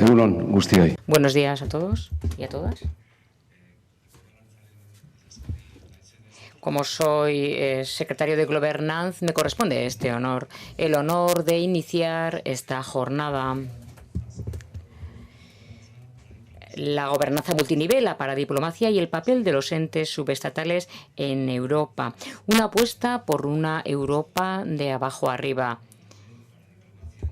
Egunon guztioi. Buenos días a todos y a todas. Como soy secretario de Governance, me corresponde este honor, el honor de iniciar esta jornada. La gobernanza multinivel para diplomacia y el papel de los entes subestatales en Europa. Una apuesta por una Europa de abajo arriba.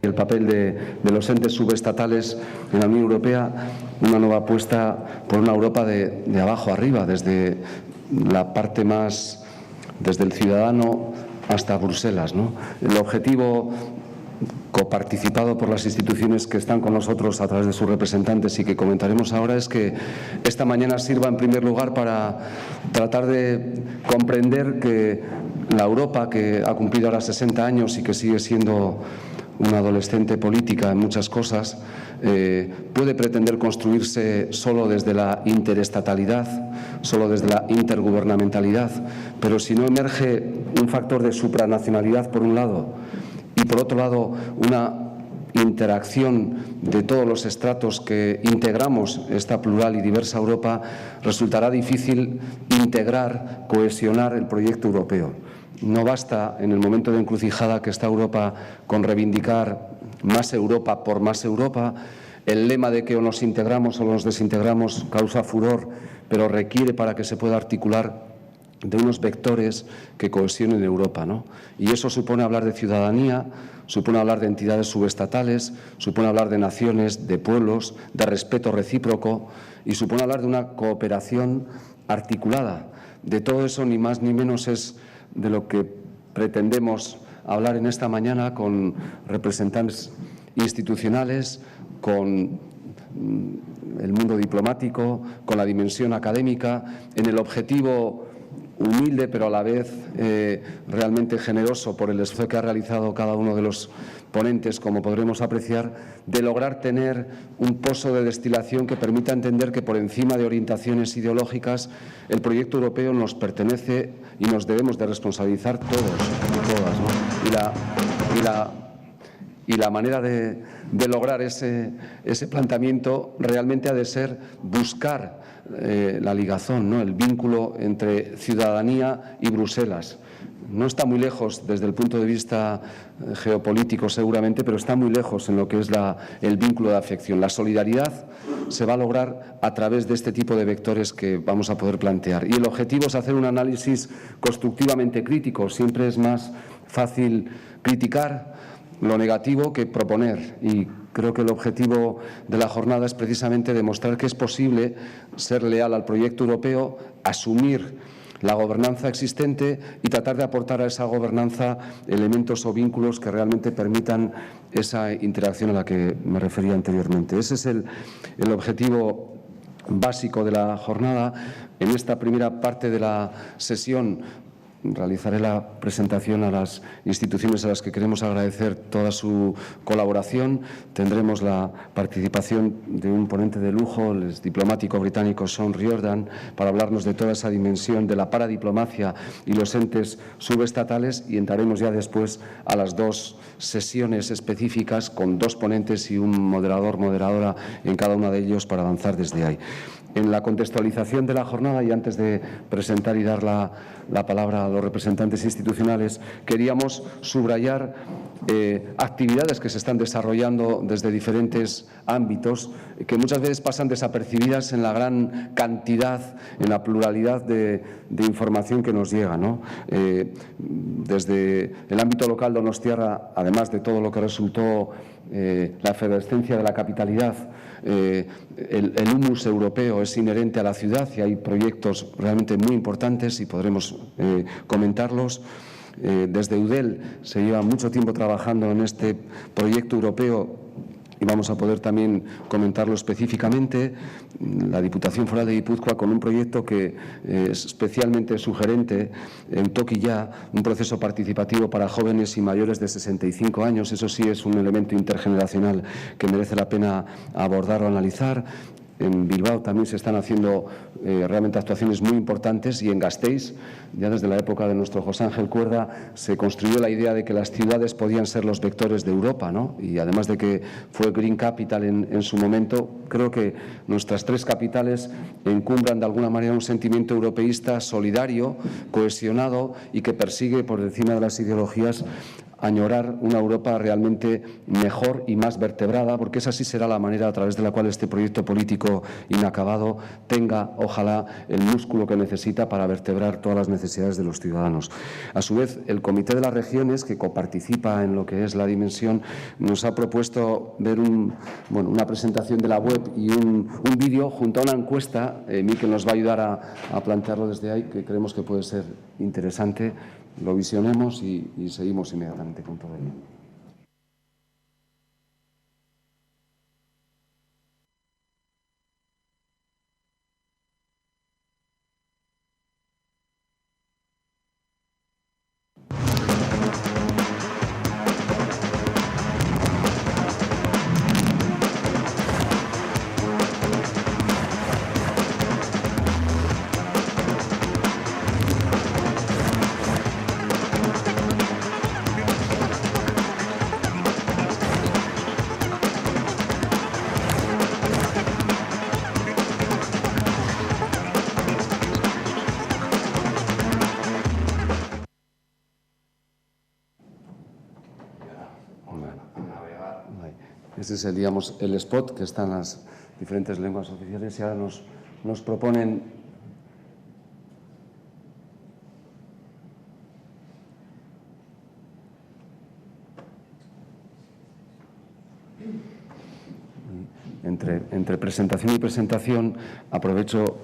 El papel de los entes subestatales en la Unión Europea, una nueva apuesta por una Europa de abajo arriba, desde la parte más, desde el ciudadano hasta Bruselas, ¿no? El objetivo coparticipado por las instituciones que están con nosotros a través de sus representantes y que comentaremos ahora es que esta mañana sirva en primer lugar para tratar de comprender que la Europa que ha cumplido ahora 60 años y que sigue siendo una adolescente política en muchas cosas, puede pretender construirse solo desde la interestatalidad, solo desde la intergubernamentalidad, pero si no emerge un factor de supranacionalidad por un lado y por otro lado una interacción de todos los estratos que integramos esta plural y diversa Europa, resultará difícil integrar, cohesionar el proyecto europeo. No basta, en el momento de encrucijada que está Europa, con reivindicar más Europa por más Europa. El lema de que o nos integramos o nos desintegramos causa furor, pero requiere, para que se pueda articular, de unos vectores que cohesionen Europa, ¿no? Y eso supone hablar de ciudadanía, supone hablar de entidades subestatales, supone hablar de naciones, de pueblos, de respeto recíproco y supone hablar de una cooperación articulada. De todo eso, ni más ni menos, es de lo que pretendemos hablar en esta mañana con representantes institucionales, con el mundo diplomático, con la dimensión académica, en el objetivo humilde pero a la vez realmente generoso por el esfuerzo que ha realizado cada uno de los ponentes, como podremos apreciar, de lograr tener un pozo de destilación que permita entender que por encima de orientaciones ideológicas el proyecto europeo nos pertenece y nos debemos de responsabilizar todos y todas, ¿no? Y la manera de lograr ese planteamiento realmente ha de ser buscar la ligazón, ¿no? El vínculo entre ciudadanía y Bruselas. No está muy lejos desde el punto de vista geopolítico seguramente, pero está muy lejos en lo que es el vínculo de afección. La solidaridad se va a lograr a través de este tipo de vectores que vamos a poder plantear. Y el objetivo es hacer un análisis constructivamente crítico. Siempre es más fácil criticar lo negativo que proponer, y creo que el objetivo de la jornada es precisamente demostrar que es posible ser leal al proyecto europeo, asumir la gobernanza existente y tratar de aportar a esa gobernanza elementos o vínculos que realmente permitan esa interacción a la que me refería anteriormente. Ese es el objetivo básico de la jornada. En esta primera parte de la sesión realizaré la presentación a las instituciones a las que queremos agradecer toda su colaboración. Tendremos la participación de un ponente de lujo, el diplomático británico Sean Riordan, para hablarnos de toda esa dimensión de la paradiplomacia y los entes subestatales, y entraremos ya después a las dos sesiones específicas con dos ponentes y un moderador, moderadora en cada una de ellos para avanzar desde ahí. En la contextualización de la jornada, y antes de presentar y dar la palabra a los representantes institucionales, queríamos subrayar actividades que se están desarrollando desde diferentes ámbitos, que muchas veces pasan desapercibidas en la gran cantidad, en la pluralidad de información que nos llega, ¿no? Desde el ámbito local donostiarra, además de todo lo que resultó la efervescencia de la capitalidad, el humus europeo es inherente a la ciudad y hay proyectos realmente muy importantes y podremos comentarlos. Desde UDEL se lleva mucho tiempo trabajando en este proyecto europeo y vamos a poder también comentarlo específicamente. La Diputación Foral de Guipúzcoa, con un proyecto que es especialmente sugerente, en Toquilla, un proceso participativo para jóvenes y mayores de 65 años. Eso sí es un elemento intergeneracional que merece la pena abordar o analizar. En Bilbao también se están haciendo realmente actuaciones muy importantes, y en Gasteiz, ya desde la época de nuestro José Ángel Cuerda, se construyó la idea de que las ciudades podían ser los vectores de Europa, ¿no? Y además de que fue Green Capital en su momento, creo que nuestras tres capitales encumbran de alguna manera un sentimiento europeísta solidario, cohesionado y que persigue, por encima de las ideologías, añorar una Europa realmente mejor y más vertebrada, porque esa sí será la manera a través de la cual este proyecto político inacabado tenga, ojalá, el músculo que necesita para vertebrar todas las necesidades de los ciudadanos. A su vez, el Comité de las Regiones, que coparticipa en lo que es la dimensión, nos ha propuesto ver una presentación de la web y un vídeo junto a una encuesta. Miquel nos va a ayudar a plantearlo desde ahí, que creemos que puede ser interesante. Lo visionemos y seguimos inmediatamente con todo ello. Este es el spot que está en las diferentes lenguas oficiales, y ahora nos proponen entre presentación y presentación. Aprovecho,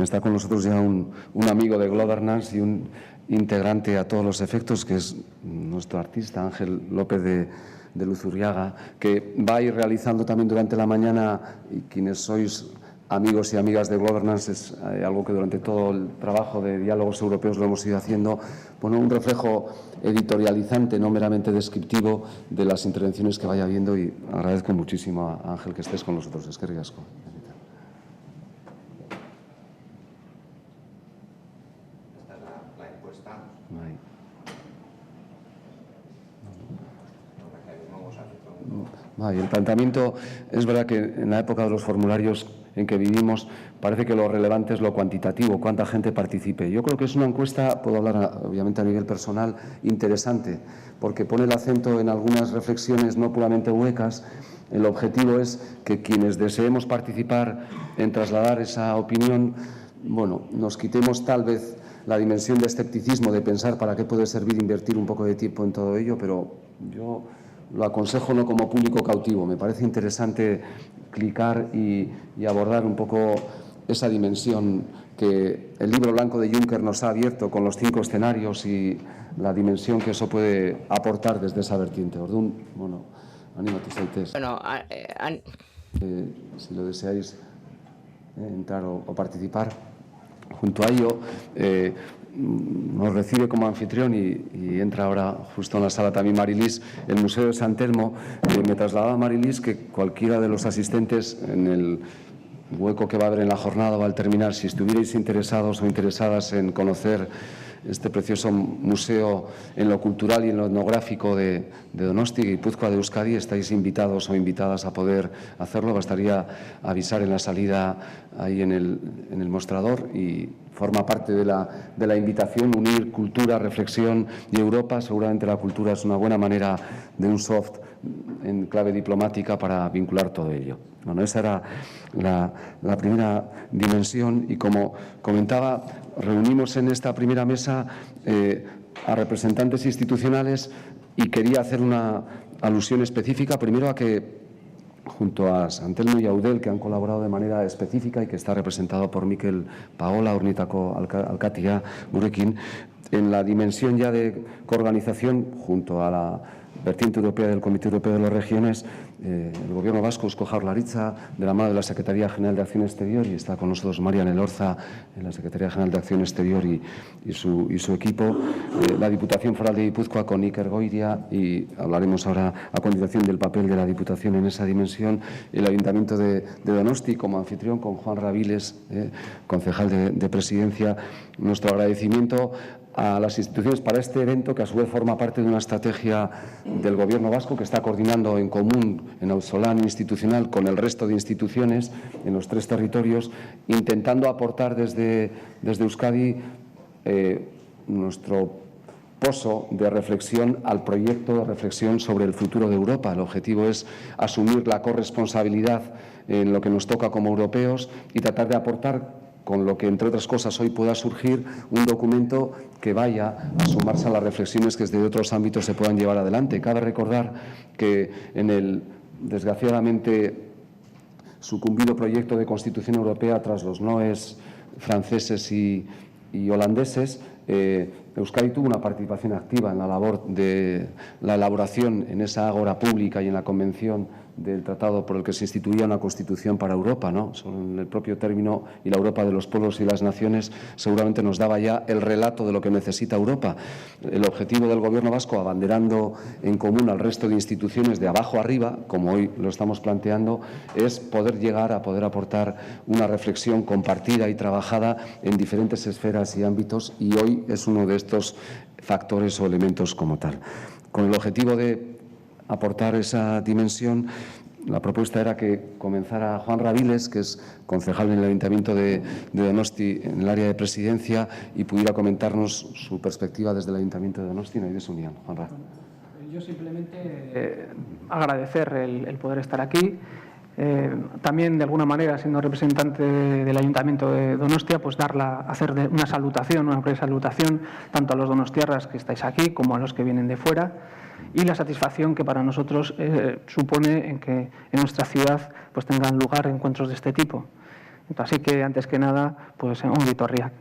está con nosotros ya un amigo de Globernance y un integrante a todos los efectos, que es nuestro artista Ángel López de Luzurriaga, que va a ir realizando también durante la mañana, y quienes sois amigos y amigas de Globernance, es algo que durante todo el trabajo de diálogos europeos lo hemos ido haciendo, un reflejo editorializante, no meramente descriptivo, de las intervenciones que vaya habiendo, y agradezco muchísimo a Ángel que estés con nosotros. Eskerrik asko. Esta es la encuesta. Y el planteamiento, es verdad que en la época de los formularios en que vivimos, parece que lo relevante es lo cuantitativo, cuánta gente participe. Yo creo que es una encuesta, puedo hablar obviamente a nivel personal, interesante, porque pone el acento en algunas reflexiones no puramente huecas. El objetivo es que quienes deseemos participar en trasladar esa opinión, nos quitemos tal vez la dimensión de escepticismo, de pensar para qué puede servir invertir un poco de tiempo en todo ello, pero yo lo aconsejo no como público cautivo. Me parece interesante clicar y abordar un poco esa dimensión que el libro blanco de Juncker nos ha abierto con los 5 escenarios y la dimensión que eso puede aportar desde esa vertiente. Ordún, anímate, Saites. Si lo deseáis entrar o participar. Junto a ello, nos recibe como anfitrión y entra ahora justo en la sala también Marilís, el Museo de San Telmo. Me trasladaba Marilís que cualquiera de los asistentes, en el hueco que va a haber en la jornada o al terminar, si estuvierais interesados o interesadas en conocer este precioso museo en lo cultural y en lo etnográfico de Donosti, Guipúzcoa de Euskadi, estáis invitados o invitadas a poder hacerlo. Bastaría avisar en la salida ahí en el mostrador, y forma parte de la invitación unir cultura, reflexión y Europa. Seguramente la cultura es una buena manera de un soft en clave diplomática para vincular todo ello. Esa era la primera dimensión, y como comentaba, reunimos en esta primera mesa a representantes institucionales, y quería hacer una alusión específica primero a que, junto a San Telmo y Eudel, que han colaborado de manera específica y que está representado por Mikel Paola, Ornitako Alkatia Gurekin, en la dimensión ya de coorganización, junto a la vertiente europea del Comité Europeo de las Regiones, el Gobierno vasco, Eusko Jaurlaritza, de la mano de la Secretaría General de Acción Exterior, y está con nosotros Marian Elorza en la Secretaría General de Acción Exterior y su equipo, la Diputación Foral de Guipúzcoa con Iker Goiria, y hablaremos ahora a continuación del papel de la Diputación en esa dimensión, el Ayuntamiento de Donosti como anfitrión con Juan Raviles, concejal de Presidencia. Nuestro agradecimiento a las instituciones para este evento, que a su vez forma parte de una estrategia del Gobierno vasco que está coordinando en común en auzolán institucional con el resto de instituciones en los 3 territorios, intentando aportar desde Euskadi nuestro pozo de reflexión al proyecto de reflexión sobre el futuro de Europa. El objetivo es asumir la corresponsabilidad en lo que nos toca como europeos y tratar de aportar, con lo que, entre otras cosas, hoy pueda surgir un documento que vaya a sumarse a las reflexiones que desde otros ámbitos se puedan llevar adelante. Cabe recordar que en el, desgraciadamente, sucumbido proyecto de Constitución Europea tras los noes franceses y holandeses, Euskadi tuvo una participación activa en la labor de la elaboración en esa ágora pública y en la convención del tratado por el que se instituía una Constitución para Europa, ¿no? En el propio término y la Europa de los pueblos y las naciones seguramente nos daba ya el relato de lo que necesita Europa. El objetivo del Gobierno vasco, abanderando en común al resto de instituciones de abajo arriba, como hoy lo estamos planteando, es poder llegar a poder aportar una reflexión compartida y trabajada en diferentes esferas y ámbitos, y hoy es uno de estos factores o elementos como tal. Con el objetivo de aportar esa dimensión, la propuesta era que comenzara Juan Raviles, que es concejal en el Ayuntamiento de Donosti en el área de presidencia, y pudiera comentarnos su perspectiva desde el Ayuntamiento de Donosti y de su unión. Juan Raviles. Yo simplemente agradecer el poder estar aquí. También, de alguna manera, siendo representante del Ayuntamiento de Donostia, pues hacer una salutación, una breve salutación, tanto a los donostiarras que estáis aquí como a los que vienen de fuera, y la satisfacción que para nosotros supone en que en nuestra ciudad pues tengan lugar encuentros de este tipo. Así que, antes que nada, pues un vitorriac.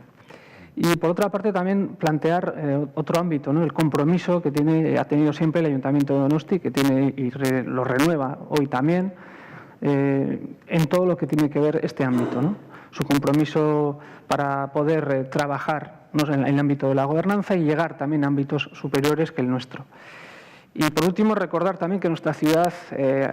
Y por otra parte también plantear otro ámbito, ¿no? El compromiso que ha tenido siempre el Ayuntamiento de Donosti, que tiene y lo renueva hoy también, en todo lo que tiene que ver este ámbito, ¿no? Su compromiso para poder trabajar, ¿no?, en el ámbito de la gobernanza y llegar también a ámbitos superiores que el nuestro. Y por último, recordar también que nuestra ciudad,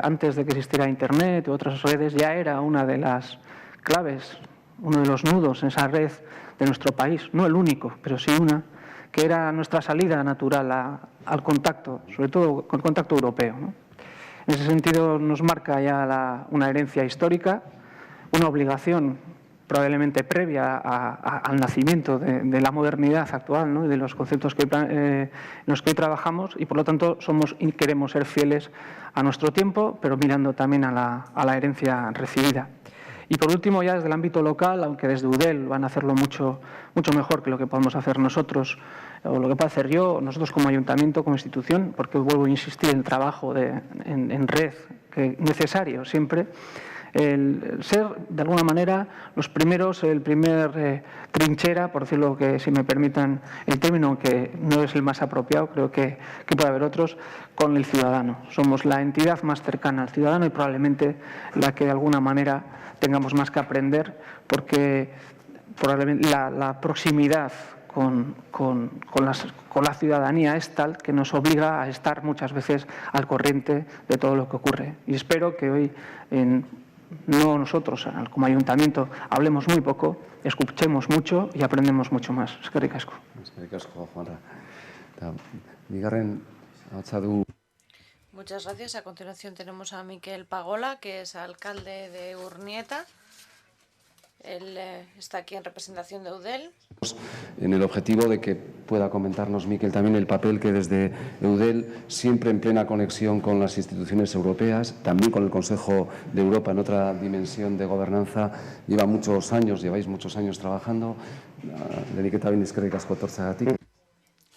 antes de que existiera Internet u otras redes, ya era una de las claves, uno de los nudos en esa red de nuestro país, no el único, pero sí una, que era nuestra salida natural al contacto, sobre todo con el contacto europeo, ¿no? En ese sentido nos marca ya una herencia histórica, una obligación probablemente previa al nacimiento de la modernidad actual, ¿no?, y de los conceptos en los que hoy trabajamos, y por lo tanto somos y queremos ser fieles a nuestro tiempo, pero mirando también a la herencia recibida. Y por último, ya desde el ámbito local, aunque desde UDEL van a hacerlo mucho mejor que lo que podemos hacer nosotros, o lo que puedo hacer yo, nosotros como ayuntamiento, como institución, porque vuelvo a insistir en el trabajo en red, que es necesario siempre, el ser, de alguna manera, los primeros, el primer trinchera, por decirlo, que si me permitan el término, que no es el más apropiado, creo que puede haber otros, con el ciudadano. Somos la entidad más cercana al ciudadano y probablemente la que de alguna manera tengamos más que aprender, porque probablemente la proximidad con la ciudadanía es tal que nos obliga a estar muchas veces al corriente de todo lo que ocurre. Y espero que hoy, no nosotros como ayuntamiento, hablemos muy poco, escuchemos mucho y aprendemos mucho más. Eskerrik asko. Eskerrik asko, Juanra. Bigarren ahotsa du. Muchas gracias. A continuación tenemos a Miquel Pagola, que es alcalde de Urnieta. Él está aquí en representación de EUDEL. En el objetivo de que pueda comentarnos, Miquel, también el papel que desde EUDEL, siempre en plena conexión con las instituciones europeas, también con el Consejo de Europa en otra dimensión de gobernanza, lleváis muchos años trabajando.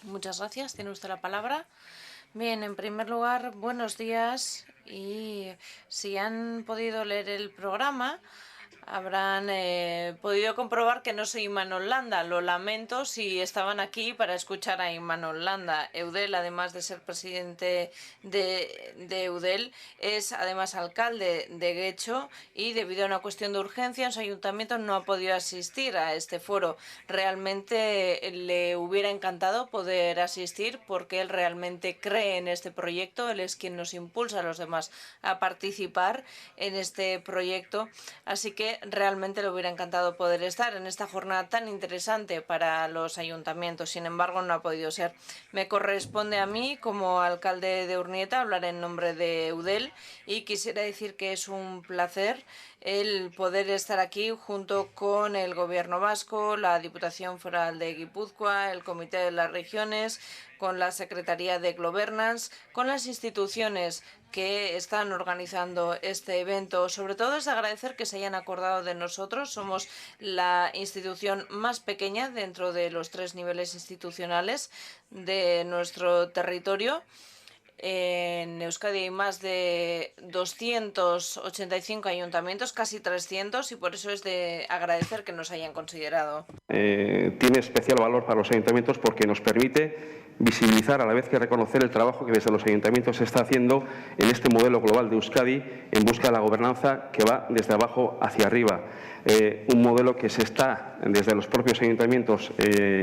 Muchas gracias. Tiene usted la palabra. Bien, en primer lugar, buenos días, y si han podido leer el programa, Habrán podido comprobar que no soy Imanol Landa. Lo lamento si estaban aquí para escuchar a Imanol Landa. Eudel, además de ser presidente de Eudel, es además alcalde de Guecho y debido a una cuestión de urgencia en su ayuntamiento no ha podido asistir a este foro. Realmente le hubiera encantado poder asistir porque él realmente cree en este proyecto. Él es quien nos impulsa a los demás a participar en este proyecto. Así que realmente le hubiera encantado poder estar en esta jornada tan interesante para los ayuntamientos. Sin embargo, no ha podido ser. Me corresponde a mí, como alcalde de Urnieta, hablar en nombre de Eudel y quisiera decir que es un placer el poder estar aquí junto con el Gobierno vasco, la Diputación Foral de Guipúzcoa, el Comité de las Regiones, con la Secretaría de Governance, con las instituciones que están organizando este evento. Sobre todo es agradecer que se hayan acordado de nosotros. Somos la institución más pequeña dentro de los 3 niveles institucionales de nuestro territorio. En Euskadi hay más de 285 ayuntamientos, casi 300, y por eso es de agradecer que nos hayan considerado. Tiene especial valor para los ayuntamientos porque nos permite visibilizar a la vez que reconocer el trabajo que desde los ayuntamientos se está haciendo en este modelo global de Euskadi en busca de la gobernanza que va desde abajo hacia arriba. Un modelo que se está desde los propios ayuntamientos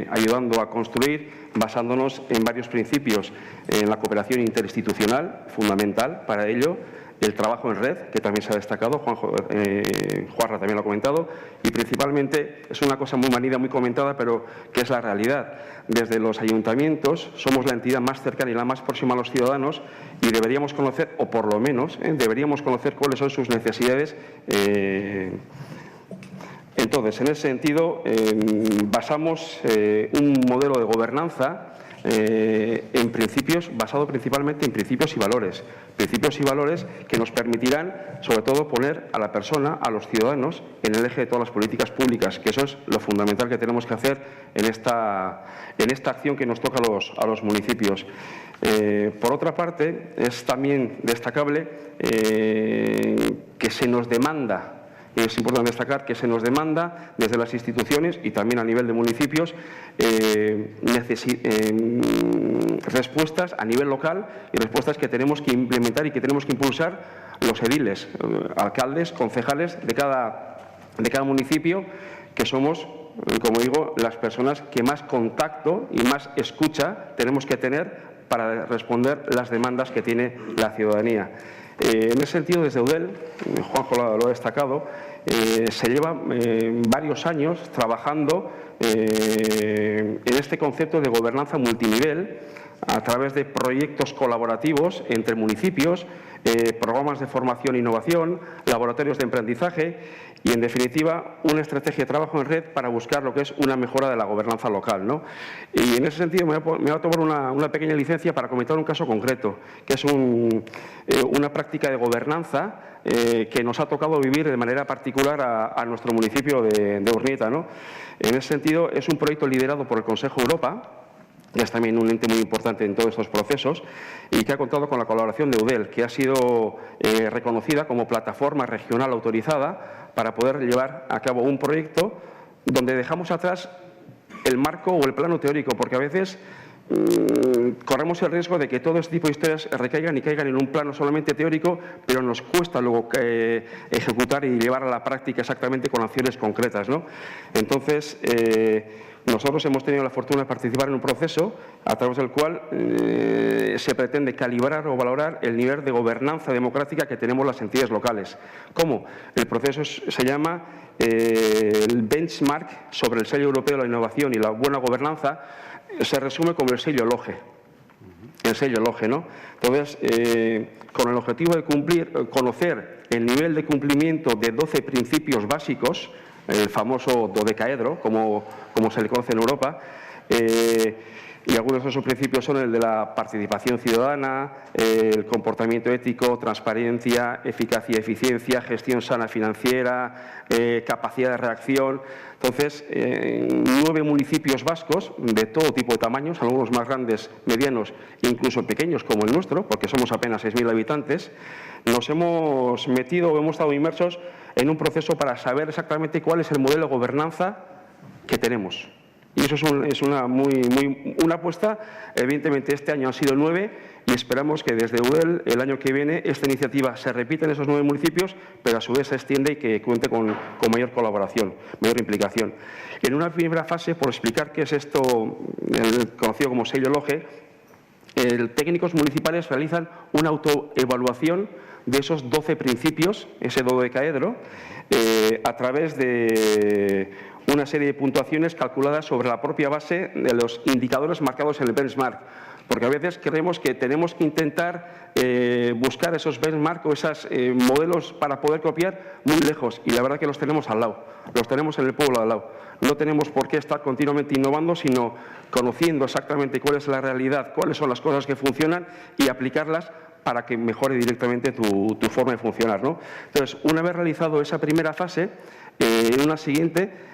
ayudando a construir, basándonos en varios principios, en la cooperación interinstitucional, fundamental para ello, el trabajo en red, que también se ha destacado, Juanra también lo ha comentado, y principalmente es una cosa muy manida, muy comentada, pero que es la realidad. Desde los ayuntamientos somos la entidad más cercana y la más próxima a los ciudadanos y deberíamos conocer, o por lo menos deberíamos conocer cuáles son sus necesidades. Entonces, en ese sentido, basamos un modelo de gobernanza en principios, basado principalmente en principios y valores que nos permitirán, sobre todo, poner a la persona, a los ciudadanos, en el eje de todas las políticas públicas, que eso es lo fundamental que tenemos que hacer en esta acción que nos toca a los municipios. Por otra parte, es también destacable que se nos demanda. Es importante destacar que se nos demanda desde las instituciones y también a nivel de municipios respuestas a nivel local y respuestas que tenemos que implementar y que tenemos que impulsar los ediles, alcaldes, concejales de cada municipio, que somos, como digo, las personas que más contacto y más escucha tenemos que tener para responder las demandas que tiene la ciudadanía. En ese sentido, desde Eudel, Juanjo lo ha destacado, se lleva varios años trabajando en este concepto de gobernanza multinivel a través de proyectos colaborativos entre municipios, programas de formación e innovación, laboratorios de emprendizaje y, en definitiva, una estrategia de trabajo en red para buscar lo que es una mejora de la gobernanza local, ¿no? Y en ese sentido me voy a tomar una pequeña licencia para comentar un caso concreto, que es una práctica de gobernanza que nos ha tocado vivir de manera particular a nuestro municipio de Urnieta, ¿no? En ese sentido, es un proyecto liderado por el Consejo Europa, que es también un ente muy importante en todos estos procesos y que ha contado con la colaboración de Eudel, que ha sido reconocida como plataforma regional autorizada para poder llevar a cabo un proyecto donde dejamos atrás el marco o el plano teórico, porque a veces corremos el riesgo de que todo este tipo de historias recaigan y caigan en un plano solamente teórico, pero nos cuesta luego ejecutar y llevar a la práctica exactamente con acciones concretas, ¿no? Entonces, nosotros hemos tenido la fortuna de participar en un proceso a través del cual se pretende calibrar o valorar el nivel de gobernanza democrática que tenemos las entidades locales. ¿Cómo? El proceso se llama el benchmark sobre el sello europeo de la innovación y la buena gobernanza. Se resume como el sello LOGE. El sello LOGE, ¿no? Entonces, con el objetivo de conocer el nivel de cumplimiento de 12 principios básicos, el famoso dodecaedro, como se le conoce en Europa, Y algunos de esos principios son el de la participación ciudadana, el comportamiento ético, transparencia, eficacia y eficiencia, gestión sana financiera, capacidad de reacción. Entonces, 9 municipios vascos de todo tipo de tamaños, algunos más grandes, medianos e incluso pequeños como el nuestro, porque somos apenas 6.000 habitantes, nos hemos metido o hemos estado inmersos en un proceso para saber exactamente cuál es el modelo de gobernanza que tenemos. Y eso es una apuesta. Evidentemente, este año han sido 9 y esperamos que desde EUDEL el año que viene esta iniciativa se repita en esos 9 municipios, pero a su vez se extiende y que cuente con mayor colaboración, mayor implicación. En una primera fase, por explicar qué es esto, el conocido como sello LOGE, técnicos municipales realizan una autoevaluación de esos 12 principios, ese dodecaedro, a través de una serie de puntuaciones calculadas sobre la propia base de los indicadores marcados en el benchmark. Porque a veces creemos que tenemos que intentar buscar esos benchmark o esos modelos para poder copiar muy lejos. Y la verdad que los tenemos al lado, los tenemos en el pueblo al lado. No tenemos por qué estar continuamente innovando, sino conociendo exactamente cuál es la realidad, cuáles son las cosas que funcionan y aplicarlas para que mejore directamente tu forma de funcionar, ¿no? Entonces, una vez realizado esa primera fase, en una siguiente,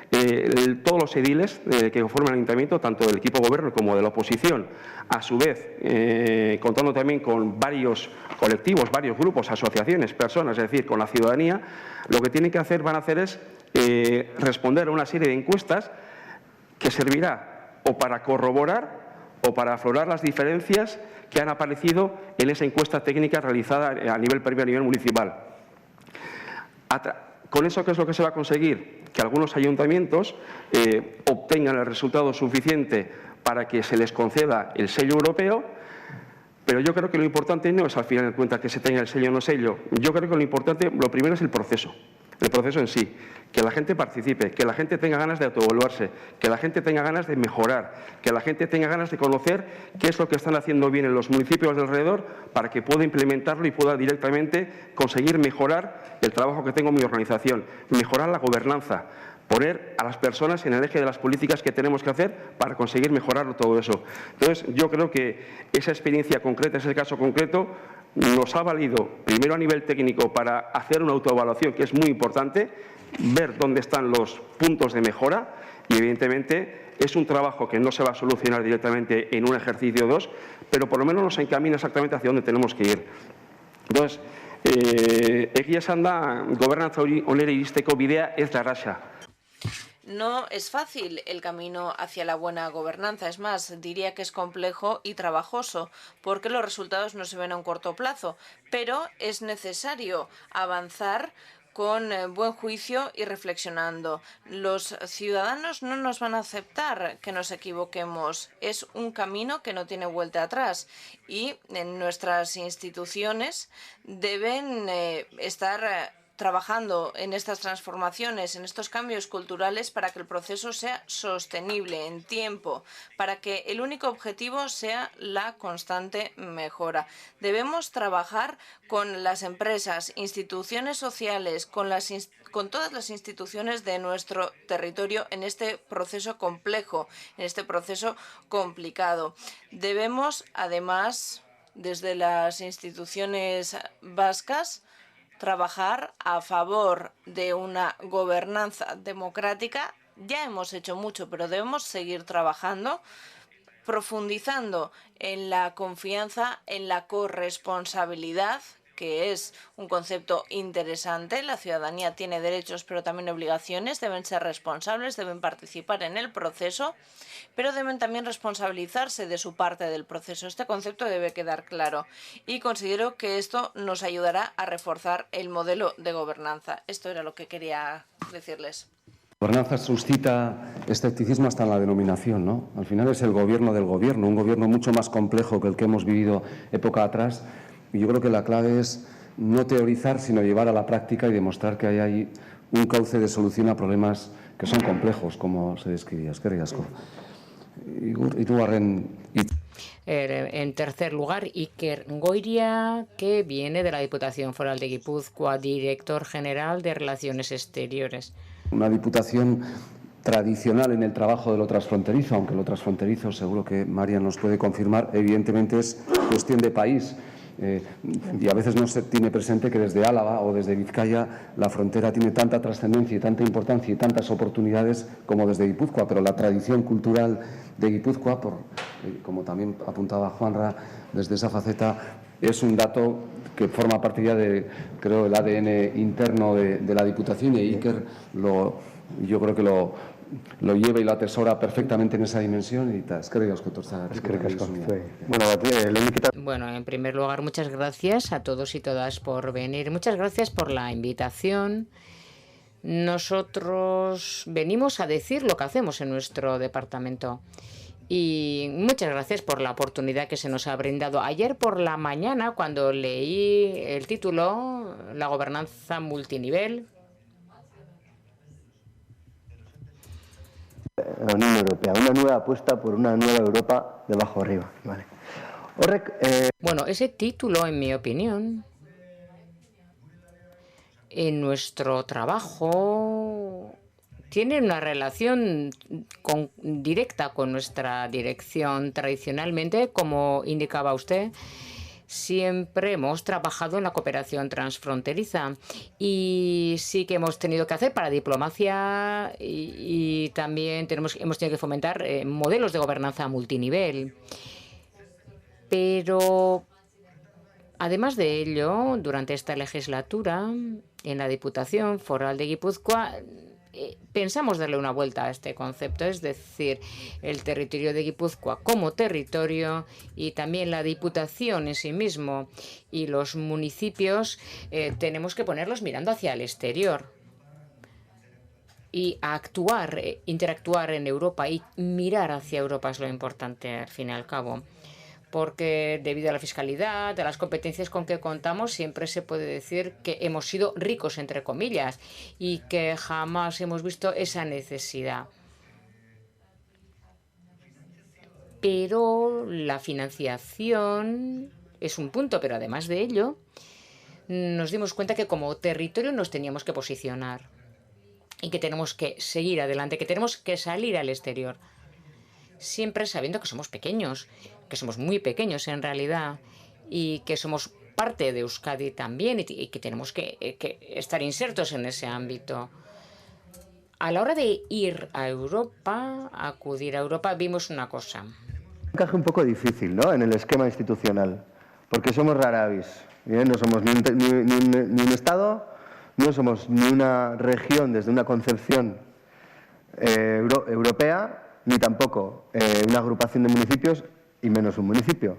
todos los ediles que conforman el ayuntamiento, tanto del equipo de gobierno como de la oposición, a su vez, contando también con varios colectivos, varios grupos, asociaciones, personas, es decir, con la ciudadanía, lo que van a hacer es responder a una serie de encuestas que servirá o para corroborar o para aflorar las diferencias que han aparecido en esa encuesta técnica realizada a nivel previo, a nivel municipal. ¿Con eso qué es lo que se va a conseguir? Que algunos ayuntamientos obtengan el resultado suficiente para que se les conceda el sello europeo, pero yo creo que lo importante no es al final de cuentas que se tenga el sello o no sello. Yo creo que lo importante, lo primero es el proceso en sí, que la gente participe, que la gente tenga ganas de autoevaluarse, que la gente tenga ganas de mejorar, que la gente tenga ganas de conocer qué es lo que están haciendo bien en los municipios de alrededor para que pueda implementarlo y pueda directamente conseguir mejorar el trabajo que tengo en mi organización, mejorar la gobernanza, poner a las personas en el eje de las políticas que tenemos que hacer para conseguir mejorar todo eso. Entonces, yo creo que esa experiencia concreta, ese caso concreto, nos ha valido, primero a nivel técnico, para hacer una autoevaluación, que es muy importante, ver dónde están los puntos de mejora y, evidentemente, es un trabajo que no se va a solucionar directamente en un ejercicio o dos, pero por lo menos nos encamina exactamente hacia dónde tenemos que ir. Entonces, egia esan da, gobernantza onera iristeko bidea ez da erraza. No es fácil el camino hacia la buena gobernanza, es más, diría que es complejo y trabajoso, porque los resultados no se ven a un corto plazo, pero es necesario avanzar con buen juicio y reflexionando. Los ciudadanos no nos van a aceptar que nos equivoquemos. Es un camino que no tiene vuelta atrás y en nuestras instituciones deben estar trabajando en estas transformaciones, en estos cambios culturales para que el proceso sea sostenible en tiempo, para que el único objetivo sea la constante mejora. Debemos trabajar con las empresas, instituciones sociales, con todas las instituciones de nuestro territorio en este proceso complejo, en este proceso complicado. Debemos, además, desde las instituciones vascas, trabajar a favor de una gobernanza democrática. Ya hemos hecho mucho, pero debemos seguir trabajando, profundizando en la confianza, en la corresponsabilidad, que es un concepto interesante. La ciudadanía tiene derechos, pero también obligaciones. Deben ser responsables, deben participar en el proceso, pero deben también responsabilizarse de su parte del proceso. Este concepto debe quedar claro y considero que esto nos ayudará a reforzar el modelo de gobernanza. Esto era lo que quería decirles. La gobernanza suscita escepticismo hasta en la denominación, ¿no? Al final es el gobierno del gobierno, un gobierno mucho más complejo que el que hemos vivido época atrás. Y yo creo que la clave es no teorizar, sino llevar a la práctica y demostrar que hay ahí un cauce de solución a problemas que son complejos, como se describía. Eskerrik asko. En tercer lugar, Iker Goiria, que viene de la Diputación Foral de Guipúzcoa, director general de Relaciones Exteriores. Una diputación tradicional en el trabajo de lo transfronterizo, aunque lo transfronterizo, seguro que María nos puede confirmar, evidentemente es cuestión de país. Y a veces no se tiene presente que desde Álava o desde Vizcaya la frontera tiene tanta trascendencia y tanta importancia y tantas oportunidades como desde Guipúzcoa, pero la tradición cultural de Guipúzcoa, como también apuntaba Juanra, desde esa faceta, es un dato que forma parte ya de, creo, el ADN interno de la Diputación, y Iker yo creo que lo lleva y lo atesora perfectamente en esa dimensión. Y bueno, en primer lugar, muchas gracias a todos y todas por venir. Muchas gracias por la invitación. Nosotros venimos a decir lo que hacemos en nuestro departamento. Y muchas gracias por la oportunidad que se nos ha brindado. Ayer por la mañana, cuando leí el título, La gobernanza multinivel, la Unión Europea, una nueva apuesta por una nueva Europa de abajo arriba. Vale. Bueno, ese título, en mi opinión, en nuestro trabajo tiene una relación directa con nuestra dirección. Tradicionalmente, como indicaba usted, siempre hemos trabajado en la cooperación transfronteriza y sí que hemos tenido que hacer para diplomacia y también hemos tenido que fomentar modelos de gobernanza multinivel. Pero además de ello, durante esta legislatura, en la Diputación Foral de Guipúzcoa, pensamos darle una vuelta a este concepto, es decir, el territorio de Guipúzcoa como territorio y también la Diputación en sí mismo y los municipios tenemos que ponerlos mirando hacia el exterior y actuar, interactuar en Europa y mirar hacia Europa es lo importante al fin y al cabo. Porque debido a la fiscalidad, a las competencias con que contamos, siempre se puede decir que hemos sido ricos, entre comillas, y que jamás hemos visto esa necesidad. Pero la financiación es un punto, pero además de ello, nos dimos cuenta que como territorio nos teníamos que posicionar y que tenemos que seguir adelante, que tenemos que salir al exterior, siempre sabiendo que somos pequeños, que somos muy pequeños en realidad y que somos parte de Euskadi también y que tenemos que estar insertos en ese ámbito. A la hora de ir a Europa, acudir a Europa, vimos una cosa. Un encaje un poco difícil, ¿no?, en el esquema institucional, porque somos raravis, ¿bien? No somos ni un Estado, no somos ni una región desde una concepción europea, ni tampoco una agrupación de municipios y menos un municipio.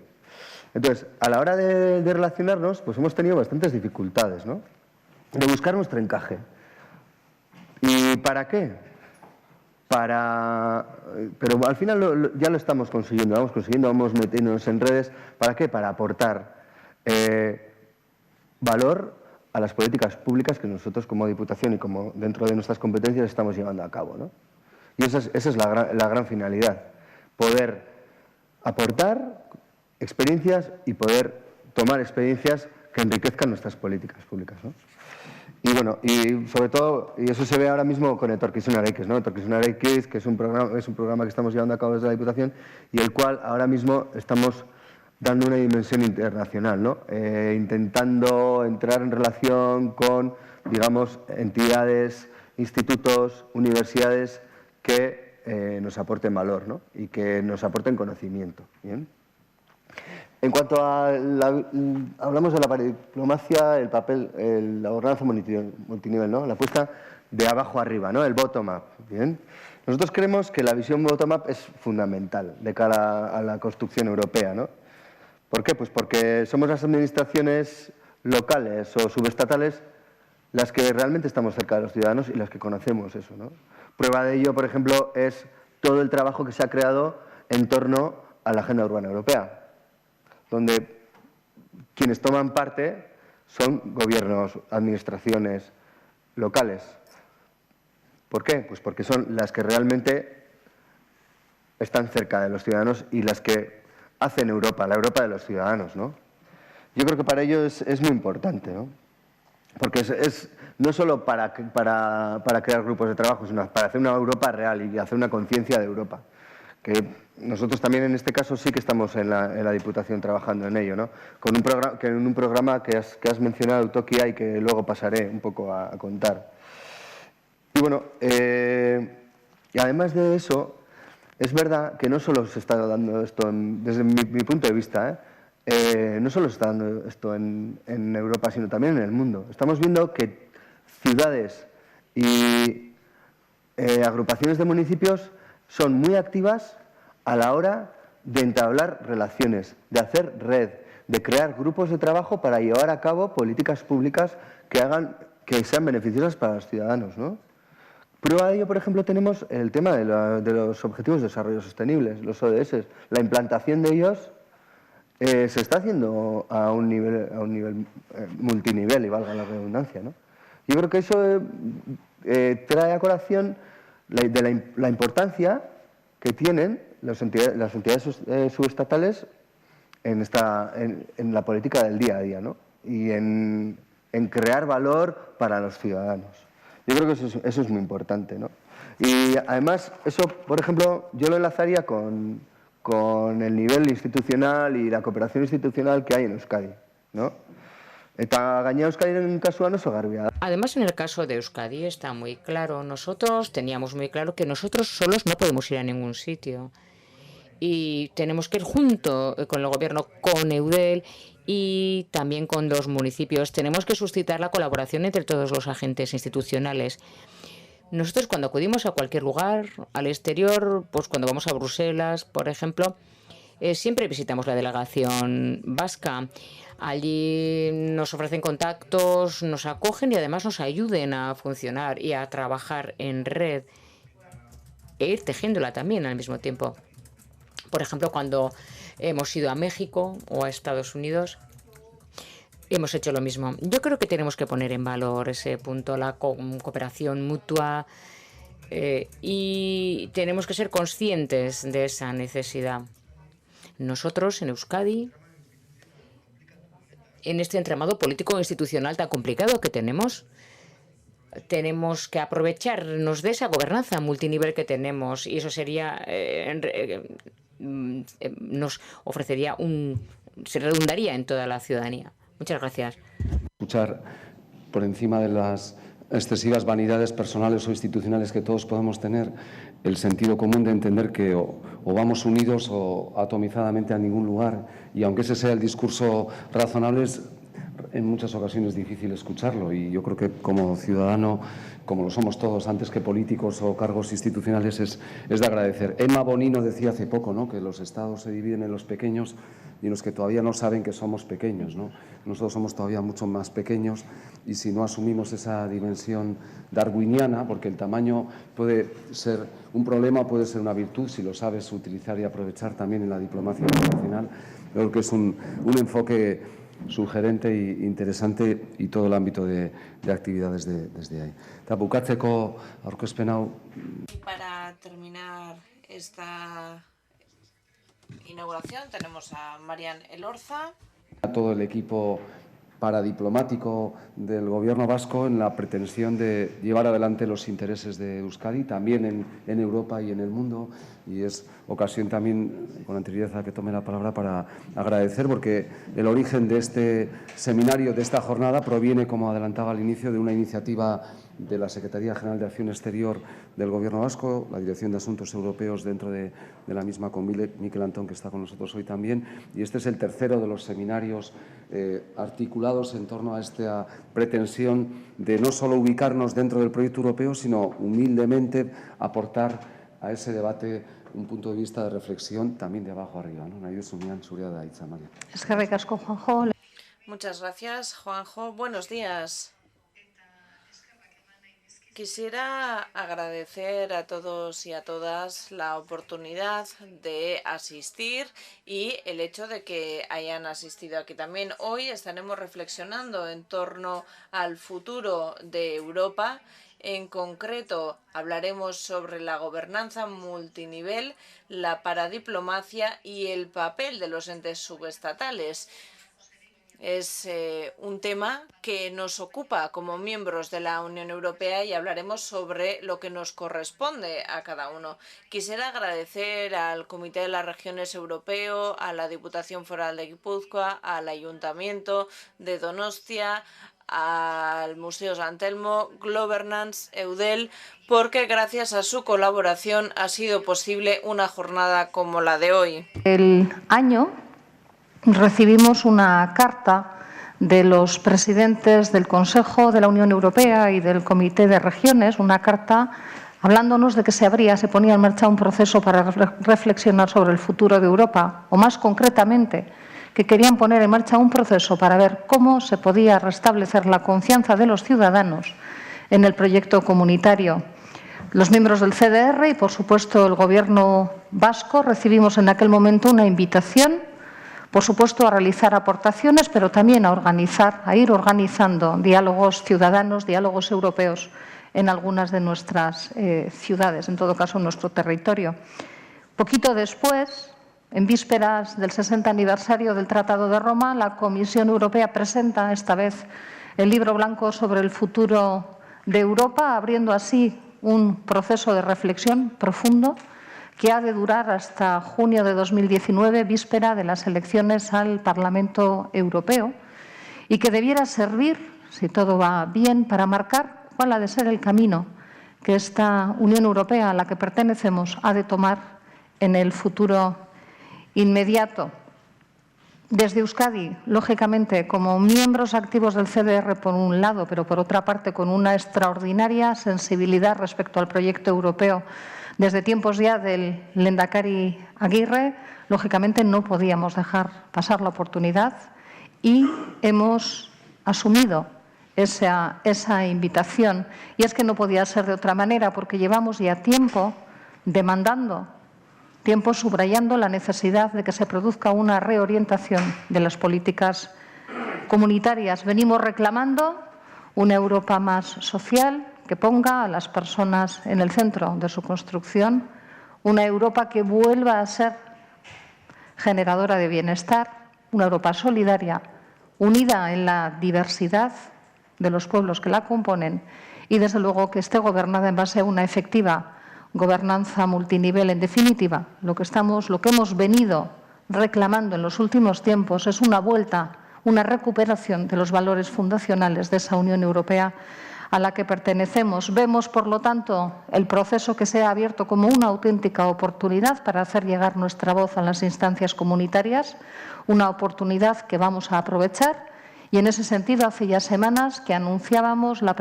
Entonces, a la hora de relacionarnos, pues hemos tenido bastantes dificultades, ¿no?, de buscar nuestro encaje. ¿Y para qué? Pero al final ya lo estamos consiguiendo, vamos metiéndonos en redes. ¿Para qué? Para aportar valor a las políticas públicas que nosotros como Diputación y como dentro de nuestras competencias estamos llevando a cabo, ¿no? Y esa es la gran finalidad, poder aportar experiencias y poder tomar experiencias que enriquezcan nuestras políticas públicas, ¿no? Y bueno, y sobre todo, y eso se ve ahora mismo con Etorkizunarekin, ¿no? Etorkizunarekin, que es un programa que estamos llevando a cabo desde la Diputación y el cual ahora mismo estamos dando una dimensión internacional, ¿no? Intentando entrar en relación con, digamos, entidades, institutos, universidades que nos aporten valor, ¿no?, y que nos aporten conocimiento. ¿Bien? En cuanto a hablamos de la diplomacia, el papel, la gobernanza multinivel, ¿no?, la apuesta de abajo arriba, ¿no?, el bottom-up. Bien. Nosotros creemos que la visión bottom-up es fundamental de cara a la construcción europea, ¿no? ¿Por qué? Pues porque somos las administraciones locales o subestatales las que realmente estamos cerca de los ciudadanos y las que conocemos eso, ¿no? Prueba de ello, por ejemplo, es todo el trabajo que se ha creado en torno a la Agenda Urbana Europea, donde quienes toman parte son gobiernos, administraciones locales. ¿Por qué? Pues porque son las que realmente están cerca de los ciudadanos y las que hacen Europa, la Europa de los ciudadanos, ¿no? Yo creo que para ello es muy importante, ¿no? porque no solo para crear grupos de trabajo, sino para hacer una Europa real y hacer una conciencia de Europa. Que nosotros también en este caso sí que estamos en la Diputación trabajando en ello, ¿no? Con un programa que has mencionado, Utokia, y que luego pasaré un poco a contar. Y bueno, y además de eso, es verdad que no solo se está dando esto, desde mi punto de vista, no solo se está dando esto en Europa, sino también en el mundo. Estamos viendo que ciudades y agrupaciones de municipios son muy activas a la hora de entablar relaciones, de hacer red, de crear grupos de trabajo para llevar a cabo políticas públicas que sean beneficiosas para los ciudadanos, ¿no? Prueba de ello, por ejemplo, tenemos el tema de los Objetivos de Desarrollo Sostenibles, los ODS. La implantación de ellos se está haciendo a un nivel multinivel, y valga la redundancia, ¿no? Yo creo que eso trae a colación la importancia que tienen las entidades subestatales en la política del día a día, ¿no? Y en crear valor para los ciudadanos. Yo creo que eso es muy importante, ¿no? Y además, eso, por ejemplo, yo lo enlazaría con el nivel institucional y la cooperación institucional que hay en Euskadi, ¿no? Eta gainera Euskadiren kasuan oso garbia da. Además, en el caso de Euskadi está muy claro. Nosotros teníamos muy claro que nosotros solos no podemos ir a ningún sitio. Y tenemos que ir junto con el gobierno, con Eudel y también con los municipios. Tenemos que suscitar la colaboración entre todos los agentes institucionales. Nosotros cuando acudimos a cualquier lugar, al exterior, pues cuando vamos a Bruselas, por ejemplo, siempre visitamos la delegación vasca. Allí nos ofrecen contactos, nos acogen y además nos ayuden a funcionar y a trabajar en red e ir tejiéndola también al mismo tiempo. Por ejemplo, cuando hemos ido a México o a Estados Unidos, hemos hecho lo mismo. Yo creo que tenemos que poner en valor ese punto, la cooperación mutua, y tenemos que ser conscientes de esa necesidad. Nosotros, en Euskadi, en este entramado político institucional tan complicado que tenemos que aprovecharnos de esa gobernanza multinivel que tenemos, y eso sería nos ofrecería se redundaría en toda la ciudadanía. Muchas gracias. Escuchar por encima de las excesivas vanidades personales o institucionales que todos podemos tener, el sentido común de entender que o vamos unidos o atomizadamente a ningún lugar, y aunque ese sea el discurso razonable, es en muchas ocasiones difícil escucharlo, y yo creo que como ciudadano, como lo somos todos, antes que políticos o cargos institucionales, es de agradecer. Emma Bonino decía hace poco, ¿no?, que los estados se dividen en los pequeños y en los que todavía no saben que somos pequeños, ¿no? Nosotros somos todavía mucho más pequeños, y si no asumimos esa dimensión darwiniana, porque el tamaño puede ser un problema, puede ser una virtud, si lo sabes utilizar y aprovechar también en la diplomacia internacional, creo que es un enfoque sugerente e interesante, y todo el ámbito de actividades desde ahí. Eta bukatzeko aurkezpen hau. Para terminar esta inauguración tenemos a Marian Elorza. A todo el equipo paradiplomático del Gobierno vasco en la pretensión de llevar adelante los intereses de Euskadi, también en Europa y en el mundo. Y es ocasión también, con anterioridad a que tome la palabra, para agradecer, porque el origen de este seminario, de esta jornada, proviene, como adelantaba al inicio, de una iniciativa de la Secretaría General de Acción Exterior del Gobierno vasco, la Dirección de Asuntos Europeos dentro de la misma, con Miquel Antón, que está con nosotros hoy también. Y este es el tercero de los seminarios articulados en torno a esta pretensión de no solo ubicarnos dentro del proyecto europeo, sino humildemente aportar a ese debate un punto de vista de reflexión también de abajo arriba, ¿no? Eskerrik asko, Juanjo. Muchas gracias, Juanjo. Buenos días. Quisiera agradecer a todos y a todas la oportunidad de asistir y el hecho de que hayan asistido aquí también. Hoy estaremos reflexionando en torno al futuro de Europa. En concreto, hablaremos sobre la gobernanza multinivel, la paradiplomacia y el papel de los entes subestatales. Es un tema que nos ocupa como miembros de la Unión Europea y hablaremos sobre lo que nos corresponde a cada uno. Quisiera agradecer al Comité de las Regiones Europeo, a la Diputación Foral de Guipúzcoa, al Ayuntamiento de Donostia, al Museo San Telmo, Governance, Eudel, porque gracias a su colaboración ha sido posible una jornada como la de hoy. El año recibimos una carta de los presidentes del Consejo de la Unión Europea y del Comité de Regiones, una carta hablándonos de que se ponía en marcha un proceso para reflexionar sobre el futuro de Europa, o más concretamente, que querían poner en marcha un proceso para ver cómo se podía restablecer la confianza de los ciudadanos en el proyecto comunitario. Los miembros del CDR y, por supuesto, el Gobierno vasco recibimos en aquel momento una invitación, por supuesto, a realizar aportaciones, pero también a ir organizando diálogos ciudadanos, diálogos europeos en algunas de nuestras ciudades, en todo caso en nuestro territorio. Poquito después, en vísperas del 60 aniversario del Tratado de Roma, la Comisión Europea presenta esta vez el Libro Blanco sobre el futuro de Europa, abriendo así un proceso de reflexión profundo que ha de durar hasta junio de 2019, víspera de las elecciones al Parlamento Europeo, y que debiera servir, si todo va bien, para marcar cuál ha de ser el camino que esta Unión Europea a la que pertenecemos ha de tomar en el futuro inmediato. Desde Euskadi, lógicamente, como miembros activos del CDR por un lado, pero por otra parte con una extraordinaria sensibilidad respecto al proyecto europeo, desde tiempos ya del Lehendakari Aguirre, lógicamente no podíamos dejar pasar la oportunidad y hemos asumido esa invitación. Y es que no podía ser de otra manera, porque llevamos ya tiempo subrayando la necesidad de que se produzca una reorientación de las políticas comunitarias. Venimos reclamando una Europa más social, que ponga a las personas en el centro de su construcción, una Europa que vuelva a ser generadora de bienestar, una Europa solidaria, unida en la diversidad de los pueblos que la componen y, desde luego, que esté gobernada en base a una efectiva gobernanza multinivel. En definitiva, lo que hemos venido reclamando en los últimos tiempos es una vuelta, una recuperación de los valores fundacionales de esa Unión Europea a la que pertenecemos. Vemos, por lo tanto, el proceso que se ha abierto como una auténtica oportunidad para hacer llegar nuestra voz a las instancias comunitarias, una oportunidad que vamos a aprovechar. Y en ese sentido, hace ya semanas que anunciábamos la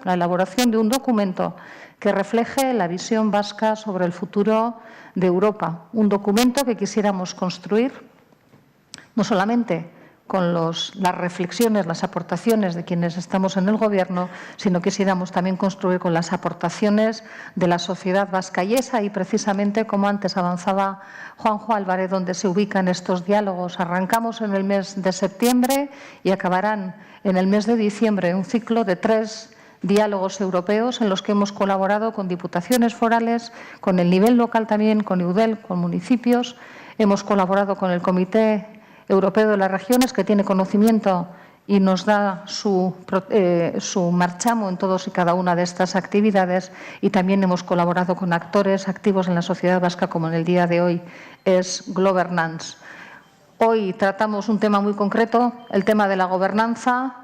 elaboración de un documento que refleje la visión vasca sobre el futuro de Europa. Un documento que quisiéramos construir no solamente con las reflexiones, las aportaciones de quienes estamos en el Gobierno, sino que quisiéramos también construir con las aportaciones de la sociedad vasca. Y es ahí, precisamente, como antes avanzaba Juanjo Álvarez, donde se ubican estos diálogos. Arrancamos en el mes de septiembre y acabarán en el mes de diciembre un ciclo de 3 diálogos europeos en los que hemos colaborado con diputaciones forales, con el nivel local también, con Eudel, con municipios. Hemos colaborado con el Comité Europeo de las Regiones, que tiene conocimiento y nos da su marchamo en todos y cada una de estas actividades, y también hemos colaborado con actores activos en la sociedad vasca, como en el día de hoy es Governance. Hoy tratamos un tema muy concreto, el tema de la gobernanza.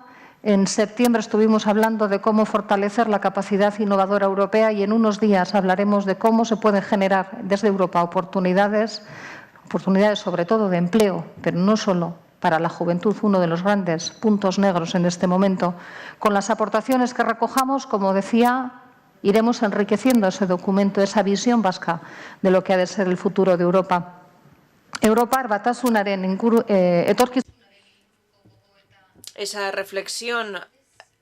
En septiembre estuvimos hablando de cómo fortalecer la capacidad innovadora europea y en unos días hablaremos de cómo se pueden generar desde Europa oportunidades sobre todo de empleo, pero no solo para la juventud, uno de los grandes puntos negros en este momento. Con las aportaciones que recojamos, como decía, iremos enriqueciendo ese documento, esa visión vasca de lo que ha de ser el futuro de Europa. Esa reflexión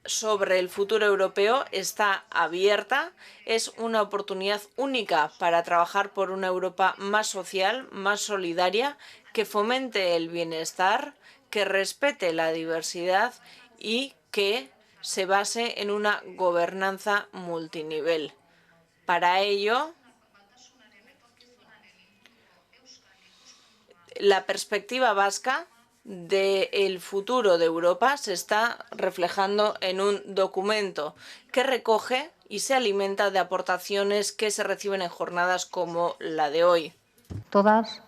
sobre el futuro europeo está abierta. Es una oportunidad única para trabajar por una Europa más social, más solidaria, que fomente el bienestar, que respete la diversidad y que se base en una gobernanza multinivel. Para ello, la perspectiva vasca del futuro de Europa se está reflejando en un documento que recoge y se alimenta de aportaciones que se reciben en jornadas como la de hoy. Todas,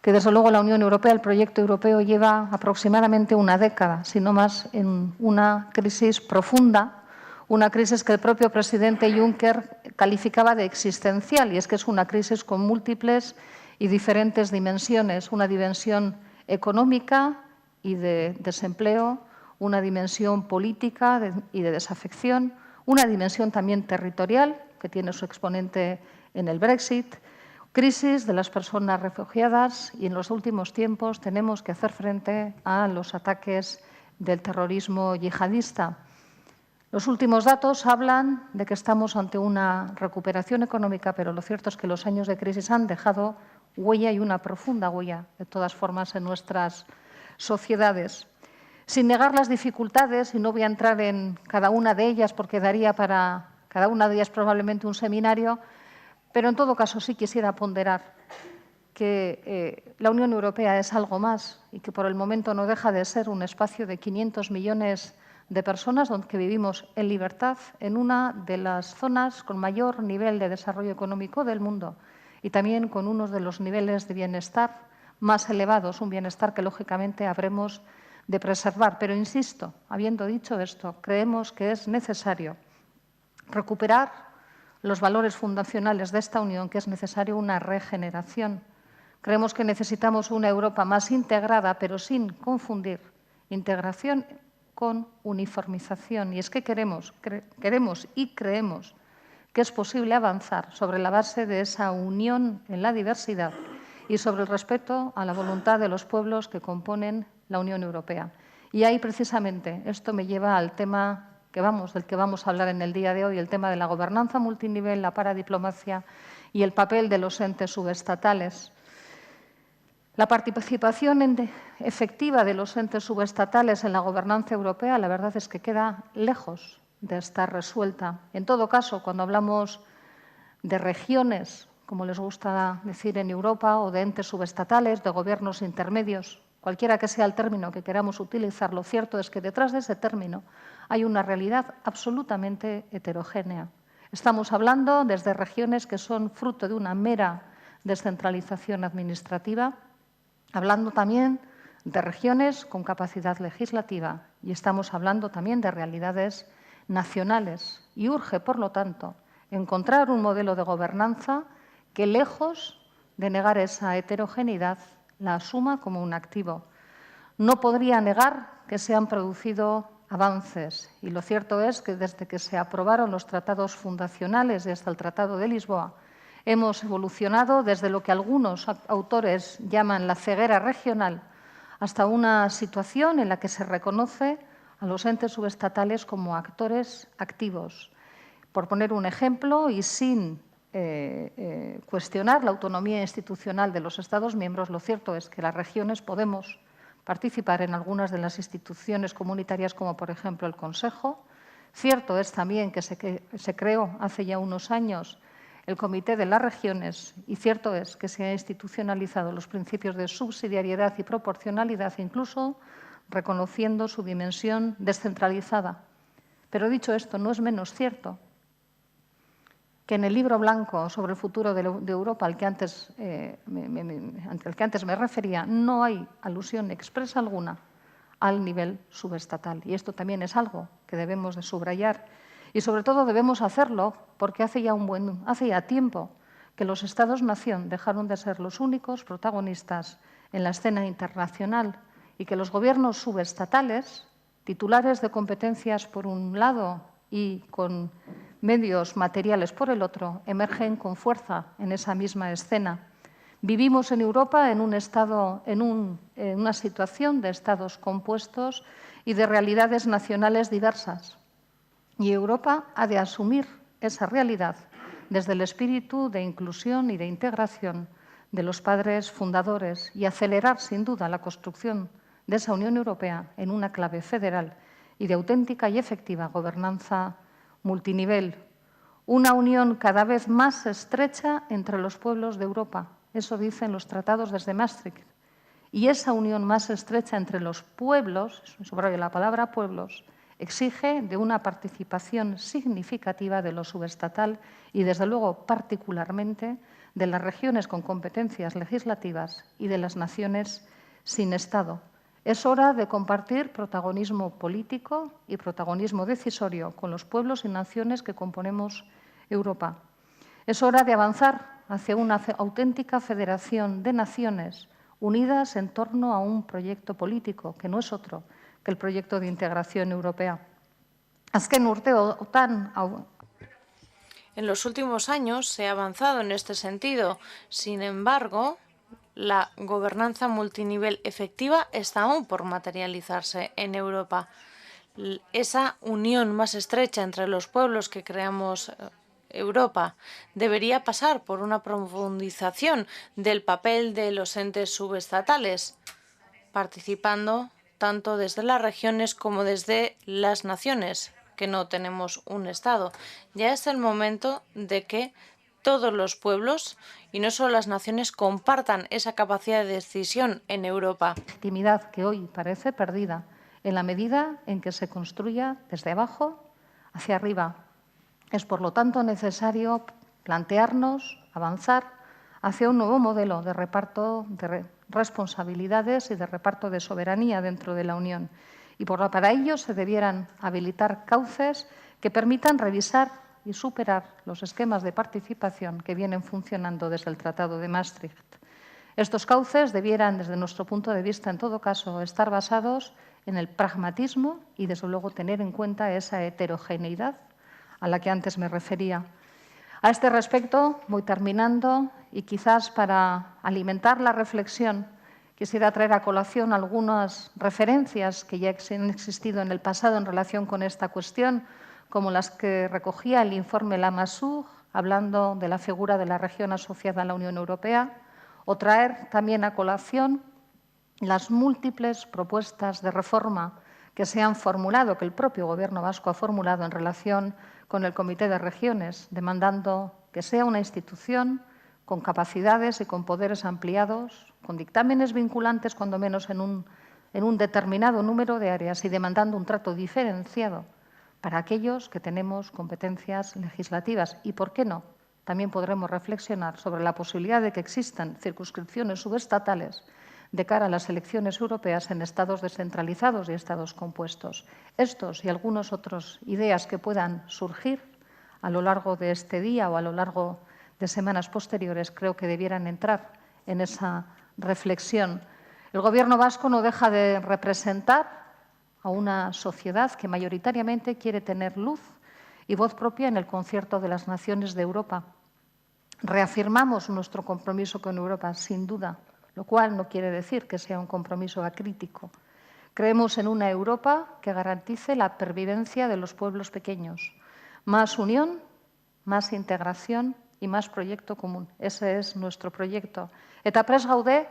que desde luego la Unión Europea, el proyecto europeo, lleva aproximadamente una década, si no más, en una crisis profunda, una crisis que el propio presidente Juncker calificaba de existencial, y es que es una crisis con múltiples y diferentes dimensiones, una dimensión económica y de desempleo, una dimensión política y de desafección, una dimensión también territorial, que tiene su exponente en el Brexit, crisis de las personas refugiadas, y en los últimos tiempos tenemos que hacer frente a los ataques del terrorismo yihadista. Los últimos datos hablan de que estamos ante una recuperación económica, pero lo cierto es que los años de crisis han dejado huella, y una profunda huella, de todas formas, en nuestras sociedades. Sin negar las dificultades, y no voy a entrar en cada una de ellas porque daría para cada una de ellas probablemente un seminario, pero en todo caso sí quisiera ponderar que la Unión Europea es algo más y que por el momento no deja de ser un espacio de 500 millones de personas que vivimos en libertad en una de las zonas con mayor nivel de desarrollo económico del mundo y también con uno de los niveles de bienestar más elevados, un bienestar que lógicamente habremos de preservar. Pero insisto, habiendo dicho esto, creemos que es necesario recuperar los valores fundacionales de esta Unión, que es necesario una regeneración. Creemos que necesitamos una Europa más integrada, pero sin confundir integración con uniformización. Y es que queremos y creemos que es posible avanzar sobre la base de esa unión en la diversidad y sobre el respeto a la voluntad de los pueblos que componen la Unión Europea. Y ahí, precisamente, esto me lleva al tema del que vamos a hablar en el día de hoy, el tema de la gobernanza multinivel, la paradiplomacia y el papel de los entes subestatales. La participación efectiva de los entes subestatales en la gobernanza europea, la verdad es que queda lejos de estar resuelta. En todo caso, cuando hablamos de regiones, como les gusta decir en Europa, o de entes subestatales, de gobiernos intermedios, cualquiera que sea el término que queramos utilizar, lo cierto es que detrás de ese término hay una realidad absolutamente heterogénea. Estamos hablando desde regiones que son fruto de una mera descentralización administrativa, hablando también de regiones con capacidad legislativa, y estamos hablando también de realidades nacionales. Y urge, por lo tanto, encontrar un modelo de gobernanza que, lejos de negar esa heterogeneidad, la asuma como un activo. No podría negar que se han producido avances, y lo cierto es que desde que se aprobaron los tratados fundacionales y hasta el Tratado de Lisboa, hemos evolucionado desde lo que algunos autores llaman la ceguera regional hasta una situación en la que se reconoce a los entes subestatales como actores activos. Por poner un ejemplo, y sin cuestionar la autonomía institucional de los Estados miembros, lo cierto es que las regiones podemos participar en algunas de las instituciones comunitarias, como por ejemplo el Consejo. Cierto es también que se creó hace ya unos años el Comité de las Regiones, y cierto es que se han institucionalizado los principios de subsidiariedad y proporcionalidad, incluso reconociendo su dimensión descentralizada. Pero dicho esto, no es menos cierto que en el libro blanco sobre el futuro de Europa al que antes me refería, no hay alusión expresa alguna al nivel subestatal. Y esto también es algo que debemos de subrayar. Y sobre todo debemos hacerlo porque hace ya tiempo que los Estados-nación dejaron de ser los únicos protagonistas en la escena internacional y que los gobiernos subestatales, titulares de competencias por un lado y con medios materiales por el otro, emergen con fuerza en esa misma escena. Vivimos en Europa en una situación de estados compuestos y de realidades nacionales diversas. Y Europa ha de asumir esa realidad desde el espíritu de inclusión y de integración de los padres fundadores y acelerar, sin duda, la construcción de esa Unión Europea en una clave federal y de auténtica y efectiva gobernanza multinivel. Una unión cada vez más estrecha entre los pueblos de Europa. Eso dicen los tratados desde Maastricht. Y esa unión más estrecha entre los pueblos, subrayo la palabra pueblos, exige de una participación significativa de lo subestatal y, desde luego, particularmente de las regiones con competencias legislativas y de las naciones sin Estado. Es hora de compartir protagonismo político y protagonismo decisorio con los pueblos y naciones que componemos Europa. Es hora de avanzar hacia una auténtica federación de naciones unidas en torno a un proyecto político, que no es otro que el proyecto de integración europea. Azken urteotan En los últimos años se ha avanzado en este sentido. Sin embargo, la gobernanza multinivel efectiva está aún por materializarse en Europa. Esa unión más estrecha entre los pueblos que creamos Europa debería pasar por una profundización del papel de los entes subestatales, participando tanto desde las regiones como desde las naciones, que no tenemos un Estado. Ya es el momento de que todos los pueblos, y no solo las naciones, compartan esa capacidad de decisión en Europa. Legitimidad que hoy parece perdida en la medida en que se construya desde abajo hacia arriba. Es, por lo tanto, necesario plantearnos, avanzar hacia un nuevo modelo de reparto de responsabilidades y de reparto de soberanía dentro de la Unión. Y para ello se debieran habilitar cauces que permitan revisar y superar los esquemas de participación que vienen funcionando desde el Tratado de Maastricht. Estos cauces debieran, desde nuestro punto de vista, en todo caso, estar basados en el pragmatismo y, desde luego, tener en cuenta esa heterogeneidad a la que antes me refería. A este respecto, voy terminando, y quizás para alimentar la reflexión quisiera traer a colación algunas referencias que ya han existido en el pasado en relación con esta cuestión, como las que recogía el informe Lamassoure, hablando de la figura de la región asociada a la Unión Europea, o traer también a colación las múltiples propuestas de reforma que se han formulado, que el propio Gobierno vasco ha formulado en relación con el Comité de Regiones, demandando que sea una institución con capacidades y con poderes ampliados, con dictámenes vinculantes, cuando menos en un determinado número de áreas, y demandando un trato diferenciado para aquellos que tenemos competencias legislativas. Y, ¿por qué no?, también podremos reflexionar sobre la posibilidad de que existan circunscripciones subestatales de cara a las elecciones europeas en estados descentralizados y estados compuestos. Estos y algunas otras ideas que puedan surgir a lo largo de este día o a lo largo de semanas posteriores creo que debieran entrar en esa reflexión. El Gobierno vasco no deja de representar a una sociedad que mayoritariamente quiere tener luz y voz propia en el concierto de las naciones de Europa. Reafirmamos nuestro compromiso con Europa, sin duda, lo cual no quiere decir que sea un compromiso acrítico. Creemos en una Europa que garantice la pervivencia de los pueblos pequeños. Más unión, más integración y más proyecto común. Ese es nuestro proyecto. Eta prest gaude,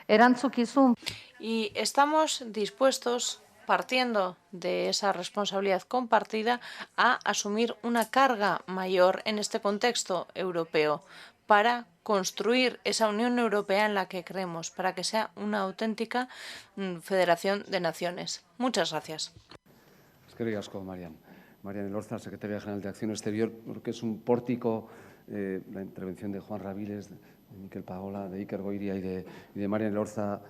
erantzukizun. Y estamos dispuestos, partiendo de esa responsabilidad compartida, a asumir una carga mayor en este contexto europeo para construir esa Unión Europea en la que creemos, para que sea una auténtica federación de naciones. Muchas gracias. Eskerrik asko, Marian Elorza, secretaria general de Acción Exterior, porque es un pórtico la intervención de Juan Raviles, de Miquel Pagola, de Iker Goiria y de Marian Elorza,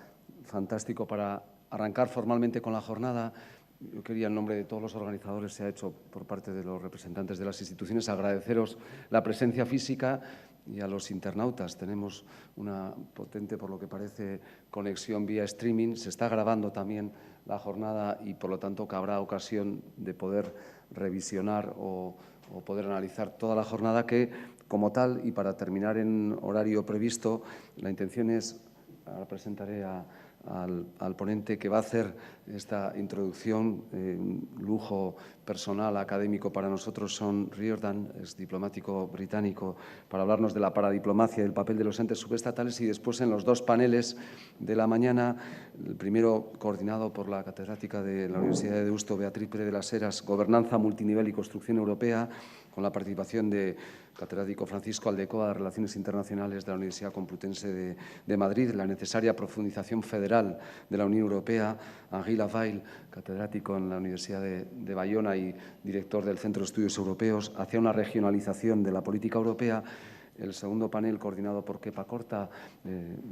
fantástico para arrancar formalmente con la jornada. Yo quería, en nombre de todos los organizadores, se ha hecho por parte de los representantes de las instituciones, agradeceros la presencia física y a los internautas. Tenemos una potente, por lo que parece, conexión vía streaming. Se está grabando también la jornada y, por lo tanto, que habrá ocasión de poder revisionar o poder analizar toda la jornada que, como tal, y para terminar en horario previsto, la intención es, ahora presentaré al ponente que va a hacer esta introducción, un lujo personal, académico para nosotros, Sean Riordan, es diplomático británico, para hablarnos de la paradiplomacia y el papel de los entes subestatales, y después en los dos paneles de la mañana, el primero coordinado por la catedrática de la Universidad de Deusto, Beatriz Pérez de las Heras, Gobernanza multinivel y construcción europea, con la participación de catedrático Francisco Aldecoa de Relaciones Internacionales de la Universidad Complutense de Madrid, la necesaria profundización federal de la Unión Europea, Henri Lavaille, catedrático en la Universidad de Bayona y director del Centro de Estudios Europeos, hacia una regionalización de la política europea. El segundo panel, coordinado por Kepa Corta,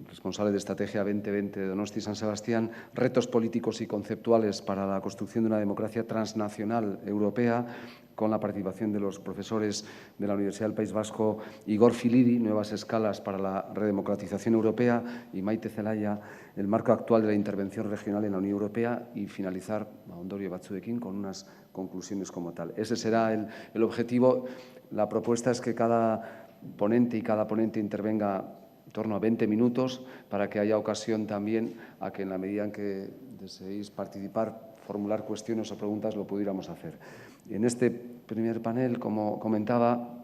responsable de Estrategia 2020 de Donosti y San Sebastián, retos políticos y conceptuales para la construcción de una democracia transnacional europea, con la participación de los profesores de la Universidad del País Vasco, Igor Filiri, nuevas escalas para la redemocratización europea, y Maite Zelaya, el marco actual de la intervención regional en la Unión Europea, y finalizar, ondorio batzuekin, con unas conclusiones como tal. Ese será el objetivo. La propuesta es que cada ponente y cada ponente intervenga en torno a 20 minutos para que haya ocasión también a que, en la medida en que deseéis participar, formular cuestiones o preguntas, lo pudiéramos hacer. En este primer panel, como comentaba,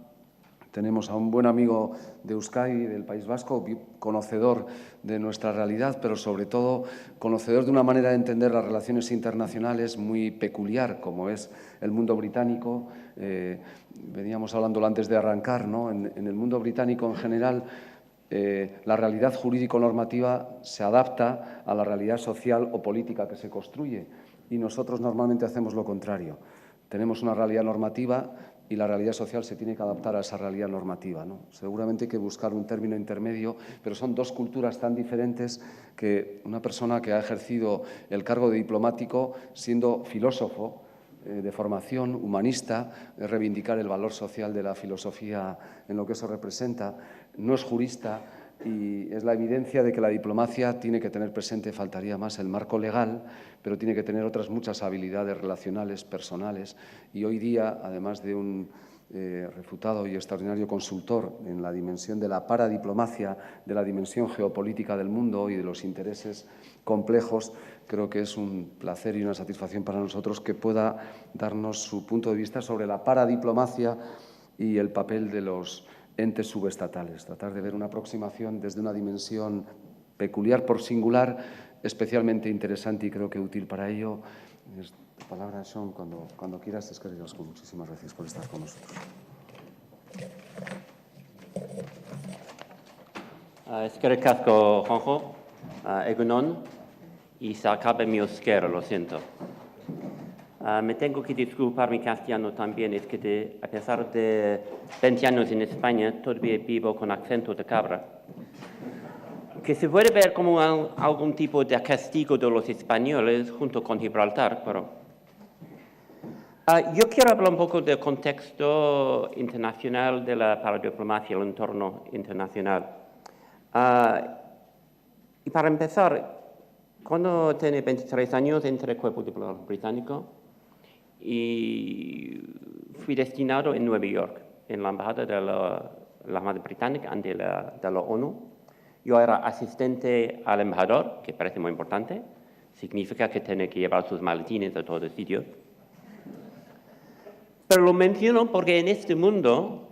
tenemos a un buen amigo de Euskadi, del País Vasco, conocedor de nuestra realidad, pero sobre todo conocedor de una manera de entender las relaciones internacionales muy peculiar, como es el mundo británico. Veníamos hablándolo antes de arrancar, ¿no? En el mundo británico en general, la realidad jurídico-normativa se adapta a la realidad social o política que se construye, y nosotros normalmente hacemos lo contrario. Tenemos una realidad normativa y la realidad social se tiene que adaptar a esa realidad normativa, ¿no? Seguramente hay que buscar un término intermedio, pero son dos culturas tan diferentes que una persona que ha ejercido el cargo de diplomático, siendo filósofo de formación, humanista, reivindicar el valor social de la filosofía en lo que eso representa, no es jurista, y es la evidencia de que la diplomacia tiene que tener presente, faltaría más, el marco legal, pero tiene que tener otras muchas habilidades relacionales, personales, y hoy día, además de un refutado y extraordinario consultor en la dimensión de la paradiplomacia, de la dimensión geopolítica del mundo y de los intereses complejos, creo que es un placer y una satisfacción para nosotros que pueda darnos su punto de vista sobre la paradiplomacia y el papel de los entes subestatales, tratar de ver una aproximación desde una dimensión peculiar por singular, especialmente interesante y creo que útil para ello. La palabra, Sean, cuando quieras, es que muchísimas gracias por estar con nosotros. Eskerrik asko, Juanjo, egunon, y se acaba mi euskera, lo siento. Me tengo que disculpar mi castellano también, es que a pesar de 20 años en España, todavía vivo con acento de cabra, que se puede ver como algún tipo de castigo de los españoles junto con Gibraltar, pero yo quiero hablar un poco del contexto internacional de la paradiplomacia, el entorno internacional. Y para empezar, cuando tenía 23 años entré al cuerpo diplomático británico y fui destinado en Nueva York, en la embajada de la Armada Británica ante de la ONU. Yo era asistente al embajador, que parece muy importante, significa que tiene que llevar sus maletines a todos sitios. Pero lo menciono porque en este mundo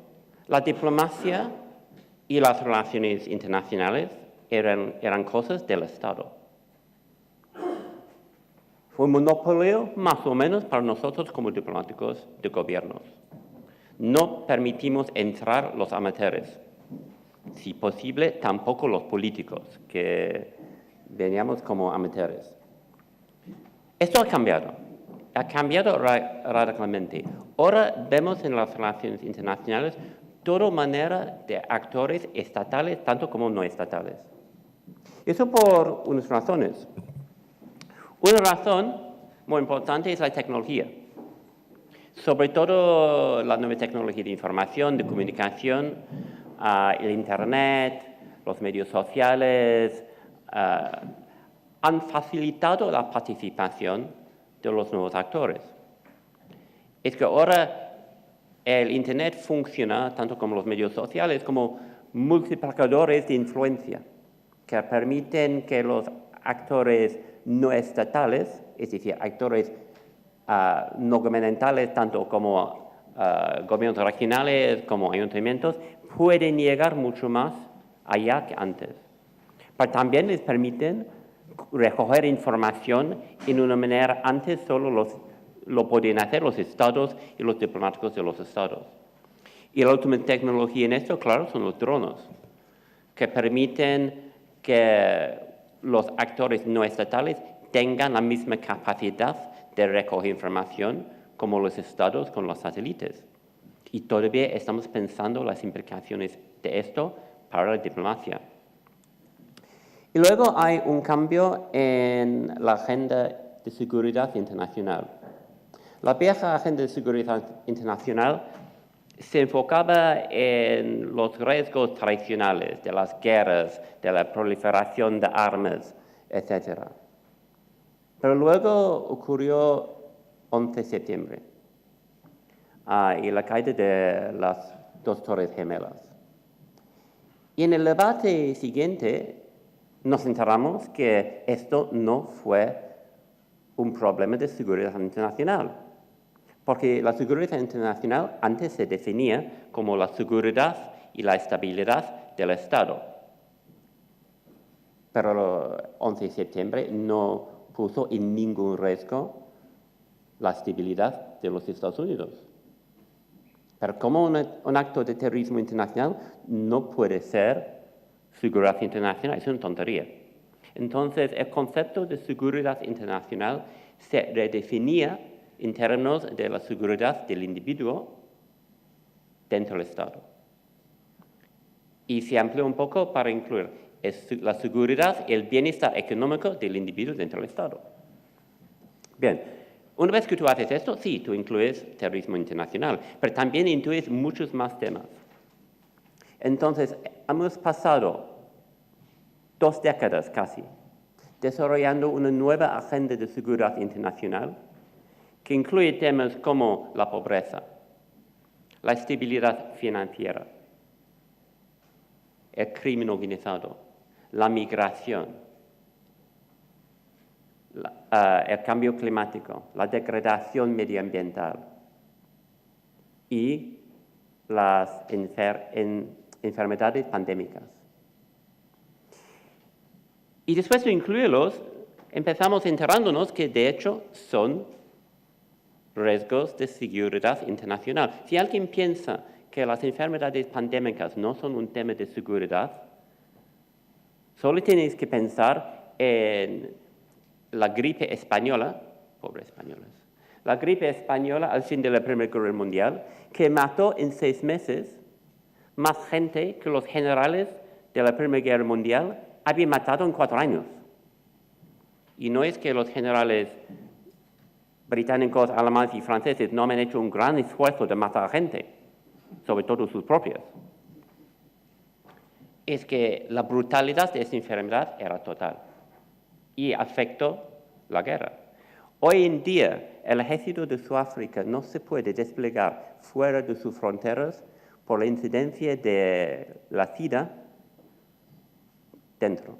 la diplomacia y las relaciones internacionales eran cosas del Estado. Fue un monopolio, más o menos, para nosotros como diplomáticos de gobiernos. No permitimos entrar los amateurs. Si posible, tampoco los políticos, que veníamos como amateurs. Esto ha cambiado radicalmente. Ahora vemos en las relaciones internacionales toda manera de actores estatales, tanto como no estatales. Eso por unas razones. Una razón muy importante es la tecnología, sobre todo la nueva tecnología de información, de comunicación, el Internet, los medios sociales, han facilitado la participación de los nuevos actores. Es que ahora el Internet funciona, tanto como los medios sociales, como multiplicadores de influencia, que permiten que los actores no estatales, es decir, actores no gubernamentales, tanto como gobiernos regionales como ayuntamientos, pueden llegar mucho más allá que antes. Pero también les permiten recoger información en una manera antes solo lo podían hacer los estados y los diplomáticos de los estados. Y la última tecnología en esto, claro, son los drones, que permiten que los actores no estatales tengan la misma capacidad de recoger información como los estados con los satélites. Y todavía estamos pensando las implicaciones de esto para la diplomacia. Y luego hay un cambio en la agenda de seguridad internacional. La vieja agenda de seguridad internacional se enfocaba en los riesgos tradicionales de las guerras, de la proliferación de armas, etc. Pero luego ocurrió 11 de septiembre y la caída de las dos Torres Gemelas. Y en el debate siguiente nos enteramos que esto no fue un problema de seguridad internacional, porque la seguridad internacional antes se definía como la seguridad y la estabilidad del Estado. Pero el 11 de septiembre no puso en ningún riesgo la estabilidad de los Estados Unidos. Pero como un acto de terrorismo internacional no puede ser seguridad internacional, es una tontería. Entonces, el concepto de seguridad internacional se redefinía en términos de la seguridad del individuo dentro del Estado. Y se amplió un poco para incluir la seguridad y el bienestar económico del individuo dentro del Estado. Bien, una vez que tú haces esto, sí, tú incluyes terrorismo internacional, pero también incluyes muchos más temas. Entonces, hemos pasado 2 décadas casi desarrollando una nueva agenda de seguridad internacional que incluye temas como la pobreza, la estabilidad financiera, el crimen organizado, la migración, el cambio climático, la degradación medioambiental y las enfermedades pandémicas. Y después de incluirlos, empezamos enterándonos que de hecho son riesgos de seguridad internacional. Si alguien piensa que las enfermedades pandémicas no son un tema de seguridad, solo tenéis que pensar en la gripe española, pobres españoles, la gripe española al fin de la Primera Guerra Mundial, que mató en 6 meses más gente que los generales de la Primera Guerra Mundial habían matado en 4 años. Y no es que los generales británicos, alemanes y franceses no han hecho un gran esfuerzo de matar a gente, sobre todo sus propios. Es que la brutalidad de esa enfermedad era total y afectó la guerra. Hoy en día, el ejército de Sudáfrica no se puede desplegar fuera de sus fronteras por la incidencia de la SIDA dentro.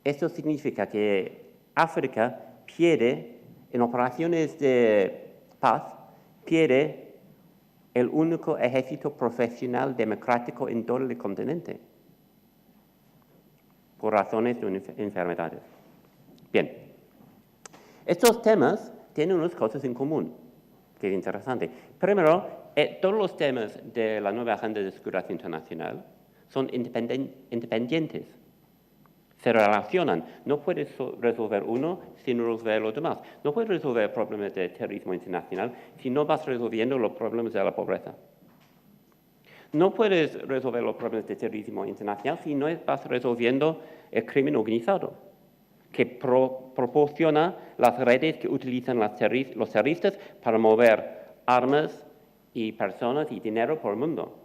Esto significa que África pierde, en operaciones de paz, pierde el único ejército profesional democrático en todo el continente, por razones de enfermedades. Bien, estos temas tienen unas cosas en común, que es interesante. Primero, todos los temas de la nueva agenda de seguridad internacional son independientes, se relacionan. No puedes resolver uno sin resolver los demás. No puedes resolver el problema de terrorismo internacional si no vas resolviendo los problemas de la pobreza. No puedes resolver los problemas de terrorismo internacional si no vas resolviendo el crimen organizado, que proporciona las redes que utilizan los terroristas para mover armas y personas y dinero por el mundo.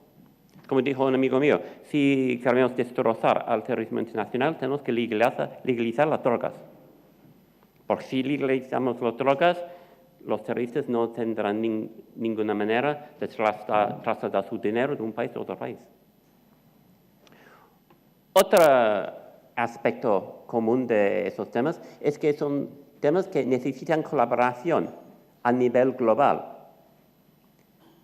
Como dijo un amigo mío, si queremos destrozar al terrorismo internacional, tenemos que legalizar las drogas. Porque si legalizamos las drogas, los terroristas no tendrán ninguna manera de trasladar su dinero de un país a otro país. Otro aspecto común de esos temas es que son temas que necesitan colaboración a nivel global.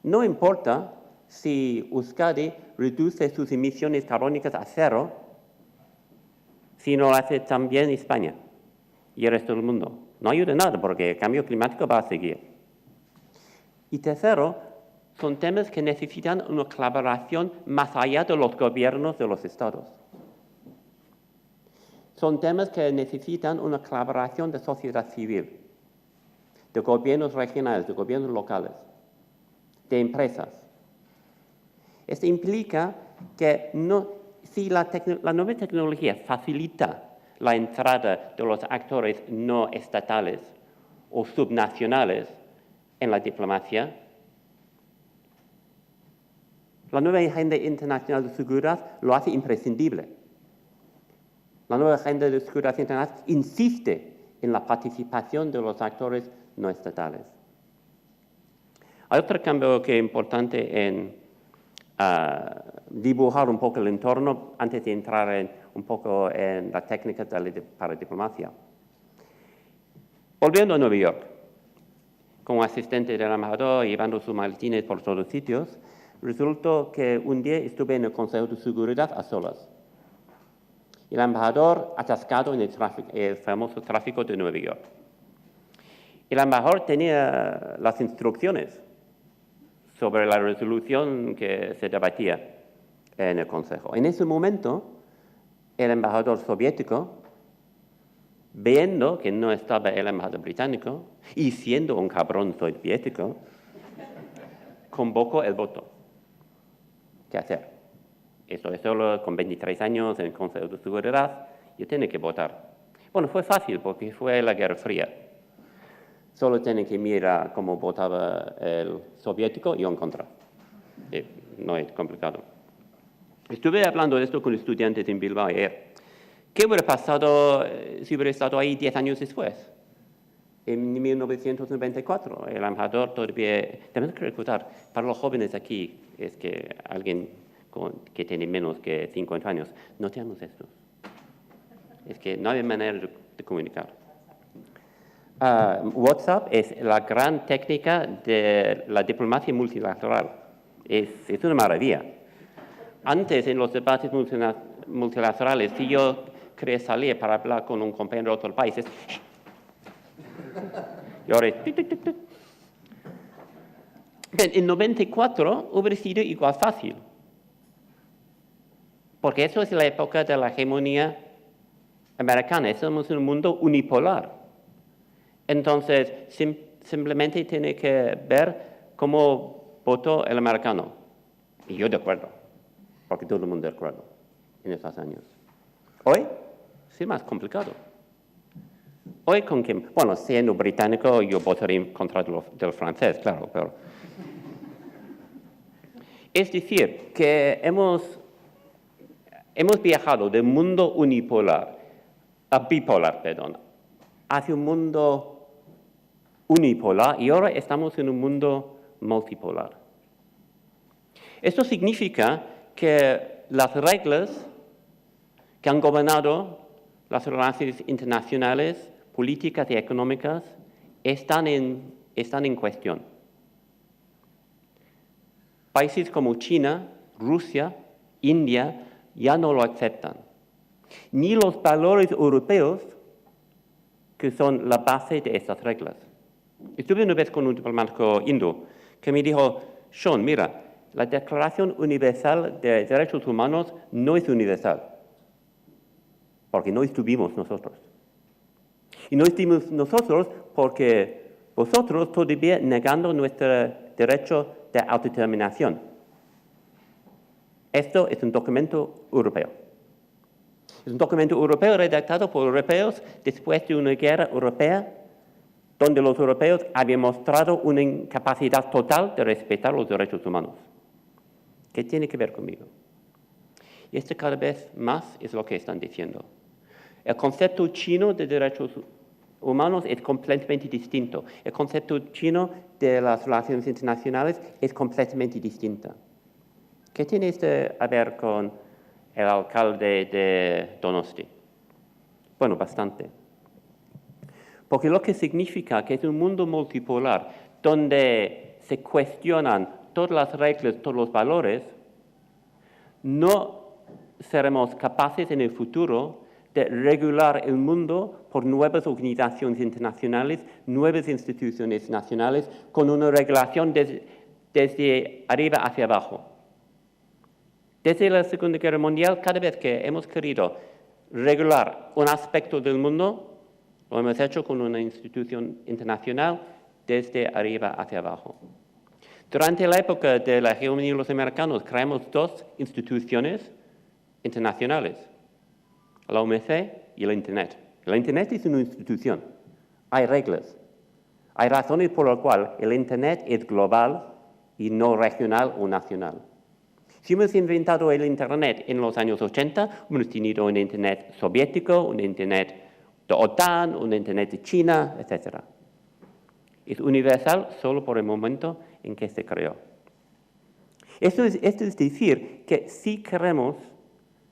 No importa si Euskadi reduce sus emisiones carbónicas a 0, si no lo hace también España y el resto del mundo. No ayuda nada porque el cambio climático va a seguir. Y tercero, son temas que necesitan una colaboración más allá de los gobiernos de los estados. Son temas que necesitan una colaboración de sociedad civil, de gobiernos regionales, de gobiernos locales, de empresas. Esto implica que si la nueva tecnología facilita la entrada de los actores no estatales o subnacionales en la diplomacia, la nueva agenda internacional de seguridad lo hace imprescindible. La nueva agenda de seguridad internacional insiste en la participación de los actores no estatales. Hay otro cambio que es importante en dibujar un poco el entorno antes de entrar un poco en la técnica para diplomacia. Volviendo a Nueva York, como asistente del embajador, llevando sus maletines por todos sitios, resultó que un día estuve en el Consejo de Seguridad a solas. El embajador atascado en el famoso tráfico de Nueva York. El embajador tenía las instrucciones sobre la resolución que se debatía en el Consejo. En ese momento, el embajador soviético, viendo que no estaba el embajador británico y siendo un cabrón soviético, convocó el voto. ¿Qué hacer? Esto es solo con 23 años en el Consejo de Seguridad, yo tenía que votar. Bueno, fue fácil porque fue la Guerra Fría. Solo tenía que mirar cómo votaba el soviético y yo en contra. No es complicado. Estuve hablando de esto con estudiantes en Bilbao ayer. ¿Qué hubiera pasado si hubiera estado ahí 10 años después? En 1994, el embajador todavía... Tenemos que recordar, para los jóvenes aquí, es que alguien que tiene menos que 50 años, no tenemos esto. Es que no hay manera de comunicar. WhatsApp es la gran técnica de la diplomacia multilateral. Es una maravilla. Antes, en los debates multilaterales, si yo quería salir para hablar con un compañero de otro país, y ahora es... En 94 hubiera sido igual fácil. Porque eso es la época de la hegemonía americana. Estamos en un mundo unipolar. Entonces, simplemente tiene que ver cómo votó el americano. Y yo de acuerdo, porque todo el mundo de acuerdo en esos años. Hoy, sí, más complicado. Hoy con quien, bueno, siendo británico, yo votaría en contra del francés, claro, pero... Es decir, que hemos viajado del mundo bipolar, hacia un mundo unipolar y ahora estamos en un mundo multipolar. Esto significa que las reglas que han gobernado las relaciones internacionales, políticas y económicas están en cuestión. Países como China, Rusia, India ya no lo aceptan. Ni los valores europeos que son la base de estas reglas. Estuve una vez con un diplomático hindú que me dijo, Sean, mira, la Declaración Universal de Derechos Humanos no es universal, porque no estuvimos nosotros. Y no estuvimos nosotros porque vosotros todavía negando nuestro derecho de autodeterminación. Esto es un documento europeo. Es un documento europeo redactado por europeos después de una guerra europea donde los europeos habían mostrado una incapacidad total de respetar los derechos humanos. ¿Qué tiene que ver conmigo? Y esto cada vez más es lo que están diciendo. El concepto chino de derechos humanos es completamente distinto. El concepto chino de las relaciones internacionales es completamente distinto. ¿Qué tiene esto a ver con el alcalde de Donosti? Bueno, bastante. Porque lo que significa que es un mundo multipolar donde se cuestionan todas las reglas, todos los valores, no seremos capaces en el futuro de regular el mundo por nuevas organizaciones internacionales, nuevas instituciones nacionales, con una regulación desde arriba hacia abajo. Desde la Segunda Guerra Mundial, cada vez que hemos querido regular un aspecto del mundo, lo hemos hecho con una institución internacional desde arriba hacia abajo. Durante la época de la hegemonía de los americanos, creamos dos instituciones internacionales, la OMC y el Internet. El Internet es una institución, hay reglas, hay razones por las cuales el Internet es global y no regional o nacional. Si hemos inventado el Internet en los años 80, hemos tenido un Internet soviético, un Internet de OTAN, un Internet de China, etc. Es universal solo por el momento en que se creó. Esto es decir, que si queremos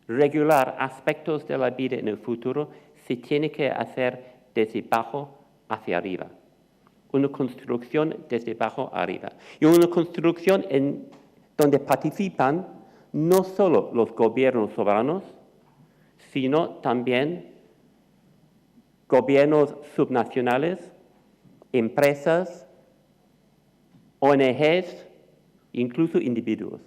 regular aspectos de la vida en el futuro, se tiene que hacer desde abajo hacia arriba. Una construcción desde abajo arriba. Y una construcción donde participan no solo los gobiernos soberanos, sino también gobiernos subnacionales, empresas, ONGs, incluso individuos.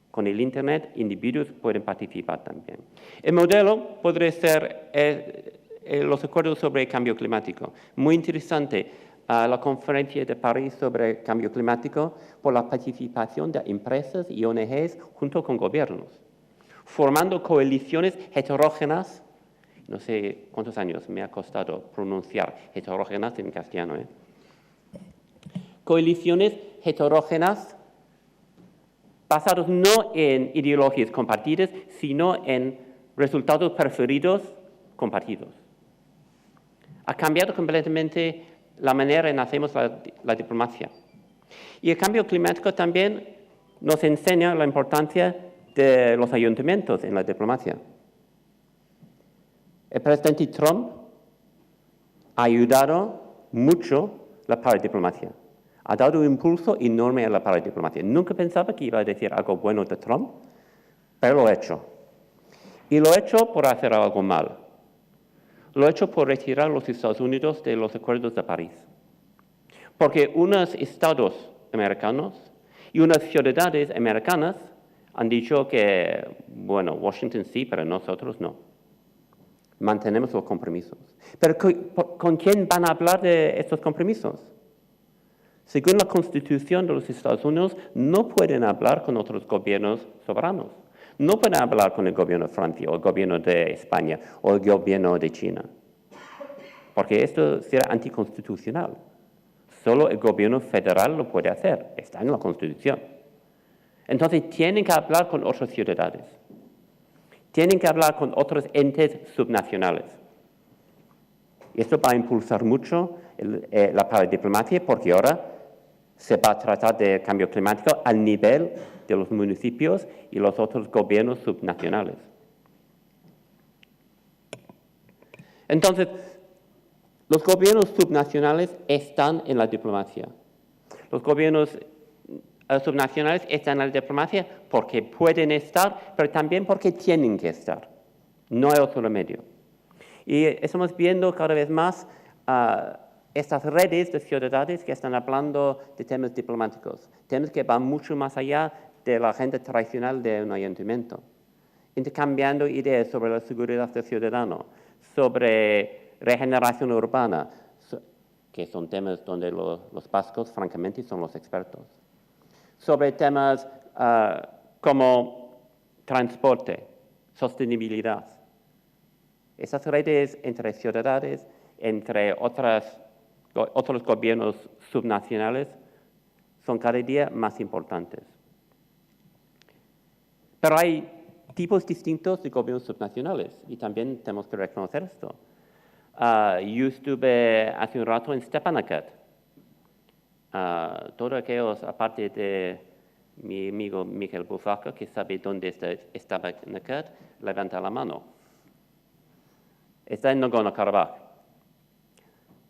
Con el Internet, individuos pueden participar también. El modelo podría ser los acuerdos sobre el cambio climático. Muy interesante la conferencia de París sobre el cambio climático por la participación de empresas y ONGs junto con gobiernos, formando coaliciones heterógenas. No sé cuántos años me ha costado pronunciar heterógenas en castellano. Coaliciones heterógenas basados no en ideologías compartidas, sino en resultados preferidos compartidos. Ha cambiado completamente la manera en que hacemos la diplomacia. Y el cambio climático también nos enseña la importancia de los ayuntamientos en la diplomacia. El presidente Trump ha ayudado mucho la paradiplomacia. Ha dado un impulso enorme a la paradiplomacia. Nunca pensaba que iba a decir algo bueno de Trump, pero lo ha hecho. Y lo ha hecho por hacer algo mal. Lo ha hecho por retirar a los Estados Unidos de los acuerdos de París. Porque unos estados americanos y unas ciudades americanas han dicho que, bueno, Washington sí, pero nosotros no. Mantenemos los compromisos. Pero ¿con quién van a hablar de estos compromisos? Según la Constitución de los Estados Unidos, no pueden hablar con otros gobiernos soberanos. No pueden hablar con el gobierno de Francia, o el gobierno de España, o el gobierno de China. Porque esto será anticonstitucional. Solo el gobierno federal lo puede hacer. Está en la Constitución. Entonces, tienen que hablar con otras ciudades. Tienen que hablar con otros entes subnacionales. Y esto va a impulsar mucho la paradiplomacia, porque ahora se va a tratar de cambio climático al nivel de los municipios y los otros gobiernos subnacionales. Entonces, los gobiernos subnacionales están en la diplomacia. Los gobiernos subnacionales están en la diplomacia porque pueden estar, pero también porque tienen que estar. No hay otro remedio. Y estamos viendo cada vez más estas redes de ciudades que están hablando de temas diplomáticos, temas que van mucho más allá de la agenda tradicional de un ayuntamiento, intercambiando ideas sobre la seguridad del ciudadano, sobre regeneración urbana, que son temas donde los vascos, francamente, son los expertos, sobre temas como transporte, sostenibilidad. Esas redes entre ciudades, entre otros gobiernos subnacionales, son cada día más importantes. Pero hay tipos distintos de gobiernos subnacionales y también tenemos que reconocer esto. Yo estuve hace un rato en Stepanakert. Todos aquellos, aparte de mi amigo Miguel Bufaca, que sabe dónde está Stepanakert, levanta la mano. Está en Nagorno-Karabaj.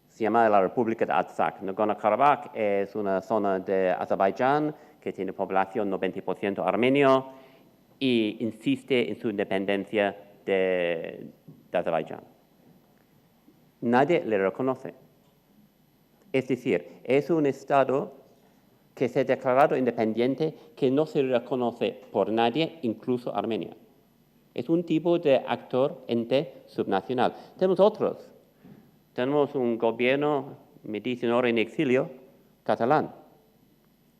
Se llama la República de Artsakh. Nagorno-Karabaj es una zona de Azerbaiyán que tiene población 90% armenio y insiste en su independencia de Azerbaiyán. Nadie le reconoce. Es decir, es un Estado que se ha declarado independiente que no se reconoce por nadie, incluso Armenia. Es un tipo de actor ente subnacional. Tenemos otros. Tenemos un gobierno, me dicen ahora en exilio, catalán.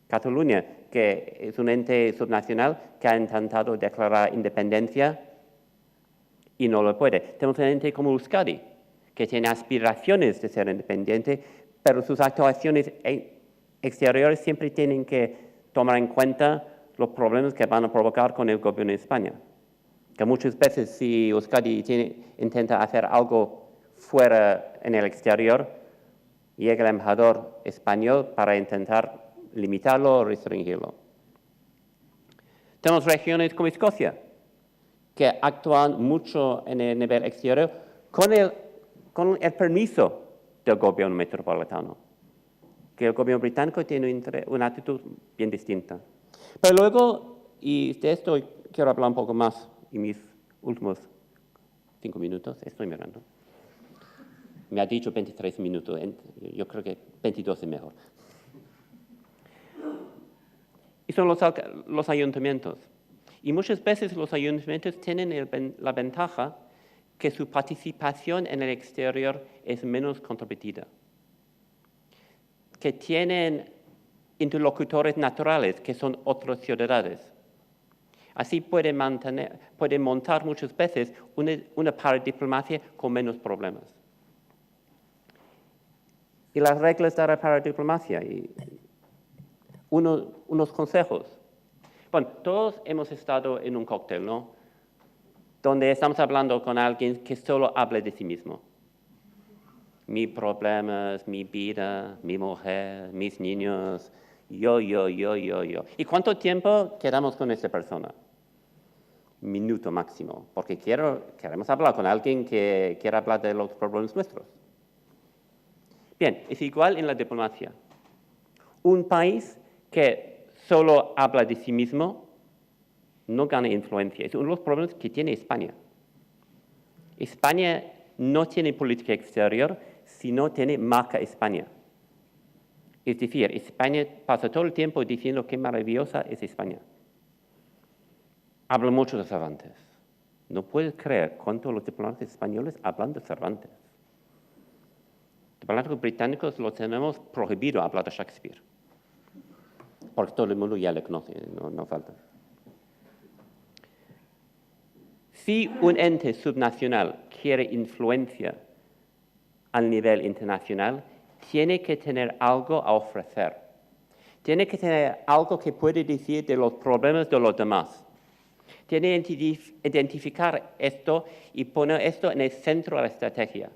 Cataluña, que es un ente subnacional que ha intentado declarar independencia y no lo puede. Tenemos un ente como Euskadi, que tiene aspiraciones de ser independiente, pero sus actuaciones exteriores siempre tienen que tomar en cuenta los problemas que van a provocar con el gobierno de España. Que muchas veces si Euskadi intenta hacer algo fuera en el exterior, llega el embajador español para intentar limitarlo o restringirlo. Tenemos regiones como Escocia, que actúan mucho en el nivel exterior con el permiso del gobierno metropolitano, que el gobierno británico tiene una actitud bien distinta. Pero luego, y de esto quiero hablar un poco más en mis últimos 5 minutos, estoy mirando. Me ha dicho 23 minutos, yo creo que 22 es mejor. Y son los ayuntamientos. Y muchas veces los ayuntamientos tienen la ventaja que su participación en el exterior es menos controvertida. Que tienen interlocutores naturales, que son otras ciudades. Así pueden montar muchas veces una paradiplomacia con menos problemas. Y las reglas de la paradiplomacia, unos consejos. Bueno, todos hemos estado en un cóctel, ¿no? Donde estamos hablando con alguien que solo habla de sí mismo. Mis problemas, mi vida, mi mujer, mis niños, yo. ¿Y cuánto tiempo quedamos con esta persona? Minuto máximo, porque queremos hablar con alguien que quiera hablar de los problemas nuestros. Bien, es igual en la diplomacia. Un país que solo habla de sí mismo no gana influencia. Es uno de los problemas que tiene España. España no tiene política exterior si no tiene marca España. Es decir, España pasa todo el tiempo diciendo qué maravillosa es España. Habla mucho de Cervantes. No puedes creer cuánto los diplomáticos españoles hablan de Cervantes. Los diplomáticos británicos lo tenemos prohibido hablar de Shakespeare. Porque todo el mundo ya le conoce, no falta. Si un ente subnacional quiere influencia al nivel internacional, tiene que tener algo a ofrecer. Tiene que tener algo que puede decir de los problemas de los demás. Tiene que identificar esto y poner esto en el centro de la estrategia.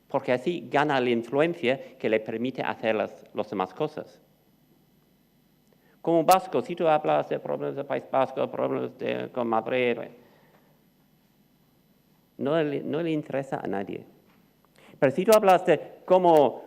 Porque así gana la influencia que le permite hacer las demás cosas. Como vasco, si tú hablas de problemas del País Vasco, problemas con Madrid, no le interesa a nadie. Pero si tú hablas de cómo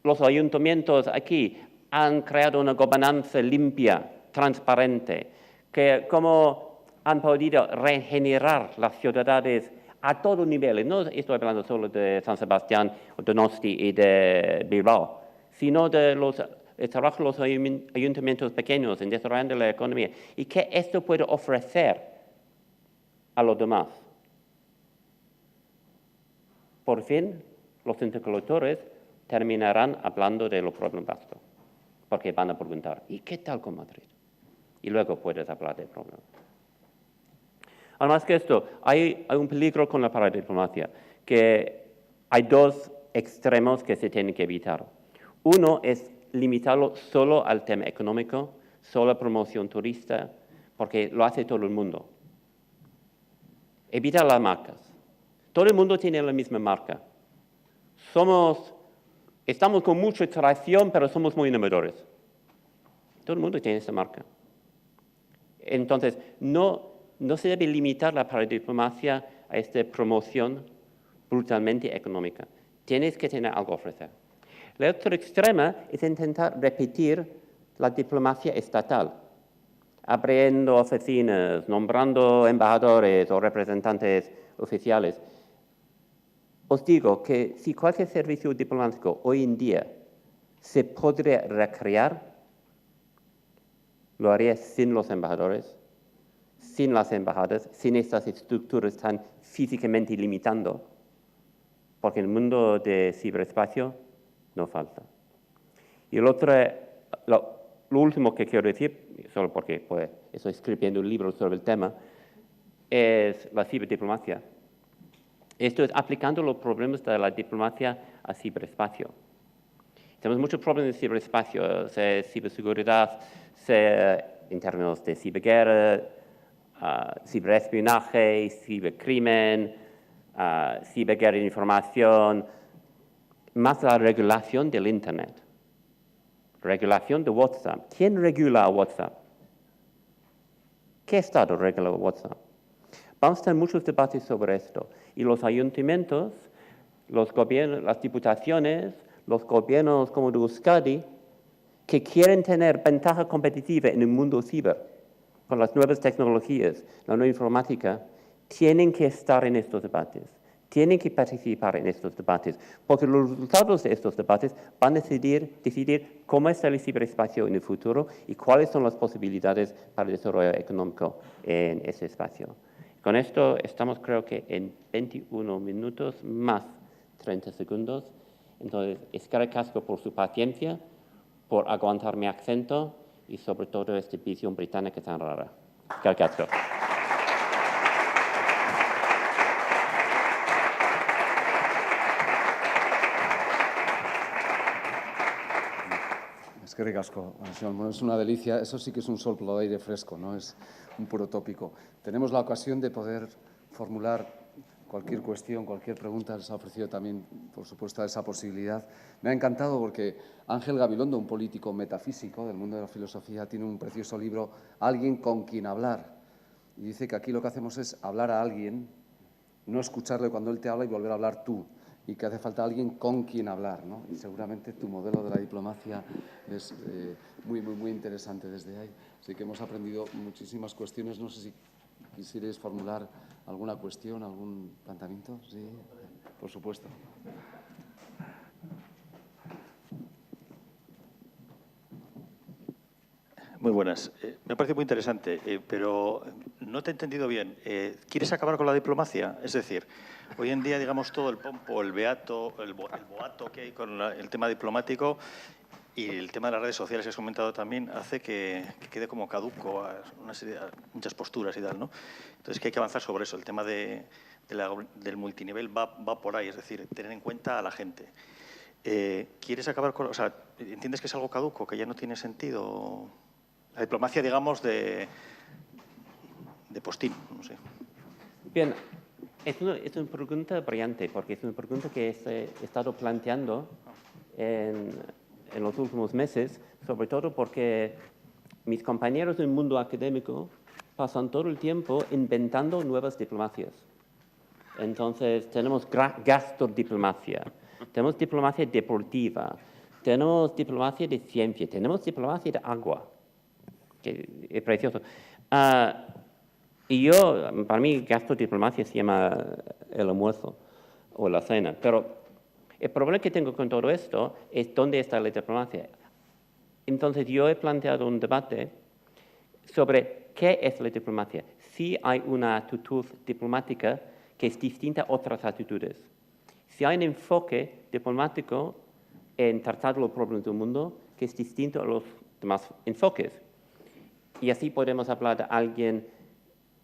los ayuntamientos aquí han creado una gobernanza limpia, transparente, que cómo han podido regenerar las ciudades a todos niveles, no estoy hablando solo de San Sebastián, Donosti y de Bilbao, sino de el trabajo de los ayuntamientos pequeños en desarrollando la economía y qué esto puede ofrecer a los demás. Por fin, los interlocutores terminarán hablando de los problemas vascos, porque van a preguntar, ¿y qué tal con Madrid? Y luego puedes hablar de problemas. Además que esto, hay un peligro con la paradiplomacia, que hay dos extremos que se tienen que evitar. Uno es limitarlo solo al tema económico, solo a promoción turista, porque lo hace todo el mundo. Evitar las marcas. Todo el mundo tiene la misma marca. Estamos con mucha tradición, pero somos muy innovadores. Todo el mundo tiene esa marca. Entonces, no se debe limitar la paradiplomacia a esta promoción brutalmente económica. Tienes que tener algo a ofrecer. La otra extrema es intentar repetir la diplomacia estatal, abriendo oficinas, nombrando embajadores o representantes oficiales. Os digo que si cualquier servicio diplomático hoy en día se podría recrear, lo haría sin los embajadores, sin las embajadas, sin estas estructuras tan físicamente limitando, porque el mundo de ciberespacio no falta. Y lo último que quiero decir, solo porque pues, estoy escribiendo un libro sobre el tema, es la ciberdiplomacia. Esto es aplicando los problemas de la diplomacia al ciberespacio. Tenemos muchos problemas de ciberespacio, sea ciberseguridad, sea en términos de ciberguerra, ciberespionaje, cibercrimen, ciberguerra de información, más la regulación del Internet. Regulación de WhatsApp. ¿Quién regula a WhatsApp? ¿Qué Estado regula WhatsApp? Vamos a tener muchos debates sobre esto. Y los ayuntamientos, los gobiernos, las diputaciones, los gobiernos como de Euskadi, que quieren tener ventaja competitiva en el mundo ciber, con las nuevas tecnologías, la nueva informática, tienen que estar en estos debates, tienen que participar en estos debates, porque los resultados de estos debates van a decidir cómo está el ciberespacio en el futuro y cuáles son las posibilidades para el desarrollo económico en ese espacio. Con esto estamos, creo que, en 21 minutos más 30 segundos. Entonces, eskerrik asko por su paciencia, por aguantar mi acento y sobre todo esta visión británica tan rara. Eskerrik asko. Eskerrik asko, bueno, es una delicia, eso sí que es un soplo de aire fresco, no es un puro tópico. Tenemos la ocasión de poder formular cualquier cuestión, cualquier pregunta, les ha ofrecido también, por supuesto, esa posibilidad. Me ha encantado porque Ángel Gabilondo, un político metafísico del mundo de la filosofía, tiene un precioso libro, Alguien con quien hablar. Y dice que aquí lo que hacemos es hablar a alguien, no escucharle cuando él te habla y volver a hablar tú. Y que hace falta alguien con quien hablar, ¿no? Y seguramente tu modelo de la diplomacia es muy interesante desde ahí. Así que hemos aprendido muchísimas cuestiones. No sé si quisierais formular alguna cuestión, algún planteamiento. Sí, por supuesto. Muy buenas. Me parece muy interesante, pero no te he entendido bien. ¿Quieres acabar con la diplomacia? Es decir, hoy en día, digamos, todo el pompo, el boato que hay con el tema diplomático y el tema de las redes sociales que has comentado también hace que quede como caduco a muchas posturas y tal, ¿no? Entonces, que hay que avanzar sobre eso. El tema del multinivel va por ahí, es decir, tener en cuenta a la gente. ¿Quieres acabar con...? O sea, ¿entiendes que es algo caduco, que ya no tiene sentido...? La diplomacia, digamos, de postín, no sé. Bien, es una pregunta brillante, porque es una pregunta que he estado planteando en los últimos meses, sobre todo porque mis compañeros del mundo académico pasan todo el tiempo inventando nuevas diplomacias. Entonces, tenemos gastrodiplomacia, tenemos diplomacia deportiva, tenemos diplomacia de ciencia, tenemos diplomacia de agua, que es precioso. Y para mí, gastrodiplomacia se llama el almuerzo o la cena. Pero el problema que tengo con todo esto es dónde está la diplomacia. Entonces, yo he planteado un debate sobre qué es la diplomacia. Si hay una actitud diplomática que es distinta a otras actitudes. Si hay un enfoque diplomático en tratar los problemas del mundo que es distinto a los demás enfoques. Y así podemos hablar de alguien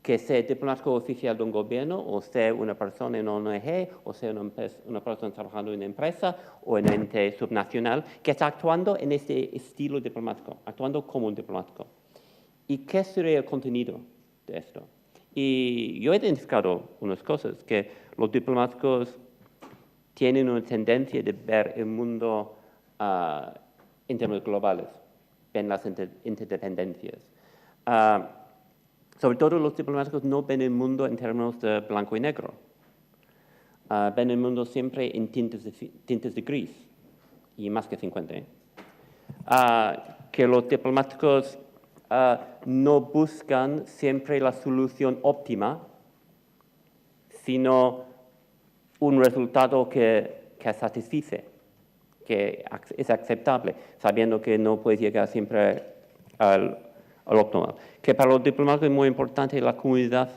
que sea diplomático oficial de un gobierno, o sea una persona en una ONG, o sea una persona trabajando en una empresa o en un ente subnacional, que está actuando en este estilo diplomático, actuando como un diplomático. ¿Y qué sería el contenido de esto? Y yo he identificado unas cosas, que los diplomáticos tienen una tendencia de ver el mundo en términos globales, ven las interdependencias. Sobre todo los diplomáticos no ven el mundo en términos de blanco y negro. Ven el mundo siempre en tintes de gris, y más que 50. Que los diplomáticos no buscan siempre la solución óptima, sino un resultado que satisface, que es aceptable, sabiendo que no puedes llegar siempre al optimal. Que para los diplomáticos es muy importante la comunidad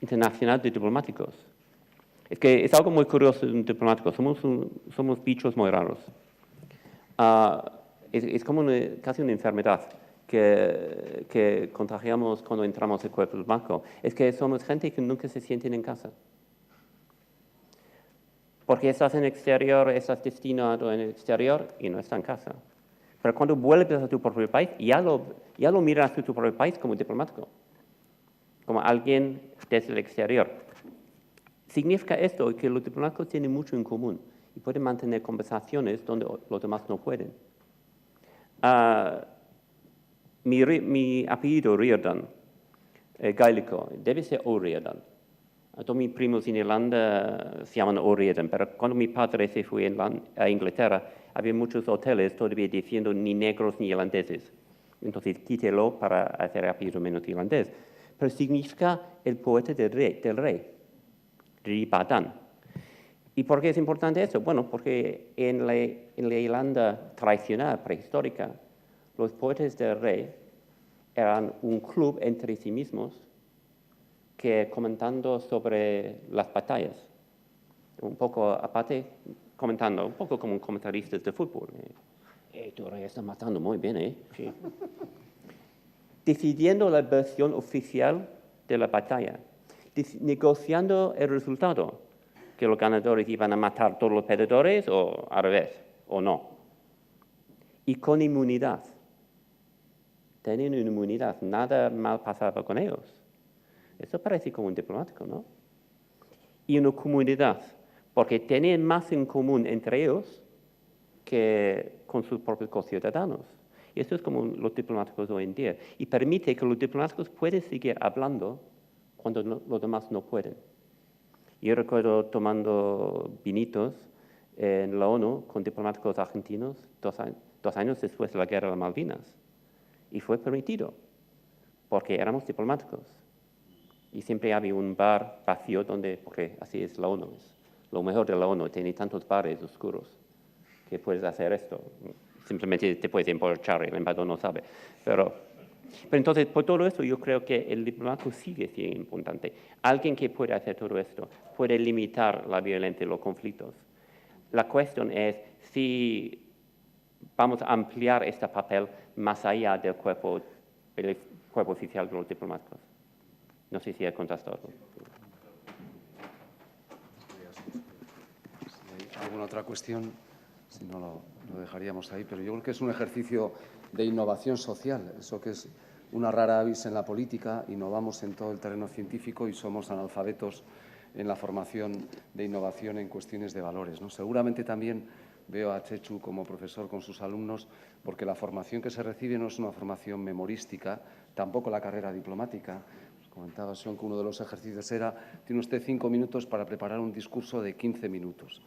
internacional de diplomáticos. Es que es algo muy curioso de un diplomático, somos bichos muy raros. Es como casi una enfermedad que contagiamos cuando entramos al cuerpo diplomático. Es que somos gente que nunca se sienten en casa. Porque estás en el exterior, estás destinado en el exterior y no estás en casa. Pero cuando vuelves a tu propio país, ya lo miras a tu propio país como diplomático, como alguien desde el exterior. Significa esto que los diplomáticos tienen mucho en común y pueden mantener conversaciones donde los demás no pueden. Mi apellido Riordan, gaélico, debe ser O'Riordan. Todos mis primos en Irlanda se llaman O'Riordan, pero cuando mi padre se fue a Inglaterra, había muchos hoteles todavía diciendo ni negros ni irlandeses. Entonces quítelo para hacer apellido menos irlandés. Pero significa el poeta del rey, Ribadan. ¿Y por qué es importante eso? Bueno, porque en la Irlanda tradicional, prehistórica, los poetas del rey eran un club entre sí mismos que comentando sobre las batallas, un poco aparte, comentando, un poco como comentaristas de fútbol. Tu rey está matando muy bien, ¿eh? Sí. Decidiendo la versión oficial de la batalla, negociando el resultado, que los ganadores iban a matar a todos los perdedores o al revés, o no. Y con inmunidad. Tenían una inmunidad, nada mal pasaba con ellos. Eso parece como un diplomático, ¿no? Y una comunidad, porque tenían más en común entre ellos que con sus propios conciudadanos. Y eso es como los diplomáticos hoy en día. Y permite que los diplomáticos puedan seguir hablando cuando los demás no pueden. Yo recuerdo tomando vinitos en la ONU con diplomáticos argentinos 2 años después de la guerra de Malvinas. Y fue permitido, porque éramos diplomáticos. Y siempre había un bar vacío porque así es la ONU. Lo mejor de la ONU, tiene tantos bares oscuros que puedes hacer esto. Simplemente te puedes emborrachar, el embajador no sabe. Pero entonces, por todo esto, yo creo que el diplomático sigue siendo importante. Alguien que puede hacer todo esto, puede limitar la violencia y los conflictos. La cuestión es si vamos a ampliar este papel más allá del cuerpo oficial de los diplomáticos. No sé si he contestado. Si hay alguna otra cuestión, si no lo dejaríamos ahí, pero yo creo que es un ejercicio de innovación social, eso que es una rara avis en la política, innovamos en todo el terreno científico y somos analfabetos en la formación de innovación en cuestiones de valores, ¿no? Seguramente también veo a Chechu como profesor con sus alumnos, porque la formación que se recibe no es una formación memorística, tampoco la carrera diplomática. Comentaba Sean que uno de los ejercicios era, tiene usted 5 minutos para preparar un discurso de 15 minutos.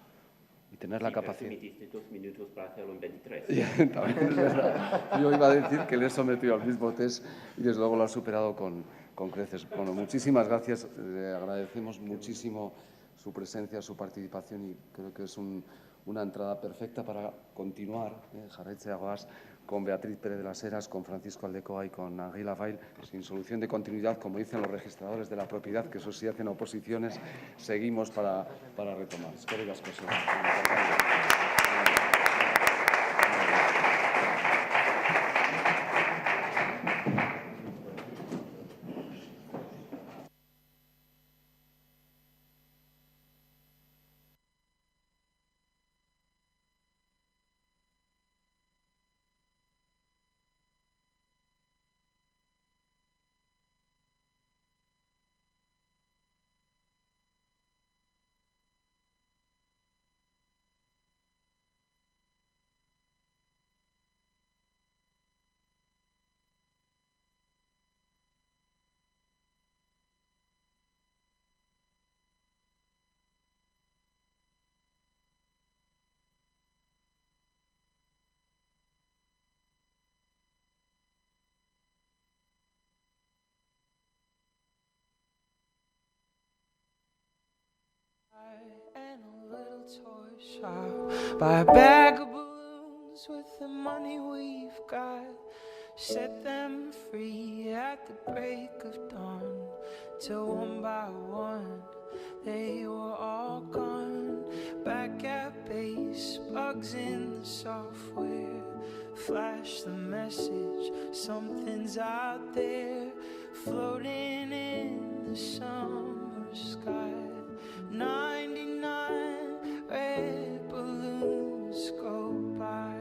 Y tener la capacidad. Me diste 2 minutos para hacerlo en 23. También es verdad. Yo iba a decir que le he sometido al mismo test y desde luego lo ha superado con creces. Bueno, muchísimas gracias. Le agradecemos muchísimo su presencia, su participación y creo que es una entrada perfecta para continuar, Jarretxe Agoaz, con Beatriz Pérez de las Heras, con Francisco Aldecoa y con Ángela Fail, sin solución de continuidad, como dicen los registradores de la propiedad, que eso sí hacen oposiciones, seguimos para retomar. Eskerrik asko. And a little toy shop, buy a bag of us with the money we've got. Set them free at the break of dawn. Till one by one they were all gone. Back at base, bugs in the software flash the message, something's out there, floating in the summer sky. 99 red balloons go by.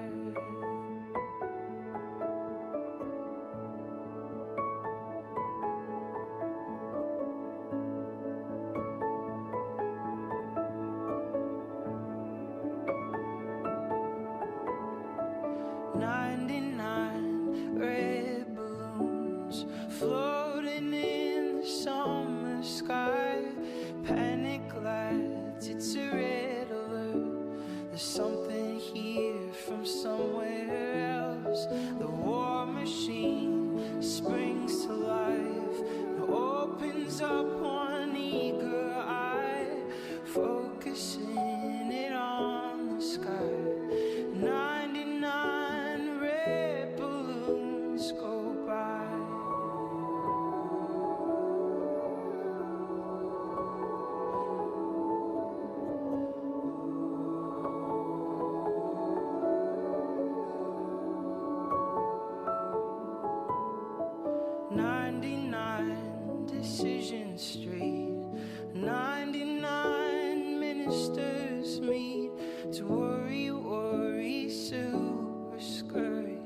Red balloons floating in the summer sky. Panic lights, it's a red alert. There's something here from somewhere else. The war machine springs to life and opens up one eager eye, focusing it on the sky. 99 red balloons go by. Decision Street, 99 ministers meet to worry, super scurry,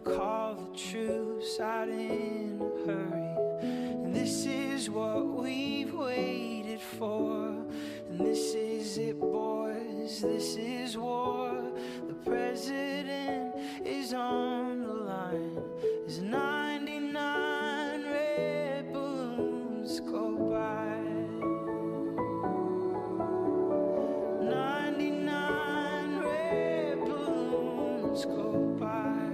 call the truce out in a hurry. And this is what we've waited for, and this is it, boys, this is war. The president is on the line. There's 99 red balloons go by. 99 red balloons go by.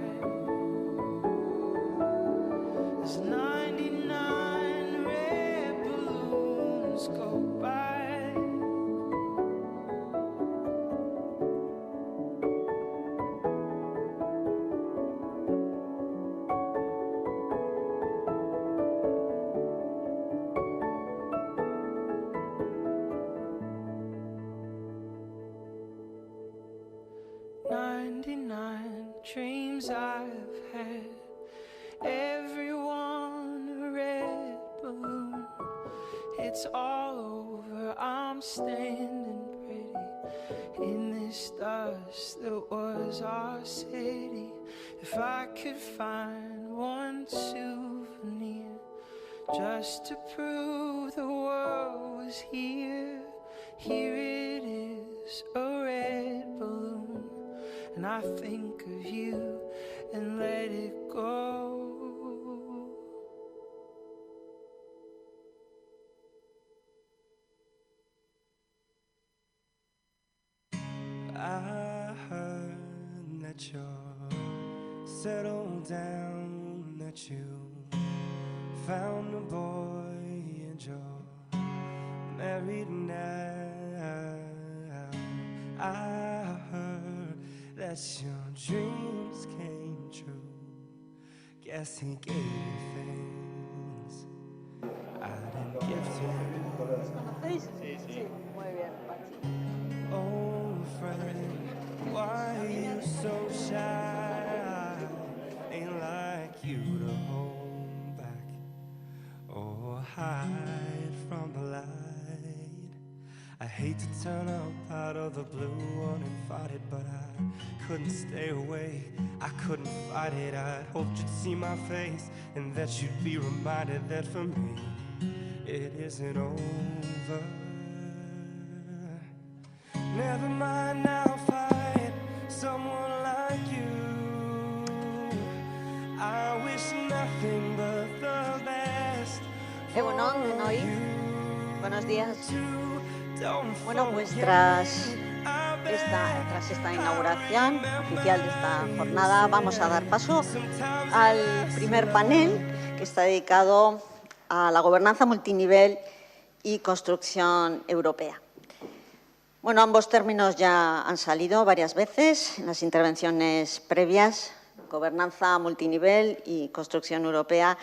There's 99 red balloons go by. Dreams I've had, everyone a red balloon. It's all over, I'm standing pretty in this dust that was our city. If I could find one souvenir just to prove the world was here, here it is, a red balloon. And I think of you and let it go. I heard that you're settled down, that you found a boy and you're married now. I heard that your dreams came true. Guess he gave you things I didn't give to you. ¿Conocéis? Sí. Muy bien, Pachi. Oh, friend, why are you so shy? Ain't like you to hold back or hide from the light. I hate to turn up out of the blue uninvited, but I couldn't stay away, I couldn't fight it. I hoped you'd see my face and that you'd be reminded that for me it isn't over. Never mind, I'll find someone like you. I wish nothing but the best. Egunon, denoi. Buenos días. Bueno, pues tras esta inauguración oficial de esta jornada vamos a dar paso al primer panel, que está dedicado a la gobernanza multinivel y construcción europea. Bueno, ambos términos ya han salido varias veces en las intervenciones previas. Gobernanza multinivel y construcción europea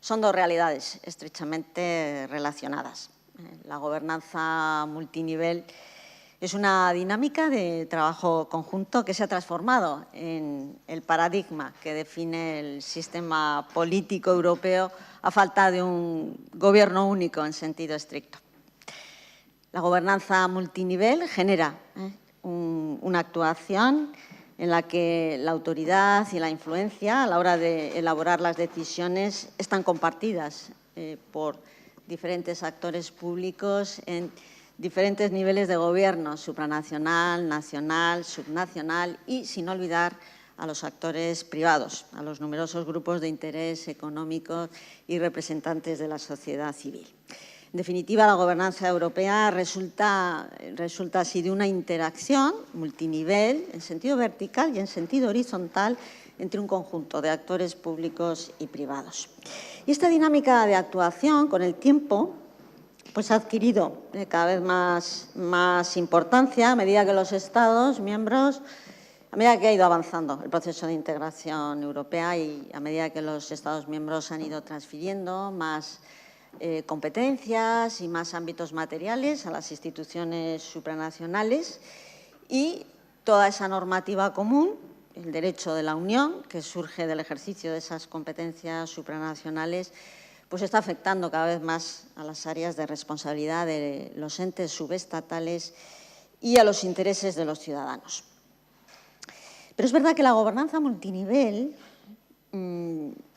son dos realidades estrechamente relacionadas. La gobernanza multinivel es una dinámica de trabajo conjunto que se ha transformado en el paradigma que define el sistema político europeo a falta de un gobierno único en sentido estricto. La gobernanza multinivel genera una actuación en la que la autoridad y la influencia a la hora de elaborar las decisiones están compartidas por diferentes actores públicos en diferentes niveles de gobierno, supranacional, nacional, subnacional y, sin olvidar, a los actores privados, a los numerosos grupos de interés económicos y representantes de la sociedad civil. En definitiva, la gobernanza europea resulta así de una interacción multinivel en sentido vertical y en sentido horizontal entre un conjunto de actores públicos y privados. Y esta dinámica de actuación, con el tiempo, pues ha adquirido cada vez más importancia a medida que los Estados miembros, a medida que ha ido avanzando el proceso de integración europea y a medida que los Estados miembros han ido transfiriendo más competencias y más ámbitos materiales a las instituciones supranacionales y toda esa normativa común, el derecho de la Unión, que surge del ejercicio de esas competencias supranacionales, pues está afectando cada vez más a las áreas de responsabilidad de los entes subestatales y a los intereses de los ciudadanos. Pero es verdad que la gobernanza multinivel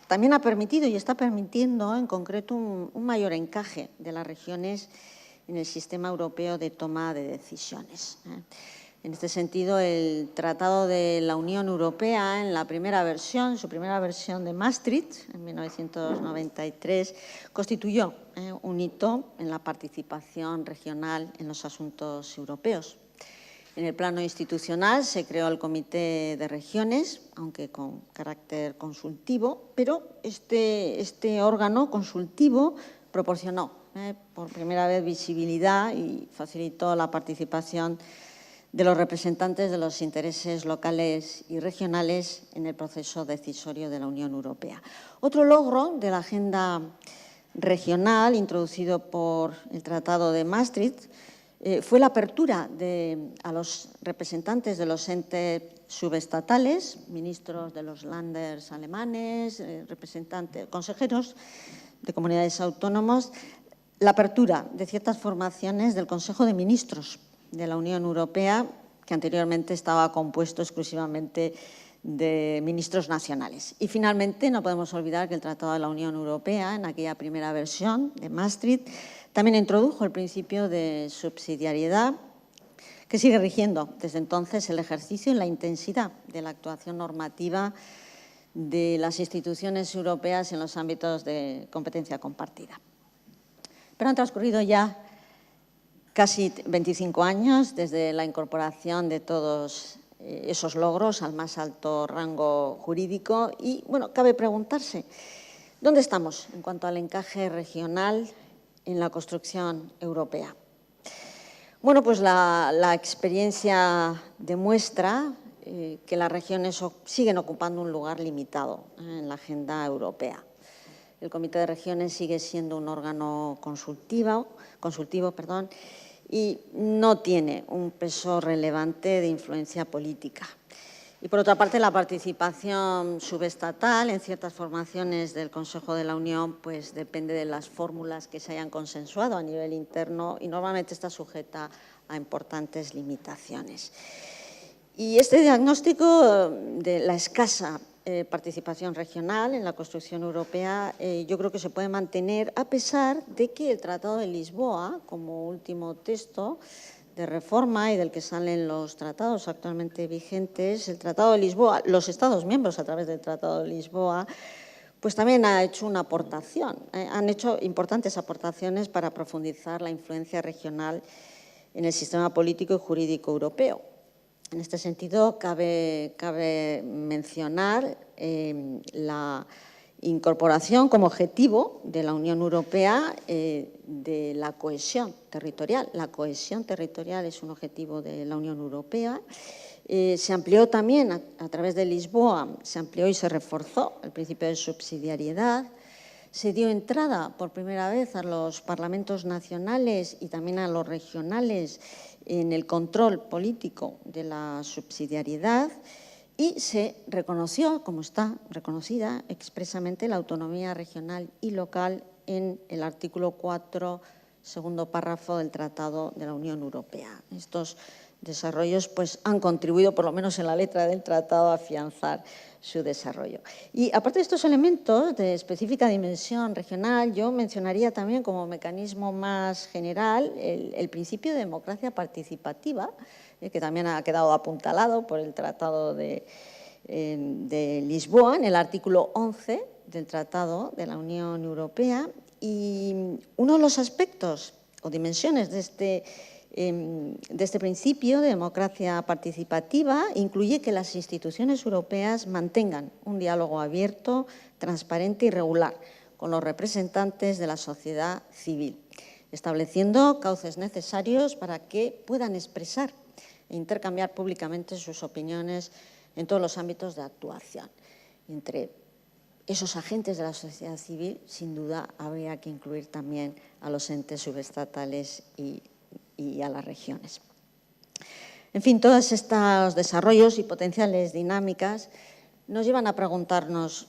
también ha permitido y está permitiendo en concreto un mayor encaje de las regiones en el sistema europeo de toma de decisiones. En este sentido, el Tratado de la Unión Europea, en la primera versión, su primera versión de Maastricht, en 1993, constituyó un hito en la participación regional en los asuntos europeos. En el plano institucional se creó el Comité de Regiones, aunque con carácter consultivo, pero este órgano consultivo proporcionó por primera vez visibilidad y facilitó la participación de los representantes de los intereses locales y regionales en el proceso decisorio de la Unión Europea. Otro logro de la agenda regional introducido por el Tratado de Maastricht fue la apertura a los representantes de los entes subestatales, ministros de los Länders alemanes, consejeros de comunidades autónomas, la apertura de ciertas formaciones del Consejo de Ministros de la Unión Europea, que anteriormente estaba compuesto exclusivamente de ministros nacionales. Y finalmente, no podemos olvidar que el Tratado de la Unión Europea, en aquella primera versión de Maastricht, también introdujo el principio de subsidiariedad, que sigue rigiendo desde entonces el ejercicio y la intensidad de la actuación normativa de las instituciones europeas en los ámbitos de competencia compartida. Pero han transcurrido ya casi 25 años desde la incorporación de todos esos logros al más alto rango jurídico y, bueno, cabe preguntarse, ¿dónde estamos en cuanto al encaje regional en la construcción europea? Bueno, pues la experiencia demuestra que las regiones siguen ocupando un lugar limitado en la agenda europea. El Comité de Regiones sigue siendo un órgano consultivo, y no tiene un peso relevante de influencia política. Y, por otra parte, la participación subestatal en ciertas formaciones del Consejo de la Unión pues, depende de las fórmulas que se hayan consensuado a nivel interno y normalmente está sujeta a importantes limitaciones. Y este diagnóstico de la escasa participación regional en la construcción europea yo creo que se puede mantener a pesar de que el Tratado de Lisboa, como último texto de reforma y del que salen los tratados actualmente vigentes, el Tratado de Lisboa, los Estados miembros a través del Tratado de Lisboa, pues también ha hecho una aportación, han hecho importantes aportaciones para profundizar la influencia regional en el sistema político y jurídico europeo. En este sentido, cabe mencionar la incorporación como objetivo de la Unión Europea de la cohesión territorial. La cohesión territorial es un objetivo de la Unión Europea. Se amplió también, a través de Lisboa, se amplió y se reforzó el principio de subsidiariedad. Se dio entrada por primera vez a los parlamentos nacionales y también a los regionales en el control político de la subsidiariedad y se reconoció, como está reconocida expresamente, la autonomía regional y local en el artículo 4, segundo párrafo del Tratado de la Unión Europea. Estos desarrollos pues, han contribuido, por lo menos en la letra del tratado, a afianzar su desarrollo. Y aparte de estos elementos de específica dimensión regional, yo mencionaría también como mecanismo más general el principio de democracia participativa, que también ha quedado apuntalado por el Tratado de Lisboa, en el artículo 11 del Tratado de la Unión Europea. Y uno de los aspectos o dimensiones de este principio de democracia participativa incluye que las instituciones europeas mantengan un diálogo abierto, transparente y regular con los representantes de la sociedad civil, estableciendo cauces necesarios para que puedan expresar e intercambiar públicamente sus opiniones en todos los ámbitos de actuación. Entre esos agentes de la sociedad civil, sin duda, habría que incluir también a los entes subestatales y a las regiones. En fin, todos estos desarrollos y potenciales dinámicas nos llevan a preguntarnos,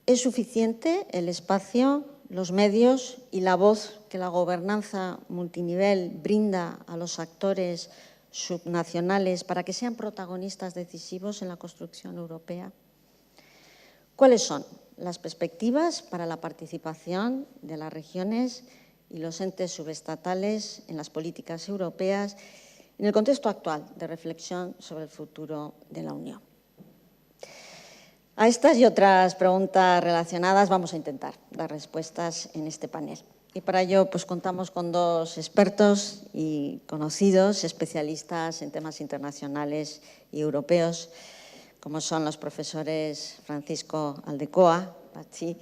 ¿es suficiente el espacio, los medios y la voz que la gobernanza multinivel brinda a los actores subnacionales para que sean protagonistas decisivos en la construcción europea? ¿Cuáles son las perspectivas para la participación de las regiones y los entes subestatales en las políticas europeas en el contexto actual de reflexión sobre el futuro de la Unión? A estas y otras preguntas relacionadas vamos a intentar dar respuestas en este panel. Y para ello pues, contamos con dos expertos y conocidos especialistas en temas internacionales y europeos, como son los profesores Francisco Aldecoa, Patxi,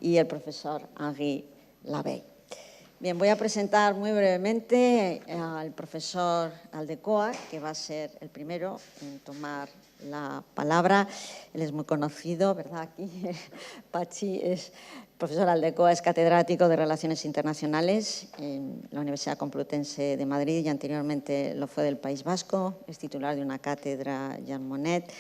y el profesor Henri Labey. Bien, voy a presentar muy brevemente al profesor Aldecoa, que va a ser el primero en tomar la palabra. Él es muy conocido, ¿verdad? Aquí, Patxi es... Profesor Aldecoa es catedrático de Relaciones Internacionales en la Universidad Complutense de Madrid y anteriormente lo fue del País Vasco. Es titular de una cátedra Jean Monnet.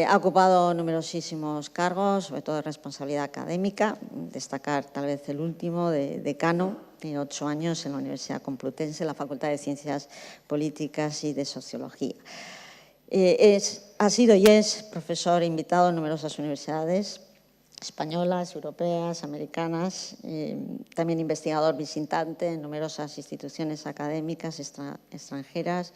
Ha ocupado numerosísimos cargos, sobre todo de responsabilidad académica. Destacar tal vez el último, de decano, de 8 años en la Universidad Complutense, la Facultad de Ciencias Políticas y de Sociología. Ha sido y es profesor invitado en numerosas universidades españolas, europeas, americanas, también investigador visitante en numerosas instituciones académicas extranjeras,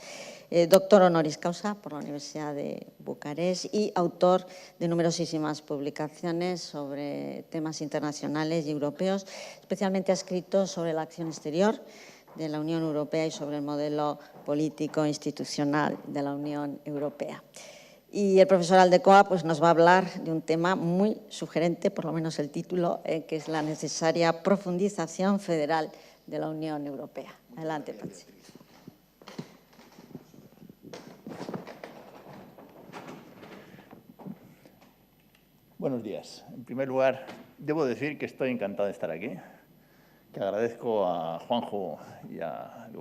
doctor honoris causa por la Universidad de Bucarest y autor de numerosísimas publicaciones sobre temas internacionales y europeos. Especialmente ha escrito sobre la acción exterior de la Unión Europea y sobre el modelo político e institucional de la Unión Europea. Y el profesor Aldecoa pues, nos va a hablar de un tema muy sugerente, por lo menos el título, que es la necesaria profundización federal de la Unión Europea. Adelante, Patxi. Buenos días. En primer lugar, debo decir que estoy encantado de estar aquí, que agradezco a Juanjo y a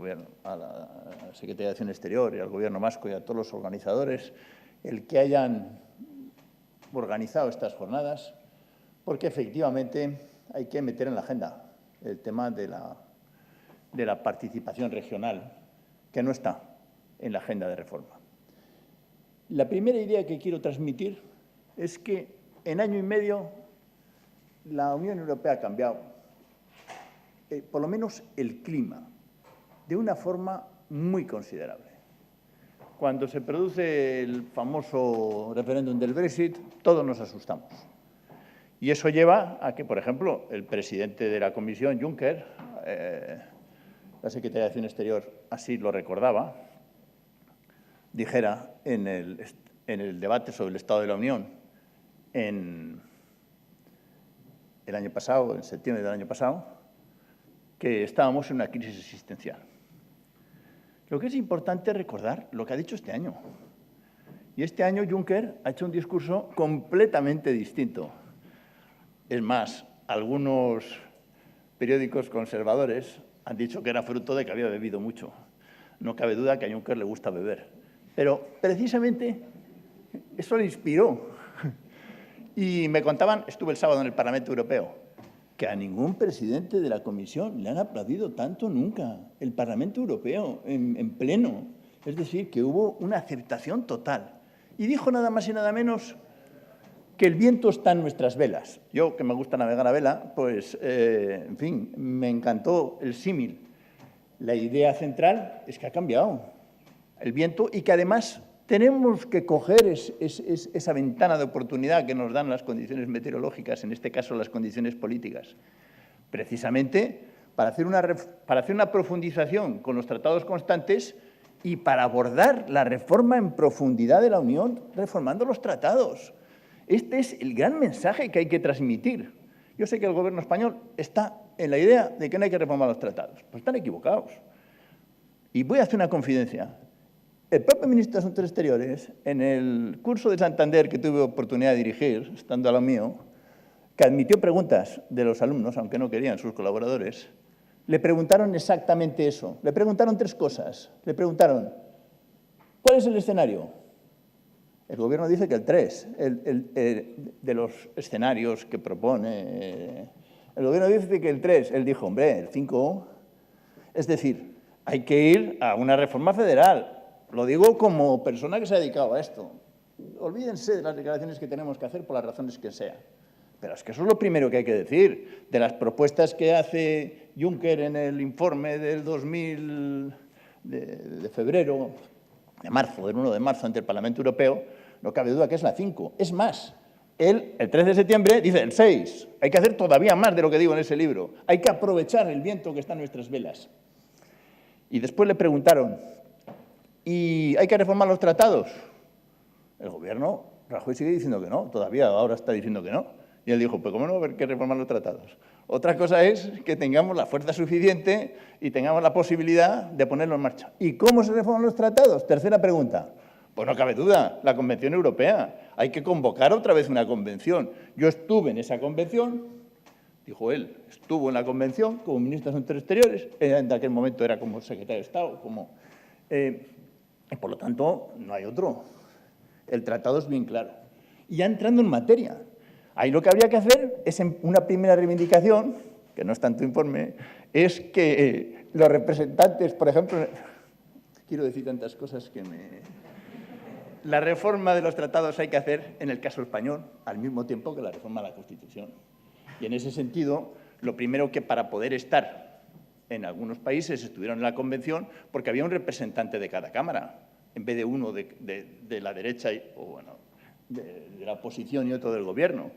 la Secretaría de Acción Exterior y al Gobierno vasco y a todos los organizadores el que hayan organizado estas jornadas, porque efectivamente hay que meter en la agenda el tema de la participación regional, que no está en la agenda de reforma. La primera idea que quiero transmitir es que en año y medio la Unión Europea ha cambiado, por lo menos el clima, de una forma muy considerable. Cuando se produce el famoso referéndum del Brexit, todos nos asustamos. Y eso lleva a que, por ejemplo, el presidente de la Comisión, Juncker, la Secretaría de Acción Exterior así lo recordaba, dijera en el debate sobre el Estado de la Unión en el año pasado, en septiembre del año pasado, que estábamos en una crisis existencial. Lo que es importante es recordar lo que ha dicho este año. Y este año Juncker ha hecho un discurso completamente distinto. Es más, algunos periódicos conservadores han dicho que era fruto de que había bebido mucho. No cabe duda que a Juncker le gusta beber. Pero precisamente eso le inspiró. Y me contaban, estuve el sábado en el Parlamento Europeo, que a ningún presidente de la Comisión le han aplaudido tanto nunca. El Parlamento Europeo, en pleno. Es decir, que hubo una aceptación total. Y dijo nada más y nada menos que el viento está en nuestras velas. Yo, que me gusta navegar a vela, pues, en fin, me encantó el símil. La idea central es que ha cambiado el viento y que además tenemos que coger esa ventana de oportunidad que nos dan las condiciones meteorológicas, en este caso las condiciones políticas, precisamente para hacer una profundización con los tratados constantes y para abordar la reforma en profundidad de la Unión, reformando los tratados. Este es el gran mensaje que hay que transmitir. Yo sé que el Gobierno español está en la idea de que no hay que reformar los tratados. Pues están equivocados. Y voy a hacer una confidencia. El propio ministro de Asuntos Exteriores, en el curso de Santander que tuve oportunidad de dirigir, estando a lo mío, que admitió preguntas de los alumnos, aunque no querían sus colaboradores, le preguntaron exactamente eso. Le preguntaron 3 cosas. Le preguntaron, ¿cuál es el escenario? El Gobierno dice que el 3, de los escenarios que propone. El Gobierno dice que el 3. Él dijo, hombre, el 5. Es decir, hay que ir a una reforma federal. Lo digo como persona que se ha dedicado a esto. Olvídense de las declaraciones que tenemos que hacer por las razones que sean. Pero es que eso es lo primero que hay que decir. De las propuestas que hace Juncker en el informe del 2000, de febrero, de marzo, del 1 de marzo ante el Parlamento Europeo, no cabe duda que es la 5. Es más, él, el 3 de septiembre, dice el 6. Hay que hacer todavía más de lo que digo en ese libro. Hay que aprovechar el viento que está en nuestras velas. Y después le preguntaron, ¿y hay que reformar los tratados? El Gobierno, Rajoy sigue diciendo que no, todavía ahora está diciendo que no. Y él dijo, pues cómo no haber que reformar los tratados. Otra cosa es que tengamos la fuerza suficiente y tengamos la posibilidad de ponerlo en marcha. ¿Y cómo se reforman los tratados? Tercera pregunta. Pues no cabe duda, la Convención Europea. Hay que convocar otra vez una convención. Yo estuve en esa convención, dijo él, estuvo en la convención como ministro de Asuntos Exteriores, en aquel momento era como secretario de Estado, por lo tanto, no hay otro. El tratado es bien claro. Y ya entrando en materia, ahí lo que habría que hacer es, una primera reivindicación, que no está en tu informe, es que los representantes, por ejemplo, quiero decir tantas cosas que la reforma de los tratados hay que hacer, en el caso español, al mismo tiempo que la reforma de la Constitución. Y en ese sentido, lo primero que para poder estar en algunos países estuvieron en la Convención, porque había un representante de cada Cámara, en vez de uno de la derecha o bueno, de la oposición y otro del Gobierno.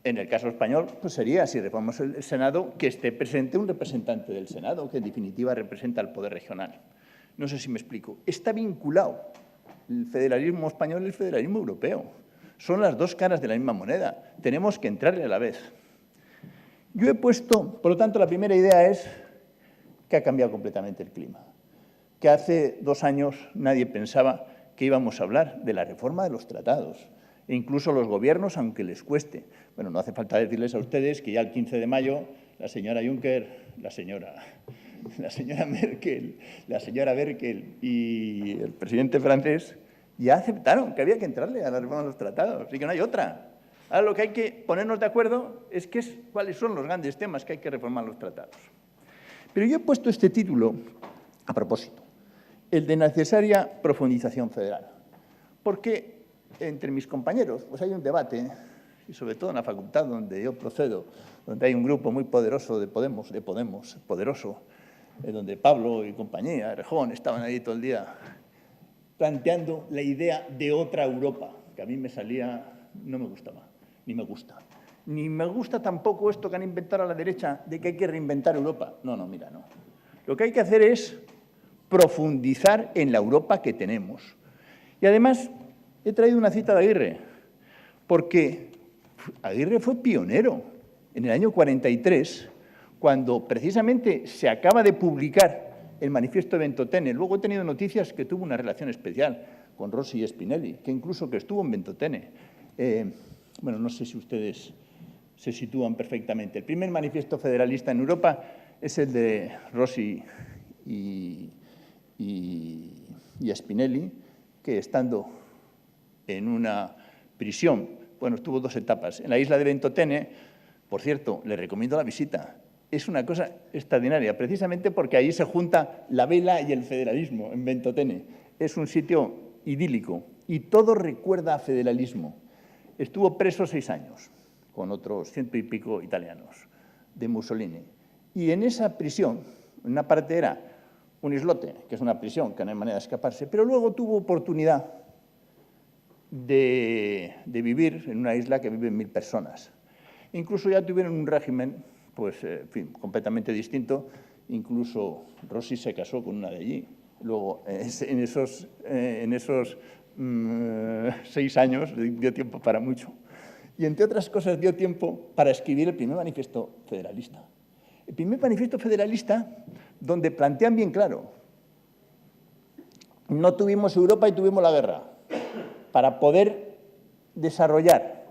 En el caso español, pues sería, si reformamos el Senado, que esté presente un representante del Senado, que en definitiva representa al poder regional. No sé si me explico. Está vinculado el federalismo español y el federalismo europeo. Son las dos caras de la misma moneda. Tenemos que entrarle a la vez. Yo he puesto, por lo tanto, la primera idea es que ha cambiado completamente el clima. Que hace 2 años nadie pensaba que íbamos a hablar de la reforma de los tratados. E incluso los gobiernos, aunque les cueste. Bueno, no hace falta decirles a ustedes que ya el 15 de mayo la señora Juncker, la señora Merkel, la señora Merkel y el presidente francés ya aceptaron que había que entrarle a la reforma de los tratados y que no hay otra. Ahora lo que hay que ponernos de acuerdo es cuáles son los grandes temas que hay que reformar los tratados. Pero yo he puesto este título a propósito, el de necesaria profundización federal, porque entre mis compañeros pues hay un debate, y sobre todo en la facultad donde yo procedo, donde hay un grupo muy poderoso de Podemos, poderoso, donde Pablo y compañía, Errejón, estaban ahí todo el día planteando la idea de otra Europa, que a mí me salía, no me gustaba, ni me gusta. Ni me gusta tampoco esto que han inventado a la derecha de que hay que reinventar Europa. No, mira, no. Lo que hay que hacer es profundizar en la Europa que tenemos. Y además he traído una cita de Aguirre, porque Aguirre fue pionero en el año 43, cuando precisamente se acaba de publicar el manifiesto de Ventotene. Luego he tenido noticias que tuvo una relación especial con Rossi y Spinelli, que incluso que estuvo en Ventotene. Bueno, no sé si ustedes se sitúan perfectamente. El primer manifiesto federalista en Europa es el de Rossi y Spinelli, que estando en una prisión, bueno, estuvo 2 etapas. En la isla de Ventotene, por cierto, les recomiendo la visita. Es una cosa extraordinaria, precisamente porque allí se junta la vela y el federalismo, en Ventotene. Es un sitio idílico y todo recuerda a federalismo. Estuvo preso 6 años, con otros 100 y pico italianos, de Mussolini. Y en esa prisión, una parte era un islote, que es una prisión, que no hay manera de escaparse, pero luego tuvo oportunidad de vivir en una isla que viven 1000 personas. Incluso ya tuvieron un régimen, pues, en fin, completamente distinto. Incluso Rossi se casó con una de allí. Luego, en esos 6 años dio tiempo para mucho. Y, entre otras cosas, dio tiempo para escribir el primer manifiesto federalista. El primer manifiesto federalista, donde plantean bien claro: no tuvimos Europa y tuvimos la guerra. Para poder desarrollar,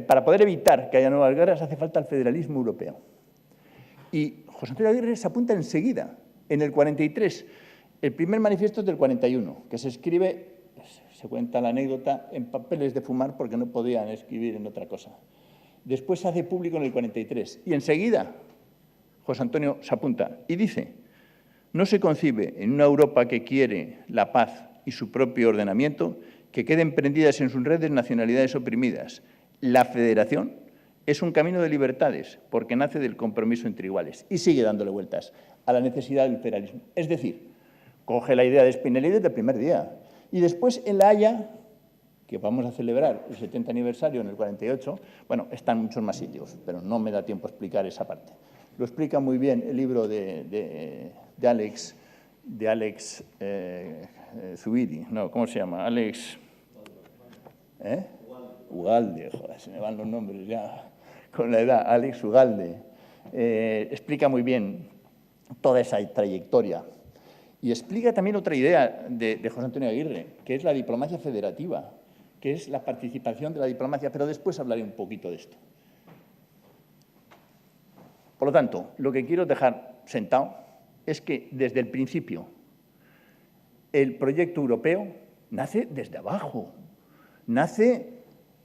para poder evitar que haya nuevas guerras, hace falta el federalismo europeo. Y José Antonio Aguirre se apunta enseguida, en el 43. El primer manifiesto es del 41, que se escribe, se cuenta la anécdota, en papeles de fumar porque no podían escribir en otra cosa. Después se hace público en el 43 y enseguida José Antonio se apunta y dice: no se concibe en una Europa que quiere la paz y su propio ordenamiento que queden prendidas en sus redes nacionalidades oprimidas. La federación es un camino de libertades porque nace del compromiso entre iguales. Y sigue dándole vueltas a la necesidad del federalismo. Es decir, coge la idea de Spinelli desde el primer día. Y después en La Haya, que vamos a celebrar el 70 aniversario en el 48, bueno, están muchos más sitios, pero no me da tiempo a explicar esa parte. Lo explica muy bien el libro de Alex Zubiri, no, ¿cómo se llama? Alex... Ugalde, joder, se me van los nombres ya con la edad. Alex Ugalde explica muy bien toda esa trayectoria y explica también otra idea de José Antonio Aguirre, que es la diplomacia federativa, que es la participación de la diplomacia, pero después hablaré un poquito de esto. Por lo tanto, lo que quiero dejar sentado es que desde el principio el proyecto europeo nace desde abajo, nace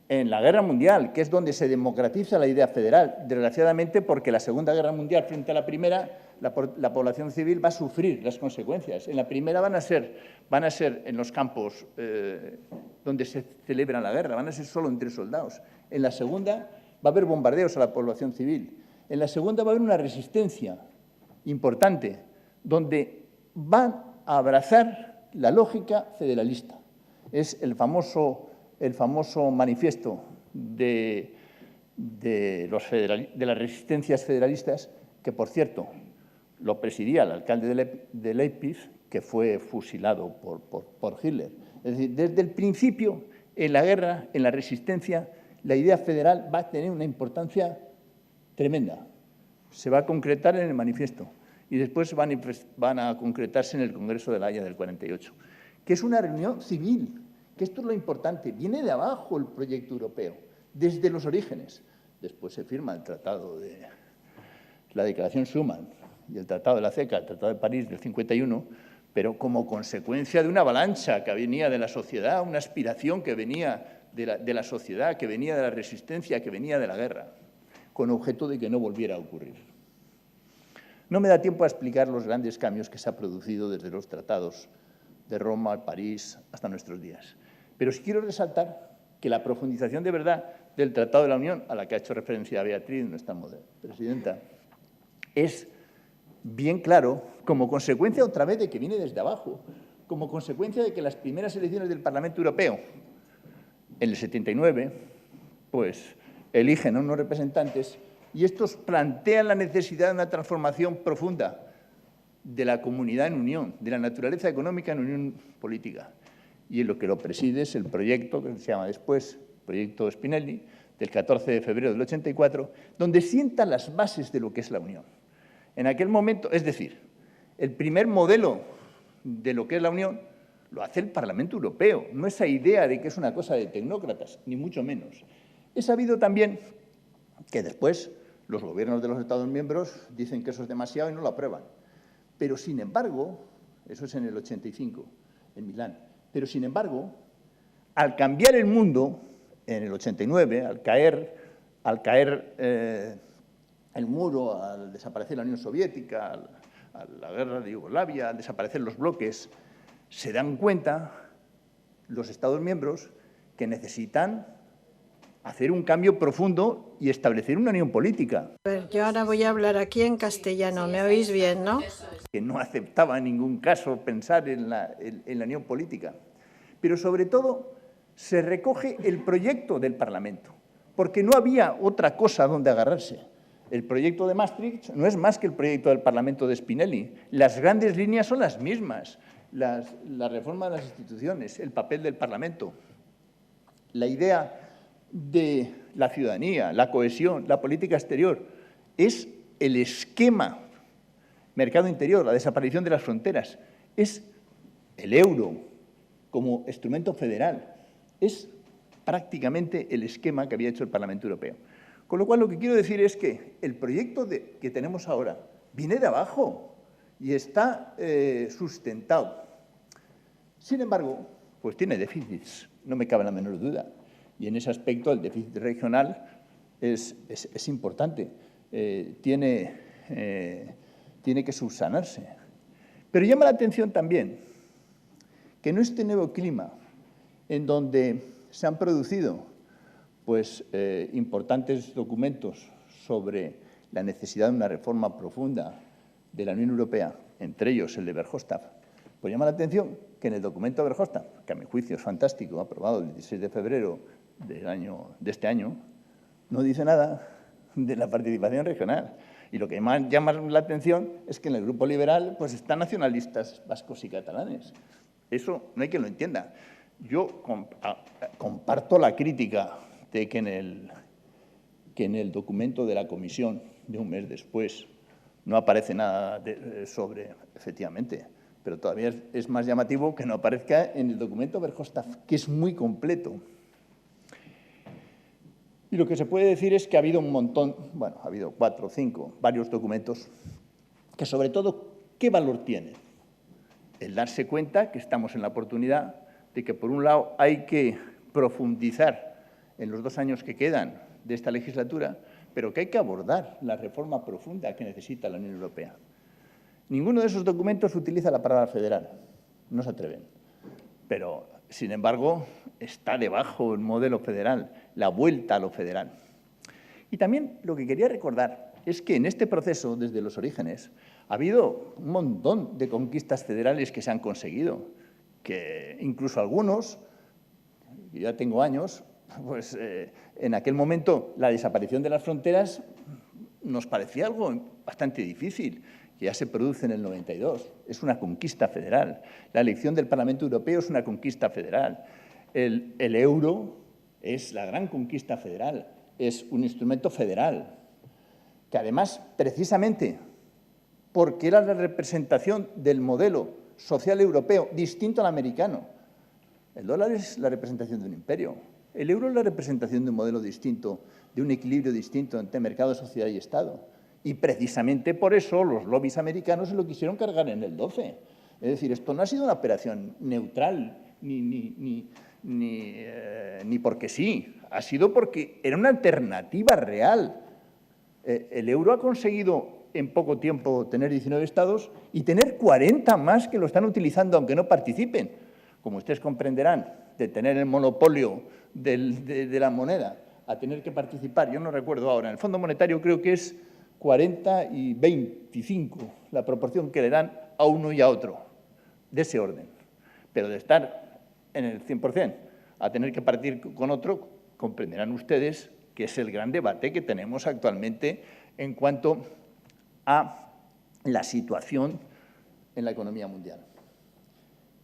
en la Guerra Mundial, que es donde se democratiza la idea federal, desgraciadamente porque la Segunda Guerra Mundial frente a la Primera, la población civil va a sufrir las consecuencias. En la Primera van a ser en los campos donde se celebra la guerra, van a ser solo entre soldados. En la Segunda va a haber bombardeos a la población civil. En la Segunda va a haber una resistencia importante, donde van a abrazar la lógica federalista. Es el famoso manifiesto de las resistencias federalistas, que, por cierto, lo presidía el alcalde de Leipzig, que fue fusilado por Hitler. Es decir, desde el principio, en la guerra, en la resistencia, la idea federal va a tener una importancia tremenda. Se va a concretar en el manifiesto y después van a concretarse en el Congreso de La Haya del 48, que es una reunión civil, que esto es lo importante. Viene de abajo el proyecto europeo, desde los orígenes. Después se firma el Tratado de la Declaración Schuman y el Tratado de la CECA, el Tratado de París del 51, pero como consecuencia de una avalancha que venía de la sociedad, una aspiración que venía de la sociedad, que venía de la resistencia, que venía de la guerra, con objeto de que no volviera a ocurrir. No me da tiempo a explicar los grandes cambios que se han producido desde los tratados de Roma, París, hasta nuestros días. Pero sí quiero resaltar que la profundización de verdad del Tratado de la Unión, a la que ha hecho referencia Beatriz, nuestra presidenta, es bien claro, como consecuencia otra vez de que viene desde abajo, como consecuencia de que las primeras elecciones del Parlamento Europeo, en el 79, pues eligen a unos representantes y estos plantean la necesidad de una transformación profunda de la comunidad en unión, de la naturaleza económica en unión política. Y lo que lo preside es el proyecto que se llama después Proyecto Spinelli, del 14 de febrero del 84, donde sienta las bases de lo que es la Unión. En aquel momento, es decir, el primer modelo de lo que es la Unión lo hace el Parlamento Europeo, no esa idea de que es una cosa de tecnócratas, ni mucho menos. He sabido también que después los gobiernos de los Estados miembros dicen que eso es demasiado y no lo aprueban. Pero, sin embargo, eso es en el 85, en Milán, pero, sin embargo, al cambiar el mundo, en el 89, al caer el muro, al desaparecer la Unión Soviética, a la guerra de Yugoslavia, al desaparecer los bloques, se dan cuenta los Estados miembros que necesitan hacer un cambio profundo y establecer una unión política. Yo ahora voy a hablar aquí en castellano, ¿me oís bien, no? Que no aceptaba en ningún caso pensar en la unión política. Pero, sobre todo, se recoge el proyecto del Parlamento, porque no había otra cosa donde agarrarse. El proyecto de Maastricht no es más que el proyecto del Parlamento de Spinelli. Las grandes líneas son las mismas. La reforma de las instituciones, el papel del Parlamento, la idea de la ciudadanía, la cohesión, la política exterior, es el esquema mercado interior, la desaparición de las fronteras, es el euro como instrumento federal, es prácticamente el esquema que había hecho el Parlamento Europeo. Con lo cual, lo que quiero decir es que el proyecto que tenemos ahora viene de abajo y está sustentado. Sin embargo, pues tiene déficits, no me cabe la menor duda. Y en ese aspecto el déficit regional es importante, tiene que subsanarse. Pero llama la atención también que en este nuevo clima, en donde se han producido pues, importantes documentos sobre la necesidad de una reforma profunda de la Unión Europea, entre ellos el de Verhofstadt, pues llama la atención que en el documento de Verhofstadt, que a mi juicio es fantástico, aprobado el 16 de febrero de este año, no dice nada de la participación regional. Y lo que más llama la atención es que en el Grupo Liberal pues, están nacionalistas vascos y catalanes. Eso no hay quien lo entienda. Yo comparto la crítica de que en el documento de la Comisión, de un mes después, no aparece nada sobre, efectivamente, pero todavía es más llamativo que no aparezca en el documento Verhofstadt, que es muy completo. Y lo que se puede decir es que ha habido un montón, bueno, ha habido 4 o 5, varios documentos, que sobre todo, ¿qué valor tienen? El darse cuenta que estamos en la oportunidad de que, por un lado, hay que profundizar en los 2 años que quedan de esta legislatura, pero que hay que abordar la reforma profunda que necesita la Unión Europea. Ninguno de esos documentos utiliza la palabra federal, no se atreven. Pero, sin embargo, está debajo el modelo federal, la vuelta a lo federal. Y también lo que quería recordar es que en este proceso, desde los orígenes, ha habido un montón de conquistas federales que se han conseguido, que incluso algunos, yo ya tengo años, pues en aquel momento la desaparición de las fronteras nos parecía algo bastante difícil, que ya se produce en el 92. Es una conquista federal. La elección del Parlamento Europeo es una conquista federal. El euro es la gran conquista federal, es un instrumento federal, que además, precisamente, porque era la representación del modelo social europeo distinto al americano. El dólar es la representación de un imperio. El euro es la representación de un modelo distinto, de un equilibrio distinto entre mercado, sociedad y Estado. Y precisamente por eso los lobbies americanos se lo quisieron cargar en el 12. Es decir, esto no ha sido una operación neutral ni porque sí, ha sido porque era una alternativa real. El euro ha conseguido en poco tiempo tener 19 estados y tener 40 más que lo están utilizando, aunque no participen. Como ustedes comprenderán, de tener el monopolio de la moneda a tener que participar, yo no recuerdo ahora, en el Fondo Monetario creo que es 40 y 25 la proporción que le dan a uno y a otro, de ese orden. Pero de estar en el 100% a tener que partir con otro, comprenderán ustedes que es el gran debate que tenemos actualmente en cuanto a la situación en la economía mundial.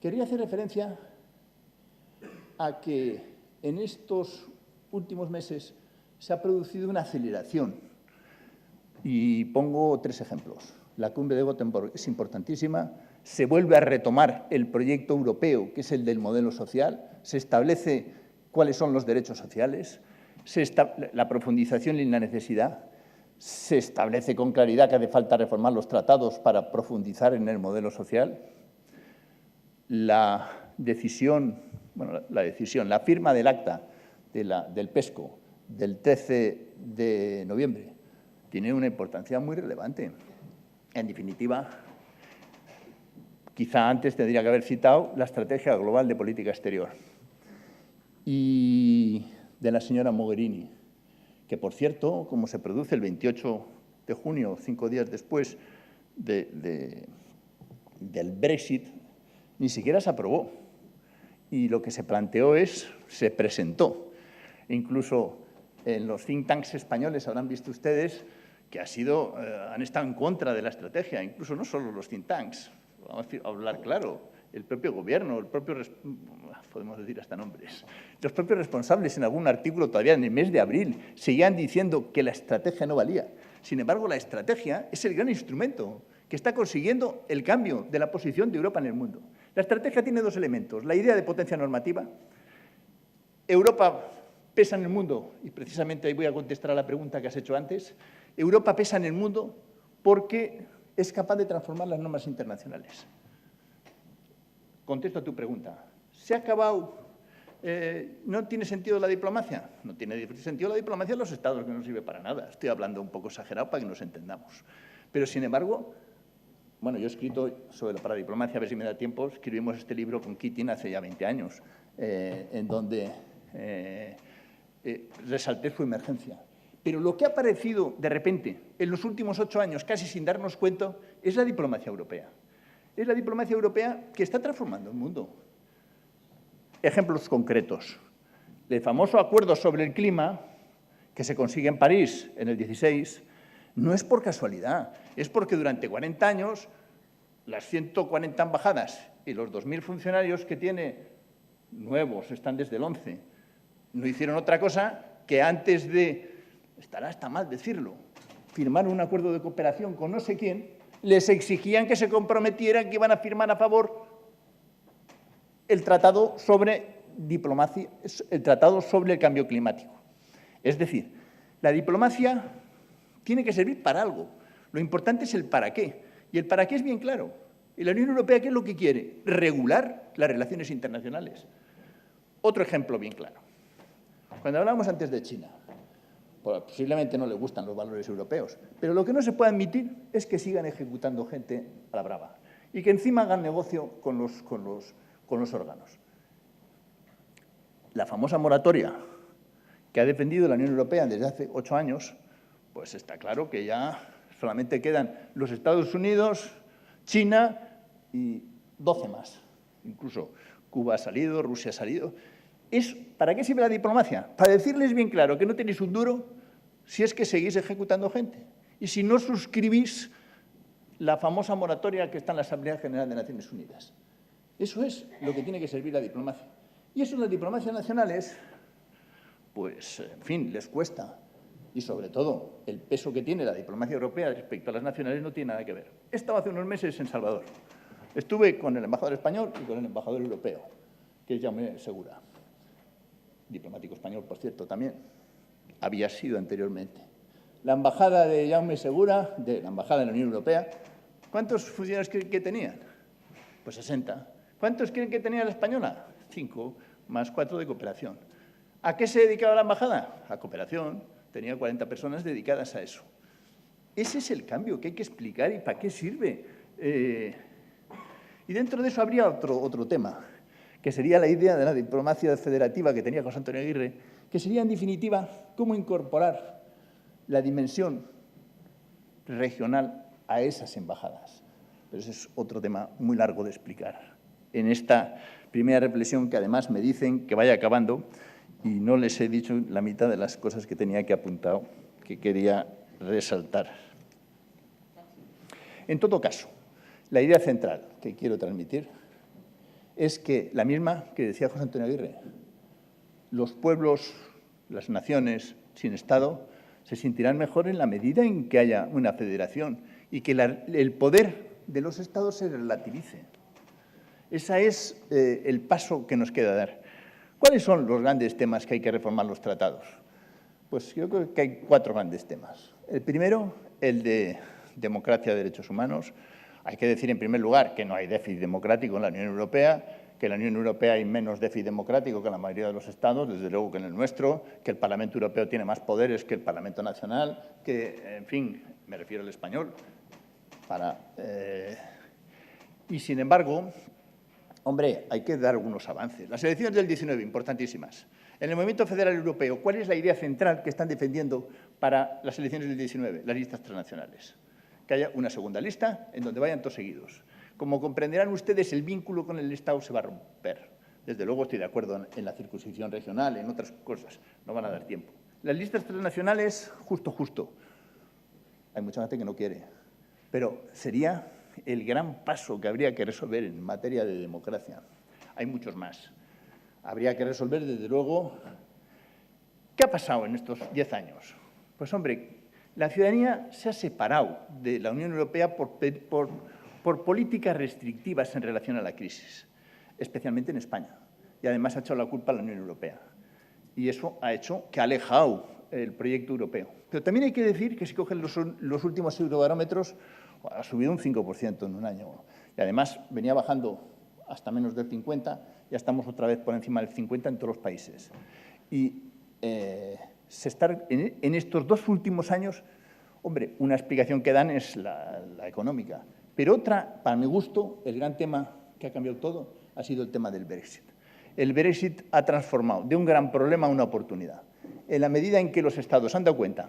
Quería hacer referencia a que en estos últimos meses se ha producido una aceleración. Y pongo 3 ejemplos. La cumbre de Gotemburgo es importantísima, se vuelve a retomar el proyecto europeo, que es el del modelo social, se establece cuáles son los derechos sociales, la profundización y la necesidad, se establece con claridad que hace falta reformar los tratados para profundizar en el modelo social, la firma del acta del PESCO del 13 de noviembre tiene una importancia muy relevante. En definitiva, quizá antes tendría que haber citado la Estrategia Global de Política Exterior y de la señora Mogherini, que, por cierto, como se produce el 28 de junio, 5 días después del Brexit, ni siquiera se aprobó. Y lo que se planteó se presentó. Incluso en los think tanks españoles habrán visto ustedes que han estado en contra de la estrategia, incluso no solo los think tanks, vamos a hablar claro, el propio gobierno, podemos decir hasta nombres, los propios responsables en algún artículo todavía en el mes de abril seguían diciendo que la estrategia no valía. Sin embargo, la estrategia es el gran instrumento que está consiguiendo el cambio de la posición de Europa en el mundo. La estrategia tiene 2 elementos, la idea de potencia normativa. Europa pesa en el mundo, y precisamente ahí voy a contestar a la pregunta que has hecho antes. Europa pesa en el mundo porque es capaz de transformar las normas internacionales. Contesto a tu pregunta. ¿Se ha acabado? ¿No tiene sentido la diplomacia? No tiene sentido la diplomacia en los estados, que no sirve para nada. Estoy hablando un poco exagerado para que nos entendamos. Pero, sin embargo, bueno, yo he escrito para diplomacia, a ver si me da tiempo, escribimos este libro con Keating hace ya 20 años, en donde resalté su emergencia. Pero lo que ha aparecido de repente en los últimos 8 años, casi sin darnos cuenta, es la diplomacia europea. Es la diplomacia europea que está transformando el mundo. Ejemplos concretos. El famoso acuerdo sobre el clima, que se consigue en París en el 16, no es por casualidad, es porque durante 40 años las 140 embajadas y los 2.000 funcionarios que tiene nuevos, están desde el 11, no hicieron otra cosa que antes de, estará hasta mal decirlo, firmar un acuerdo de cooperación con no sé quién, les exigían que se comprometieran que iban a firmar a favor el tratado sobre diplomacia, el tratado sobre el cambio climático. Es decir, la diplomacia tiene que servir para algo. Lo importante es el para qué. Y el para qué es bien claro. ¿Y la Unión Europea qué es lo que quiere? Regular las relaciones internacionales. Otro ejemplo bien claro. Cuando hablábamos antes de China, posiblemente no le gustan los valores europeos, pero lo que no se puede admitir es que sigan ejecutando gente a la brava y que encima hagan negocio con los órganos. La famosa moratoria que ha defendido la Unión Europea desde hace 8 años, pues está claro que ya solamente quedan los Estados Unidos, China y 12 más. Incluso Cuba ha salido, Rusia ha salido. ¿Para qué sirve la diplomacia? Para decirles bien claro que no tenéis un duro si es que seguís ejecutando gente. Y si no suscribís la famosa moratoria que está en la Asamblea General de Naciones Unidas. Eso es lo que tiene que servir la diplomacia. Y eso en las diplomacias nacionales, pues, en fin, les cuesta. Y, sobre todo, el peso que tiene la diplomacia europea respecto a las nacionales no tiene nada que ver. He estado hace unos meses en Salvador. Estuve con el embajador español y con el embajador europeo, que es Jaume Segura. Diplomático español, por cierto, también. Había sido anteriormente. La embajada de Jaume Segura, de la embajada de la Unión Europea, ¿cuántos funcionarios creen que tenían? Pues 60. ¿Cuántos creen que tenía la española? 5, más 4 de cooperación. ¿A qué se dedicaba la embajada? A cooperación. Tenía 40 personas dedicadas a eso. Ese es el cambio que hay que explicar y para qué sirve. Y dentro de eso habría otro tema, que sería la idea de la diplomacia federativa que tenía José Antonio Aguirre, que sería, en definitiva, cómo incorporar la dimensión regional a esas embajadas. Pero ese es otro tema muy largo de explicar. En esta primera reflexión, que además me dicen que vaya acabando, y no les he dicho la mitad de las cosas que tenía que apuntar, que quería resaltar. En todo caso, la idea central que quiero transmitir es que la misma que decía José Antonio Aguirre, los pueblos, las naciones, sin Estado, se sentirán mejor en la medida en que haya una federación y que el poder de los Estados se relativice. Ese es el paso que nos queda dar. ¿Cuáles son los grandes temas que hay que reformar los tratados? Pues yo creo que hay 4 grandes temas. El primero, el de democracia y derechos humanos. Hay que decir, en primer lugar, que no hay déficit democrático en la Unión Europea, que en la Unión Europea hay menos déficit democrático que en la mayoría de los Estados, desde luego que en el nuestro, que el Parlamento Europeo tiene más poderes que el Parlamento Nacional, que, en fin, me refiero al español, y, sin embargo, hombre, hay que dar algunos avances. Las elecciones del 19, importantísimas. En el Movimiento Federal Europeo, ¿cuál es la idea central que están defendiendo para las elecciones del 19? Las listas transnacionales. Que haya una segunda lista en donde vayan todos seguidos. Como comprenderán ustedes, el vínculo con el Estado se va a romper. Desde luego estoy de acuerdo en la circunscripción regional, en otras cosas. No van a dar tiempo. Las listas transnacionales, justo. Hay mucha gente que no quiere. Pero sería el gran paso que habría que resolver en materia de democracia. Hay muchos más. Habría que resolver, desde luego, ¿qué ha pasado en estos 10 años? Pues, hombre, la ciudadanía se ha separado de la Unión Europea por políticas restrictivas en relación a la crisis, especialmente en España. Y, además, ha echado la culpa a la Unión Europea. Y eso ha hecho que ha alejado el proyecto europeo. Pero también hay que decir que si cogen los últimos eurobarómetros, ha subido un 5% en un año. Y, además, venía bajando hasta menos del 50%, ya estamos otra vez por encima del 50% en todos los países. Y en estos 2 últimos años, hombre, una explicación que dan es la económica. Pero otra, para mi gusto, el gran tema que ha cambiado todo ha sido el tema del Brexit. El Brexit ha transformado de un gran problema a una oportunidad. En la medida en que los Estados han dado cuenta,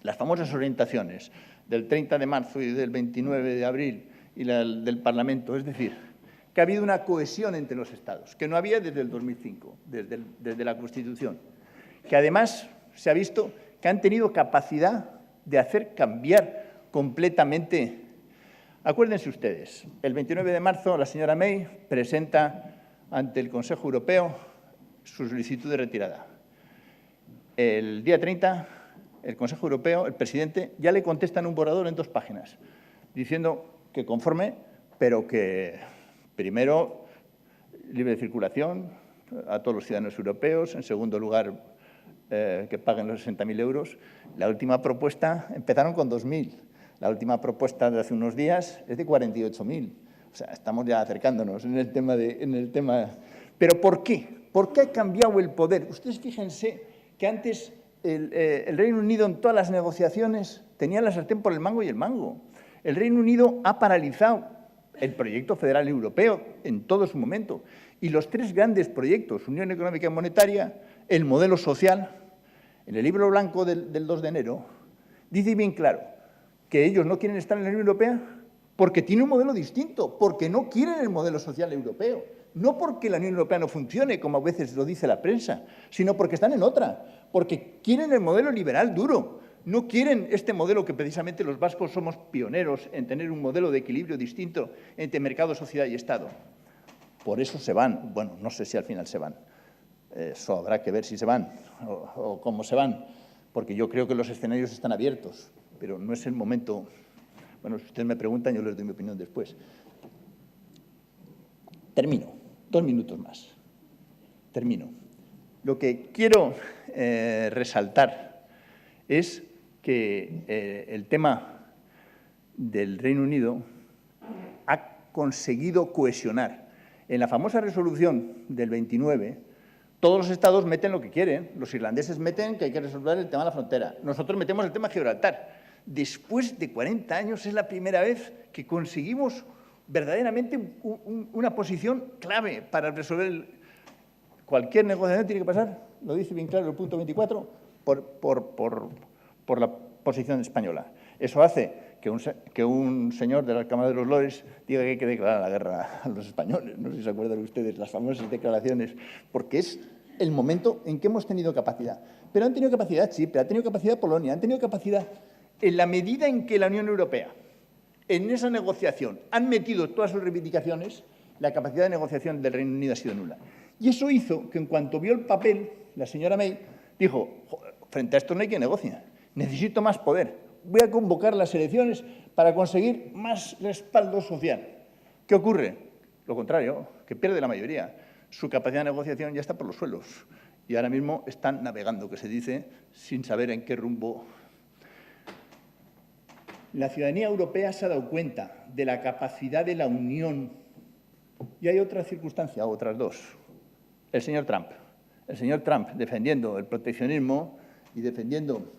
las famosas orientaciones del 30 de marzo y del 29 de abril y del Parlamento, es decir, que ha habido una cohesión entre los Estados, que no había desde el 2005, desde la Constitución, que además se ha visto que han tenido capacidad de hacer cambiar completamente. Acuérdense ustedes, el 29 de marzo la señora May presenta ante el Consejo Europeo su solicitud de retirada. El día 30, el Consejo Europeo, el presidente, ya le contesta en un borrador en 2 páginas, diciendo que conforme, pero que primero libre circulación a todos los ciudadanos europeos, en segundo lugar que paguen los 60.000 euros. La última propuesta, empezaron con 2.000, la última propuesta de hace unos días es de 48.000. O sea, estamos ya acercándonos en el tema. ¿Pero por qué? ¿Por qué ha cambiado el poder? Ustedes fíjense que antes el Reino Unido en todas las negociaciones tenía la sartén por el mango y el mango. El Reino Unido ha paralizado el proyecto federal europeo en todo su momento. Y los 3 grandes proyectos, Unión Económica y Monetaria, el modelo social, en el libro blanco del 2 de enero, dice bien claro que ellos no quieren estar en la Unión Europea porque tiene un modelo distinto, porque no quieren el modelo social europeo. No porque la Unión Europea no funcione, como a veces lo dice la prensa, sino porque están en otra, porque quieren el modelo liberal duro. No quieren este modelo que precisamente los vascos somos pioneros en tener un modelo de equilibrio distinto entre mercado, sociedad y Estado. Por eso se van. Bueno, no sé si al final se van. Eso habrá que ver si se van o cómo se van, porque yo creo que los escenarios están abiertos, pero no es el momento. Bueno, si ustedes me preguntan, yo les doy mi opinión después. Termino. 2 minutos más. Termino. Lo que quiero resaltar es que el tema del Reino Unido ha conseguido cohesionar. En la famosa resolución del 29, todos los Estados meten lo que quieren. Los irlandeses meten que hay que resolver el tema de la frontera. Nosotros metemos el tema de Gibraltar. Después de 40 años es la primera vez que conseguimos verdaderamente una posición clave para resolver cualquier negociación. Tiene que pasar, lo dice bien claro el punto 24, por la posición española. Eso hace que un señor de la Cámara de los Lores diga que hay que declarar la guerra a los españoles. No sé si se acuerdan ustedes las famosas declaraciones, porque es el momento en que hemos tenido capacidad. Pero han tenido capacidad Chipre, ha tenido capacidad Polonia, han tenido capacidad en la medida en que la Unión Europea, en esa negociación, han metido todas sus reivindicaciones, la capacidad de negociación del Reino Unido ha sido nula. Y eso hizo que, en cuanto vio el papel, la señora May dijo, frente a esto no hay quien negocie. Necesito más poder. Voy a convocar las elecciones para conseguir más respaldo social. ¿Qué ocurre? Lo contrario, que pierde la mayoría. Su capacidad de negociación ya está por los suelos. Y ahora mismo están navegando, que se dice, sin saber en qué rumbo. La ciudadanía europea se ha dado cuenta de la capacidad de la Unión. Y hay otra circunstancia, otras dos. El señor Trump. El señor Trump, defendiendo el proteccionismo y defendiendo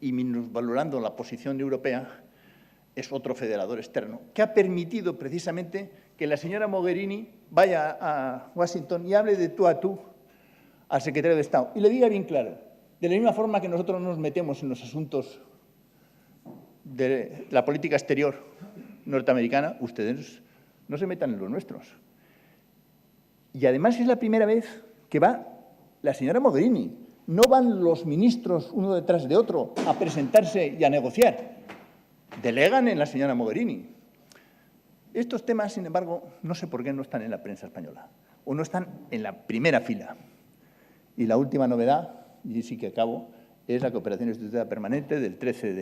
y minusvalorando la posición europea, es otro federador externo, que ha permitido precisamente que la señora Mogherini vaya a Washington y hable de tú a tú al secretario de Estado. Y le diga bien claro, de la misma forma que nosotros no nos metemos en los asuntos de la política exterior norteamericana, ustedes no se metan en los nuestros. Y además es la primera vez que va la señora Mogherini. No van los ministros uno detrás de otro a presentarse y a negociar. Delegan en la señora Mogherini. Estos temas, sin embargo, no sé por qué no están en la prensa española o no están en la primera fila. Y la última novedad, y sí que acabo, es la cooperación institucional permanente del 13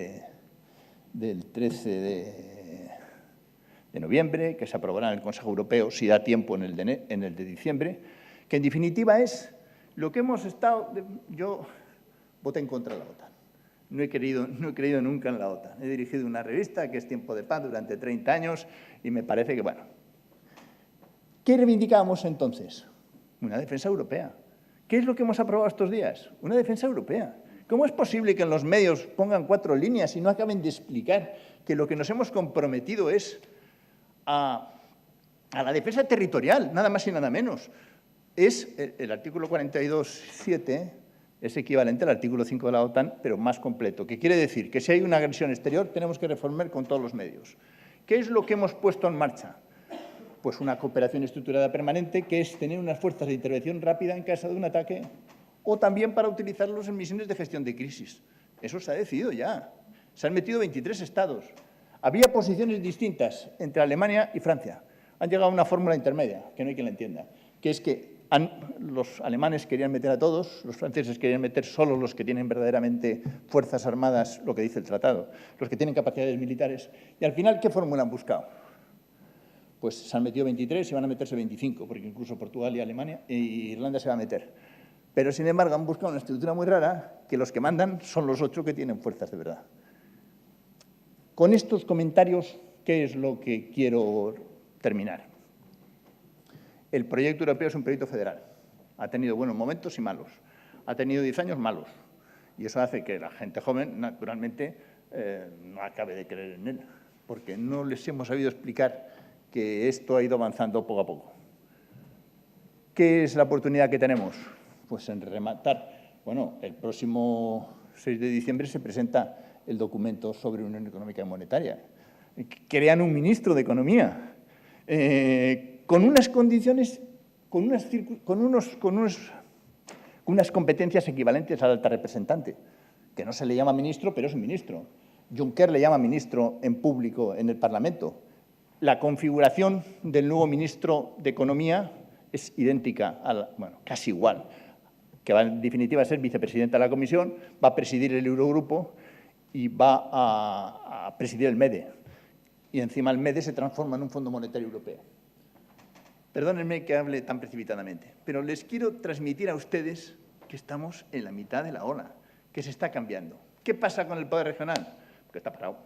de noviembre, que se aprobará en el Consejo Europeo, si da tiempo, en el de diciembre, que en definitiva es lo que hemos estado... Yo voté en contra de la OTAN. No he creído nunca en la OTAN. He dirigido una revista que es Tiempo de Paz durante 30 años y me parece que, bueno... ¿Qué reivindicábamos entonces? Una defensa europea. ¿Qué es lo que hemos aprobado estos días? Una defensa europea. ¿Cómo es posible que en los medios pongan 4 líneas y no acaben de explicar que lo que nos hemos comprometido es a la defensa territorial, nada más y nada menos? Es el artículo 42.7, es equivalente al artículo 5 de la OTAN, pero más completo, que quiere decir que si hay una agresión exterior tenemos que reformar con todos los medios. ¿Qué es lo que hemos puesto en marcha? Pues una cooperación estructurada permanente, que es tener unas fuerzas de intervención rápida en caso de un ataque, o también para utilizarlos en misiones de gestión de crisis. Eso se ha decidido ya. Se han metido 23 estados. Había posiciones distintas entre Alemania y Francia. Han llegado a una fórmula intermedia, que no hay quien la entienda, que es que los alemanes querían meter a todos, los franceses querían meter solo los que tienen verdaderamente fuerzas armadas, lo que dice el tratado, los que tienen capacidades militares. Y al final, ¿qué fórmula han buscado? Pues se han metido 23 y van a meterse 25, porque incluso Portugal y Alemania e Irlanda se va a meter. Pero, sin embargo, han buscado una estructura muy rara, que los que mandan son los 8 que tienen fuerzas de verdad. Con estos comentarios, ¿qué es lo que quiero terminar? El proyecto europeo es un proyecto federal. Ha tenido buenos momentos y malos. Ha tenido 10 años malos. Y eso hace que la gente joven, naturalmente, no acabe de creer en él, porque no les hemos sabido explicar que esto ha ido avanzando poco a poco. ¿Qué es la oportunidad que tenemos? Pues en rematar. Bueno, el próximo 6 de diciembre se presenta el documento sobre Unión Económica y Monetaria. Crean un ministro de Economía con unas condiciones, con unas competencias equivalentes al alta representante, que no se le llama ministro, pero es un ministro. Juncker le llama ministro en público en el Parlamento. La configuración del nuevo ministro de Economía es idéntica, bueno, casi igual, que va en definitiva a ser vicepresidenta de la Comisión, va a presidir el Eurogrupo y va a presidir el MEDE. Y encima el MEDE se transforma en un Fondo Monetario Europeo. Perdónenme que hable tan precipitadamente, pero les quiero transmitir a ustedes que estamos en la mitad de la ola, que se está cambiando. ¿Qué pasa con el poder regional? Que está parado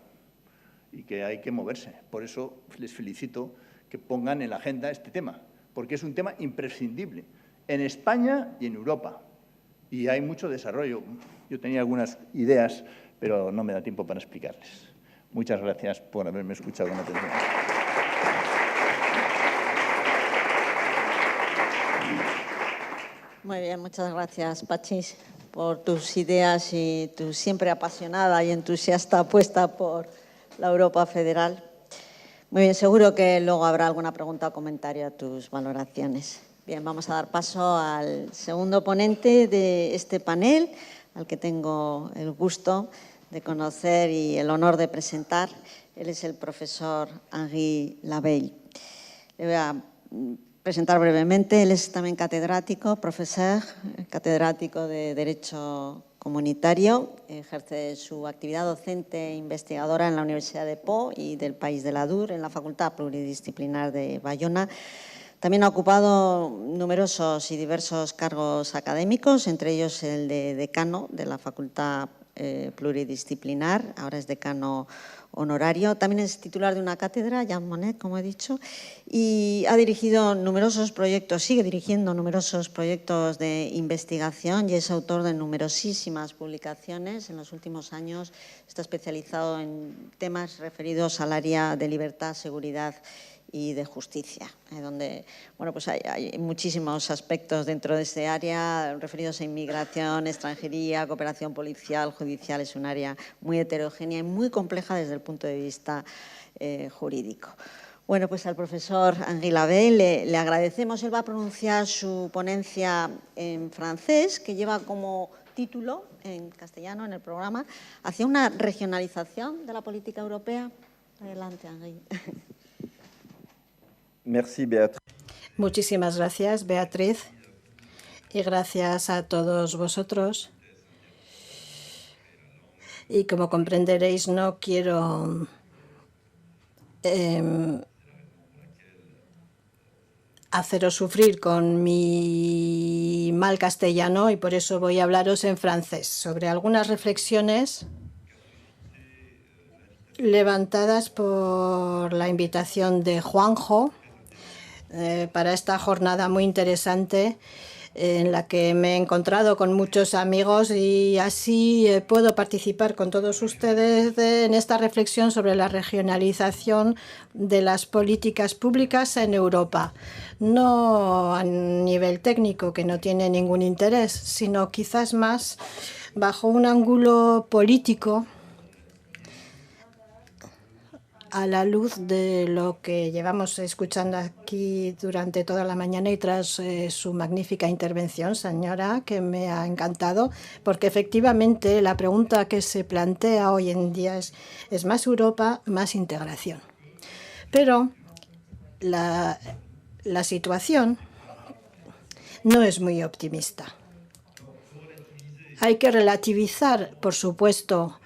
y que hay que moverse. Por eso les felicito que pongan en la agenda este tema, porque es un tema imprescindible en España y en Europa. Y hay mucho desarrollo. Yo tenía algunas ideas, pero no me da tiempo para explicarles. Muchas gracias por haberme escuchado con atención. Muy bien, muchas gracias, Pachis, por tus ideas y tu siempre apasionada y entusiasta apuesta por la Europa federal. Muy bien, seguro que luego habrá alguna pregunta o comentario a tus valoraciones. Bien, vamos a dar paso al segundo ponente de este panel, al que tengo el gusto de conocer y el honor de presentar. Él es el profesor Henri Laveille. Le voy a presentar brevemente. Él es también catedrático, profesor, catedrático de Derecho Comunitario. Ejerce su actividad docente e investigadora en la Universidad de Po y del País de la Dur, en la Facultad Pluridisciplinar de Bayona. También ha ocupado numerosos y diversos cargos académicos, entre ellos el de decano de la Facultad Pluridisciplinar, ahora es decano honorario. También es titular de una cátedra, Jean Monnet, como he dicho, y ha dirigido numerosos proyectos, sigue dirigiendo numerosos proyectos de investigación y es autor de numerosísimas publicaciones. En los últimos años está especializado en temas referidos al área de libertad, seguridad y de justicia, donde bueno, pues hay muchísimos aspectos dentro de ese área referidos a inmigración, extranjería, cooperación policial, judicial. Es un área muy heterogénea y muy compleja desde el punto de vista jurídico. Bueno, pues al profesor Henri Labbé le agradecemos. Él va a pronunciar su ponencia en francés, que lleva como título en castellano en el programa, hacia una regionalización de la política europea. Adelante, Henri. Merci, Beatriz. Muchísimas gracias, Beatriz, y gracias a todos vosotros. Y como comprenderéis, no quiero haceros sufrir con mi mal castellano y por eso voy a hablaros en francés sobre algunas reflexiones levantadas por la invitación de Juanjo para esta jornada muy interesante en la que me he encontrado con muchos amigos y así puedo participar con todos ustedes en esta reflexión sobre la regionalización de las políticas públicas en Europa. No a nivel técnico, que no tiene ningún interés, sino quizás más bajo un ángulo político, a la luz de lo que llevamos escuchando aquí durante toda la mañana y tras su magnífica intervención, señora, que me ha encantado, porque efectivamente la pregunta que se plantea hoy en día es más Europa, más integración. Pero la situación no es muy optimista. Hay que relativizar, por supuesto,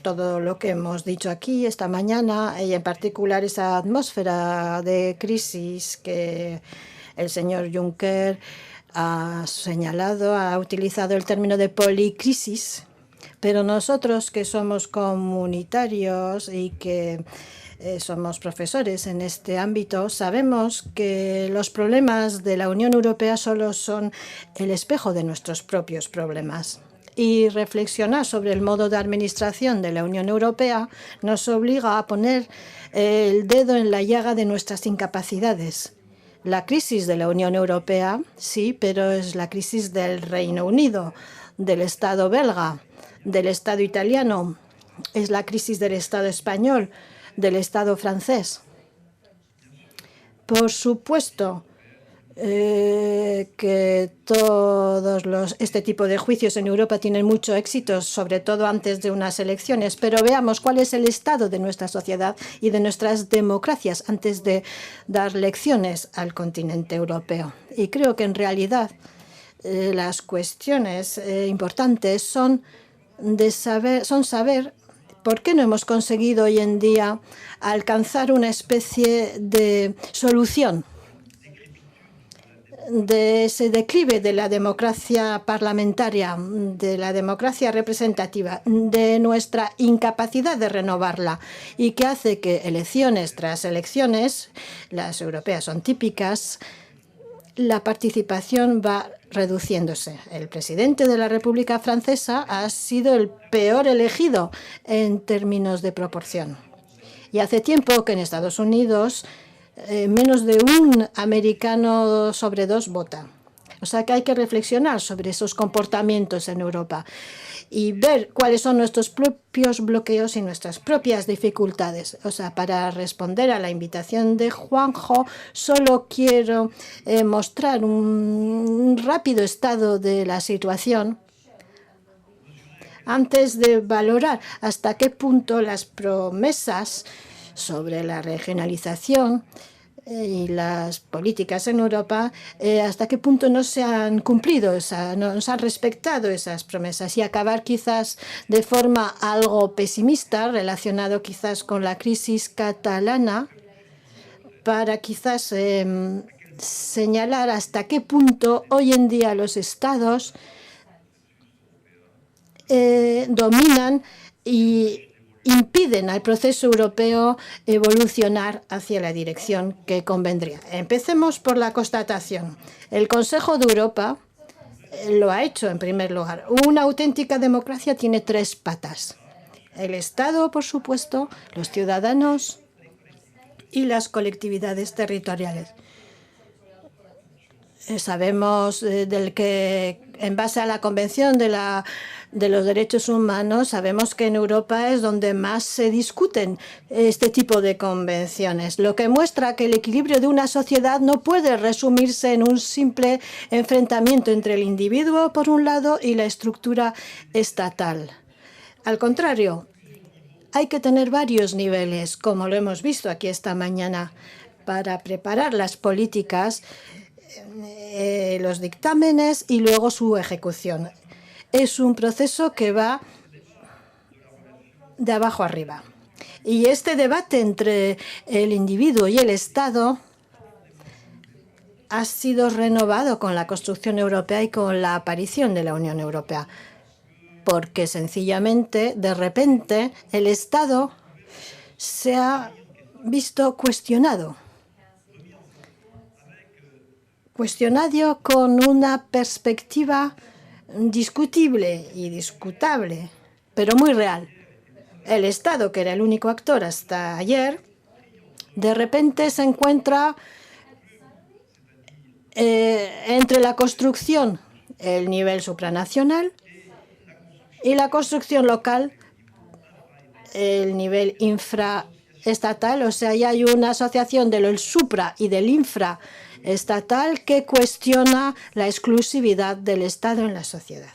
todo lo que hemos dicho aquí esta mañana y en particular esa atmósfera de crisis que el señor Juncker ha señalado, ha utilizado el término de policrisis, pero nosotros que somos comunitarios y que somos profesores en este ámbito, sabemos que los problemas de la Unión Europea solo son el espejo de nuestros propios problemas. Y reflexionar sobre el modo de administración de la Unión Europea nos obliga a poner el dedo en la llaga de nuestras incapacidades. La crisis de la Unión Europea, sí, pero es la crisis del Reino Unido, del Estado belga, del Estado italiano, es la crisis del Estado español, del Estado francés. Por supuesto, que todos este tipo de juicios en Europa tienen mucho éxito, sobre todo antes de unas elecciones, pero veamos cuál es el estado de nuestra sociedad y de nuestras democracias antes de dar lecciones al continente europeo. Y creo que en realidad las cuestiones importantes son saber por qué no hemos conseguido hoy en día alcanzar una especie de solución de ese declive de la democracia parlamentaria, de la democracia representativa, de nuestra incapacidad de renovarla y que hace que elecciones tras elecciones, las europeas son típicas, la participación va reduciéndose. El presidente de la República Francesa ha sido el peor elegido en términos de proporción. Y hace tiempo que en Estados Unidos menos de un americano sobre dos vota. O sea que hay que reflexionar sobre esos comportamientos en Europa y ver cuáles son nuestros propios bloqueos y nuestras propias dificultades. O sea, para responder a la invitación de Juanjo, solo quiero mostrar un rápido estado de la situación antes de valorar hasta qué punto las promesas sobre la regionalización y las políticas en Europa, hasta qué punto no se han cumplido, no se han respetado esas promesas. Y acabar quizás de forma algo pesimista, relacionado quizás con la crisis catalana, para quizás señalar hasta qué punto hoy en día los estados dominan y impiden al proceso europeo evolucionar hacia la dirección que convendría. Empecemos por la constatación. El Consejo de Europa lo ha hecho en primer lugar. Una auténtica democracia tiene 3 patas. El Estado, por supuesto, los ciudadanos y las colectividades territoriales. Sabemos del que, en base a la Convención de los Derechos Humanos, sabemos que en Europa es donde más se discuten este tipo de convenciones, lo que muestra que el equilibrio de una sociedad no puede resumirse en un simple enfrentamiento entre el individuo, por un lado, y la estructura estatal. Al contrario, hay que tener varios niveles, como lo hemos visto aquí esta mañana, para preparar las políticas, los dictámenes y luego su ejecución. Es un proceso que va de abajo arriba. Y este debate entre el individuo y el Estado ha sido renovado con la construcción europea y con la aparición de la Unión Europea, porque sencillamente, de repente, el Estado se ha visto cuestionado con una perspectiva discutible y discutable, pero muy real. El Estado, que era el único actor hasta ayer, de repente se encuentra entre la construcción, el nivel supranacional, y la construcción local, el nivel infraestatal. O sea, ya hay una asociación del supra y del infraestatal que cuestiona la exclusividad del Estado en la sociedad.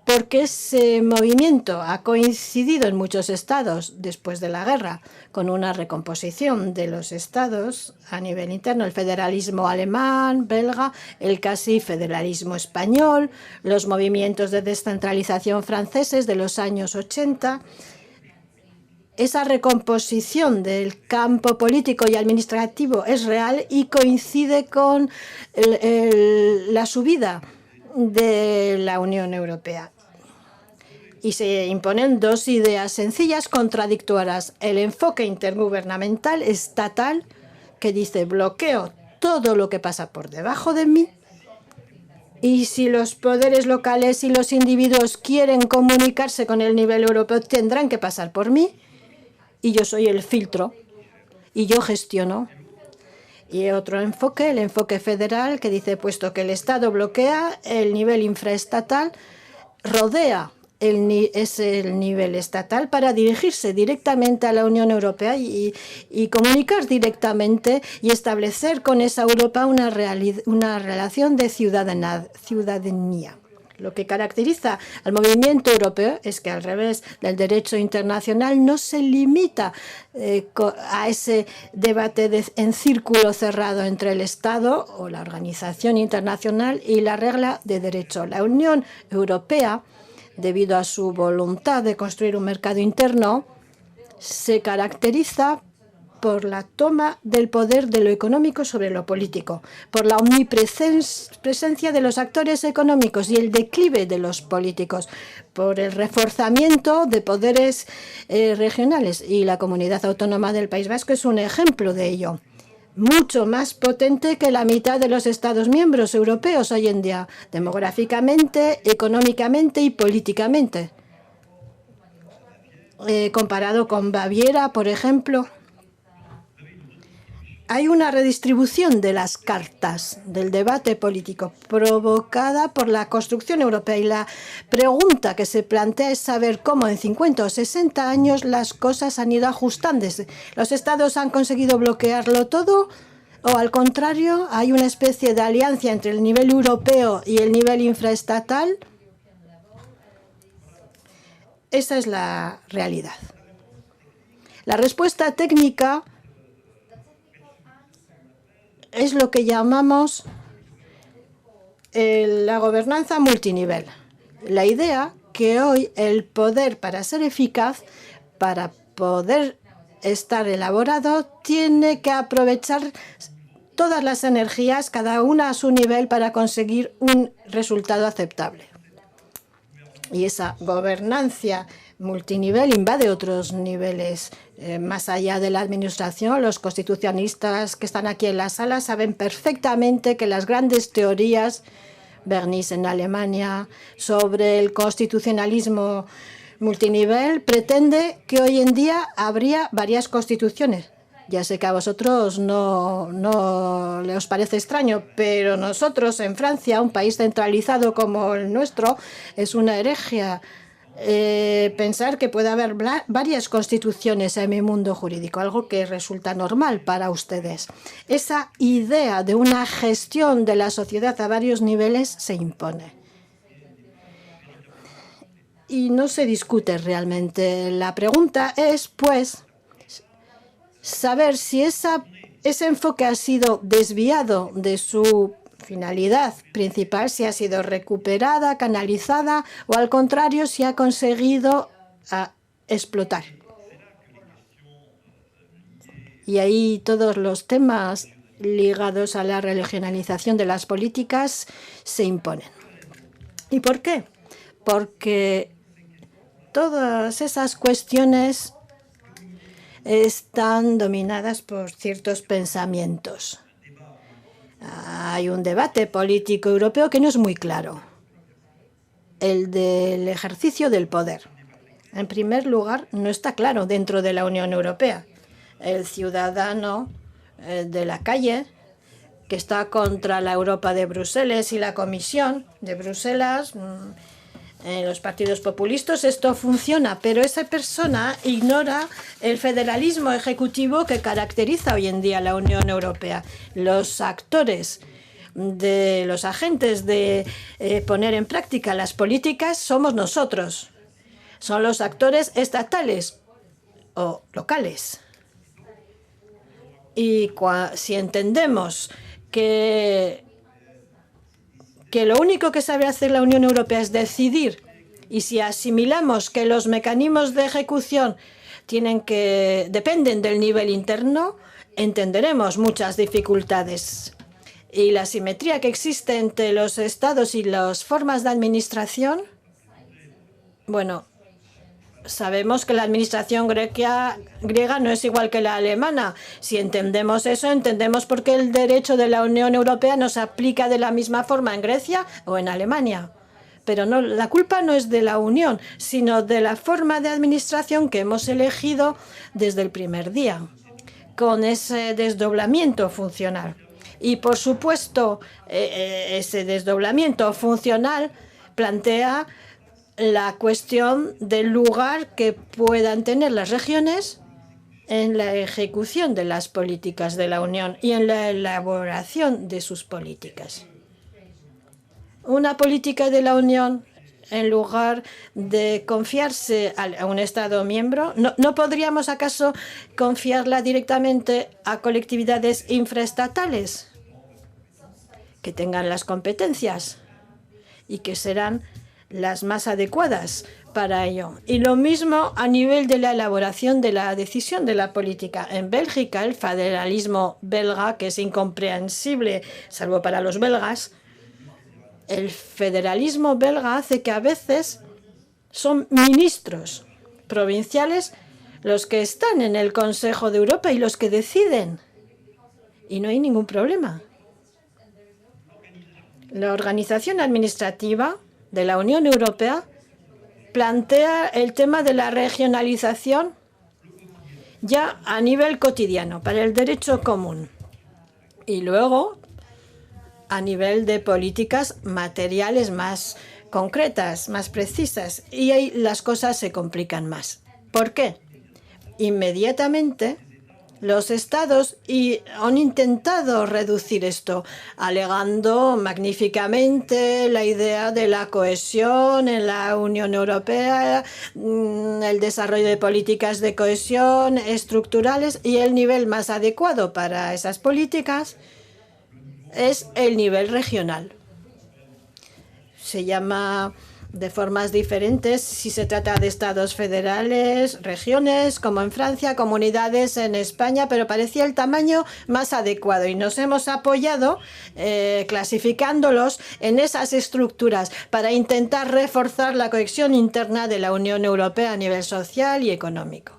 Porque ese movimiento ha coincidido en muchos estados después de la guerra con una recomposición de los estados a nivel interno, el federalismo alemán, belga, el casi federalismo español, los movimientos de descentralización franceses de los años 80. Esa recomposición del campo político y administrativo es real y coincide con la subida de la Unión Europea. Y se imponen 2 ideas sencillas contradictorias. El enfoque intergubernamental estatal, que dice bloqueo todo lo que pasa por debajo de mí, y si los poderes locales y los individuos quieren comunicarse con el nivel europeo, tendrán que pasar por mí, y yo soy el filtro, y yo gestiono. Y otro enfoque, el enfoque federal, que dice, puesto que el Estado bloquea, el nivel infraestatal rodea el nivel estatal para dirigirse directamente a la Unión Europea y comunicar directamente y establecer con esa Europa una relación de ciudadanía. Lo que caracteriza al movimiento europeo es que, al revés del derecho internacional, no se limita a ese debate en círculo cerrado entre el Estado o la organización internacional y la regla de derecho. La Unión Europea, debido a su voluntad de construir un mercado interno, se caracteriza por la toma del poder de lo económico sobre lo político, por la omnipresencia de los actores económicos y el declive de los políticos, por el reforzamiento de poderes regionales. Y la Comunidad Autónoma del País Vasco es un ejemplo de ello. Mucho más potente que la mitad de los Estados miembros europeos hoy en día, demográficamente, económicamente y políticamente. Comparado con Baviera, por ejemplo, hay una redistribución de las cartas del debate político provocada por la construcción europea, y la pregunta que se plantea es saber cómo en 50 o 60 años las cosas han ido ajustándose. ¿Los estados han conseguido bloquearlo todo o, al contrario, hay una especie de alianza entre el nivel europeo y el nivel infraestatal? Esa es la realidad. La respuesta técnica es lo que llamamos la gobernanza multinivel. La idea que hoy el poder, para ser eficaz, para poder estar elaborado, tiene que aprovechar todas las energías, cada una a su nivel, para conseguir un resultado aceptable. Y esa gobernanza multinivel invade otros niveles. Más allá de la administración, los constitucionalistas que están aquí en la sala saben perfectamente que las grandes teorías, Bernays en Alemania, sobre el constitucionalismo multinivel, pretende que hoy en día habría varias constituciones. Ya sé que a vosotros no os parece extraño, pero nosotros en Francia, un país centralizado como el nuestro, es una herejía pensar que puede haber varias constituciones en mi mundo jurídico, algo que resulta normal para ustedes. Esa idea de una gestión de la sociedad a varios niveles se impone. Y no se discute realmente. La pregunta es, pues, saber si ese enfoque ha sido desviado de su finalidad principal, si ha sido recuperada, canalizada, o al contrario, si ha conseguido explotar. Y ahí todos los temas ligados a la regionalización de las políticas se imponen. ¿Y por qué? Porque todas esas cuestiones están dominadas por ciertos pensamientos. Hay un debate político europeo que no es muy claro, el del ejercicio del poder. En primer lugar, no está claro dentro de la Unión Europea. El ciudadano de la calle, que está contra la Europa de Bruselas y la Comisión de Bruselas, en los partidos populistas esto funciona, pero esa persona ignora el federalismo ejecutivo que caracteriza hoy en día la Unión Europea. Los actores, los agentes de poner en práctica las políticas somos nosotros. Son los actores estatales o locales. Y si entendemos que lo único que sabe hacer la Unión Europea es decidir, y si asimilamos que los mecanismos de ejecución dependen del nivel interno, entenderemos muchas dificultades. Y la simetría que existe entre los estados y las formas de administración, bueno, sabemos que la administración griega no es igual que la alemana. Si entendemos eso, entendemos por qué el derecho de la Unión Europea no se aplica de la misma forma en Grecia o en Alemania. Pero no, la culpa no es de la Unión, sino de la forma de administración que hemos elegido desde el primer día, con ese desdoblamiento funcional. Y, por supuesto, ese desdoblamiento funcional plantea la cuestión del lugar que puedan tener las regiones en la ejecución de las políticas de la Unión y en la elaboración de sus políticas. Una política de la Unión, en lugar de confiarse a un Estado miembro, ¿no podríamos acaso confiarla directamente a colectividades infraestatales que tengan las competencias y que serán las más adecuadas para ello? Y lo mismo a nivel de la elaboración de la decisión de la política. En Bélgica, el federalismo belga, que es incomprensible, salvo para los belgas, el federalismo belga hace que a veces son ministros provinciales los que están en el Consejo de Europa y los que deciden. Y no hay ningún problema. La organización administrativa de la Unión Europea plantea el tema de la regionalización ya a nivel cotidiano, para el derecho común. Y luego, a nivel de políticas materiales más concretas, más precisas. Y ahí las cosas se complican más. ¿Por qué? Inmediatamente los estados han intentado reducir esto, alegando magníficamente la idea de la cohesión en la Unión Europea, el desarrollo de políticas de cohesión estructurales, y el nivel más adecuado para esas políticas es el nivel regional. Se llama de formas diferentes si se trata de estados federales, regiones, como en Francia, comunidades en España, pero parecía el tamaño más adecuado y nos hemos apoyado clasificándolos en esas estructuras para intentar reforzar la cohesión interna de la Unión Europea a nivel social y económico.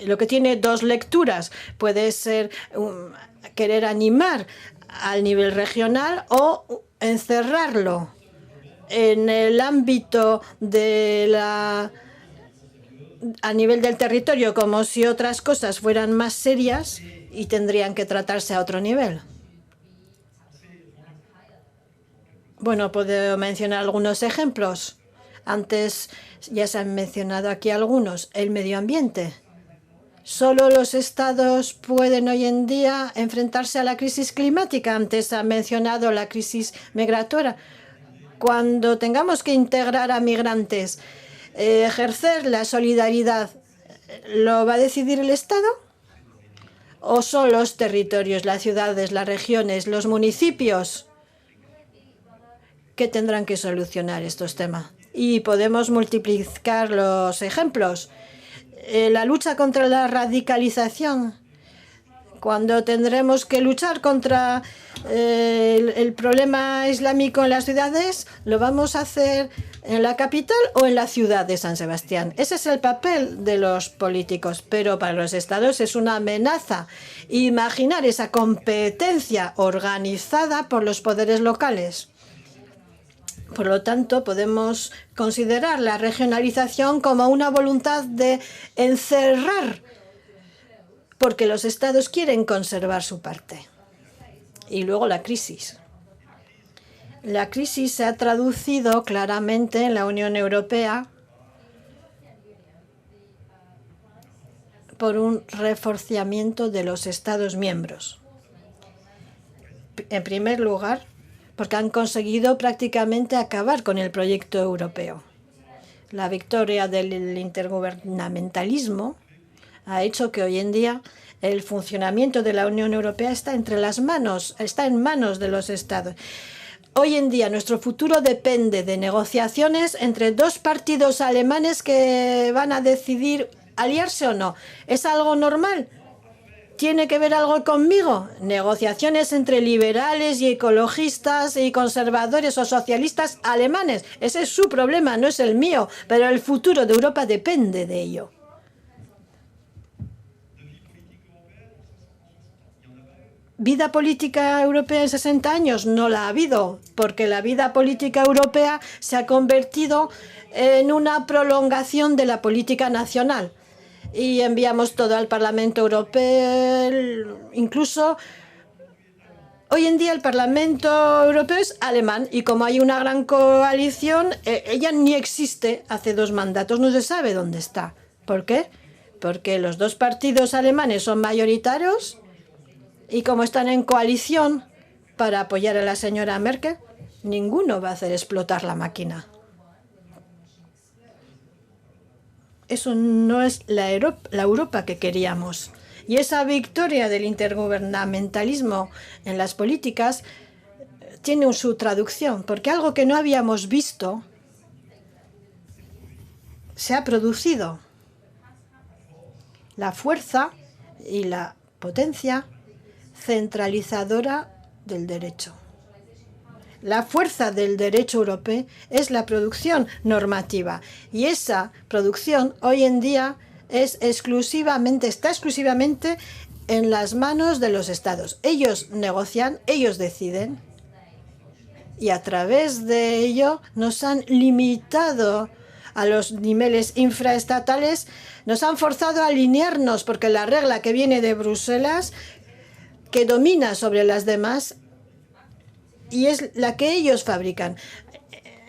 Lo que tiene dos lecturas puede ser querer animar al nivel regional o encerrarlo en el ámbito de a nivel del territorio, como si otras cosas fueran más serias y tendrían que tratarse a otro nivel. Bueno, puedo mencionar algunos ejemplos. Antes ya se han mencionado aquí algunos. El medio ambiente. Solo los estados pueden hoy en día enfrentarse a la crisis climática. Antes se ha mencionado la crisis migratoria. Cuando tengamos que integrar a migrantes, ejercer la solidaridad, ¿lo va a decidir el Estado? ¿O son los territorios, las ciudades, las regiones, los municipios que tendrán que solucionar estos temas? Y podemos multiplicar los ejemplos. La lucha contra la radicalización. Cuando tendremos que luchar contra el problema islámico en las ciudades, ¿lo vamos a hacer en la capital o en la ciudad de San Sebastián? Ese es el papel de los políticos, pero para los estados es una amenaza imaginar esa competencia organizada por los poderes locales. Por lo tanto, podemos considerar la regionalización como una voluntad de encerrar, porque los estados quieren conservar su parte. Y luego la crisis. La crisis se ha traducido claramente en la Unión Europea por un reforzamiento de los estados miembros. En primer lugar, porque han conseguido prácticamente acabar con el proyecto europeo. La victoria del intergubernamentalismo ha hecho que hoy en día el funcionamiento de la Unión Europea está en manos de los Estados. Hoy en día nuestro futuro depende de negociaciones entre dos partidos alemanes que van a decidir aliarse o no. ¿Es algo normal? ¿Tiene que ver algo conmigo? Negociaciones entre liberales y ecologistas y conservadores o socialistas alemanes. Ese es su problema, no es el mío, pero el futuro de Europa depende de ello. ¿Vida política europea en 60 años? No la ha habido, porque la vida política europea se ha convertido en una prolongación de la política nacional. Y enviamos todo al Parlamento Europeo, incluso hoy en día el Parlamento Europeo es alemán y como hay una gran coalición, ella ni existe hace 2 mandatos, no se sabe dónde está. ¿Por qué? Porque los dos partidos alemanes son mayoritarios y como están en coalición para apoyar a la señora Merkel, ninguno va a hacer explotar la máquina. Eso no es la Europa que queríamos. Y esa victoria del intergubernamentalismo en las políticas tiene su traducción, porque algo que no habíamos visto se ha producido. La fuerza y la potencia centralizadora del derecho. La fuerza del derecho europeo es la producción normativa y esa producción hoy en día está exclusivamente en las manos de los estados. Ellos negocian, ellos deciden y a través de ello nos han limitado a los niveles infraestatales, nos han forzado a alinearnos porque la regla que viene de Bruselas, que domina sobre las demás, y es la que ellos fabrican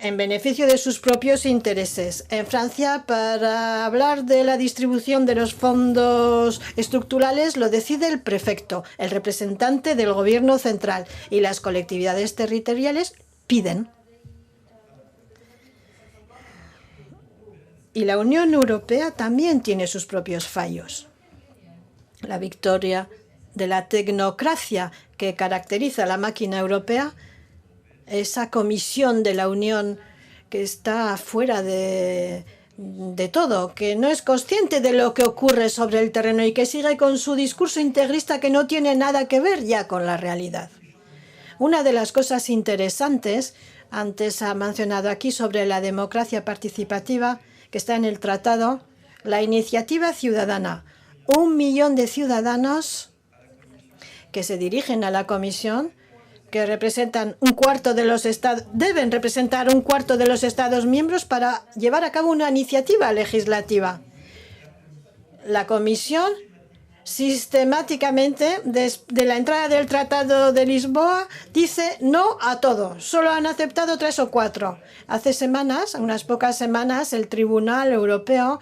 en beneficio de sus propios intereses. En Francia, para hablar de la distribución de los fondos estructurales, lo decide el prefecto, el representante del gobierno central, y las colectividades territoriales piden. Y la Unión Europea también tiene sus propios fallos. La victoria de la tecnocracia que caracteriza la máquina europea, esa comisión de la Unión que está fuera de todo, que no es consciente de lo que ocurre sobre el terreno y que sigue con su discurso integrista que no tiene nada que ver ya con la realidad. Una de las cosas interesantes, antes ha mencionado aquí sobre la democracia participativa, que está en el tratado, la iniciativa ciudadana. 1 millón de ciudadanos que se dirigen a la Comisión, que representan un cuarto de los estados, deben representar un cuarto de los Estados miembros para llevar a cabo una iniciativa legislativa. La Comisión sistemáticamente, desde la entrada del Tratado de Lisboa, dice no a todo. Solo han aceptado 3 o 4. Hace semanas, unas pocas semanas, el Tribunal Europeo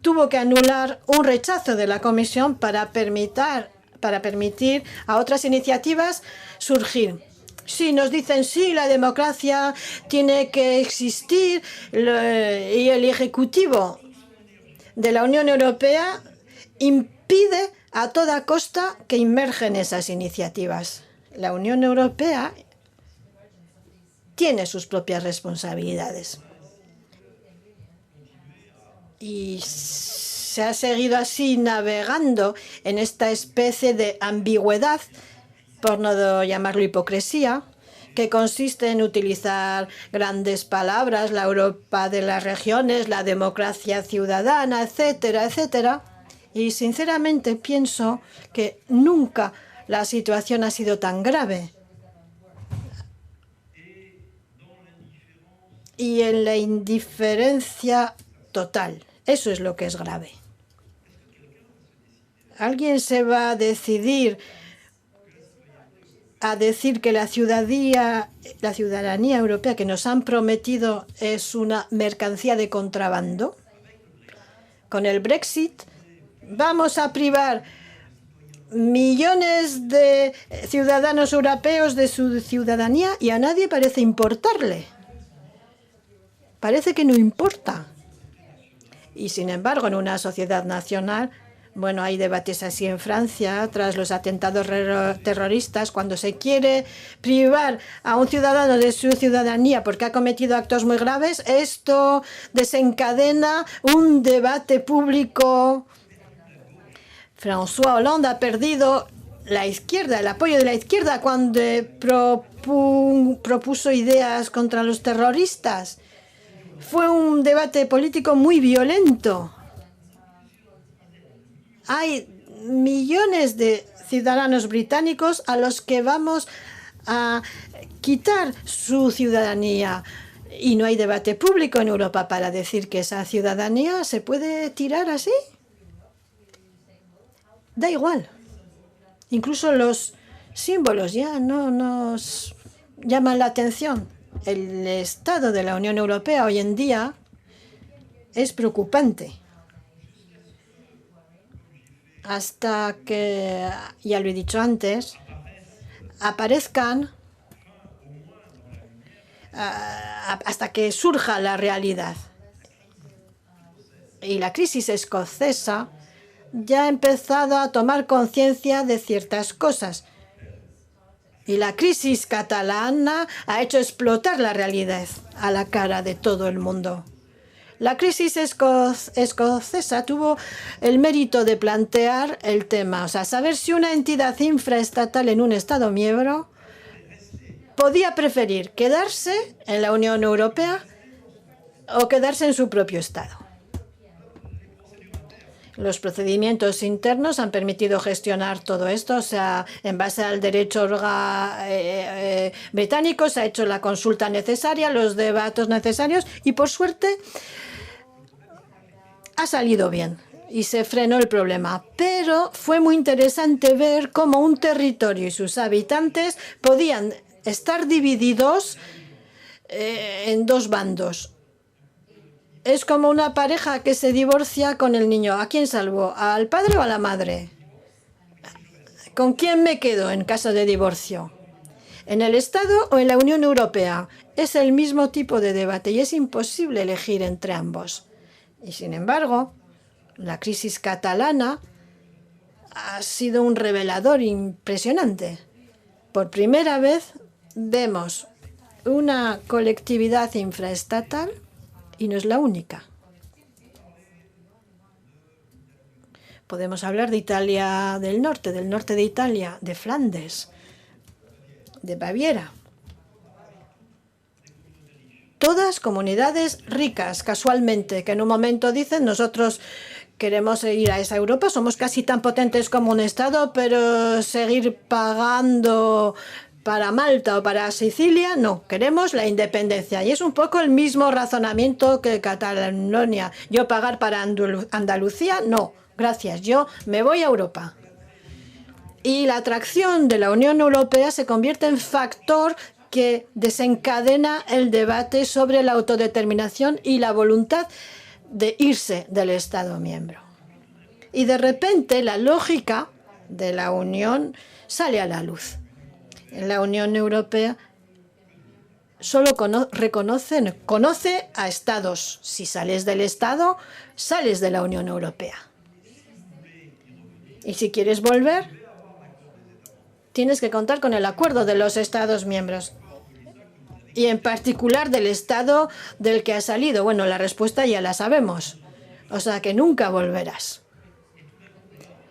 tuvo que anular un rechazo de la Comisión para permitir a otras iniciativas surgir. Sí, nos dicen, sí, la democracia tiene que existir y el Ejecutivo de la Unión Europea impide a toda costa que emergen esas iniciativas. La Unión Europea tiene sus propias responsabilidades. Y se ha seguido así navegando en esta especie de ambigüedad, por no llamarlo hipocresía, que consiste en utilizar grandes palabras, la Europa de las regiones, la democracia ciudadana, etcétera, etcétera. Y sinceramente pienso que nunca la situación ha sido tan grave. Y en la indiferencia total. Eso es lo que es grave. ¿Alguien se va a decidir a decir que la ciudadanía europea que nos han prometido es una mercancía de contrabando? Con el Brexit vamos a privar millones de ciudadanos europeos de su ciudadanía y a nadie parece importarle. Parece que no importa. Y sin embargo, en una sociedad nacional, bueno, hay debates así en Francia, tras los atentados terroristas, cuando se quiere privar a un ciudadano de su ciudadanía porque ha cometido actos muy graves, esto desencadena un debate público. François Hollande ha perdido la izquierda, el apoyo de la izquierda cuando propuso ideas contra los terroristas. Fue un debate político muy violento. Hay millones de ciudadanos británicos a los que vamos a quitar su ciudadanía. Y no hay debate público en Europa para decir que esa ciudadanía se puede tirar así. Da igual. Incluso los símbolos ya no nos llaman la atención. El estado de la Unión Europea hoy en día es preocupante. Hasta que, ya lo he dicho antes, aparezcan, hasta que surja la realidad. Y la crisis escocesa ya ha empezado a tomar conciencia de ciertas cosas. Y la crisis catalana ha hecho explotar la realidad a la cara de todo el mundo. La crisis escocesa tuvo el mérito de plantear el tema, o sea, saber si una entidad infraestatal en un Estado miembro podía preferir quedarse en la Unión Europea o quedarse en su propio Estado. Los procedimientos internos han permitido gestionar todo esto, o sea, en base al derecho británico se ha hecho la consulta necesaria, los debates necesarios y, por suerte, ha salido bien y se frenó el problema. Pero fue muy interesante ver cómo un territorio y sus habitantes podían estar divididos en dos bandos. Es como una pareja que se divorcia con el niño. ¿A quién salvo? ¿Al padre o a la madre? ¿Con quién me quedo en caso de divorcio? ¿En el Estado o en la Unión Europea? Es el mismo tipo de debate y es imposible elegir entre ambos. Y sin embargo, la crisis catalana ha sido un revelador impresionante. Por primera vez vemos una colectividad infraestatal y no es la única. Podemos hablar de Italia del norte de Italia, de Flandes, de Baviera. Todas comunidades ricas, casualmente, que en un momento dicen nosotros queremos ir a esa Europa, somos casi tan potentes como un Estado, pero seguir pagando para Malta o para Sicilia, no, queremos la independencia. Y es un poco el mismo razonamiento que Cataluña. Yo pagar para Andalucía, no, gracias, yo me voy a Europa. Y la atracción de la Unión Europea se convierte en factor que desencadena el debate sobre la autodeterminación y la voluntad de irse del Estado miembro. Y de repente la lógica de la Unión sale a la luz. En la Unión Europea solo conoce a estados. Si sales del Estado, sales de la Unión Europea. Y si quieres volver, tienes que contar con el acuerdo de los Estados miembros. Y en particular del Estado del que has salido. Bueno, la respuesta ya la sabemos. O sea que nunca volverás.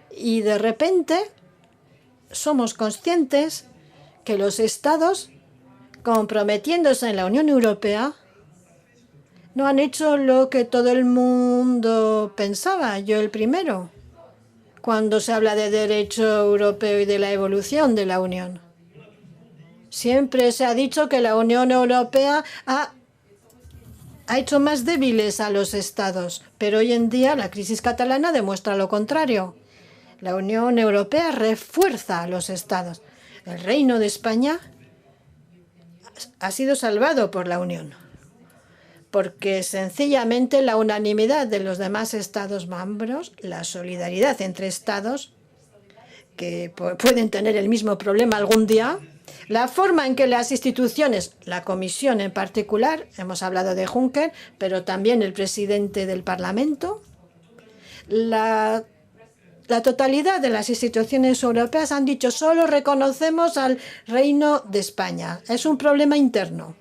Y de repente somos conscientes que los Estados, comprometiéndose en la Unión Europea, no han hecho lo que todo el mundo pensaba, yo el primero, cuando se habla de derecho europeo y de la evolución de la Unión. Siempre se ha dicho que la Unión Europea ha hecho más débiles a los Estados, pero hoy en día la crisis catalana demuestra lo contrario. La Unión Europea refuerza a los Estados. El Reino de España ha sido salvado por la Unión, porque sencillamente la unanimidad de los demás Estados miembros, la solidaridad entre Estados, que pueden tener el mismo problema algún día, la forma en que las instituciones, la Comisión en particular, hemos hablado de Juncker, pero también el presidente del Parlamento, la totalidad de las instituciones europeas han dicho solo reconocemos al Reino de España. Es un problema interno.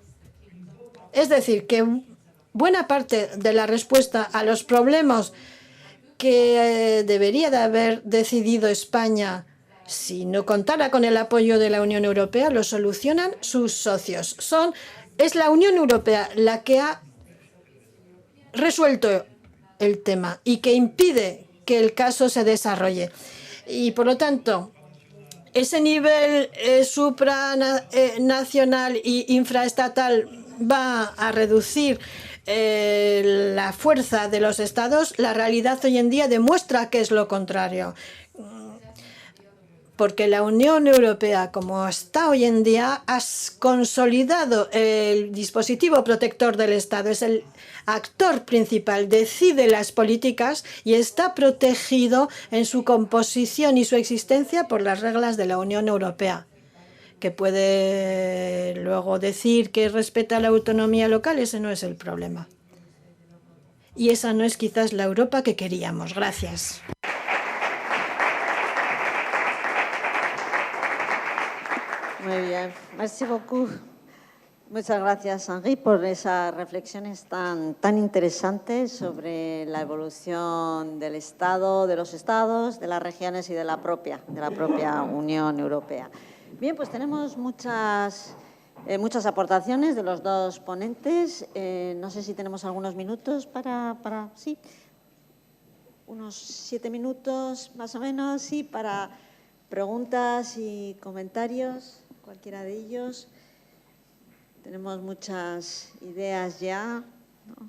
Es decir, que buena parte de la respuesta a los problemas que debería de haber decidido España si no contara con el apoyo de la Unión Europea, lo solucionan sus socios. Es la Unión Europea la que ha resuelto el tema y que impide que el caso se desarrolle. Y por lo tanto, ese nivel supranacional e infraestatal va a reducir la fuerza de los Estados. La realidad hoy en día demuestra que es lo contrario. Porque la Unión Europea, como está hoy en día, ha consolidado el dispositivo protector del Estado. Es el actor principal, decide las políticas y está protegido en su composición y su existencia por las reglas de la Unión Europea. Que puede luego decir que respeta la autonomía local, ese no es el problema. Y esa no es quizás la Europa que queríamos. Gracias. Muy bien, merci beaucoup. Muchas gracias, Henri, por esas reflexiones tan interesantes sobre la evolución del Estado, de los Estados, de las regiones y de la propia Unión Europea. Bien, pues tenemos muchas aportaciones de los dos ponentes. No sé si tenemos algunos minutos sí, unos 7 minutos más o menos, sí, para preguntas y comentarios. Cualquiera de ellos. Tenemos muchas ideas ya, ¿no?,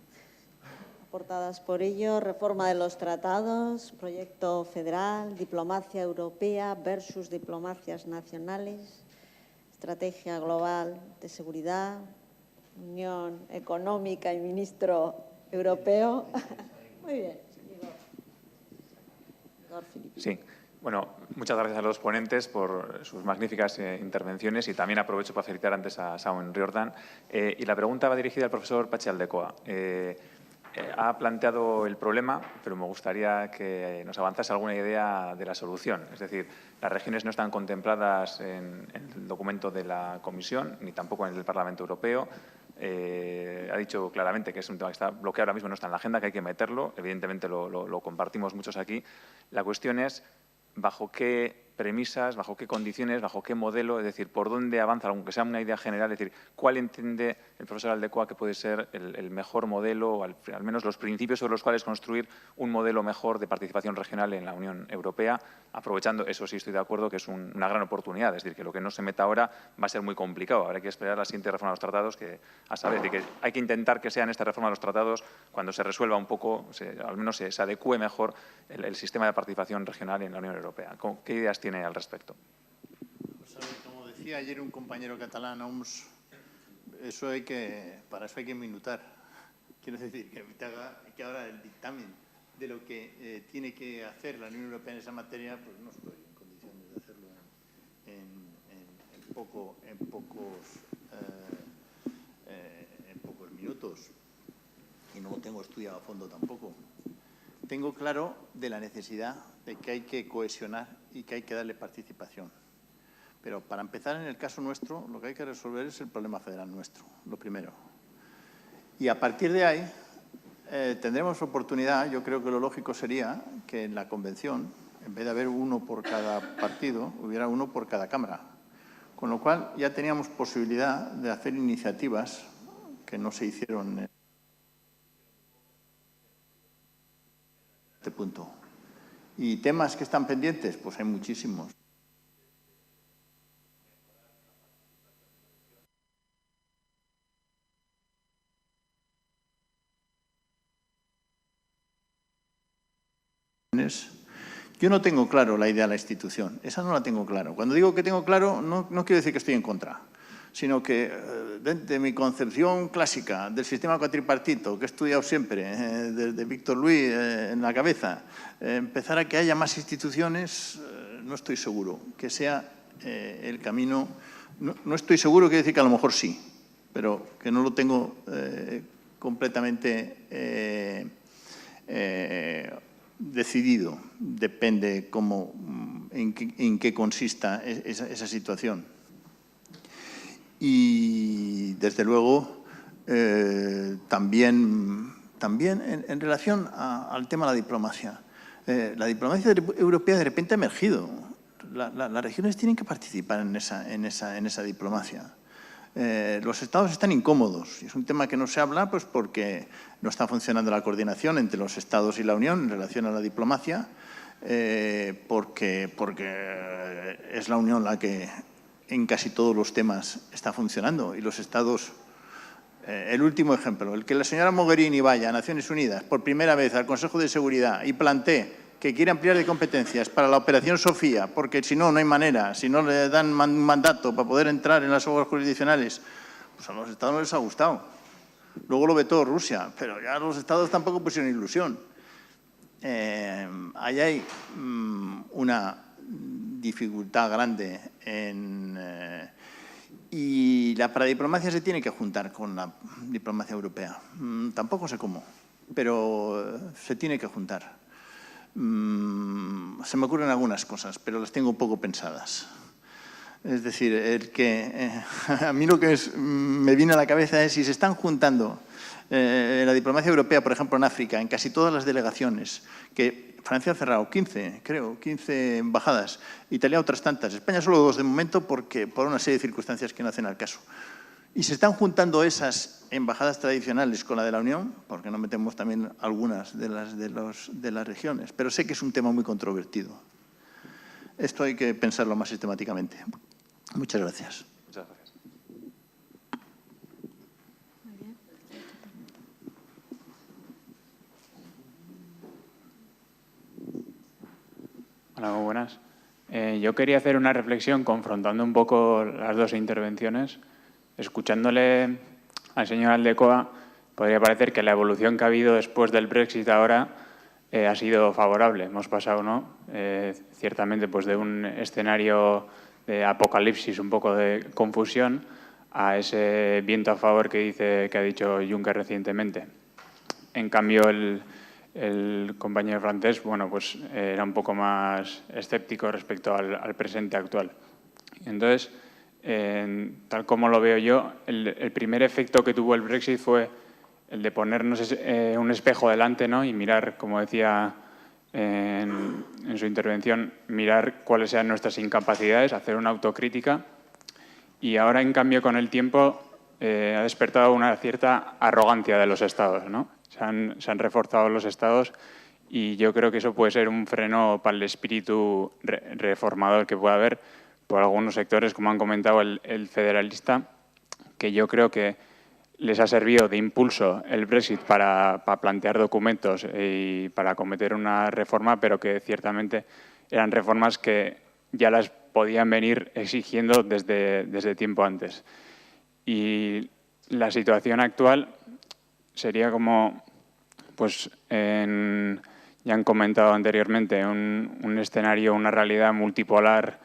aportadas por ello. Reforma de los tratados, proyecto federal, diplomacia europea versus diplomacias nacionales, estrategia global de seguridad, unión económica y ministro europeo. Muy bien. Igor Filipe. Sí. Bueno, muchas gracias a los ponentes por sus magníficas intervenciones y también aprovecho para felicitar antes a Saúl Riordan. Y la pregunta va dirigida al profesor Patxi Aldecoa. ha planteado el problema, pero me gustaría que nos avanzase alguna idea de la solución. Es decir, las regiones no están contempladas en el documento de la Comisión, ni tampoco en el del Parlamento Europeo. Ha dicho claramente que es un tema que está bloqueado ahora mismo, no está en la agenda, que hay que meterlo. Evidentemente lo compartimos muchos aquí. La cuestión es bajo qué premisas, bajo qué condiciones, bajo qué modelo, es decir, por dónde avanza, aunque sea una idea general, es decir, cuál entiende el profesor Aldecoa que puede ser el mejor modelo, o al menos los principios sobre los cuales construir un modelo mejor de participación regional en la Unión Europea, aprovechando, eso sí estoy de acuerdo, que es una gran oportunidad, es decir, que lo que no se meta ahora va a ser muy complicado, habrá que esperar la siguiente reforma de los tratados, que a saber, de que hay que intentar que sea en esta reforma de los tratados cuando se resuelva un poco, al menos se adecue mejor el sistema de participación regional en la Unión Europea. ¿Qué ideas tiene al respecto? Como decía ayer un compañero catalán, OMS, para eso hay que minutar. Quiero decir, que ahora el dictamen de lo que tiene que hacer la Unión Europea en esa materia, pues no estoy en condiciones de hacerlo en pocos minutos. Y no lo tengo estudiado a fondo tampoco. Tengo claro de la necesidad de que hay que cohesionar y que hay que darle participación. Pero para empezar, en el caso nuestro, lo que hay que resolver es el problema federal nuestro, lo primero. Y a partir de ahí tendremos oportunidad, yo creo que lo lógico sería que en la convención, en vez de haber uno por cada partido, hubiera uno por cada cámara. Con lo cual ya teníamos posibilidad de hacer iniciativas que no se hicieron en este punto. ¿Y temas que están pendientes? Pues hay muchísimos. Yo no tengo claro la idea de la institución, esa no la tengo claro. Cuando digo que tengo claro, no quiero decir que estoy en contra, sino que de mi concepción clásica del sistema cuatripartito, que he estudiado siempre, de Víctor Luis en la cabeza, empezar a que haya más instituciones, no estoy seguro que sea el camino. No estoy seguro, quiere decir que a lo mejor sí, pero que no lo tengo completamente decidido. Depende en qué consista esa situación. Y, desde luego, también en relación al tema de la diplomacia. La diplomacia europea de repente ha emergido. Las regiones tienen que participar en esa diplomacia. Los Estados están incómodos. Es un tema que no se habla pues porque no está funcionando la coordinación entre los Estados y la Unión en relación a la diplomacia, porque es la Unión la que en casi todos los temas está funcionando y los Estados. El último ejemplo, el que la señora Mogherini vaya a Naciones Unidas por primera vez al Consejo de Seguridad y plantee que quiere ampliar de competencias para la Operación Sofía, porque si no hay manera, si no le dan mandato para poder entrar en las aguas jurisdiccionales, pues a los Estados no les ha gustado. Luego lo vetó Rusia, pero ya los Estados tampoco pusieron ilusión. Ahí hay una dificultad grande y la paradiplomacia se tiene que juntar con la diplomacia europea. Tampoco sé cómo, pero se tiene que juntar. Se me ocurren algunas cosas, pero las tengo poco pensadas. Es decir, a mí lo que me viene a la cabeza es si se están juntando la diplomacia europea, por ejemplo, en África, en casi todas las delegaciones, que Francia ha cerrado 15 embajadas, Italia otras tantas, España solo 2 de momento por una serie de circunstancias que no hacen al caso. Y se están juntando esas embajadas tradicionales con la de la Unión, porque no metemos también algunas de las regiones, pero sé que es un tema muy controvertido. Esto hay que pensarlo más sistemáticamente. Muchas gracias. Muchas gracias. Hola, muy buenas. Yo quería hacer una reflexión confrontando un poco las dos intervenciones. Escuchándole al señor Aldecoa, podría parecer que la evolución que ha habido después del Brexit ahora ha sido favorable. Hemos pasado, ¿no? Ciertamente, pues de un escenario de apocalipsis, un poco de confusión, a ese viento a favor que ha dicho Juncker recientemente. En cambio, el compañero francés, bueno, pues era un poco más escéptico respecto al presente actual. Entonces, tal como lo veo yo, el primer efecto que tuvo el Brexit fue el de ponernos un espejo delante, ¿no? Y mirar, como decía en su intervención, mirar cuáles eran nuestras incapacidades, hacer una autocrítica. Y ahora, en cambio, con el tiempo, ha despertado una cierta arrogancia de los Estados, ¿no? Se han reforzado los Estados y yo creo que eso puede ser un freno para el espíritu reformador que pueda haber por algunos sectores, como han comentado el federalista, que yo creo que les ha servido de impulso el Brexit para plantear documentos y para acometer una reforma, pero que ciertamente eran reformas que ya las podían venir exigiendo desde tiempo antes. Y la situación actual sería como, pues ya han comentado anteriormente, un escenario, una realidad multipolar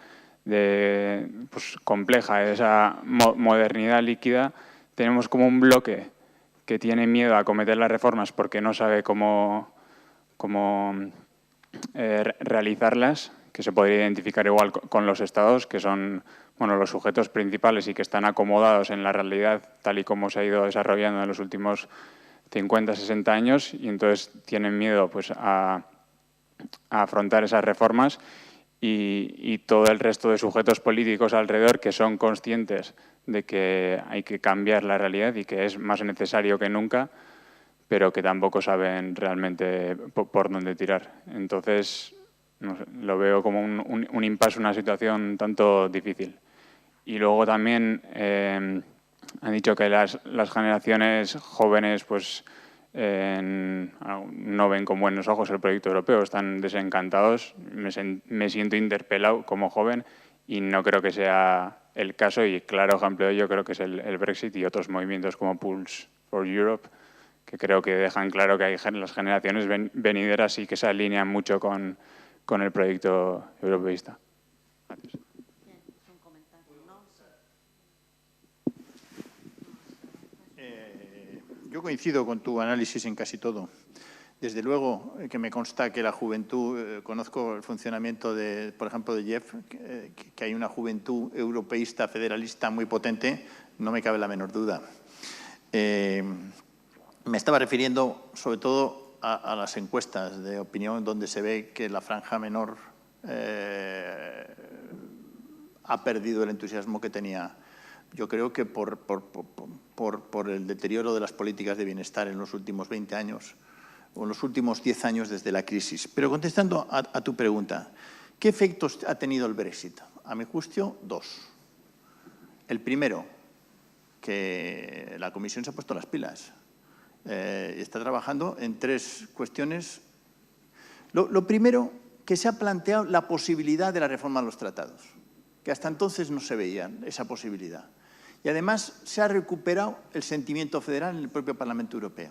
pues, compleja, esa modernidad líquida. Tenemos como un bloque que tiene miedo a acometer las reformas porque no sabe cómo realizarlas, que se podría identificar igual con los Estados, que son los sujetos principales y que están acomodados en la realidad tal y como se ha ido desarrollando en los últimos 50, 60 años, y entonces tienen miedo pues, a afrontar esas reformas, y todo el resto de sujetos políticos alrededor que son conscientes de que hay que cambiar la realidad y que es más necesario que nunca, pero que tampoco saben realmente por dónde tirar. Entonces, no sé, lo veo como un impasse, una situación tanto difícil. Y luego también han dicho que las generaciones jóvenes pues, no ven con buenos ojos el proyecto europeo, están desencantados. Me siento interpelado como joven y no creo que sea el caso, y claro ejemplo de ello creo que es el Brexit y otros movimientos como Pulse for Europe, que creo que dejan claro que hay las generaciones venideras y que se alinean mucho con el proyecto europeísta. Gracias. Yo coincido con tu análisis en casi todo. Desde luego que me consta que la juventud, conozco el funcionamiento, por ejemplo, de Jeff, que hay una juventud europeísta, federalista muy potente, no me cabe la menor duda. Me estaba refiriendo sobre todo a las encuestas de opinión, donde se ve que la franja menor ha perdido el entusiasmo que tenía. Yo creo que por el deterioro de las políticas de bienestar en los últimos 20 años o en los últimos 10 años desde la crisis. Pero contestando a tu pregunta, ¿qué efectos ha tenido el Brexit? A mi juicio, dos. El primero, que la Comisión se ha puesto las pilas. Está trabajando en tres cuestiones. Lo primero, que se ha planteado la posibilidad de la reforma de los tratados, que hasta entonces no se veía esa posibilidad. Y además se ha recuperado el sentimiento federal en el propio Parlamento Europeo.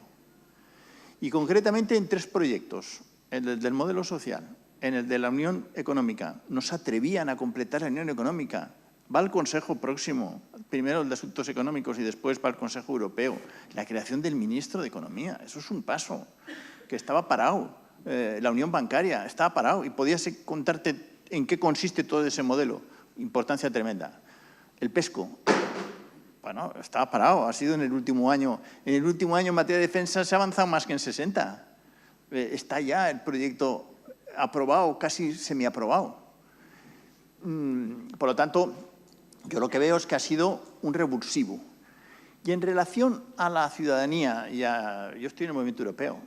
Y concretamente en tres proyectos, en el del modelo social, en el de la Unión Económica. No se atrevían a completar la Unión Económica. Va al Consejo próximo, primero el de Asuntos Económicos y después va al Consejo Europeo. La creación del ministro de Economía, eso es un paso que estaba parado. La Unión Bancaria estaba parado y podías contarte en qué consiste todo ese modelo. Importancia tremenda. El PESCO, bueno, estaba parado, ha sido en el último año. En el último año en materia de defensa se ha avanzado más que en 60. Está ya el proyecto aprobado, casi semiaprobado. Por lo tanto, yo lo que veo es que ha sido un revulsivo. Y en relación a la ciudadanía, yo estoy en el movimiento europeo.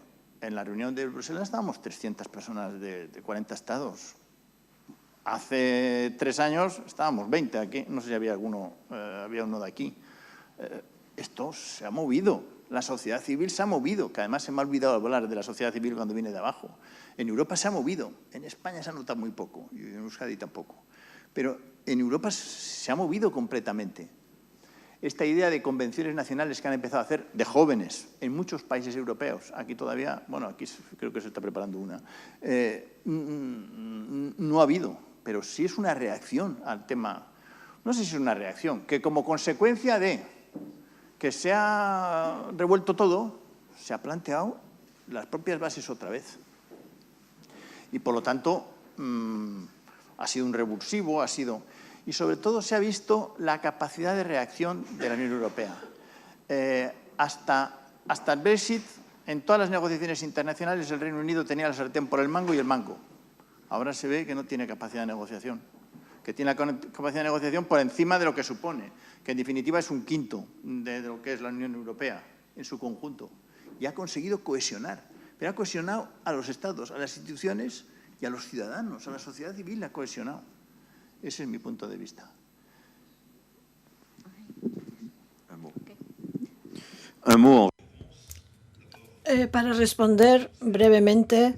En la reunión de Bruselas estábamos 300 personas de 40 estados. Hace 3 años estábamos 20 aquí, no sé si había uno de aquí. Esto se ha movido, la sociedad civil se ha movido, que además se me ha olvidado hablar de la sociedad civil cuando viene de abajo. En Europa se ha movido, en España se ha notado muy poco, y en Euskadi tampoco. Pero en Europa se ha movido completamente. Esta idea de convenciones nacionales que han empezado a hacer de jóvenes en muchos países europeos, aquí todavía, bueno, aquí creo que se está preparando una, no ha habido, pero sí es una reacción al tema. No sé si es una reacción, que como consecuencia de que se ha revuelto todo, se ha planteado las propias bases otra vez. Y por lo tanto ha sido un revulsivo, y sobre todo se ha visto la capacidad de reacción de la Unión Europea. Hasta el Brexit, en todas las negociaciones internacionales, el Reino Unido tenía la sartén por el mango y el mango. Ahora se ve que no tiene capacidad de negociación, que tiene la capacidad de negociación por encima de lo que supone, que en definitiva es un quinto de lo que es la Unión Europea en su conjunto. Y ha conseguido cohesionar, pero ha cohesionado a los Estados, a las instituciones y a los ciudadanos, a la sociedad civil la ha cohesionado. Ese es mi punto de vista. Para responder brevemente,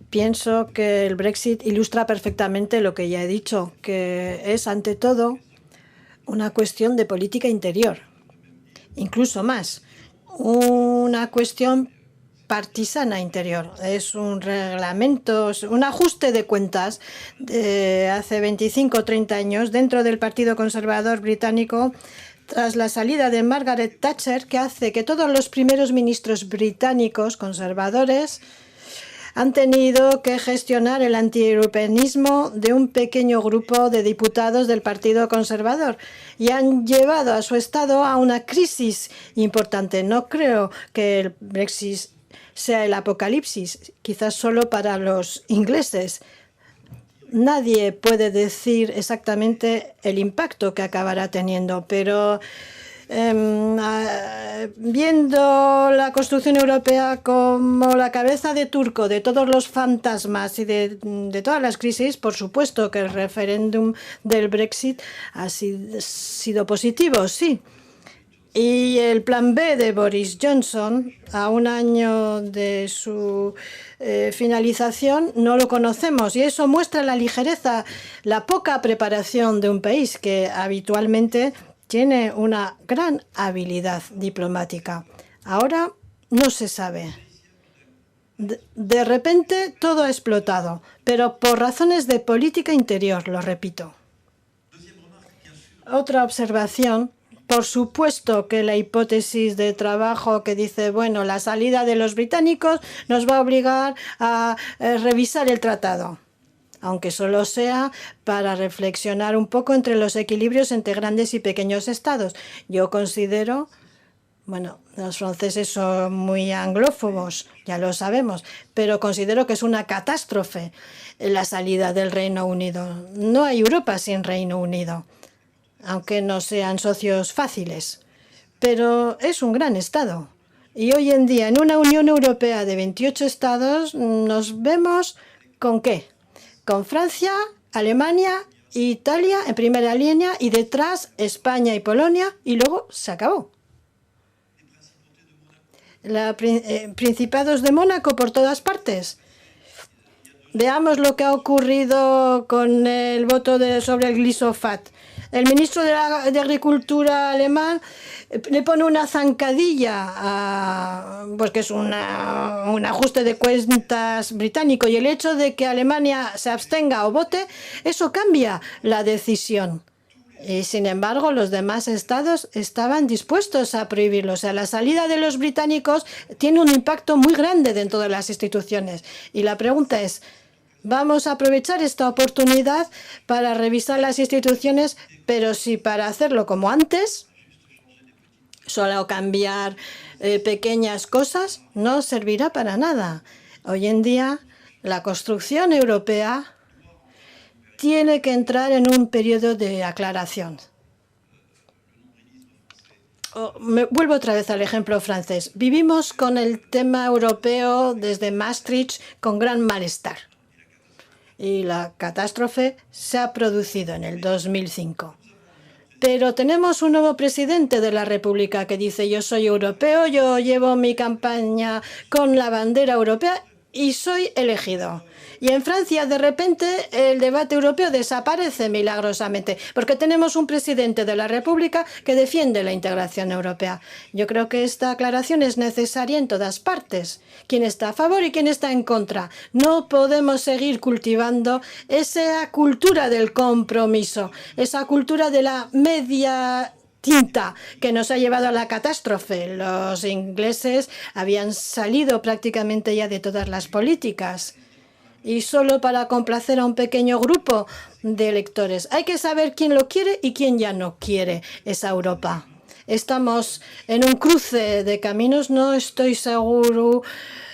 pienso que el Brexit ilustra perfectamente lo que ya he dicho, que es ante todo una cuestión de política interior, incluso más, una cuestión partisana interior. Es un reglamento, un ajuste de cuentas de hace 25 o 30 años dentro del Partido Conservador británico, tras la salida de Margaret Thatcher, que hace que todos los primeros ministros británicos conservadores han tenido que gestionar el antieuropeanismo de un pequeño grupo de diputados del Partido Conservador y han llevado a su Estado a una crisis importante. No creo que el Brexit sea el apocalipsis, quizás solo para los ingleses. Nadie puede decir exactamente el impacto que acabará teniendo, pero viendo la construcción europea como la cabeza de turco de todos los fantasmas y de todas las crisis, por supuesto que el referéndum del Brexit ha sido positivo, sí. Y el plan B de Boris Johnson, a un año de su finalización, no lo conocemos. Y eso muestra la ligereza, la poca preparación de un país que habitualmente tiene una gran habilidad diplomática. Ahora no se sabe. De repente todo ha explotado, pero por razones de política interior, lo repito. Otra observación. Por supuesto que la hipótesis de trabajo que dice, bueno, la salida de los británicos nos va a obligar a revisar el tratado, aunque solo sea para reflexionar un poco entre los equilibrios entre grandes y pequeños estados. Yo considero, bueno, los franceses son muy anglófobos, ya lo sabemos, pero considero que es una catástrofe la salida del Reino Unido. No hay Europa sin Reino Unido, aunque no sean socios fáciles, pero es un gran Estado. Y hoy en día, en una Unión Europea de 28 Estados, nos vemos ¿con qué? Con Francia, Alemania e Italia en primera línea y detrás España y Polonia, y luego se acabó. Principados de Mónaco por todas partes. Veamos lo que ha ocurrido con el voto sobre el glifosato. El ministro de Agricultura alemán le pone una zancadilla, pues que es un ajuste de cuentas británico, y el hecho de que Alemania se abstenga o vote, eso cambia la decisión. Y sin embargo, los demás estados estaban dispuestos a prohibirlo. O sea, la salida de los británicos tiene un impacto muy grande dentro de las instituciones. Y la pregunta es, ¿vamos a aprovechar esta oportunidad para revisar las instituciones, pero si para hacerlo como antes, solo cambiar pequeñas cosas, no servirá para nada? Hoy en día, la construcción europea tiene que entrar en un periodo de aclaración. Me vuelvo otra vez al ejemplo francés. Vivimos con el tema europeo desde Maastricht con gran malestar. Y la catástrofe se ha producido en el 2005. Pero tenemos un nuevo presidente de la República que dice: yo soy europeo, yo llevo mi campaña con la bandera europea y soy elegido. Y en Francia, de repente, el debate europeo desaparece milagrosamente, porque tenemos un presidente de la República que defiende la integración europea. Yo creo que esta aclaración es necesaria en todas partes. ¿Quién está a favor y quién está en contra? No podemos seguir cultivando esa cultura del compromiso, esa cultura de la media tinta que nos ha llevado a la catástrofe. Los ingleses habían salido prácticamente ya de todas las políticas y solo para complacer a un pequeño grupo de electores. Hay que saber quién lo quiere y quién ya no quiere esa Europa. Estamos en un cruce de caminos. No estoy seguro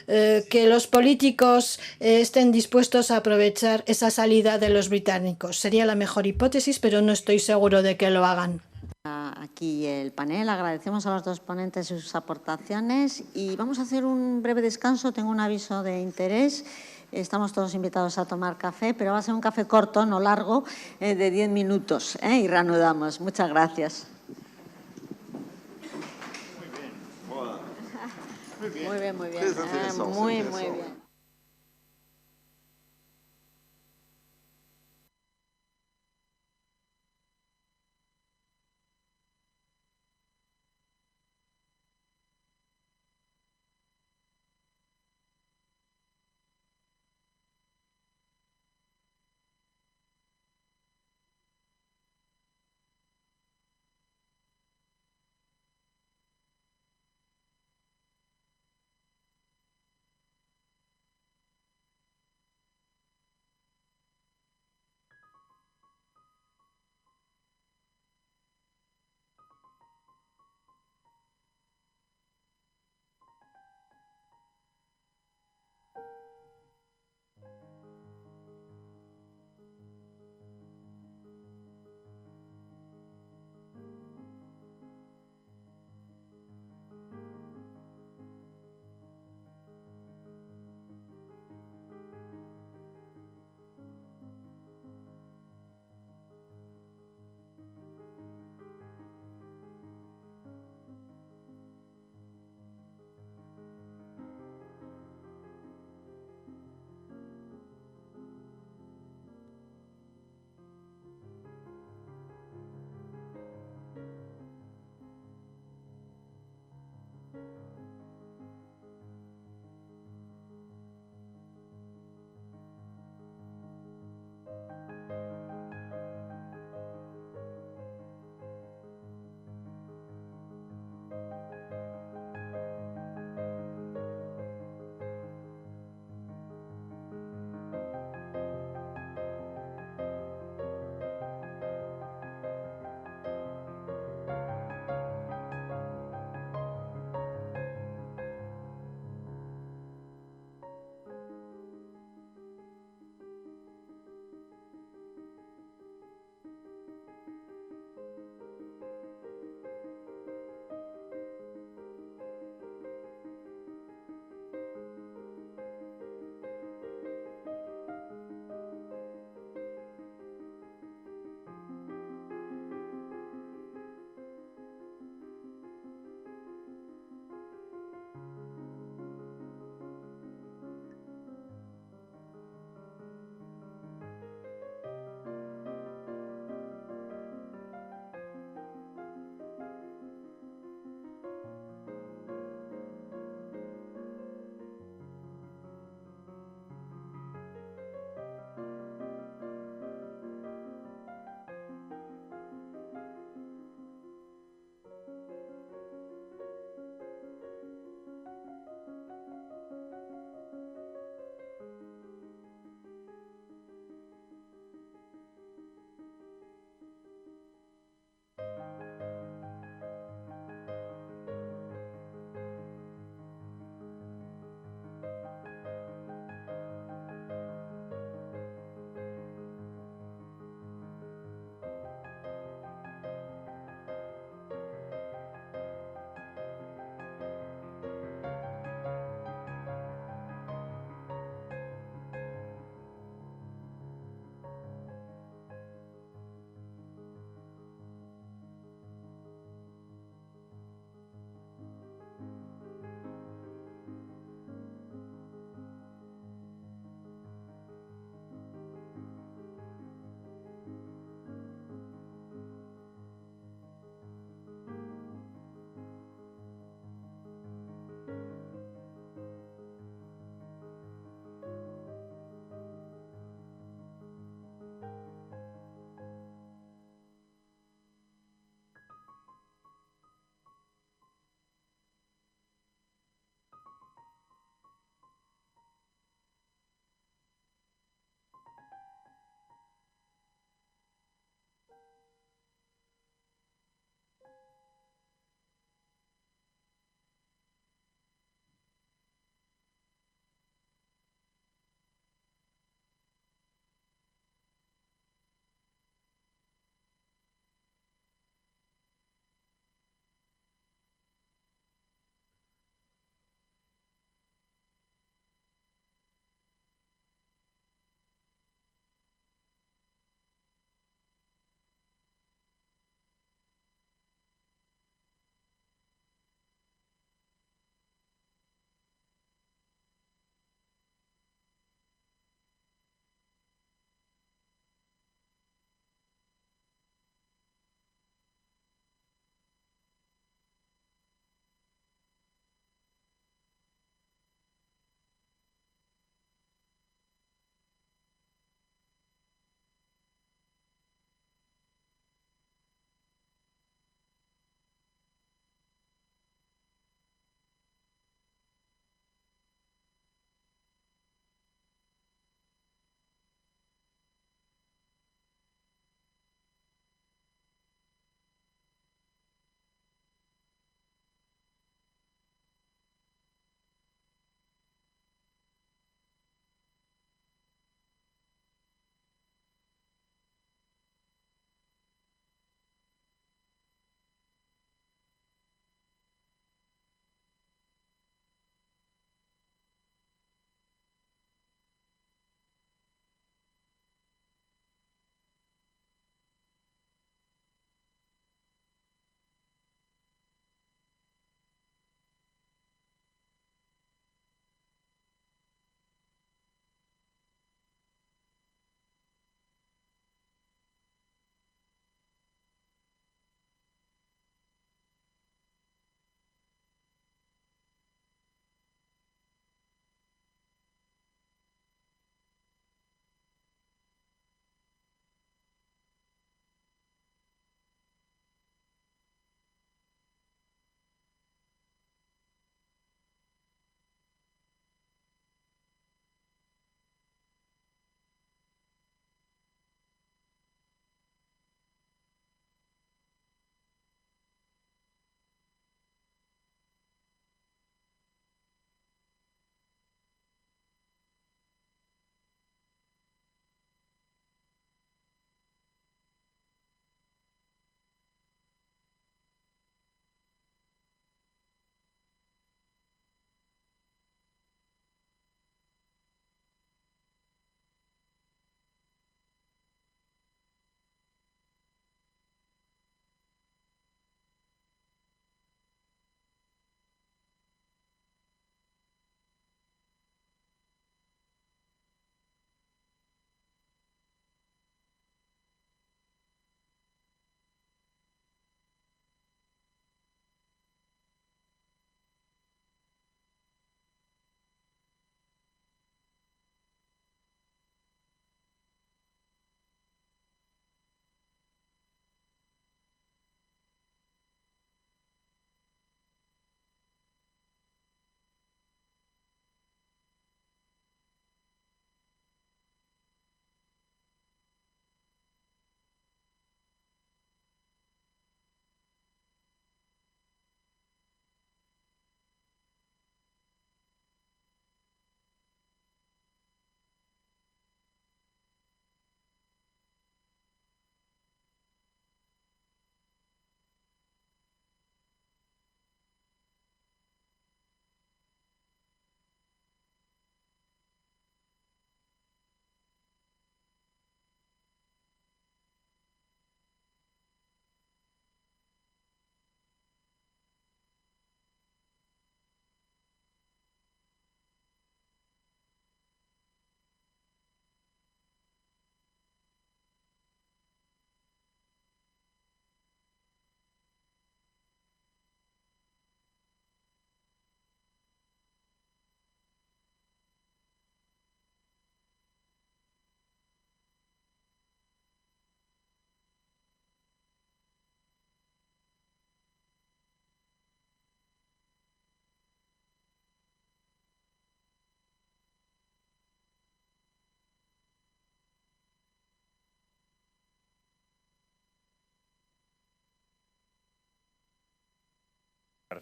que los políticos estén dispuestos a aprovechar esa salida de los británicos. Sería la mejor hipótesis, pero no estoy seguro de que lo hagan. Aquí el panel. Agradecemos a los dos ponentes sus aportaciones y vamos a hacer un breve descanso. Tengo un aviso de interés. Estamos todos invitados a tomar café, pero va a ser un café corto, no largo, de 10 minutos. Y reanudamos. Muchas gracias. Muy bien, muy bien. Muy bien.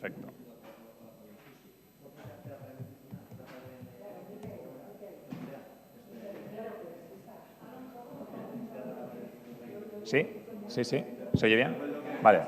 Perfecto. ¿Sí? ¿Sí, sí? ¿Se oye bien? Vale.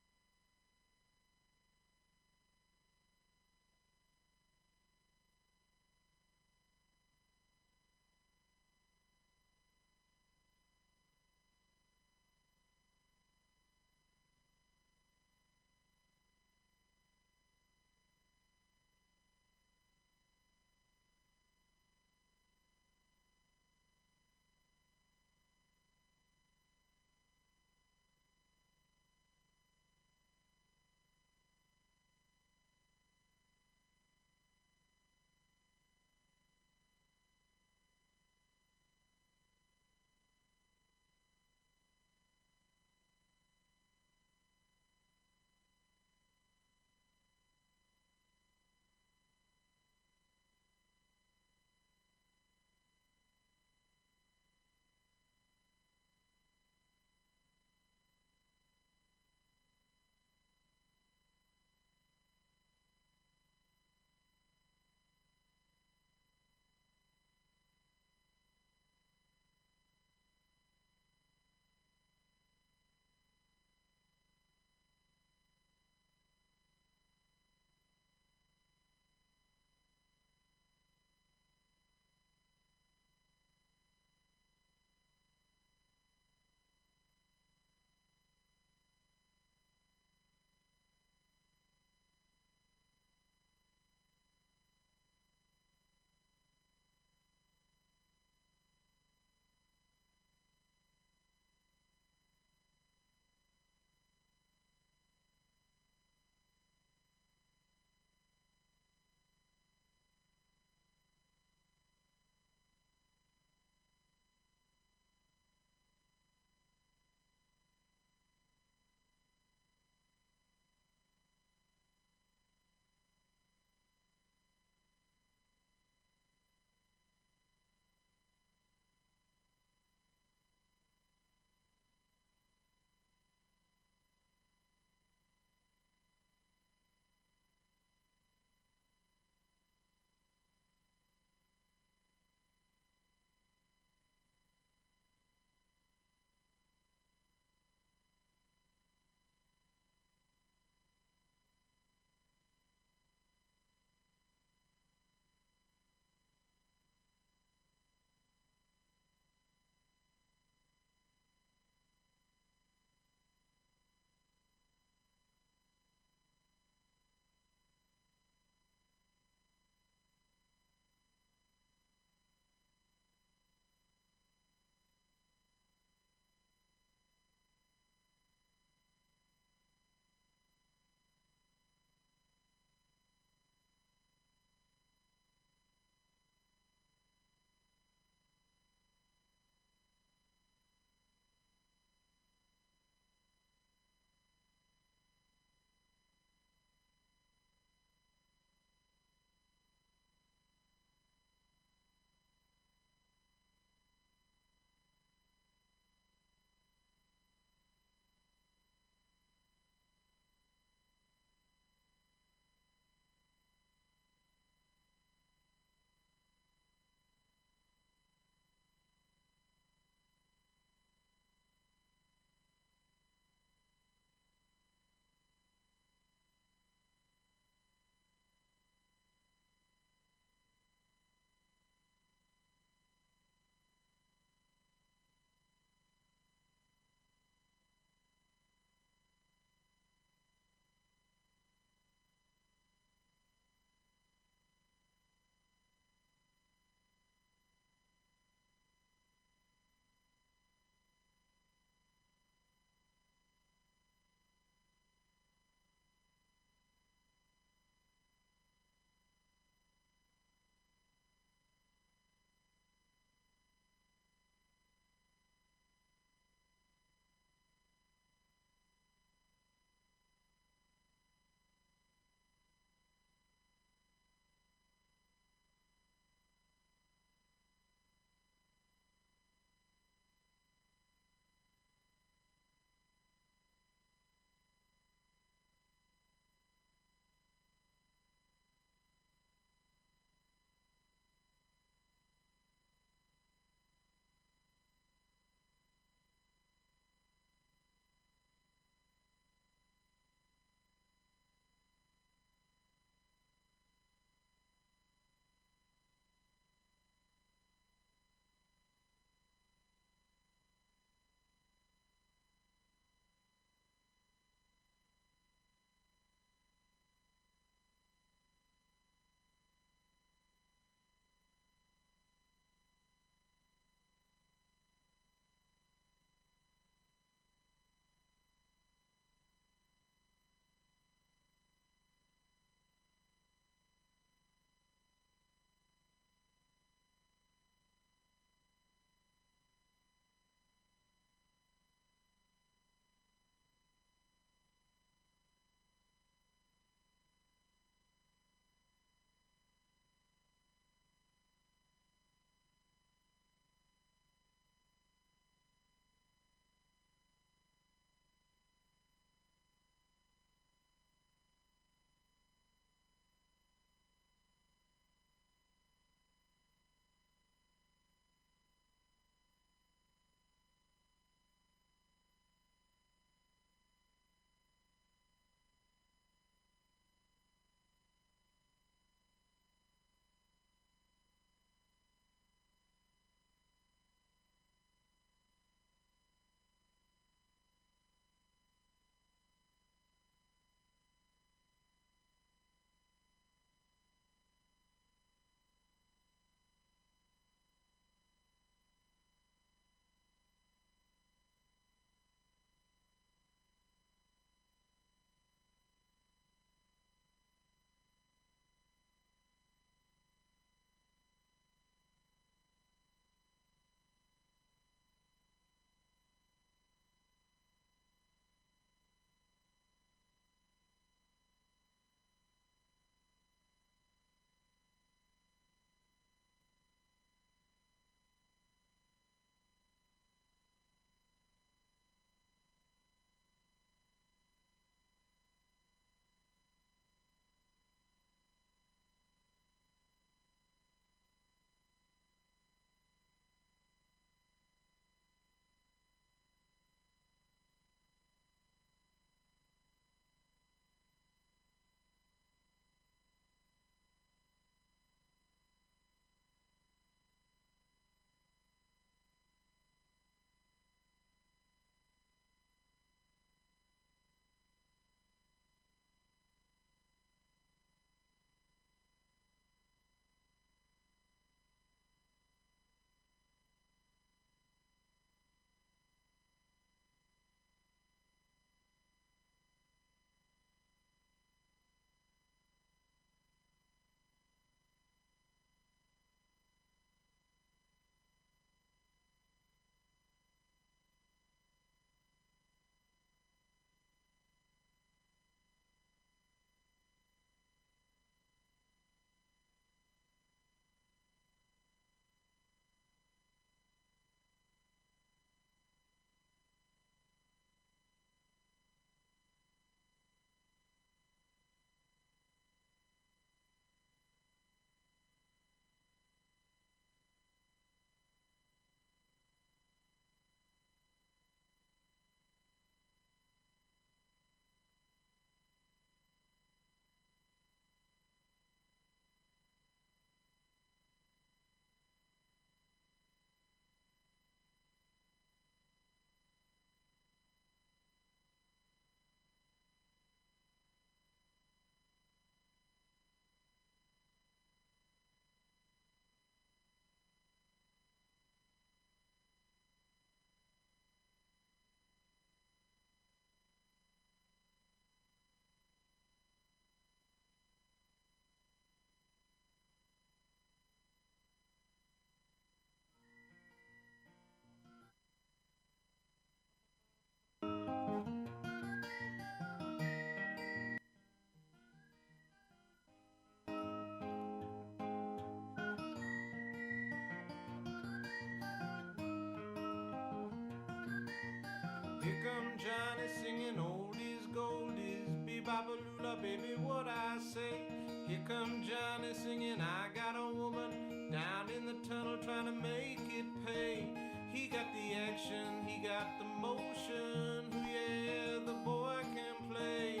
Here come Johnny singing oldies, goldies, bebop-a-lula, baby, what I say. Here come Johnny singing, I got a woman down in the tunnel trying to make it pay. He got the action, he got the motion, yeah, the boy can play.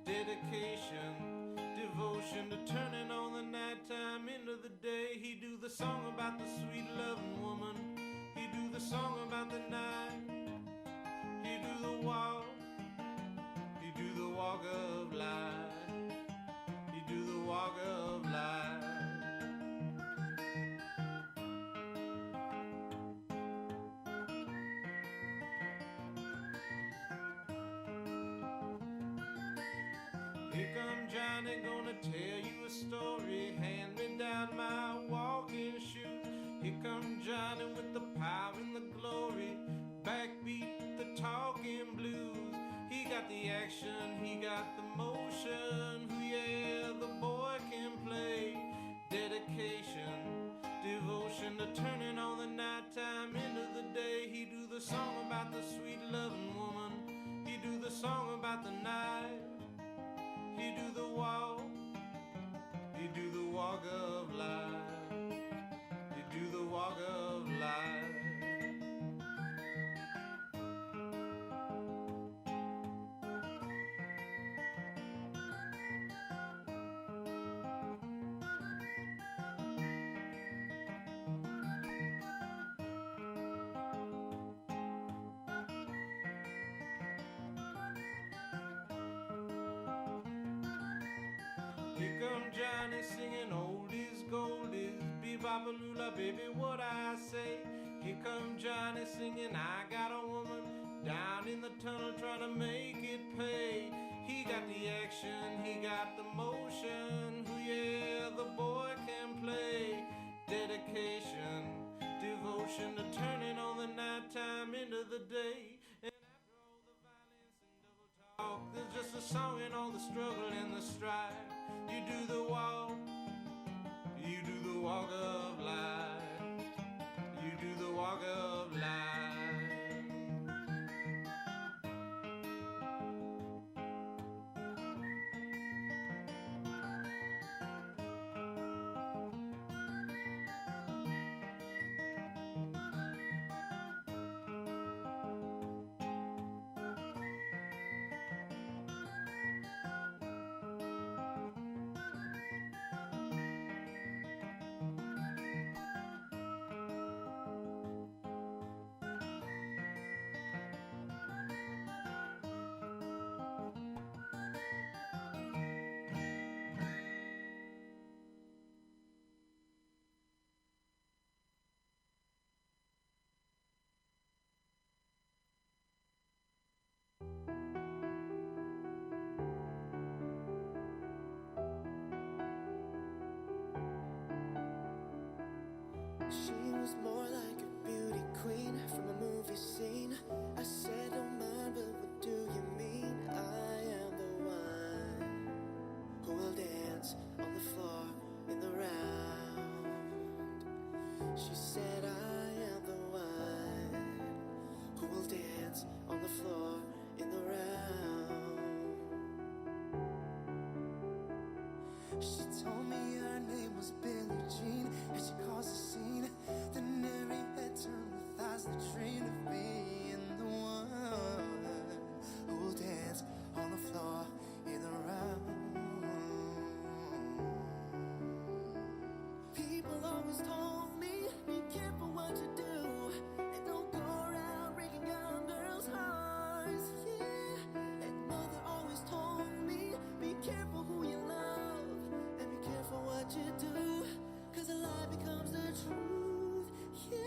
Dedication, devotion to turning on the nighttime into the day. He do the song about the sweet loving woman, he do the song about the night. He do the walk of life. He do the walk of life. Here come Johnny, gonna tell you a story. Hand me down my walking shoes. Here come Johnny with the power and the glory. Backbeat, the talking blues. He got the action, he got the motion. Yeah, the boy can play. Dedication, devotion to turning on the nighttime into the day. He do the song about the sweet loving woman. He do the song about the night. He do the walk of life. He do the walk of life. Here come Johnny singing oldies, goldies, bebop-a-lula, baby, what I say. Here come Johnny singing, I got a woman down in the tunnel trying to make it pay. He got the action, he got the motion, yeah, the boy can play. Dedication, devotion to turning on the nighttime into the day. And after all the violence and double talk, there's just a song in all the struggle and the strife. You do the walk of life. You do the walk of life. She was more like a beauty queen from a movie scene. I said, don't mind, but what do you mean? I am the one who will dance on the floor in the round. She said, I am the one who will dance on the floor in the round. She told me her name was Billie Jean, and she caused a scene. Then every head turned with eyes that dreamed of being the one who will dance on the floor in the round. People always told me, be careful what you do, and don't go around breaking young girls' hearts. Yeah, and mother always told me, be careful who you love, and be careful what you do, 'cause a lie becomes the truth. Yeah.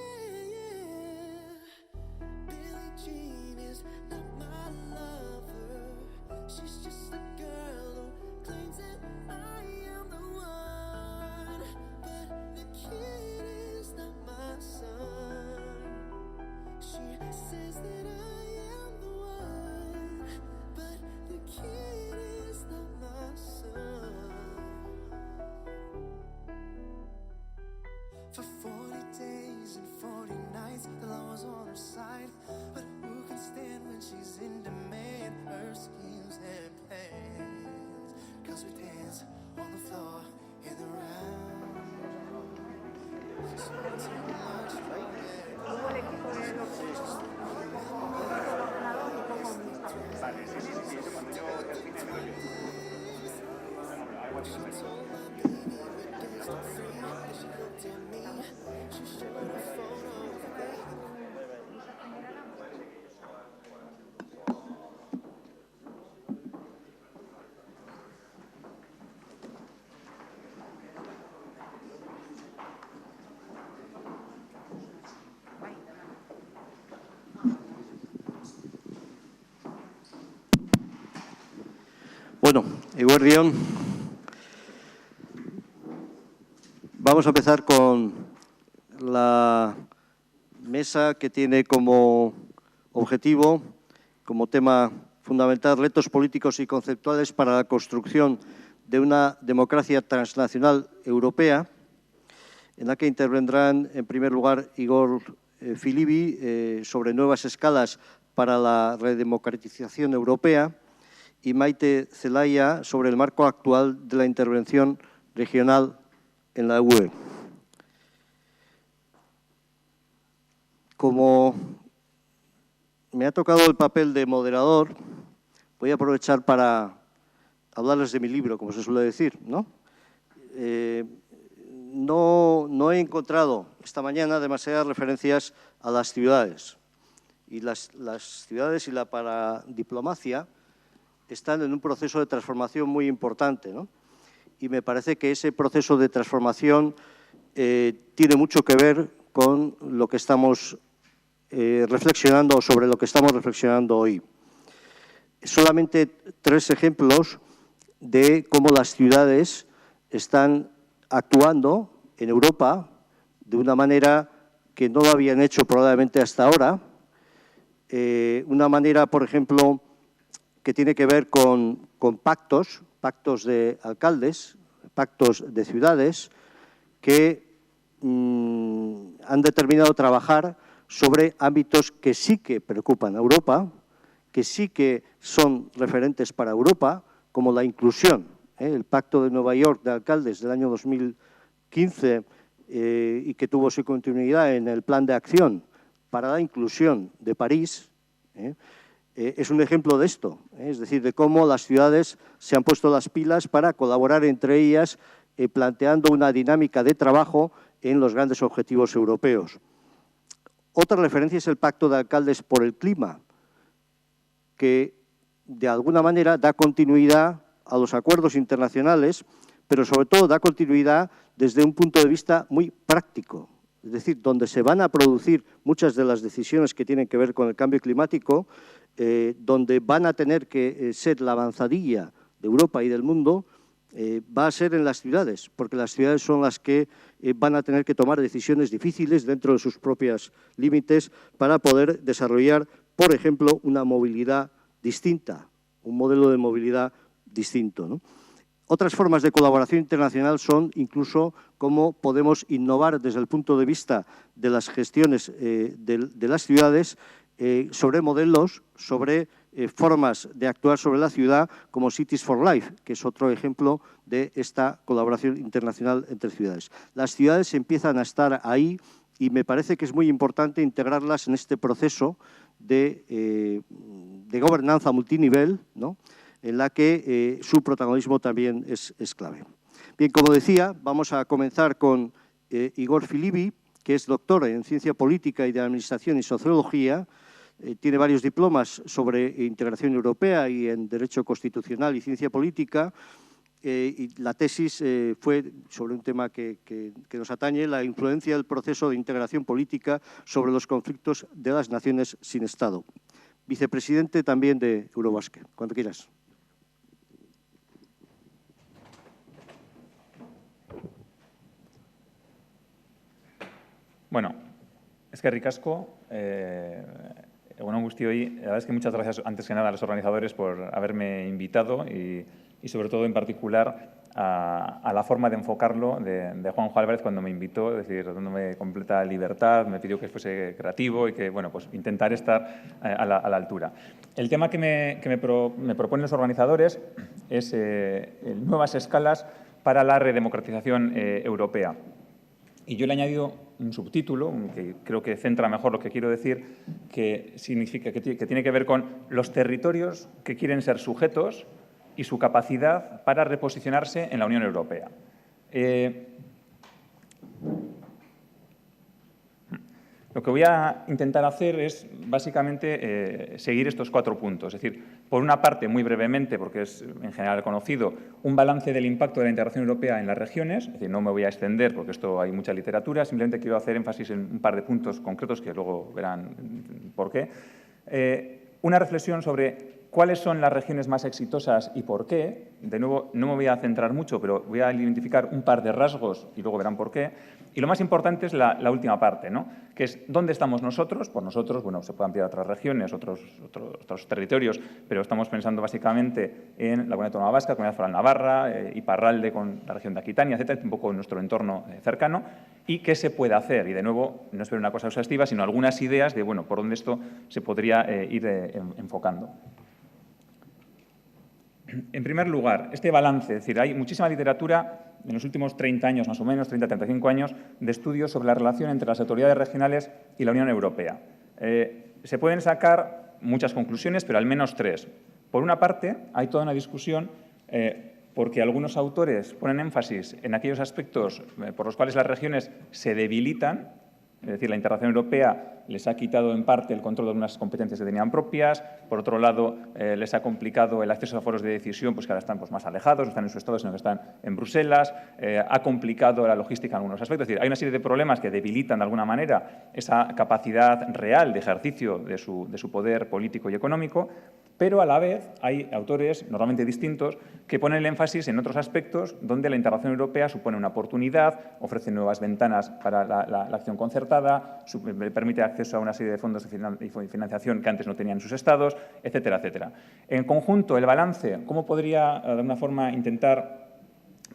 Eguerdión. Vamos a empezar con la mesa que tiene como objetivo, como tema fundamental, retos políticos y conceptuales para la construcción de una democracia transnacional europea, en la que intervendrán, en primer lugar, Igor Filibi, sobre nuevas escalas para la redemocratización europea, y Maite Zelaya, sobre el marco actual de la intervención regional en la UE. Como me ha tocado el papel de moderador, voy a aprovechar para hablarles de mi libro, como se suele decir, ¿no? No he encontrado esta mañana demasiadas referencias a las ciudades. Y las ciudades y la paradiplomacia están en un proceso de transformación muy importante, ¿no? Y me parece que ese proceso de transformación tiene mucho que ver con lo que estamos reflexionando, o sobre lo que estamos reflexionando hoy. Solamente 3 ejemplos de cómo las ciudades están actuando en Europa de una manera que no lo habían hecho probablemente hasta ahora. Una manera, por ejemplo, que tiene que ver con pactos de alcaldes, pactos de ciudades, que han determinado trabajar sobre ámbitos que sí que preocupan a Europa, que sí que son referentes para Europa, como la inclusión. El Pacto de Nueva York de Alcaldes del año 2015 y que tuvo su continuidad en el Plan de Acción para la Inclusión de París, es un ejemplo de esto, es decir, de cómo las ciudades se han puesto las pilas para colaborar entre ellas, planteando una dinámica de trabajo en los grandes objetivos europeos. Otra referencia es el Pacto de Alcaldes por el Clima, que de alguna manera da continuidad a los acuerdos internacionales, pero sobre todo da continuidad desde un punto de vista muy práctico, es decir, donde se van a producir muchas de las decisiones que tienen que ver con el cambio climático, donde van a tener que ser la avanzadilla de Europa y del mundo, va a ser en las ciudades, porque las ciudades son las que van a tener que tomar decisiones difíciles dentro de sus propios límites para poder desarrollar, por ejemplo, una movilidad distinta, un modelo de movilidad distinto, ¿no? Otras formas de colaboración internacional son incluso cómo podemos innovar desde el punto de vista de las gestiones de las ciudades sobre modelos, sobre formas de actuar sobre la ciudad, como Cities for Life, que es otro ejemplo de esta colaboración internacional entre ciudades. Las ciudades empiezan a estar ahí y me parece que es muy importante integrarlas en este proceso de gobernanza multinivel, ¿no?, en la que su protagonismo también es clave. Bien, como decía, vamos a comenzar con Igor Filibi, que es doctor en Ciencia Política y de Administración y Sociología. Tiene varios diplomas sobre integración europea y en Derecho Constitucional y Ciencia Política. Y la tesis fue sobre un tema que nos atañe, la influencia del proceso de integración política sobre los conflictos de las naciones sin Estado. Vicepresidente también de Eurobasket. Cuando quieras. Bueno, eskerrik asko. Egun on guztioi. La verdad es que muchas gracias, antes que nada, a los organizadores por haberme invitado y sobre todo, en particular, a la forma de enfocarlo de Juanjo Álvarez cuando me invitó, es decir, dándome completa libertad, me pidió que fuese creativo y que, bueno, pues intentar estar a la altura. El tema que me proponen los organizadores es nuevas escalas para la redemocratización europea. Y yo le he añadido un subtítulo, que creo que centra mejor lo que quiero decir, que significa que tiene que ver con los territorios que quieren ser sujetos y su capacidad para reposicionarse en la Unión Europea. Lo que voy a intentar hacer es, básicamente, seguir estos 4 puntos. Es decir, por una parte, muy brevemente, porque es en general conocido, un balance del impacto de la integración europea en las regiones. Es decir, no me voy a extender porque esto hay mucha literatura, simplemente quiero hacer énfasis en un par de puntos concretos que luego verán por qué. Una reflexión sobre ¿Cuáles son las regiones más exitosas y por qué? De nuevo, no me voy a centrar mucho, pero voy a identificar un par de rasgos y luego verán por qué. Y lo más importante es la última parte, ¿no? Que es ¿dónde estamos nosotros? Por nosotros, bueno, se puede ampliar a otras regiones, otros territorios, pero estamos pensando básicamente en la Comunidad Autónoma Vasca, Comunidad Foral Navarra, Iparralde con la región de Aquitania, etcétera, un poco nuestro entorno cercano. ¿Y qué se puede hacer? Y de nuevo, no es ver una cosa exhaustiva, sino algunas ideas de, bueno, por dónde esto se podría ir enfocando. En primer lugar, este balance, es decir, hay muchísima literatura en los últimos 30 años, más o menos, 30-35 años, de estudios sobre la relación entre las autoridades regionales y la Unión Europea. Se pueden sacar muchas conclusiones, pero al menos 3. Por una parte, hay toda una discusión porque algunos autores ponen énfasis en aquellos aspectos por los cuales las regiones se debilitan, es decir, la integración europea les ha quitado en parte el control de algunas competencias que tenían propias. Por otro lado, les ha complicado el acceso a foros de decisión, pues que ahora están más alejados, no están en su estado, sino que están en Bruselas. Ha complicado la logística en algunos aspectos. Es decir, hay una serie de problemas que debilitan de alguna manera esa capacidad real de ejercicio de su poder político y económico. Pero a la vez hay autores, normalmente distintos, que ponen el énfasis en otros aspectos donde la integración europea supone una oportunidad, ofrece nuevas ventanas para la acción concertada, permite acceso a una serie de fondos de financiación que antes no tenían sus estados, etcétera, etcétera. En conjunto, el balance, ¿cómo podría de alguna forma intentar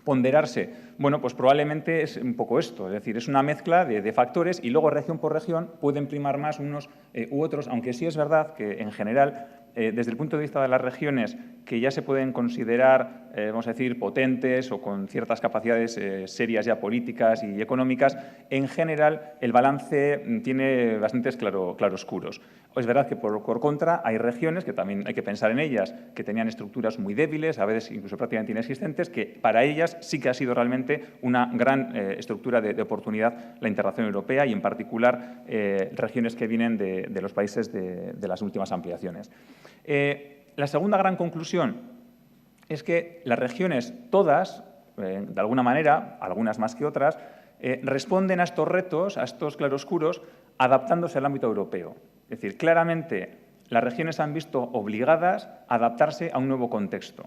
ponderarse? Bueno, pues probablemente es un poco esto, es decir, es una mezcla de factores y luego región por región pueden primar más unos u otros, aunque sí es verdad que en general desde el punto de vista de las regiones que ya se pueden considerar, vamos a decir, potentes o con ciertas capacidades serias ya políticas y económicas, en general el balance tiene bastantes claroscuros. Es verdad que por contra hay regiones, que también hay que pensar en ellas, que tenían estructuras muy débiles, a veces incluso prácticamente inexistentes, que para ellas sí que ha sido realmente una gran estructura de oportunidad la integración europea y en particular regiones que vienen de los países de las últimas ampliaciones. La segunda gran conclusión es que las regiones todas, de alguna manera, algunas más que otras, responden a estos retos, a estos claroscuros, adaptándose al ámbito europeo. Es decir, claramente las regiones han visto obligadas a adaptarse a un nuevo contexto,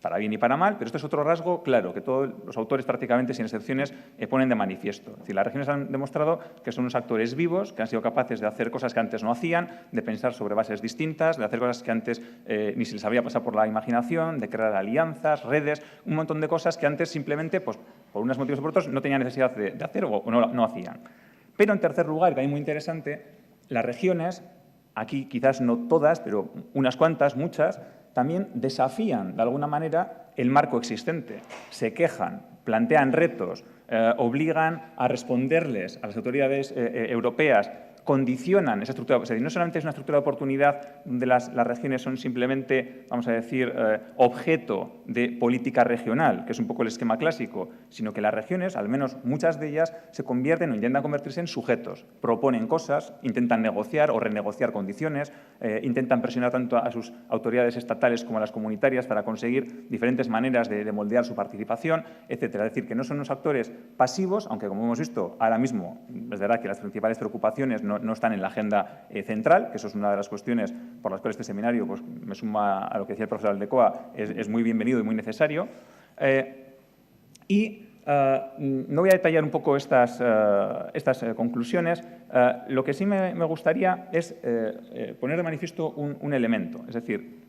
para bien y para mal, pero esto es otro rasgo claro que todos los autores prácticamente sin excepciones ponen de manifiesto. Es decir, las regiones han demostrado que son unos actores vivos, que han sido capaces de hacer cosas que antes no hacían, de pensar sobre bases distintas, de hacer cosas que antes ni se les había pasado por la imaginación, de crear alianzas, redes, un montón de cosas que antes simplemente, pues, por unos motivos o por otros, no tenían necesidad de hacer o no hacían. Pero en tercer lugar, que hay muy interesante, las regiones, aquí quizás no todas, pero unas cuantas, muchas, también desafían, de alguna manera, el marco existente. Se quejan, plantean retos, obligan a responderles a las autoridades europeas, condicionan esa estructura. O sea, no solamente es una estructura de oportunidad donde las regiones son simplemente, vamos a decir, objeto de política regional, que es un poco el esquema clásico, sino que las regiones, al menos muchas de ellas, se convierten o intentan convertirse en sujetos. Proponen cosas, intentan negociar o renegociar condiciones, intentan presionar tanto a sus autoridades estatales como a las comunitarias para conseguir diferentes maneras de moldear su participación, etcétera. Es decir, que no son unos actores pasivos, aunque, como hemos visto, ahora mismo es verdad que las principales preocupaciones no están en la agenda central, que eso es una de las cuestiones por las cuales este seminario, pues, me suma a lo que decía el profesor Aldecoa, es muy bienvenido y muy necesario. No voy a detallar un poco estas conclusiones. Lo que sí me gustaría es poner de manifiesto un elemento. Es decir,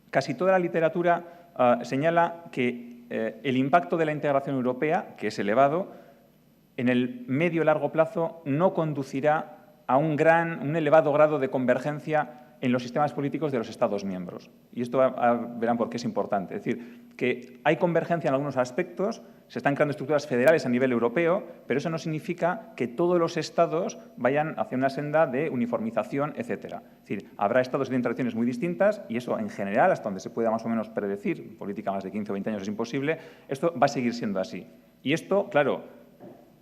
casi toda la literatura señala que el impacto de la integración europea, que es elevado, en el medio y largo plazo no conducirá a un elevado grado de convergencia en los sistemas políticos de los Estados miembros. Y esto verán por qué es importante. Es decir, que hay convergencia en algunos aspectos, se están creando estructuras federales a nivel europeo, pero eso no significa que todos los Estados vayan hacia una senda de uniformización, etcétera. Es decir, habrá Estados que tienen tradiciones muy distintas y eso, en general, hasta donde se pueda más o menos predecir, en política más de 15 o 20 años es imposible, esto va a seguir siendo así. Y esto, claro,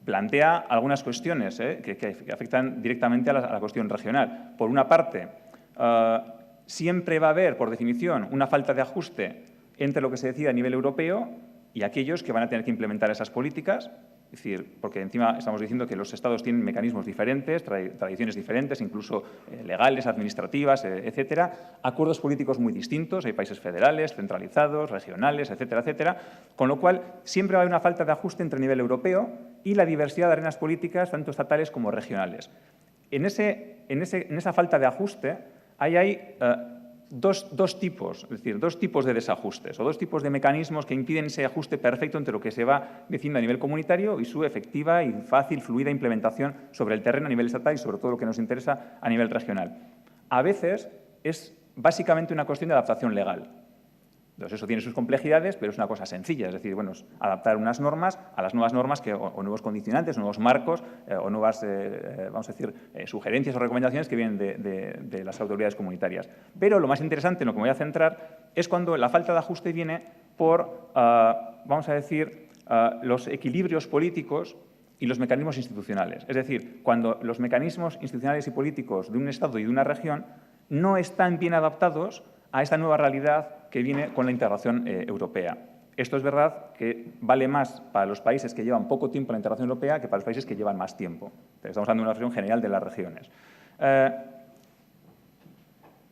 plantea algunas cuestiones que afectan directamente a la cuestión regional. Por una parte, siempre va a haber, por definición, una falta de ajuste entre lo que se decide a nivel europeo y aquellos que van a tener que implementar esas políticas. Es Es decir, porque encima estamos diciendo que los Estados tienen mecanismos diferentes, tradiciones diferentes, incluso legales, administrativas, etcétera, acuerdos políticos muy distintos, hay países federales, centralizados, regionales, etcétera, etcétera, con lo cual siempre va a haber una falta de ajuste entre el nivel europeo y la diversidad de arenas políticas, tanto estatales como regionales. En esa falta de ajuste hay dos tipos, es decir, dos tipos de desajustes o dos tipos de mecanismos que impiden ese ajuste perfecto entre lo que se va diciendo a nivel comunitario y su efectiva y fácil, fluida implementación sobre el terreno a nivel estatal y sobre todo lo que nos interesa a nivel regional. A veces es básicamente una cuestión de adaptación legal. Entonces, eso tiene sus complejidades, pero es una cosa sencilla, es decir, bueno, es adaptar unas normas a las nuevas normas o nuevos condicionantes, nuevos marcos o nuevas, vamos a decir, sugerencias o recomendaciones que vienen de las autoridades comunitarias. Pero lo más interesante en lo que me voy a centrar es cuando la falta de ajuste viene por, vamos a decir, los equilibrios políticos y los mecanismos institucionales. Es decir, cuando los mecanismos institucionales y políticos de un Estado y de una región no están bien adaptados a esta nueva realidad que viene con la integración europea. Esto es verdad que vale más para los países que llevan poco tiempo en la integración europea que para los países que llevan más tiempo. Estamos hablando de una región general de las regiones.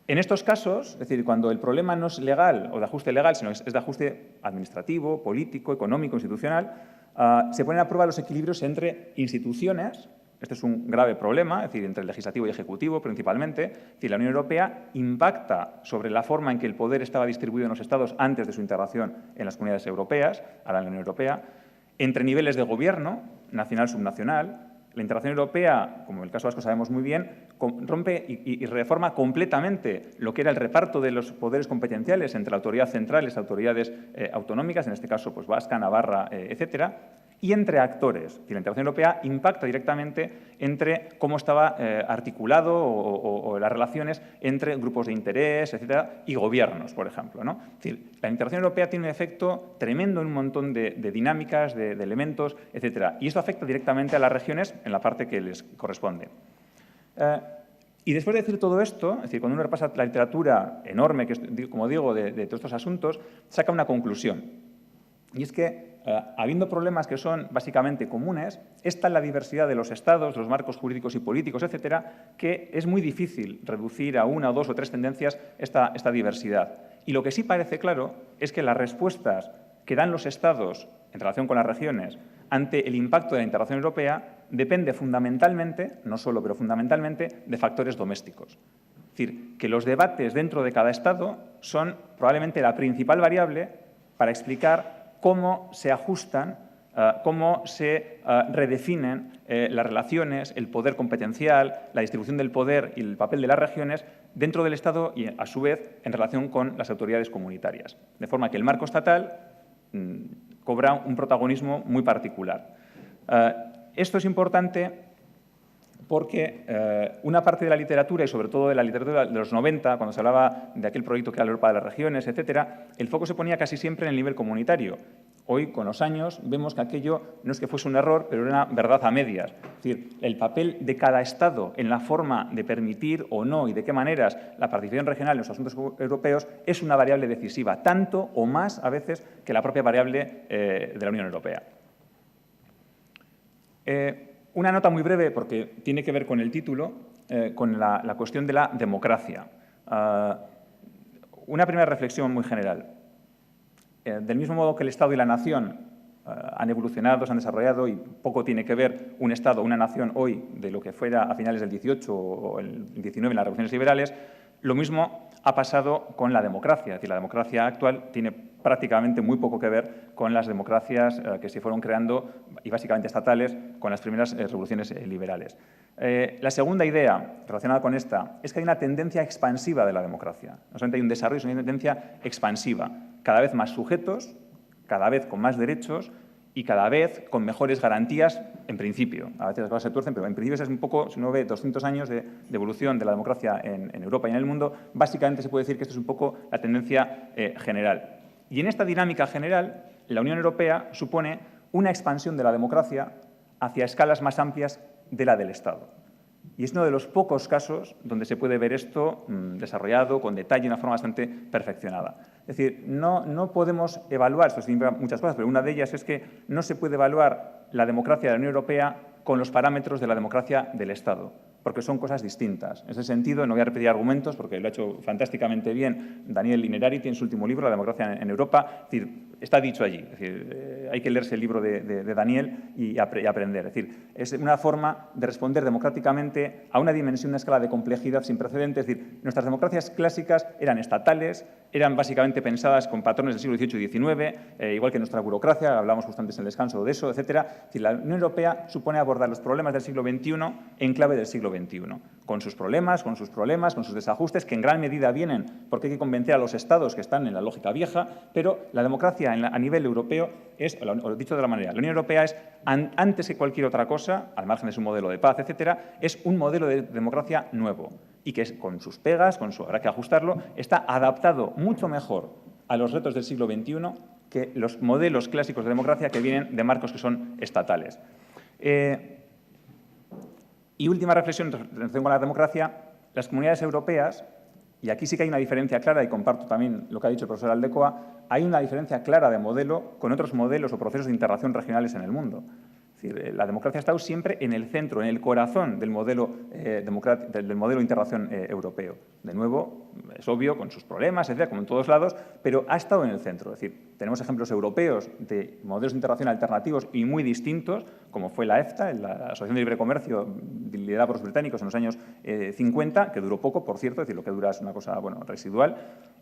En estos casos, es decir, cuando el problema no es legal o de ajuste legal, sino es de ajuste administrativo, político, económico, institucional, se ponen a prueba los equilibrios entre instituciones. Este es un grave problema, es decir, entre el legislativo y ejecutivo principalmente. Es decir, la Unión Europea impacta sobre la forma en que el poder estaba distribuido en los Estados antes de su integración en las comunidades europeas, a la Unión Europea, entre niveles de gobierno, nacional, subnacional. La integración europea, como en el caso vasco sabemos muy bien, rompe y reforma completamente lo que era el reparto de los poderes competenciales entre la autoridad central y las autoridades autonómicas, en este caso pues, vasca, navarra, etcétera, y entre actores. Y la integración europea impacta directamente entre cómo estaba articulado o las relaciones entre grupos de interés, etcétera, y gobiernos, por ejemplo, ¿no? Es decir, la integración europea tiene un efecto tremendo en un montón de dinámicas, de elementos, etcétera. Y esto afecta directamente a las regiones en la parte que les corresponde. Y después de decir todo esto, es decir, cuando uno repasa la literatura enorme, que como digo, de todos estos asuntos, saca una conclusión. Y es que, habiendo problemas que son básicamente comunes, está la diversidad de los estados, los marcos jurídicos y políticos, etcétera, que es muy difícil reducir a una o dos o tres tendencias esta diversidad. Y lo que sí parece claro es que las respuestas que dan los estados en relación con las regiones ante el impacto de la integración europea depende fundamentalmente, no solo, pero fundamentalmente, de factores domésticos. Es decir, que los debates dentro de cada estado son probablemente la principal variable para explicar cómo se ajustan, cómo se redefinen las relaciones, el poder competencial, la distribución del poder y el papel de las regiones dentro del Estado y, a su vez, en relación con las autoridades comunitarias. De forma que el marco estatal cobra un protagonismo muy particular. Esto es importante porque una parte de la literatura, y sobre todo de la literatura de los 90, cuando se hablaba de aquel proyecto que era la Europa de las regiones, etcétera, el foco se ponía casi siempre en el nivel comunitario. Hoy, con los años, vemos que aquello no es que fuese un error, pero era una verdad a medias. Es decir, el papel de cada Estado en la forma de permitir o no y de qué maneras la participación regional en los asuntos europeos es una variable decisiva, tanto o más a veces que la propia variable de la Unión Europea. Una nota muy breve, porque tiene que ver con el título, con la cuestión de la democracia. Una primera reflexión muy general. Del mismo modo que el Estado y la nación han evolucionado, se han desarrollado y poco tiene que ver un Estado o una nación hoy de lo que fuera a finales del 18 o el 19 en las revoluciones liberales, lo mismo ha pasado con la democracia. Es decir, la democracia actual tiene prácticamente muy poco que ver con las democracias que se fueron creando, y básicamente estatales, con las primeras revoluciones liberales. La segunda idea relacionada con esta es que hay una tendencia expansiva de la democracia. No solamente hay un desarrollo, sino hay una tendencia expansiva. Cada vez más sujetos, cada vez con más derechos y cada vez con mejores garantías, en principio. A veces las cosas se tuercen, pero en principio es un poco, si uno ve 200 años de evolución de la democracia en Europa y en el mundo, básicamente se puede decir que esto es un poco la tendencia general. Y en esta dinámica general, la Unión Europea supone una expansión de la democracia hacia escalas más amplias de la del Estado. Y es uno de los pocos casos donde se puede ver esto desarrollado con detalle, de una forma bastante perfeccionada. Es decir, no podemos evaluar, esto significa muchas cosas, pero una de ellas es que no se puede evaluar la democracia de la Unión Europea con los parámetros de la democracia del Estado, porque son cosas distintas. En ese sentido, no voy a repetir argumentos, porque lo ha hecho fantásticamente bien Daniel Innerarity en su último libro, La democracia en Europa. Es decir, está dicho allí. Es decir, hay que leerse el libro de Daniel y aprender. Es decir, es una forma de responder democráticamente a una dimensión, una escala de complejidad sin precedentes. Es decir, nuestras democracias clásicas eran estatales, eran básicamente pensadas con patrones del siglo XVIII y XIX, igual que nuestra burocracia, hablamos justo antes en el descanso de eso, etcétera. Es decir, la Unión Europea supone abordar los problemas del siglo XXI en clave del siglo XXI, con sus problemas, con sus desajustes, que en gran medida vienen porque hay que convencer a los Estados que están en la lógica vieja, pero la democracia a nivel europeo es, o dicho de la manera, la Unión Europea es, antes que cualquier otra cosa, al margen de su modelo de paz, etcétera, es un modelo de democracia nuevo y que con sus pegas, habrá que ajustarlo, está adaptado mucho mejor a los retos del siglo XXI que los modelos clásicos de democracia que vienen de marcos que son estatales. Y última reflexión en relación con la democracia, las comunidades europeas, y aquí sí que hay una diferencia clara, y comparto también lo que ha dicho el profesor Aldecoa, hay una diferencia clara de modelo con otros modelos o procesos de integración regionales en el mundo. Es decir, la democracia ha estado siempre en el centro, en el corazón del modelo de integración europeo. De nuevo, es obvio, con sus problemas, etcétera, como en todos lados, pero ha estado en el centro. Es decir, tenemos ejemplos europeos de modelos de integración alternativos y muy distintos, como fue la EFTA, la Asociación de Libre Comercio liderada por los británicos en los años 50, que duró poco, por cierto, es decir, lo que dura es una cosa residual,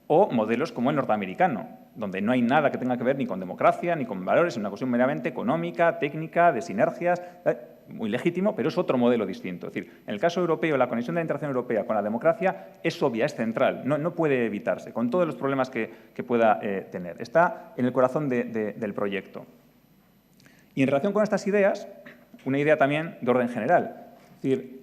o modelos como el norteamericano, donde no hay nada que tenga que ver ni con democracia, ni con valores, es una cuestión meramente económica, técnica, de sinergias, muy legítimo, pero es otro modelo distinto. Es decir, en el caso europeo, la conexión de la integración europea con la democracia es obvia, es central, no puede evitarse, con todos los problemas que pueda tener. Está en el corazón del proyecto. Y en relación con estas ideas, una idea también de orden general. Es decir,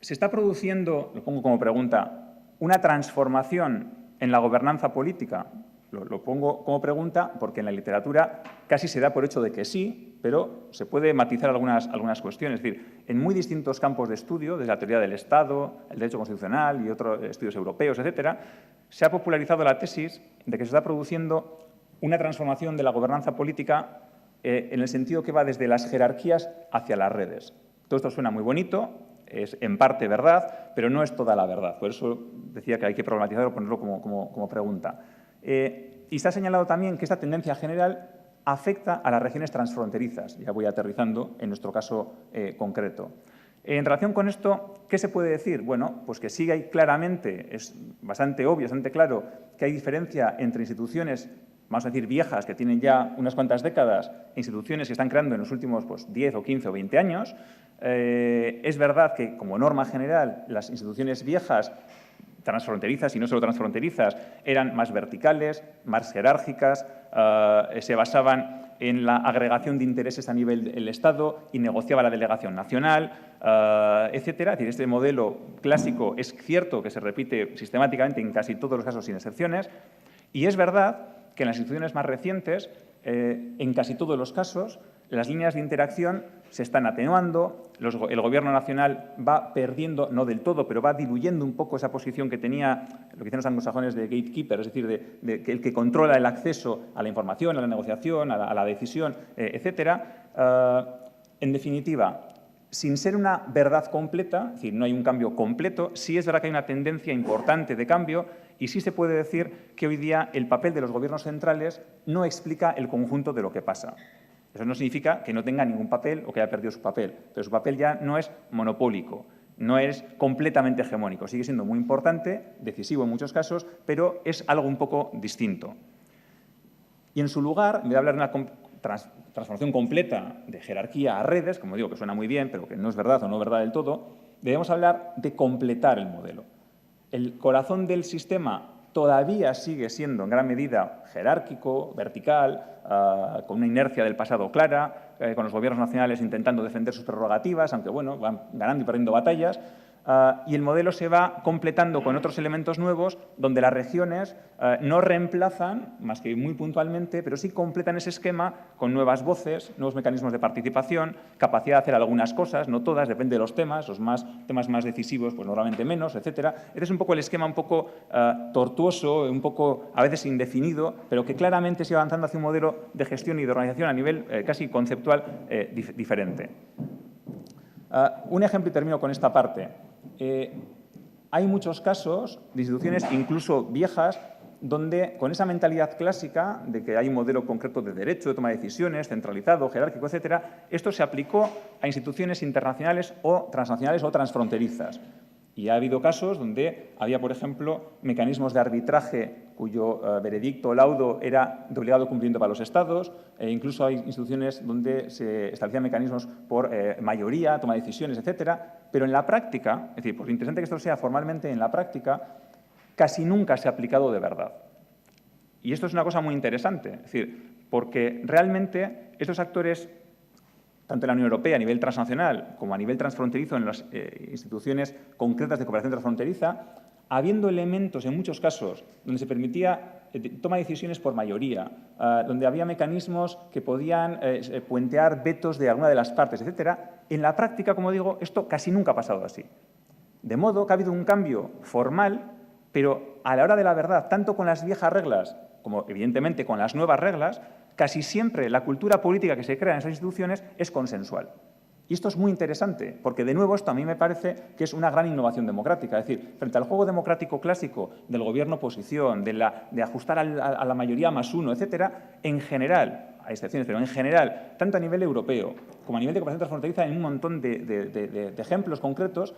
se está produciendo, lo pongo como pregunta, una transformación en la gobernanza política. Lo pongo como pregunta porque en la literatura casi se da por hecho de que sí, pero se puede matizar algunas cuestiones. Es decir, en muy distintos campos de estudio, desde la teoría del Estado, el derecho constitucional y otros estudios europeos, etcétera, se ha popularizado la tesis de que se está produciendo una transformación de la gobernanza política en el sentido que va desde las jerarquías hacia las redes. Todo esto suena muy bonito, es en parte verdad, pero no es toda la verdad. Por eso decía que hay que problematizarlo, ponerlo como pregunta. Y se ha señalado también que esta tendencia general afecta a las regiones transfronterizas. Ya voy aterrizando en nuestro caso concreto. En relación con esto, ¿qué se puede decir? Bueno, pues que sí hay claramente, es bastante obvio, bastante claro, que hay diferencia entre instituciones, vamos a decir, viejas, que tienen ya unas cuantas décadas, e instituciones que están creando en los últimos 10 o 15 o 20 años. Es verdad que, como norma general, las instituciones viejas, transfronterizas y no solo transfronterizas, eran más verticales, más jerárquicas, se basaban en la agregación de intereses a nivel del Estado y negociaba la delegación nacional, etcétera. Es decir, este modelo clásico es cierto que se repite sistemáticamente en casi todos los casos sin excepciones, y es verdad que en las instituciones más recientes, en casi todos los casos, las líneas de interacción se están atenuando, el Gobierno nacional va perdiendo, no del todo, pero va diluyendo un poco esa posición que tenía, lo que dicen los anglosajones, de gatekeeper, es decir, de el que controla el acceso a la información, a la negociación, a la decisión, etcétera. En definitiva, sin ser una verdad completa, es decir, no hay un cambio completo, sí es verdad que hay una tendencia importante de cambio y sí se puede decir que hoy día el papel de los gobiernos centrales no explica el conjunto de lo que pasa. Eso no significa que no tenga ningún papel o que haya perdido su papel, pero su papel ya no es monopólico, no es completamente hegemónico. Sigue siendo muy importante, decisivo en muchos casos, pero es algo un poco distinto. Y en su lugar, en vez de hablar de una transformación completa de jerarquía a redes, como digo, que suena muy bien, pero que no es verdad o no es verdad del todo, debemos hablar de completar el modelo. El corazón del sistema todavía sigue siendo en gran medida jerárquico, vertical, con una inercia del pasado clara, con los gobiernos nacionales intentando defender sus prerrogativas, aunque bueno, van ganando y perdiendo batallas, y el modelo se va completando con otros elementos nuevos donde las regiones no reemplazan, más que muy puntualmente, pero sí completan ese esquema con nuevas voces, nuevos mecanismos de participación, capacidad de hacer algunas cosas, no todas, depende de los temas temas más decisivos, pues normalmente menos, etcétera. Este es un poco el esquema un poco tortuoso, un poco a veces indefinido, pero que claramente sigue avanzando hacia un modelo de gestión y de organización a nivel casi conceptual diferente. Un ejemplo y termino con esta parte. Hay muchos casos de instituciones, incluso viejas, donde con esa mentalidad clásica de que hay un modelo concreto de derecho, de toma de decisiones, centralizado, jerárquico, etcétera, esto se aplicó a instituciones internacionales o transnacionales o transfronterizas. Y ha habido casos donde había, por ejemplo, mecanismos de arbitraje cuyo veredicto o laudo era de obligado cumplimiento para los Estados, e incluso hay instituciones donde se establecían mecanismos por mayoría, toma de decisiones, etcétera, pero en la práctica, es decir, por interesante que esto sea formalmente, en la práctica casi nunca se ha aplicado de verdad. Y esto es una cosa muy interesante, es decir, porque realmente estos actores, tanto en la Unión Europea a nivel transnacional como a nivel transfronterizo en las instituciones concretas de cooperación transfronteriza, habiendo elementos en muchos casos donde se permitía toma de decisiones por mayoría, donde había mecanismos que podían puentear vetos de alguna de las partes, etcétera, en la práctica, como digo, esto casi nunca ha pasado así. De modo que ha habido un cambio formal, pero a la hora de la verdad, tanto con las viejas reglas como, evidentemente, con las nuevas reglas, casi siempre la cultura política que se crea en esas instituciones es consensual. Y esto es muy interesante, porque de nuevo esto a mí me parece que es una gran innovación democrática. Es decir, frente al juego democrático clásico del gobierno-oposición, de ajustar a la mayoría más uno, etcétera, en general, hay excepciones, pero en general, tanto a nivel europeo como a nivel de cooperación transfronteriza, en un montón de ejemplos concretos,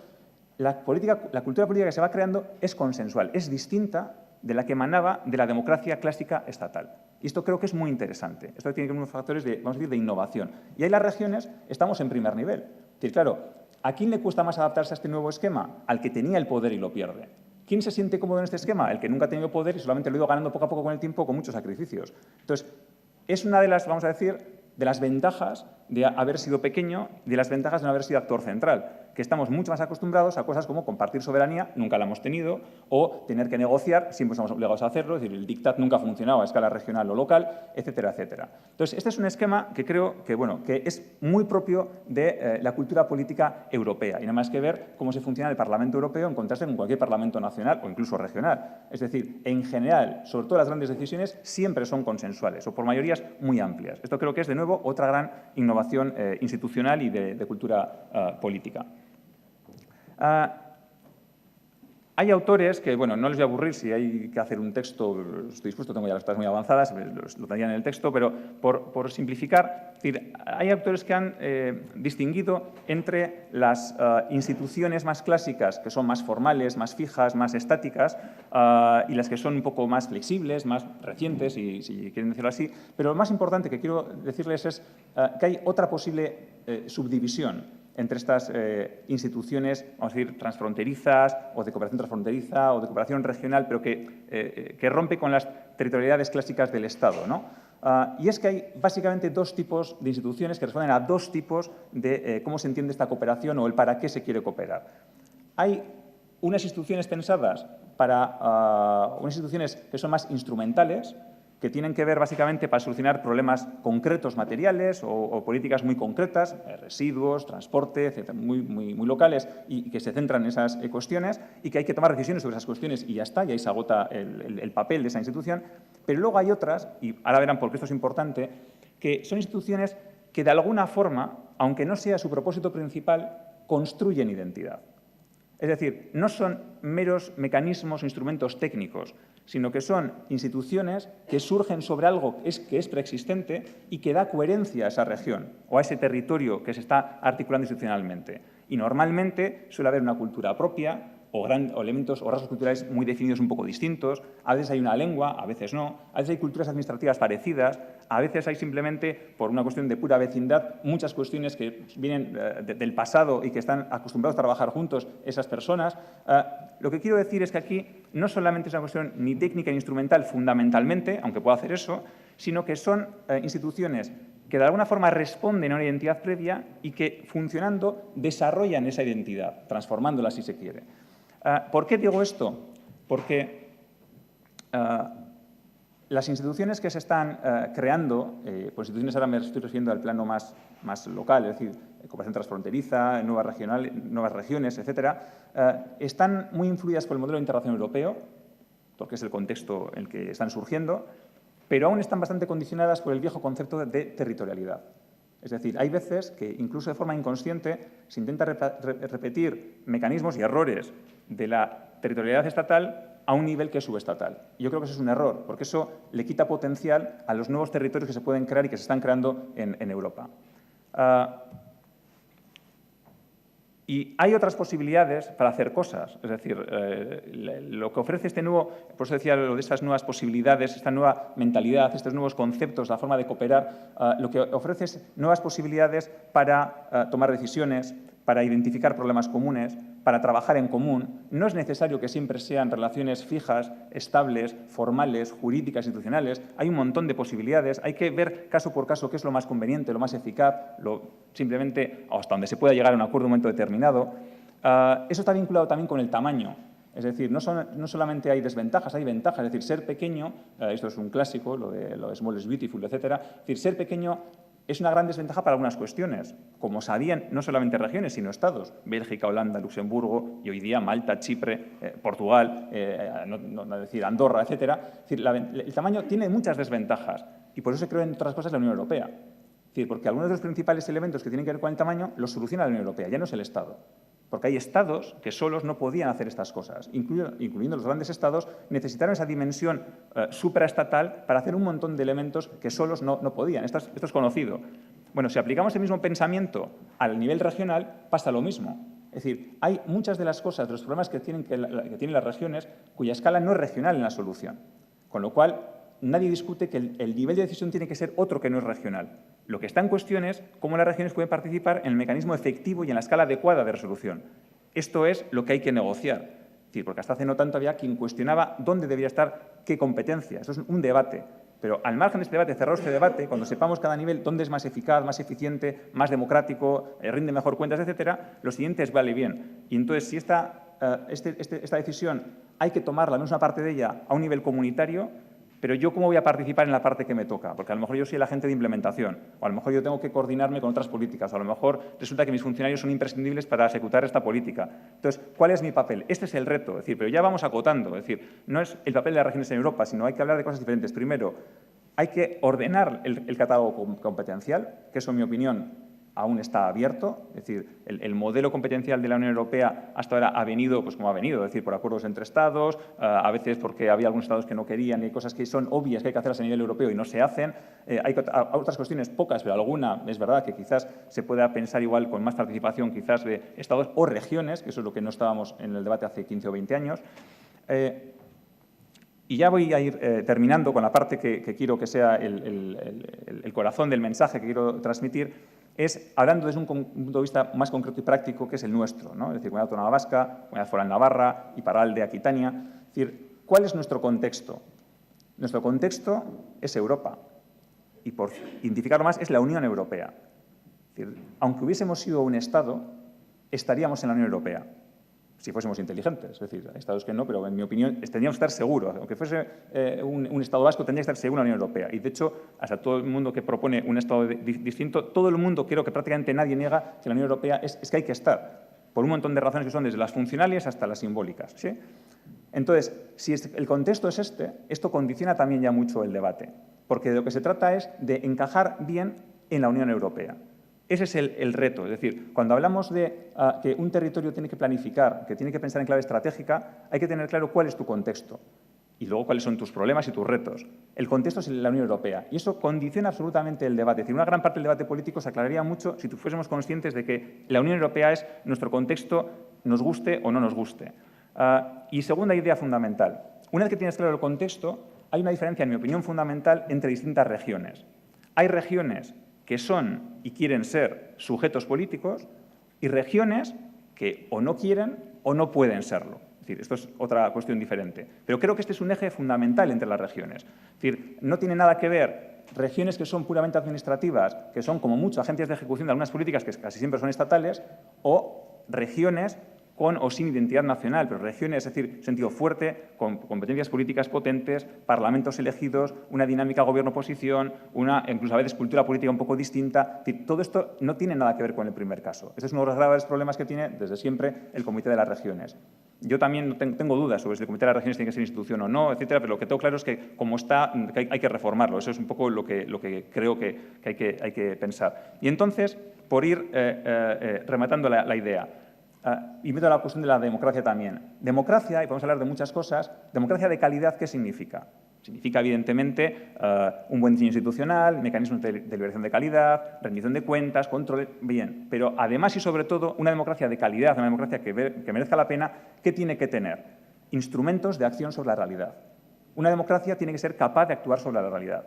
la cultura política que se va creando es consensual, es distinta de la que emanaba de la democracia clásica estatal. Y esto creo que es muy interesante. Esto tiene que ver con unos factores vamos a decir, de innovación. Y ahí las regiones estamos en primer nivel. Es decir, claro, ¿a quién le cuesta más adaptarse a este nuevo esquema? Al que tenía el poder y lo pierde. ¿Quién se siente cómodo en este esquema? El que nunca ha tenido poder y solamente lo ha ido ganando poco a poco con el tiempo con muchos sacrificios. Entonces, es una de las, vamos a decir, de las ventajas de haber sido pequeño y de las ventajas de no haber sido actor central, que estamos mucho más acostumbrados a cosas como compartir soberanía, nunca la hemos tenido, o tener que negociar, siempre estamos obligados a hacerlo, es decir, el diktat nunca ha funcionado a escala regional o local, etcétera, etcétera. Entonces, este es un esquema que creo que, bueno, que es muy propio de la cultura política europea, y nada más que ver cómo se funciona el Parlamento Europeo en contraste con cualquier Parlamento nacional o incluso regional. Es decir, en general, sobre todo las grandes decisiones, siempre son consensuales o por mayorías muy amplias. Esto creo que es, de nuevo, otra gran innovación institucional y de cultura política. Hay autores que, bueno, no les voy a aburrir, si hay que hacer un texto, estoy dispuesto, tengo ya las tareas muy avanzadas, lo tendrían en el texto, pero por simplificar, es decir, hay autores que han distinguido entre las instituciones más clásicas, que son más formales, más fijas, más estáticas, y las que son un poco más flexibles, más recientes, si quieren decirlo así, pero lo más importante que quiero decirles es que hay otra posible subdivisión entre estas instituciones, vamos a decir, transfronterizas o de cooperación transfronteriza o de cooperación regional, pero que rompe con las territorialidades clásicas del Estado, ¿no? Y es que hay básicamente dos tipos de instituciones que responden a dos tipos de cómo se entiende esta cooperación o el para qué se quiere cooperar. Hay unas instituciones pensadas para unas instituciones que son más instrumentales, que tienen que ver básicamente para solucionar problemas concretos materiales o políticas muy concretas, residuos, transporte, etcétera, muy locales y que se centran en esas cuestiones y que hay que tomar decisiones sobre esas cuestiones y ya está, y ahí se agota el papel de esa institución. Pero luego hay otras, y ahora verán por qué esto es importante, que son instituciones que de alguna forma, aunque no sea su propósito principal, construyen identidad. Es decir, no son meros mecanismos o instrumentos técnicos, sino que son instituciones que surgen sobre algo que es preexistente y que da coherencia a esa región o a ese territorio que se está articulando institucionalmente. Y normalmente suele haber una cultura propia o elementos o rasgos culturales muy definidos un poco distintos. A veces hay una lengua, a veces no. A veces hay culturas administrativas parecidas. A veces hay simplemente, por una cuestión de pura vecindad, muchas cuestiones que vienen del pasado y que están acostumbrados a trabajar juntos esas personas. Lo que quiero decir es que aquí no solamente es una cuestión ni técnica ni instrumental fundamentalmente, aunque pueda hacer eso, sino que son instituciones que de alguna forma responden a una identidad previa y que, funcionando, desarrollan esa identidad, transformándola si se quiere. ¿Por qué digo esto? Porque las instituciones que se están creando, por instituciones ahora me estoy refiriendo al plano más local, es decir, cooperación transfronteriza, nuevas regiones, etcétera, están muy influidas por el modelo de integración europeo, porque es el contexto en el que están surgiendo, pero aún están bastante condicionadas por el viejo concepto de territorialidad. Es decir, hay veces que, incluso de forma inconsciente, se intenta repetir mecanismos y errores de la territorialidad estatal a un nivel que es subestatal. Y yo creo que eso es un error, porque eso le quita potencial a los nuevos territorios que se pueden crear y que se están creando en Europa. Y hay otras posibilidades para hacer cosas. Es decir, lo que ofrece este nuevo, por eso decía lo de esas nuevas posibilidades, esta nueva mentalidad, estos nuevos conceptos, la forma de cooperar, lo que ofrece es nuevas posibilidades para tomar decisiones, para identificar problemas comunes, para trabajar en común. No es necesario que siempre sean relaciones fijas, estables, formales, jurídicas, institucionales. Hay un montón de posibilidades. Hay que ver caso por caso qué es lo más conveniente, lo más eficaz, simplemente hasta donde se pueda llegar a un acuerdo en un momento determinado. Eso está vinculado también con el tamaño. Es decir, no solamente hay desventajas, hay ventajas. Es decir, ser pequeño, esto es un clásico, lo de small is beautiful, etcétera. Es decir, ser pequeño es una gran desventaja para algunas cuestiones, como sabían no solamente regiones, sino estados, Bélgica, Holanda, Luxemburgo y hoy día Malta, Chipre, Portugal, decir Andorra, etcétera. Es decir, el tamaño tiene muchas desventajas y por eso se creó, entre otras cosas, la Unión Europea. Es decir, porque algunos de los principales elementos que tienen que ver con el tamaño los soluciona la Unión Europea, ya no es el Estado. Porque hay estados que solos no podían hacer estas cosas, incluyendo los grandes estados, necesitaron esa dimensión supraestatal para hacer un montón de elementos que solos no podían. Esto es conocido. Bueno, si aplicamos el mismo pensamiento al nivel regional, pasa lo mismo. Es decir, hay muchas de las cosas, de los problemas que tienen las regiones, cuya escala no es regional en la solución. Con lo cual, nadie discute que el nivel de decisión tiene que ser otro que no es regional. Lo que está en cuestión es cómo las regiones pueden participar en el mecanismo efectivo y en la escala adecuada de resolución. Esto es lo que hay que negociar. Es decir, porque hasta hace no tanto había quien cuestionaba dónde debería estar qué competencia. Esto es un debate. Pero al margen de este debate, cerrado este debate, cuando sepamos cada nivel dónde es más eficaz, más eficiente, más democrático, rinde mejor cuentas, etcétera, lo siguiente es vale bien. Y entonces, si esta decisión hay que tomarla, al menos una parte de ella, a un nivel comunitario, pero yo ¿cómo voy a participar en la parte que me toca? Porque a lo mejor yo soy el agente de implementación, o a lo mejor yo tengo que coordinarme con otras políticas, o a lo mejor resulta que mis funcionarios son imprescindibles para ejecutar esta política. Entonces, ¿cuál es mi papel? Este es el reto, es decir, pero ya vamos acotando, es decir, no es el papel de las regiones en Europa, sino hay que hablar de cosas diferentes. Primero, hay que ordenar el catálogo competencial, que eso, en mi opinión, aún está abierto. Es decir, el modelo competencial de la Unión Europea hasta ahora ha venido pues como ha venido, es decir, por acuerdos entre Estados, a veces porque había algunos Estados que no querían y hay cosas que son obvias que hay que hacerlas a nivel europeo y no se hacen. Hay otras cuestiones, pocas, pero alguna es verdad que quizás se pueda pensar igual con más participación quizás de Estados o regiones, que eso es lo que no estábamos en el debate hace 15 o 20 años. Y ya voy a ir terminando con la parte que quiero que sea el corazón del mensaje que quiero transmitir, es hablando desde un punto de vista más concreto y práctico, que es el nuestro, ¿no? Es decir, Comunidad Autónoma Vasca, Comunidad Foral Navarra, Iparralde, Aquitania. Es decir, ¿cuál es nuestro contexto? Nuestro contexto es Europa y, por identificarlo más, es la Unión Europea. Es decir, aunque hubiésemos sido un Estado, estaríamos en la Unión Europea, si fuésemos inteligentes. Es decir, hay estados que no, pero en mi opinión tendríamos que estar seguros. Aunque fuese un Estado vasco, tendría que estar seguro en la Unión Europea. Y, de hecho, hasta todo el mundo que propone un Estado distinto, todo el mundo, creo que prácticamente nadie niega que la Unión Europea es que hay que estar, por un montón de razones que son desde las funcionales hasta las simbólicas, ¿sí? Entonces, si el contexto es esto condiciona también ya mucho el debate, porque de lo que se trata es de encajar bien en la Unión Europea. Ese es el reto. Es decir, cuando hablamos de que un territorio tiene que planificar, que tiene que pensar en clave estratégica, hay que tener claro cuál es tu contexto y luego cuáles son tus problemas y tus retos. El contexto es la Unión Europea y eso condiciona absolutamente el debate. Es decir, una gran parte del debate político se aclararía mucho si fuésemos conscientes de que la Unión Europea es nuestro contexto, nos guste o no nos guste. Y segunda idea fundamental. Una vez que tienes claro el contexto, hay una diferencia, en mi opinión, fundamental entre distintas regiones. Hay regiones que son y quieren ser sujetos políticos y regiones que o no quieren o no pueden serlo. Es decir, esto es otra cuestión diferente. Pero creo que este es un eje fundamental entre las regiones. Es decir, no tiene nada que ver regiones que son puramente administrativas, que son como mucho agencias de ejecución de algunas políticas que casi siempre son estatales, o regiones con o sin identidad nacional, pero regiones, es decir, sentido fuerte, con competencias políticas potentes, parlamentos elegidos, una dinámica gobierno-oposición, una incluso a veces cultura política un poco distinta. Todo esto no tiene nada que ver con el primer caso. Este es uno de los graves problemas que tiene desde siempre el Comité de las Regiones. Yo también tengo dudas sobre si el Comité de las Regiones tiene que ser institución o no, etcétera, pero lo que tengo claro es que como está, que hay que reformarlo. Eso es un poco lo que creo que hay que pensar. Y entonces, por ir rematando la idea, y meto la cuestión de la democracia también. Democracia, y podemos hablar de muchas cosas, democracia de calidad, ¿qué significa? Significa, evidentemente, un buen diseño institucional, mecanismos de deliberación de calidad, rendición de cuentas, control, bien. Pero además y sobre todo, una democracia de calidad, una democracia que merezca la pena, ¿qué tiene que tener? Instrumentos de acción sobre la realidad. Una democracia tiene que ser capaz de actuar sobre la realidad.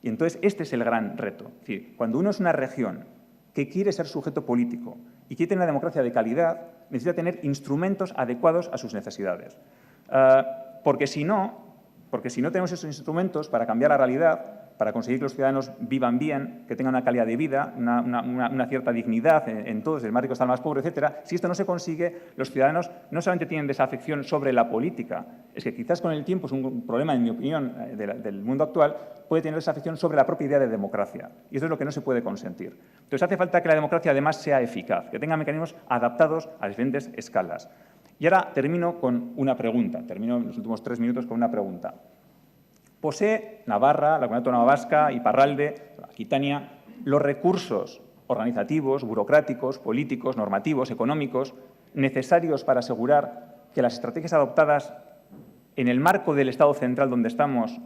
Y entonces este es el gran reto. Es decir, cuando uno es una región que quiere ser sujeto político y quiere tener una democracia de calidad, necesita tener instrumentos adecuados a sus necesidades. Porque si no tenemos esos instrumentos para cambiar la realidad, para conseguir que los ciudadanos vivan bien, que tengan una calidad de vida, una cierta dignidad en todos, el más rico está el más pobre, etcétera, si esto no se consigue, los ciudadanos no solamente tienen desafección sobre la política, es que quizás con el tiempo es un problema, en mi opinión, del mundo actual, puede tener desafección sobre la propia idea de democracia. Y eso es lo que no se puede consentir. Entonces hace falta que la democracia además sea eficaz, que tenga mecanismos adaptados a diferentes escalas. Y ahora termino con una pregunta, termino en los últimos 3 minutos con una pregunta. ¿Posee Navarra, la Comunidad Autónoma Vasca, Iparralde, Aquitania, los recursos organizativos, burocráticos, políticos, normativos, económicos, necesarios para asegurar que las estrategias adoptadas en el marco del Estado central donde estamos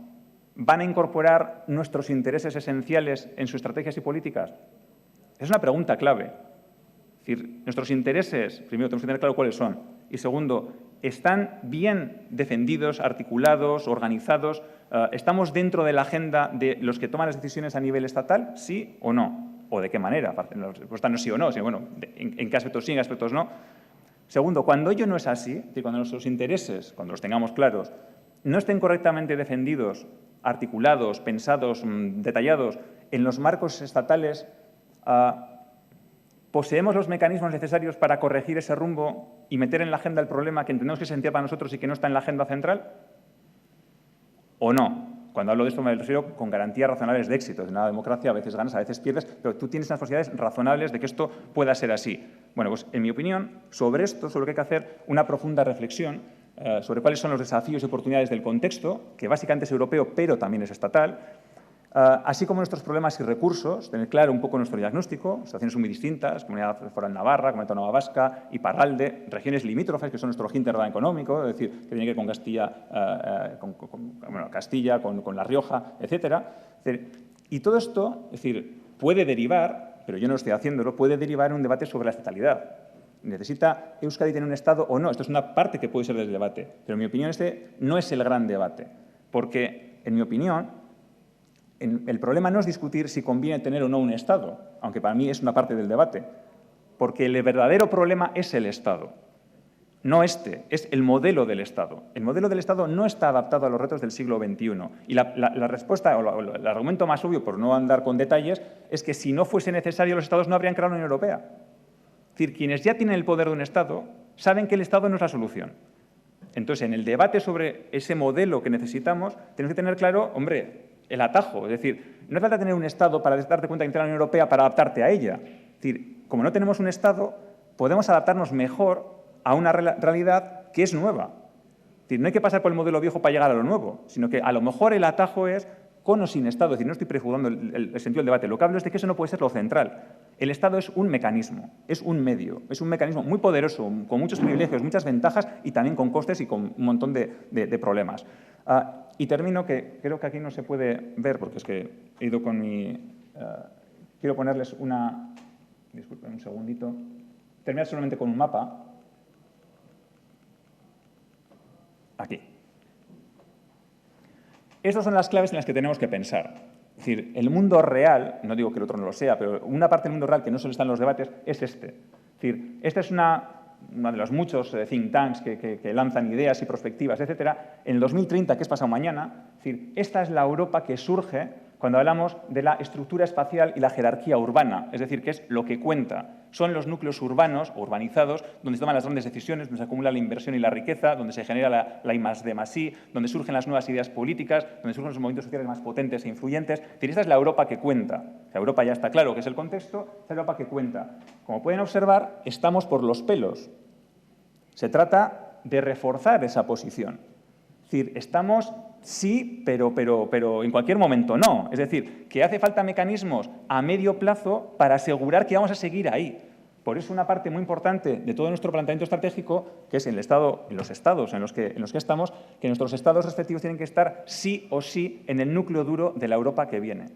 van a incorporar nuestros intereses esenciales en sus estrategias y políticas? Es una pregunta clave. Es decir, nuestros intereses, primero tenemos que tener claro cuáles son, y segundo, ¿están bien defendidos, articulados, organizados? ¿Estamos dentro de la agenda de los que toman las decisiones a nivel estatal? ¿Sí o no? ¿O de qué manera? La respuesta no es sí o no, sino bueno, en qué aspectos sí, en qué aspectos no. Segundo, cuando ello no es así, es decir, cuando nuestros intereses, cuando los tengamos claros, no estén correctamente defendidos, articulados, pensados, detallados en los marcos estatales, ¿poseemos los mecanismos necesarios para corregir ese rumbo y meter en la agenda el problema que entendemos que es esencial para nosotros y que no está en la agenda central? ¿O no? Cuando hablo de esto me refiero con garantías razonables de éxito. En la democracia a veces ganas, a veces pierdes, pero tú tienes unas posibilidades razonables de que esto pueda ser así. Bueno, pues en mi opinión, sobre esto, sobre lo que hay que hacer una profunda reflexión sobre cuáles son los desafíos y oportunidades del contexto, que básicamente es europeo, pero también es estatal, así como nuestros problemas y recursos, tener claro un poco nuestro diagnóstico. Situaciones son muy distintas, Comunidad Foral Navarra, Comunidad Autónoma Vasca, Iparralde, regiones limítrofes que son nuestro hinterland económico, es decir, que tiene que ver con Castilla, Castilla, con La Rioja, etcétera. Y todo esto, es decir, puede derivar, pero yo no estoy haciéndolo, puede derivar en un debate sobre la estatalidad. ¿Necesita Euskadi tener un Estado o no? Esto es una parte que puede ser del debate, pero en mi opinión este no es el gran debate, porque, en mi opinión, el problema no es discutir si conviene tener o no un Estado, aunque para mí es una parte del debate, porque el verdadero problema es el Estado, no este, es el modelo del Estado. El modelo del Estado no está adaptado a los retos del siglo XXI. Y la respuesta, o el argumento más obvio, por no andar con detalles, es que si no fuese necesario los Estados no habrían creado la Unión Europea. Es decir, quienes ya tienen el poder de un Estado saben que el Estado no es la solución. Entonces, en el debate sobre ese modelo que necesitamos, tenemos que tener claro, hombre, el atajo. Es decir, no hace falta tener un Estado para darte cuenta que entra la Unión Europea para adaptarte a ella. Es decir, como no tenemos un Estado, podemos adaptarnos mejor a una realidad que es nueva. Es decir, no hay que pasar por el modelo viejo para llegar a lo nuevo, sino que a lo mejor el atajo es con o sin Estado. Es decir, no estoy prejuzgando el sentido del debate. Lo que hablo es de que eso no puede ser lo central. El Estado es un mecanismo, es un medio, es un mecanismo muy poderoso, con muchos privilegios, muchas ventajas y también con costes y con un montón de problemas. Y termino, que creo que aquí no se puede ver, porque es que he ido con mi... quiero ponerles una... Disculpen un segundito. Terminar solamente con un mapa. Aquí. Estas son las claves en las que tenemos que pensar. Es decir, el mundo real, no digo que el otro no lo sea, pero una parte del mundo real que no solo está en los debates es este. Es decir, esta es una de los muchos think tanks que lanzan ideas y perspectivas, etcétera. En el 2030, que es pasado mañana, es decir, esta es la Europa que surge cuando hablamos de la estructura espacial y la jerarquía urbana, es decir, que es lo que cuenta. Son los núcleos urbanos o urbanizados donde se toman las grandes decisiones, donde se acumula la inversión y la riqueza, donde se genera la I+D+I, donde surgen las nuevas ideas políticas, donde surgen los movimientos sociales más potentes e influyentes. Es decir, esta es la Europa que cuenta. La Europa ya está claro que es el contexto, es la Europa que cuenta. Como pueden observar, estamos por los pelos. Se trata de reforzar esa posición. Es decir, estamos sí, pero en cualquier momento no. Es decir, que hace falta mecanismos a medio plazo para asegurar que vamos a seguir ahí. Por eso una parte muy importante de todo nuestro planteamiento estratégico, que es el Estado, los estados en los que estamos, que nuestros estados respectivos tienen que estar sí o sí en el núcleo duro de la Europa que viene.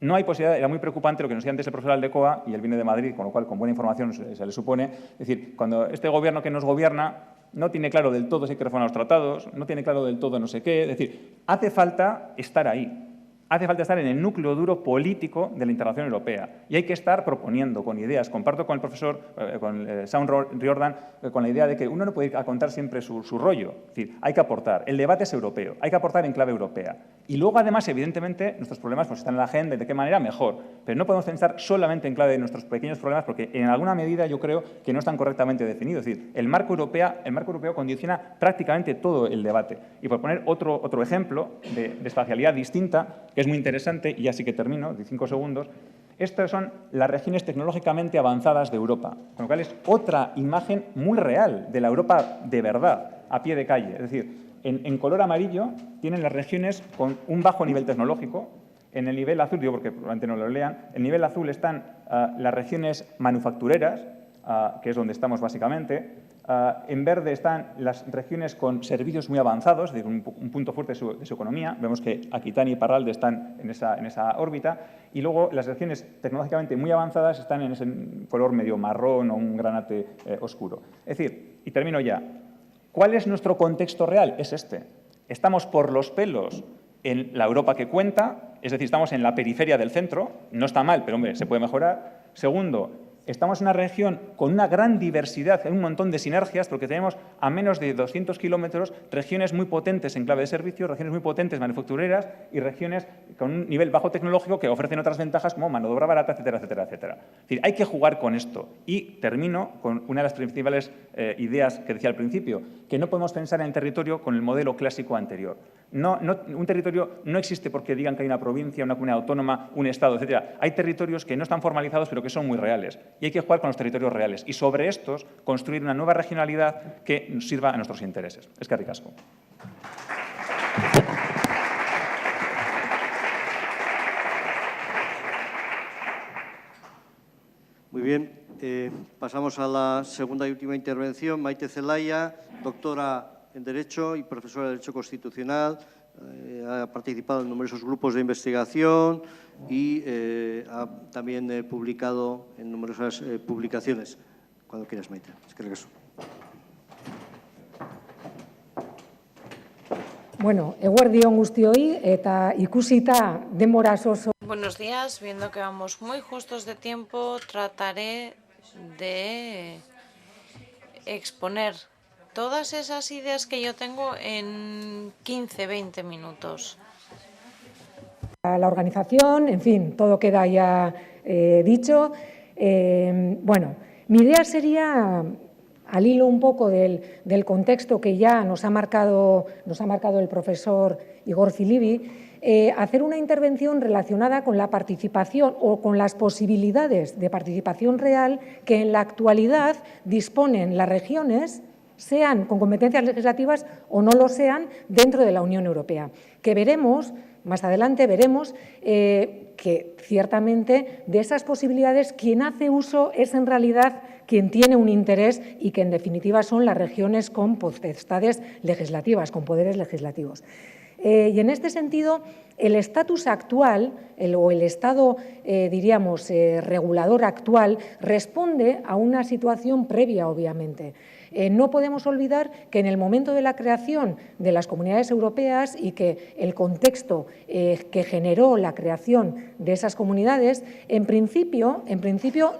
No hay posibilidad, era muy preocupante lo que nos decía antes el profesor Aldecoa, y él viene de Madrid, con lo cual con buena información se le supone. Es decir, cuando este gobierno que nos gobierna no tiene claro del todo si hay que reformar los tratados, no tiene claro del todo no sé qué. Es decir, hace falta estar ahí. Hace falta estar en el núcleo duro político de la integración europea. Y hay que estar proponiendo con ideas. Comparto con el profesor, con Sean Riordan, con la idea de que uno no puede ir a contar siempre su rollo. Es decir, hay que aportar. El debate es europeo. Hay que aportar en clave europea. Y luego, además, evidentemente, nuestros problemas pues, están en la agenda y de qué manera mejor. Pero no podemos pensar solamente en clave de nuestros pequeños problemas porque, en alguna medida, yo creo que no están correctamente definidos. Es decir, el marco europeo condiciona prácticamente todo el debate. Y por poner otro ejemplo de espacialidad distinta, que es muy interesante, y ya sí que termino, de 5 segundos, estas son las regiones tecnológicamente avanzadas de Europa, con lo cual es otra imagen muy real de la Europa de verdad, a pie de calle. Es decir, en color amarillo tienen las regiones con un bajo nivel tecnológico, en el nivel azul, digo porque probablemente no lo lean, en el nivel azul están las regiones manufactureras, que es donde estamos básicamente. En verde están las regiones con servicios muy avanzados, es decir, un punto fuerte de su economía. Vemos que Aquitania y Parralde están en esa órbita. Y luego las regiones tecnológicamente muy avanzadas están en ese color medio marrón o un granate oscuro. Es decir, y termino ya, ¿cuál es nuestro contexto real? Es este. Estamos por los pelos en la Europa que cuenta, es decir, estamos en la periferia del centro. No está mal, pero, hombre, se puede mejorar. Segundo, estamos en una región con una gran diversidad, un montón de sinergias, porque tenemos a menos de 200 kilómetros regiones muy potentes en clave de servicios, regiones muy potentes manufactureras y regiones con un nivel bajo tecnológico que ofrecen otras ventajas como mano de obra barata, etcétera, etcétera, etcétera. Es decir, hay que jugar con esto. Y termino con una de las principales ideas que decía al principio, que no podemos pensar en el territorio con el modelo clásico anterior. Un territorio no existe porque digan que hay una provincia, una comunidad autónoma, un estado, etcétera. Hay territorios que no están formalizados pero que son muy reales. Y hay que jugar con los territorios reales y sobre estos construir una nueva regionalidad que nos sirva a nuestros intereses. Eskerrik asko. Muy bien, pasamos a la segunda y última intervención. Maite Zelaya, doctora en Derecho y profesora de Derecho Constitucional. Ha participado en numerosos grupos de investigación y ha también publicado en numerosas publicaciones. Cuando quieras, Maite. Eskerrik asko. Bueno, eguerdi on guztioi eta ikusita denbora oso. Buenos días, viendo que vamos muy justos de tiempo, trataré de exponer todas esas ideas que yo tengo en 15-20 minutos. La organización, en fin, todo queda ya dicho. Bueno, mi idea sería, al hilo un poco del contexto que ya nos ha marcado el profesor Igor Zilibi, hacer una intervención relacionada con la participación o con las posibilidades de participación real que en la actualidad disponen las regiones, sean con competencias legislativas o no lo sean, dentro de la Unión Europea. Que veremos, más adelante veremos, que ciertamente de esas posibilidades quien hace uso es en realidad quien tiene un interés y que en definitiva son las regiones con potestades legislativas, con poderes legislativos. Y en este sentido, el estatus actual, o el estado, diríamos, regulador actual, responde a una situación previa, obviamente. No podemos olvidar que en el momento de la creación de las comunidades europeas y que el contexto que generó la creación de esas comunidades, en principio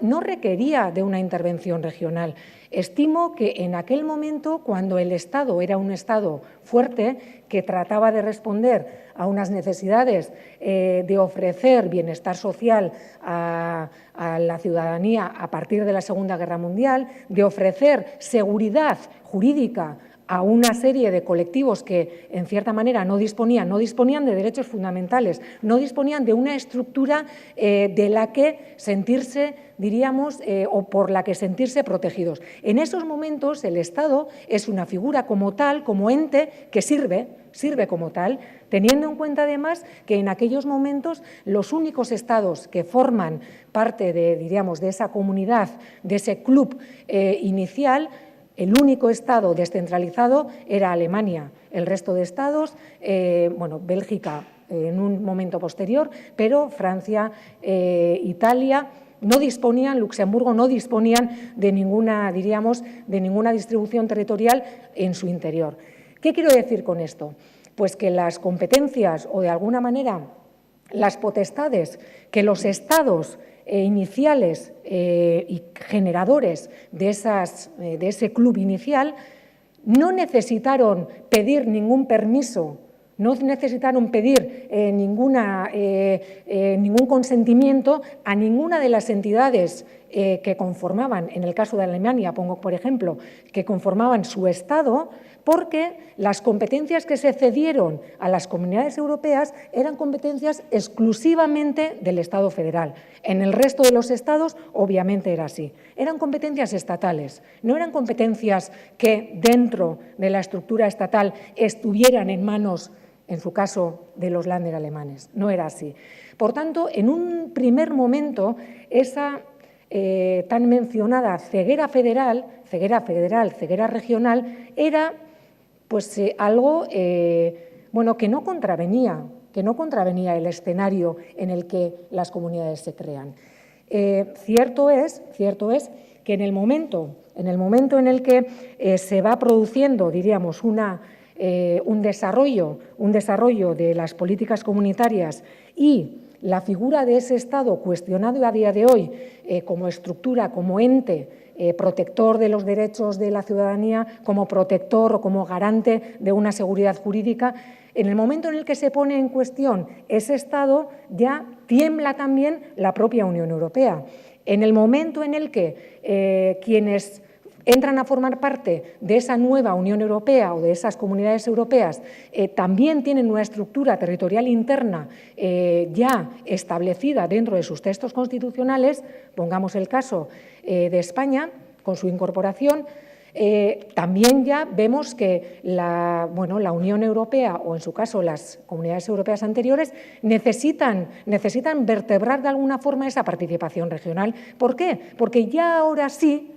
no requería de una intervención regional. Estimo que en aquel momento, cuando el Estado era un Estado fuerte, que trataba de responder a unas necesidades de ofrecer bienestar social a la ciudadanía a partir de la Segunda Guerra Mundial, de ofrecer seguridad jurídica a una serie de colectivos que, en cierta manera, no disponían de derechos fundamentales, no disponían de una estructura de la que sentirse, diríamos, o por la que sentirse protegidos. En esos momentos, el Estado es una figura como tal, como ente, que sirve como tal, teniendo en cuenta además que en aquellos momentos los únicos estados que forman parte de, diríamos, de esa comunidad, de ese club inicial, el único estado descentralizado era Alemania. El resto de estados, Bélgica en un momento posterior, pero Francia, Italia no disponían, Luxemburgo no disponían de ninguna, diríamos, de ninguna distribución territorial en su interior. ¿Qué quiero decir con esto? Pues que las competencias o, de alguna manera, las potestades que los estados iniciales y generadores de ese club inicial no necesitaron pedir ningún permiso, no necesitaron pedir ningún consentimiento a ninguna de las entidades que conformaban, en el caso de Alemania, pongo por ejemplo, que conformaban su Estado, porque las competencias que se cedieron a las comunidades europeas eran competencias exclusivamente del Estado federal. En el resto de los estados, obviamente, era así. Eran competencias estatales, no eran competencias que dentro de la estructura estatal estuvieran en manos, en su caso, de los Länder alemanes. No era así. Por tanto, en un primer momento, esa tan mencionada ceguera federal, ceguera regional, era pues algo que no contravenía el escenario en el que las comunidades se crean. Cierto es que en el momento en el que se va produciendo, diríamos, un desarrollo de las políticas comunitarias y la figura de ese Estado cuestionado a día de hoy como estructura, como ente protector de los derechos de la ciudadanía, como protector o como garante de una seguridad jurídica, en el momento en el que se pone en cuestión ese Estado, ya tiembla también la propia Unión Europea. En el momento en el que quienes entran a formar parte de esa nueva Unión Europea o de esas comunidades europeas también tienen una estructura territorial interna ya establecida dentro de sus textos constitucionales, pongamos el caso de España, con su incorporación, también ya vemos que la Unión Europea, o en su caso las comunidades europeas anteriores, necesitan vertebrar de alguna forma esa participación regional. ¿Por qué? Porque ya ahora sí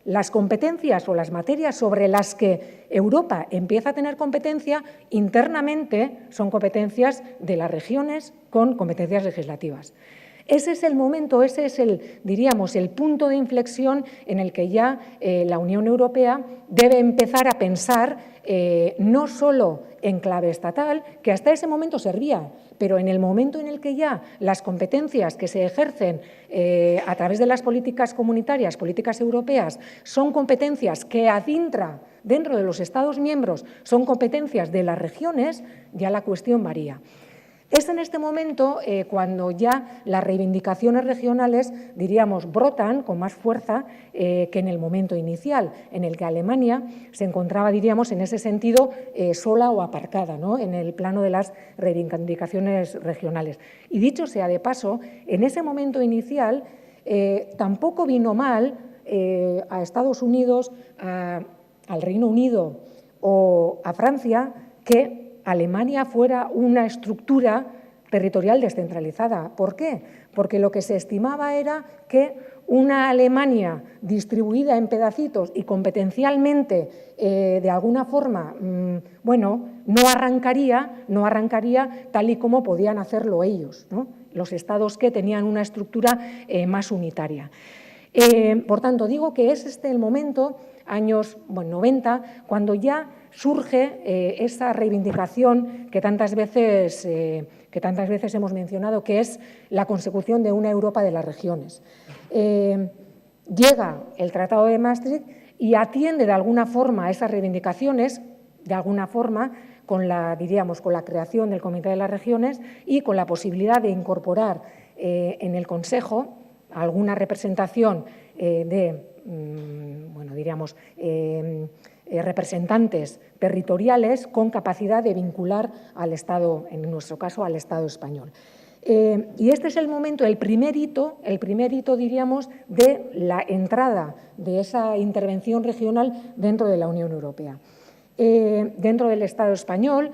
las competencias o las materias sobre las que Europa empieza a tener competencia internamente son competencias de las regiones con competencias legislativas. Ese es el momento, ese es el punto de inflexión en el que ya la Unión Europea debe empezar a pensar no solo en clave estatal, que hasta ese momento servía, pero en el momento en el que ya las competencias que se ejercen a través de las políticas comunitarias, políticas europeas, son competencias que dentro de los Estados miembros son competencias de las regiones, ya la cuestión varía. Es en este momento cuando ya las reivindicaciones regionales, diríamos, brotan con más fuerza que en el momento inicial, en el que Alemania se encontraba, diríamos, en ese sentido sola o aparcada, ¿no?, en el plano de las reivindicaciones regionales. Y dicho sea de paso, en ese momento inicial tampoco vino mal a Estados Unidos, al Reino Unido o a Francia que Alemania fuera una estructura territorial descentralizada. ¿Por qué? Porque lo que se estimaba era que una Alemania distribuida en pedacitos y competencialmente, de alguna forma, no arrancaría tal y como podían hacerlo ellos, ¿no?, los estados que tenían una estructura más unitaria. Por tanto, digo que es el momento, años 90, cuando ya surge esa reivindicación que tantas veces hemos mencionado, que es la consecución de una Europa de las regiones. Llega el Tratado de Maastricht y atiende de alguna forma a esas reivindicaciones, de alguna forma, con la creación del Comité de las Regiones y con la posibilidad de incorporar en el Consejo alguna representación de representantes territoriales con capacidad de vincular al Estado, en nuestro caso, al Estado español. Y este es el momento, el primer hito, diríamos, de la entrada de esa intervención regional dentro de la Unión Europea. Dentro del Estado español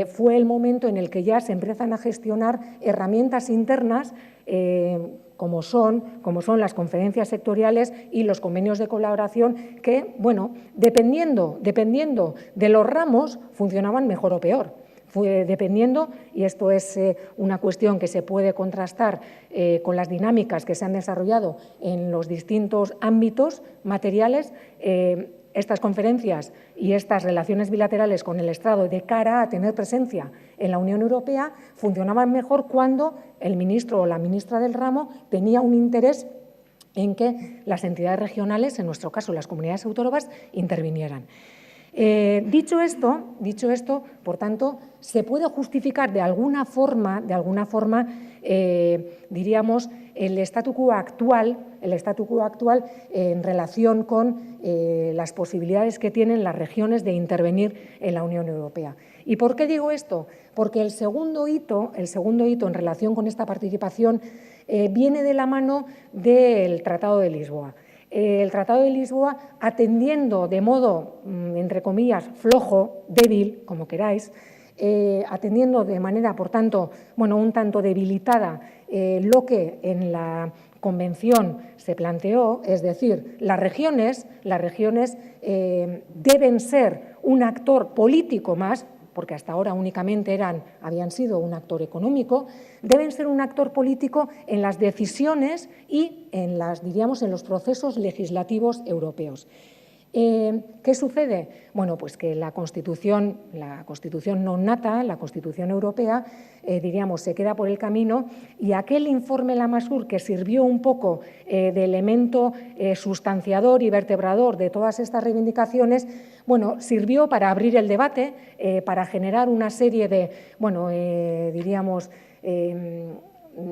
fue el momento en el que ya se empiezan a gestionar herramientas internas como son las conferencias sectoriales y los convenios de colaboración que, bueno, dependiendo de los ramos, funcionaban mejor o peor. Fue dependiendo, y esto es una cuestión que se puede contrastar con las dinámicas que se han desarrollado en los distintos ámbitos materiales, estas conferencias y estas relaciones bilaterales con el Estado de cara a tener presencia en la Unión Europea funcionaban mejor cuando el ministro o la ministra del ramo tenía un interés en que las entidades regionales, en nuestro caso las comunidades autónomas, intervinieran. Dicho esto, por tanto, se puede justificar de alguna forma, diríamos, el statu quo actual en relación con las posibilidades que tienen las regiones de intervenir en la Unión Europea. ¿Y por qué digo esto? Porque el segundo hito en relación con esta participación viene de la mano del Tratado de Lisboa. El Tratado de Lisboa, atendiendo de modo, entre comillas, flojo, débil, como queráis, atendiendo de manera, por tanto, un tanto debilitada lo que en la Convención se planteó, es decir, las regiones deben ser un actor político más, porque hasta ahora únicamente habían sido un actor económico, deben ser un actor político en las decisiones y en los procesos legislativos europeos. ¿Qué sucede? Bueno, pues que la Constitución non nata, la Constitución europea, se queda por el camino, y aquel informe Lamassoure que sirvió un poco de elemento sustanciador y vertebrador de todas estas reivindicaciones, sirvió para abrir el debate, para generar una serie de,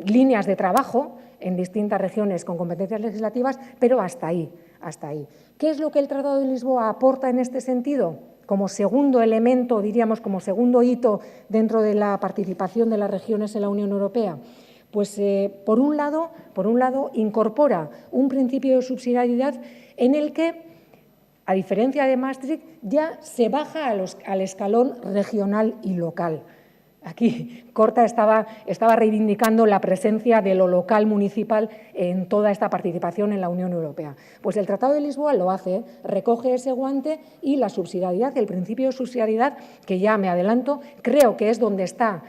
líneas de trabajo en distintas regiones con competencias legislativas, pero hasta ahí. ¿Qué es lo que el Tratado de Lisboa aporta en este sentido? Como segundo elemento, como segundo hito dentro de la participación de las regiones en la Unión Europea. Pues, por un lado, incorpora un principio de subsidiariedad en el que, a diferencia de Maastricht, ya se baja al escalón regional y local. Aquí Corta estaba reivindicando la presencia de lo local municipal en toda esta participación en la Unión Europea. Pues el Tratado de Lisboa lo hace, recoge ese guante, y la subsidiariedad, el principio de subsidiariedad, que ya me adelanto, creo que es donde está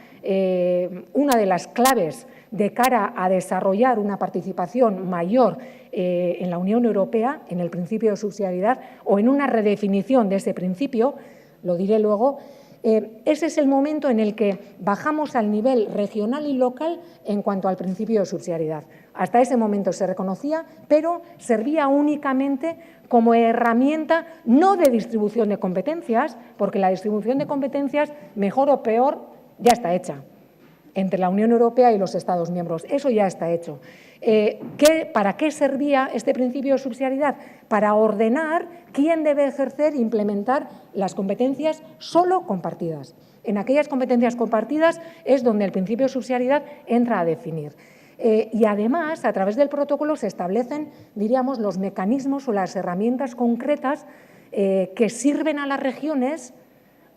una de las claves de cara a desarrollar una participación mayor en la Unión Europea, en el principio de subsidiariedad, o en una redefinición de ese principio, lo diré luego. Ese es el momento en el que bajamos al nivel regional y local en cuanto al principio de subsidiariedad. Hasta ese momento se reconocía, pero servía únicamente como herramienta no de distribución de competencias, porque la distribución de competencias, mejor o peor, ya está hecha entre la Unión Europea y los Estados miembros. Eso ya está hecho. ¿Para qué servía este principio de subsidiariedad? Para ordenar quién debe ejercer e implementar las competencias solo compartidas. En aquellas competencias compartidas es donde el principio de subsidiariedad entra a definir. Y además, a través del protocolo se establecen, los mecanismos o las herramientas concretas que sirven a las regiones,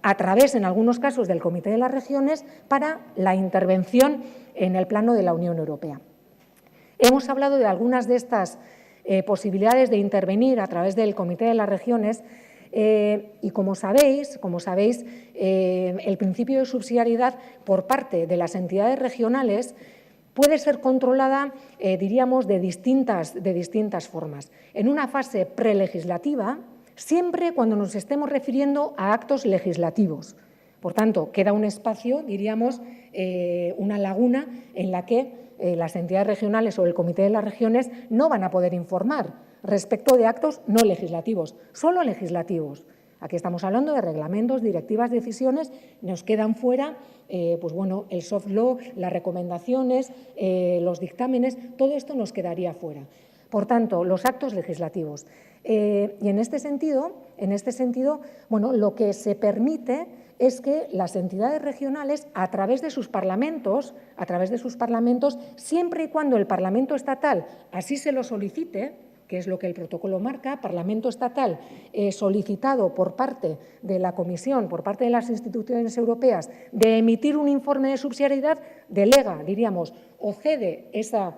a través, en algunos casos, del Comité de las Regiones, para la intervención en el plano de la Unión Europea. Hemos hablado de algunas de estas posibilidades de intervenir a través del Comité de las Regiones y, como sabéis, el principio de subsidiariedad por parte de las entidades regionales puede ser controlada, de distintas formas. En una fase prelegislativa, siempre cuando nos estemos refiriendo a actos legislativos. Por tanto, queda un espacio, una laguna en la que las entidades regionales o el Comité de las Regiones no van a poder informar respecto de actos no legislativos, solo legislativos. Aquí estamos hablando de reglamentos, directivas, decisiones, nos quedan fuera pues bueno, el soft law, las recomendaciones, los dictámenes, todo esto nos quedaría fuera. Por tanto, los actos legislativos. Y en este sentido, bueno, lo que se permite es que las entidades regionales, a través de sus parlamentos, siempre y cuando el Parlamento estatal así se lo solicite, que es lo que el protocolo marca, Parlamento estatal solicitado por parte de la Comisión, por parte de las instituciones europeas, de emitir un informe de subsidiariedad, delega, diríamos, o cede esa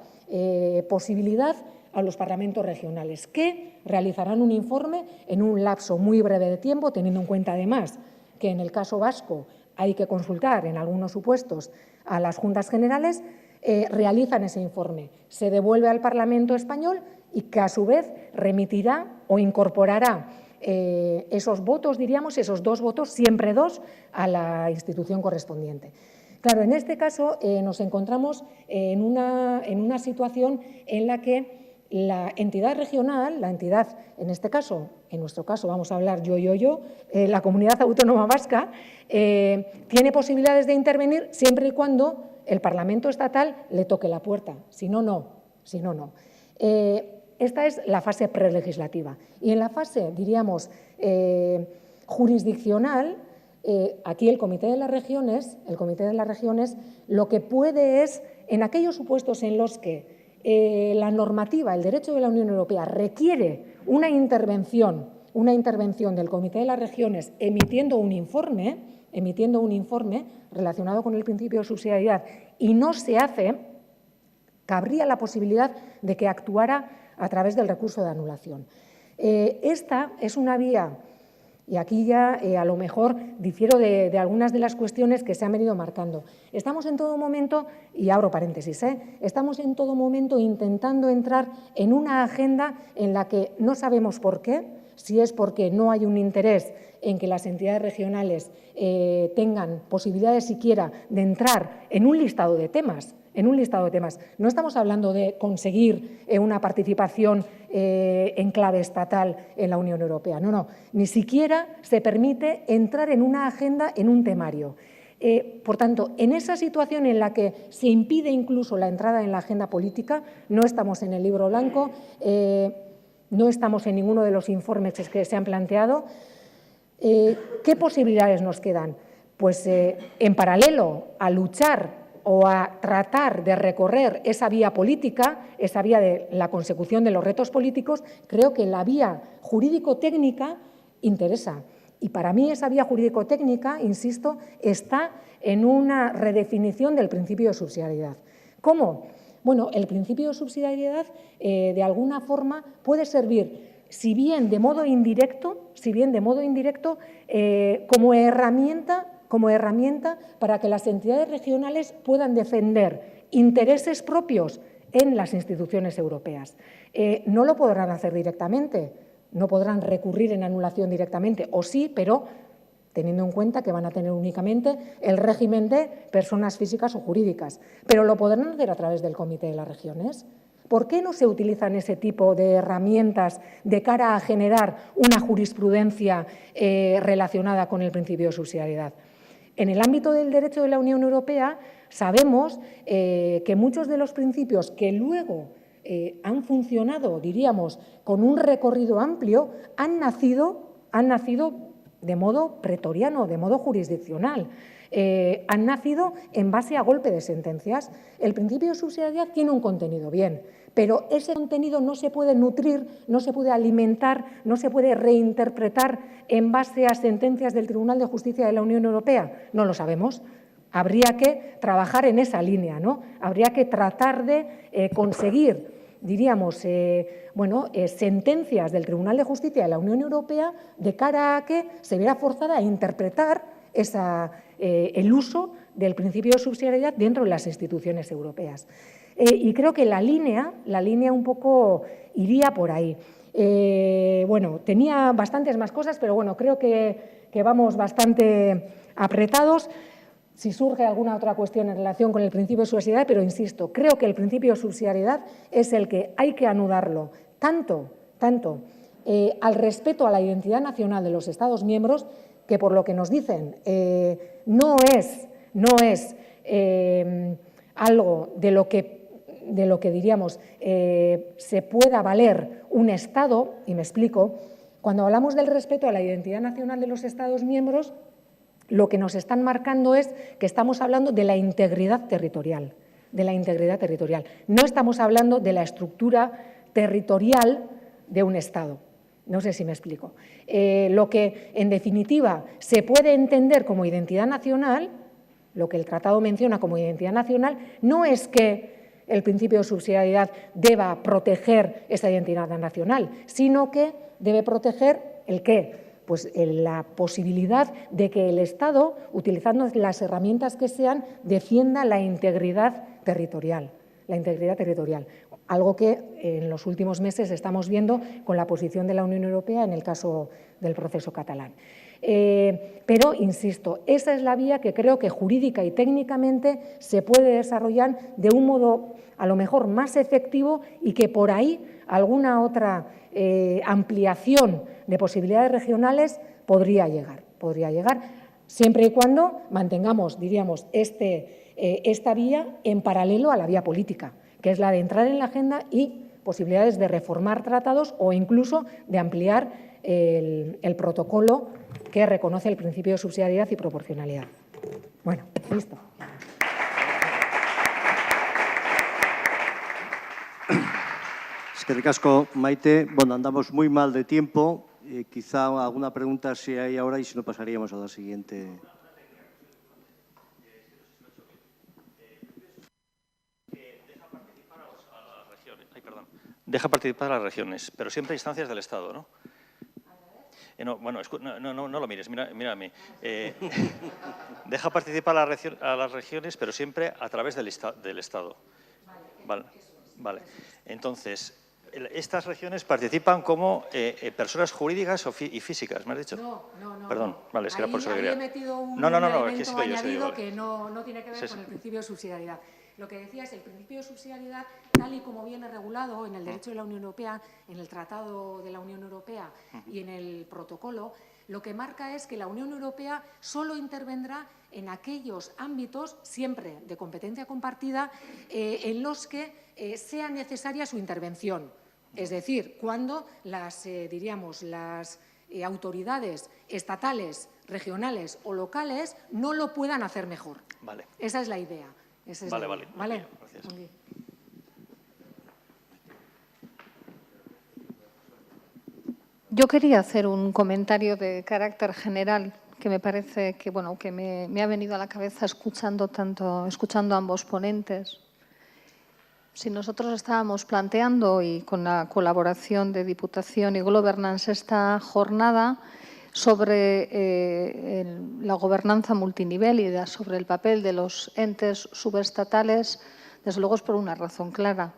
posibilidad a los parlamentos regionales, que realizarán un informe en un lapso muy breve de tiempo, teniendo en cuenta además que en el caso vasco hay que consultar en algunos supuestos a las Juntas Generales, realizan ese informe, se devuelve al Parlamento español y que a su vez remitirá o incorporará esos votos, diríamos, esos 2 votos, siempre 2, a la institución correspondiente. Claro, en este caso nos encontramos en una situación en la que la entidad regional, la entidad, en nuestro caso vamos a hablar la Comunidad Autónoma Vasca, tiene posibilidades de intervenir siempre y cuando el Parlamento estatal le toque la puerta, si no, no. Esta es la fase prelegislativa. Y en la fase, diríamos, jurisdiccional, aquí el Comité de las Regiones lo que puede es, en aquellos supuestos en los que la normativa, el derecho de la Unión Europea requiere una intervención del Comité de las Regiones emitiendo un informe relacionado con el principio de subsidiariedad y no se hace, cabría la posibilidad de que actuara a través del recurso de anulación. Esta es una vía, y aquí ya a lo mejor difiero de algunas de las cuestiones que se han venido marcando. Estamos en todo momento, y abro paréntesis, estamos en todo momento intentando entrar en una agenda en la que no sabemos por qué, si es porque no hay un interés en que las entidades regionales tengan posibilidades siquiera de entrar en un listado de temas. No estamos hablando de conseguir una participación en clave estatal en la Unión Europea. No, ni siquiera se permite entrar en una agenda, en un temario. Por tanto, en esa situación en la que se impide incluso la entrada en la agenda política, no estamos en el libro blanco, no estamos en ninguno de los informes que se han planteado. ¿Qué posibilidades nos quedan? Pues en paralelo a luchar o a tratar de recorrer esa vía política, esa vía de la consecución de los retos políticos, creo que la vía jurídico-técnica interesa. Y para mí esa vía jurídico-técnica, insisto, está en una redefinición del principio de subsidiariedad. ¿Cómo? Bueno, el principio de subsidiariedad de alguna forma puede servir, si bien de modo indirecto, como herramienta para que las entidades regionales puedan defender intereses propios en las instituciones europeas. No lo podrán hacer directamente, no podrán recurrir en anulación directamente, o sí, pero teniendo en cuenta que van a tener únicamente el régimen de personas físicas o jurídicas, pero lo podrán hacer a través del Comité de las Regiones. ¿Por qué no se utilizan ese tipo de herramientas de cara a generar una jurisprudencia relacionada con el principio de subsidiariedad? En el ámbito del derecho de la Unión Europea sabemos que muchos de los principios que luego han funcionado, diríamos, con un recorrido amplio, han nacido de modo pretoriano, de modo jurisdiccional. Han nacido en base a golpe de sentencias. El principio de subsidiariedad tiene un contenido, bien, pero ese contenido no se puede nutrir, no se puede alimentar, no se puede reinterpretar en base a sentencias del Tribunal de Justicia de la Unión Europea. No lo sabemos. Habría que trabajar en esa línea, ¿no? Habría que tratar de conseguir, diríamos, sentencias del Tribunal de Justicia de la Unión Europea de cara a que se viera forzada a interpretar el uso del principio de subsidiariedad dentro de las instituciones europeas. Y creo que la línea un poco iría por ahí. Tenía bastantes más cosas, pero bueno, creo que vamos bastante apretados. Si surge alguna otra cuestión en relación con el principio de subsidiariedad, pero insisto, creo que el principio de subsidiariedad es el que hay que anudarlo tanto tanto al respeto a la identidad nacional de los Estados miembros, que por lo que nos dicen no es algo de lo que diríamos se pueda valer un Estado, y me explico. Cuando hablamos del respeto a la identidad nacional de los Estados miembros, lo que nos están marcando es que estamos hablando de la integridad territorial, No estamos hablando de la estructura territorial de un Estado. No sé si me explico. Lo que, en definitiva, se puede entender como identidad nacional, lo que el tratado menciona como identidad nacional, no es que el principio de subsidiariedad deba proteger esa identidad nacional, sino que debe proteger ¿el qué? Pues la posibilidad de que el Estado, utilizando las herramientas que sean, defienda la integridad territorial. Algo que en los últimos meses estamos viendo con la posición de la Unión Europea en el caso del proceso catalán. Pero, insisto, esa es la vía que creo que jurídica y técnicamente se puede desarrollar de un modo a lo mejor más efectivo y que por ahí alguna otra ampliación de posibilidades regionales podría llegar, siempre y cuando mantengamos, diríamos, esta vía en paralelo a la vía política, que es la de entrar en la agenda y posibilidades de reformar tratados o incluso de ampliar el protocolo que reconoce el principio de subsidiariedad y proporcionalidad. Bueno, listo. Eskerrik asko, Maite. Bueno, andamos muy mal de tiempo. Quizá alguna pregunta si hay ahora y si no pasaríamos a la siguiente. Deja participar a las regiones, pero siempre a instancias del Estado, ¿no? No lo mires, mira a mí. Deja participar a las regiones, pero siempre a través del Estado. Vale. Entonces, estas regiones participan como personas jurídicas y físicas, ¿me has dicho? No. Perdón, vale, es que era por eso que he metido un elemento añadido que no tiene que ver con el principio de subsidiariedad. Lo que decía es el principio de subsidiariedad, tal y como viene regulado en el derecho de la Unión Europea, en el Tratado de la Unión Europea y en el protocolo, lo que marca es que la Unión Europea solo intervendrá en aquellos ámbitos, siempre de competencia compartida, en los que sea necesaria su intervención. Es decir, cuando las autoridades estatales, regionales o locales no lo puedan hacer mejor. Vale. Esa es la idea. Vale. Gracias. Yo quería hacer un comentario de carácter general que me parece que, que me ha venido a la cabeza escuchando a ambos ponentes. Si nosotros estábamos planteando, y con la colaboración de Diputación y Governance, esta jornada sobre la gobernanza multinivel y sobre el papel de los entes subestatales, desde luego es por una razón clara,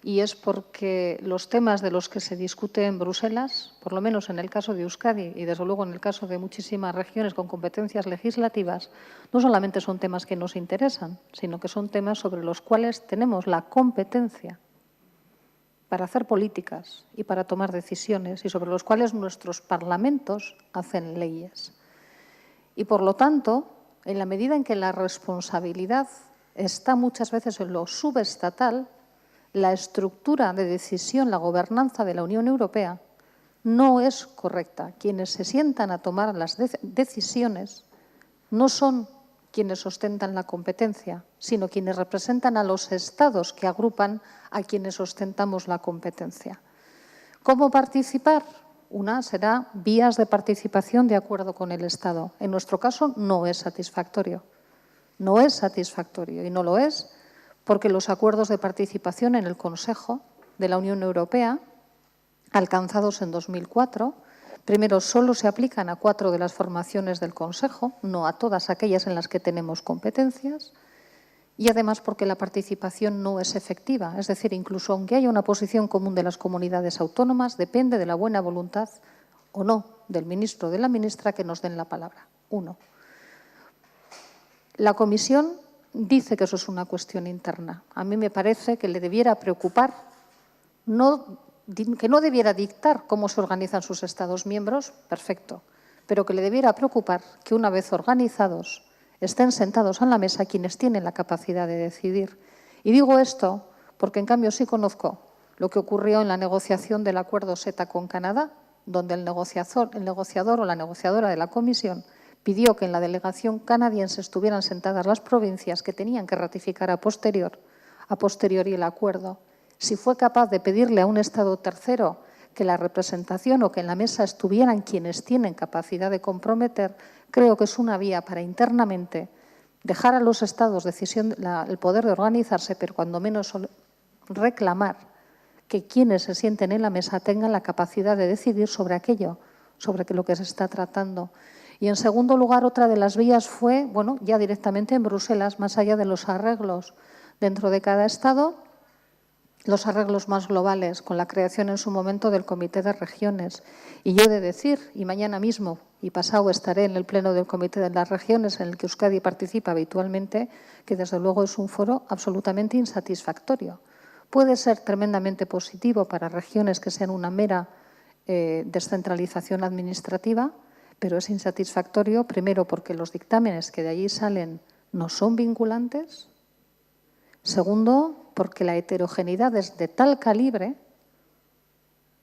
y es porque los temas de los que se discute en Bruselas, por lo menos en el caso de Euskadi y desde luego en el caso de muchísimas regiones con competencias legislativas, no solamente son temas que nos interesan, sino que son temas sobre los cuales tenemos la competencia para hacer políticas y para tomar decisiones y sobre los cuales nuestros parlamentos hacen leyes. Y, por lo tanto, en la medida en que la responsabilidad está muchas veces en lo subestatal, la estructura de decisión, la gobernanza de la Unión Europea no es correcta. Quienes se sientan a tomar las decisiones no son quienes ostentan la competencia, sino quienes representan a los Estados que agrupan a quienes ostentamos la competencia. ¿Cómo participar? Una será vías de participación de acuerdo con el Estado. En nuestro caso no es satisfactorio. No es satisfactorio y no lo es porque los acuerdos de participación en el Consejo de la Unión Europea, alcanzados en 2004, primero, solo se aplican a 4 de las formaciones del Consejo, no a todas aquellas en las que tenemos competencias, y además porque la participación no es efectiva. Es decir, incluso aunque haya una posición común de las comunidades autónomas, depende de la buena voluntad o no del ministro o de la ministra que nos den la palabra. 1. La Comisión dice que eso es una cuestión interna. A mí me parece que le debiera preocupar no debiera dictar cómo se organizan sus Estados miembros, perfecto, pero que le debiera preocupar que una vez organizados estén sentados en la mesa quienes tienen la capacidad de decidir. Y digo esto porque en cambio sí conozco lo que ocurrió en la negociación del acuerdo SETA con Canadá, donde el negociador o la negociadora de la Comisión pidió que en la delegación canadiense estuvieran sentadas las provincias que tenían que ratificar a posteriori el acuerdo. Si fue capaz de pedirle a un Estado tercero que la representación o que en la mesa estuvieran quienes tienen capacidad de comprometer, creo que es una vía para internamente dejar a los Estados el poder de organizarse, pero cuando menos reclamar que quienes se sienten en la mesa tengan la capacidad de decidir sobre aquello, sobre lo que se está tratando. Y en segundo lugar, otra de las vías fue, bueno, ya directamente en Bruselas, más allá de los arreglos dentro de cada Estado, los arreglos más globales, con la creación en su momento del Comité de Regiones. Y yo he de decir, y mañana mismo y pasado estaré en el Pleno del Comité de las Regiones, en el que Euskadi participa habitualmente, que desde luego es un foro absolutamente insatisfactorio. Puede ser tremendamente positivo para regiones que sean una mera descentralización administrativa, pero es insatisfactorio, primero, porque los dictámenes que de allí salen no son vinculantes. Segundo, porque la heterogeneidad es de tal calibre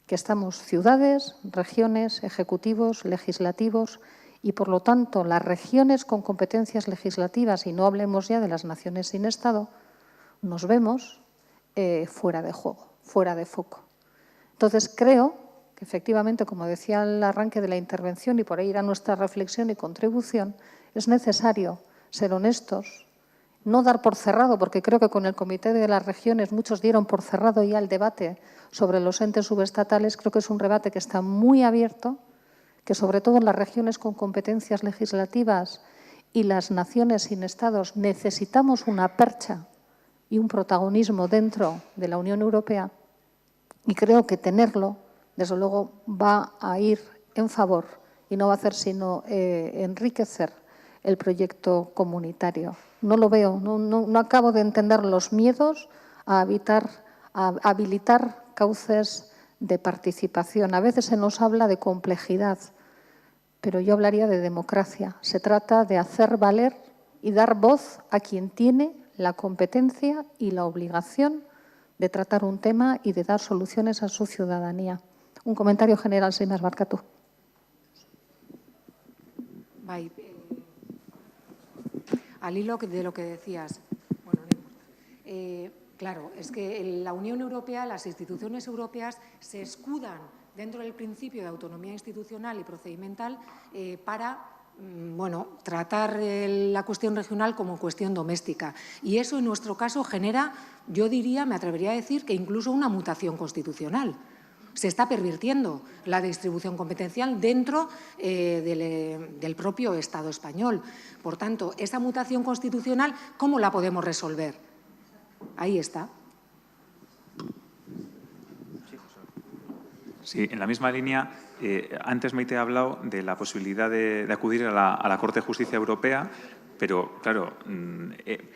que estamos ciudades, regiones, ejecutivos, legislativos y, por lo tanto, las regiones con competencias legislativas, y no hablemos ya de las naciones sin Estado, nos vemos fuera de juego, fuera de foco. Entonces, creo que efectivamente, como decía al arranque de la intervención, y por ahí irá nuestra reflexión y contribución, es necesario ser honestos, no dar por cerrado, porque creo que con el Comité de las Regiones muchos dieron por cerrado ya el debate sobre los entes subestatales. Creo que es un debate que está muy abierto, que sobre todo en las regiones con competencias legislativas y las naciones sin Estados necesitamos una percha y un protagonismo dentro de la Unión Europea, y creo que tenerlo, desde luego, va a ir en favor y no va a hacer sino enriquecer el proyecto comunitario. No lo veo, no acabo de entender los miedos a habilitar cauces de participación. A veces se nos habla de complejidad, pero yo hablaría de democracia. Se trata de hacer valer y dar voz a quien tiene la competencia y la obligación de tratar un tema y de dar soluciones a su ciudadanía. Un comentario general, sin más, Barkatu. Bai, al hilo de lo que decías, claro, es que la Unión Europea, las instituciones europeas se escudan dentro del principio de autonomía institucional y procedimental para tratar la cuestión regional como cuestión doméstica. Y eso, en nuestro caso, genera, yo diría, me atrevería a decir, que incluso una mutación constitucional. Se está pervirtiendo la distribución competencial dentro del propio Estado español. Por tanto, esa mutación constitucional, ¿cómo la podemos resolver? Ahí está. Sí, en la misma línea, antes Maite ha hablado de la posibilidad de acudir a la Corte de Justicia Europea, pero, claro,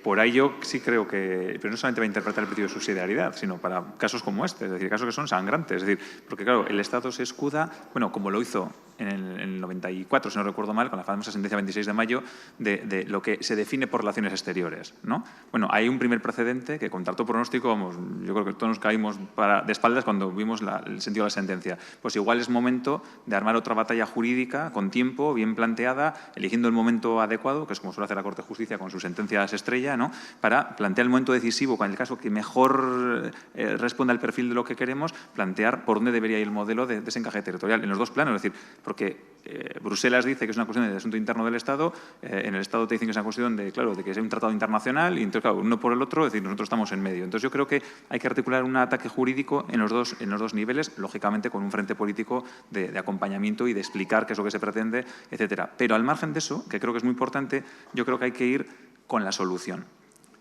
por ahí yo sí creo que, pero no solamente va a interpretar el principio de subsidiariedad, sino para casos como este, es decir, casos que son sangrantes, es decir, porque, claro, el Estado se escuda, bueno, como lo hizo en el 94, si no recuerdo mal, con la famosa sentencia 26 de mayo, de lo que se define por relaciones exteriores, ¿no? Bueno, hay un primer precedente que, con tanto pronóstico, vamos, yo creo que todos nos caímos de espaldas cuando vimos el sentido de la sentencia. Pues igual es momento de armar otra batalla jurídica con tiempo, bien planteada, eligiendo el momento adecuado, que es como suele hacer la Corte de Justicia con sus sentencias estrella, ¿no?, para plantear el momento decisivo, con el caso que mejor responda al perfil de lo que queremos, plantear por dónde debería ir el modelo de ese encaje territorial, en los dos planos, es decir, porque Bruselas dice que es una cuestión de asunto interno del Estado, en el Estado te dicen que es una cuestión de, claro, de que es un tratado internacional, y entonces, claro, uno por el otro, es decir, nosotros estamos en medio. Entonces, yo creo que hay que articular un ataque jurídico en los dos niveles, lógicamente con un frente político de acompañamiento y de explicar qué es lo que se pretende, etcétera. Pero al margen de eso, que creo que es muy importante, yo creo que hay que ir con la solución.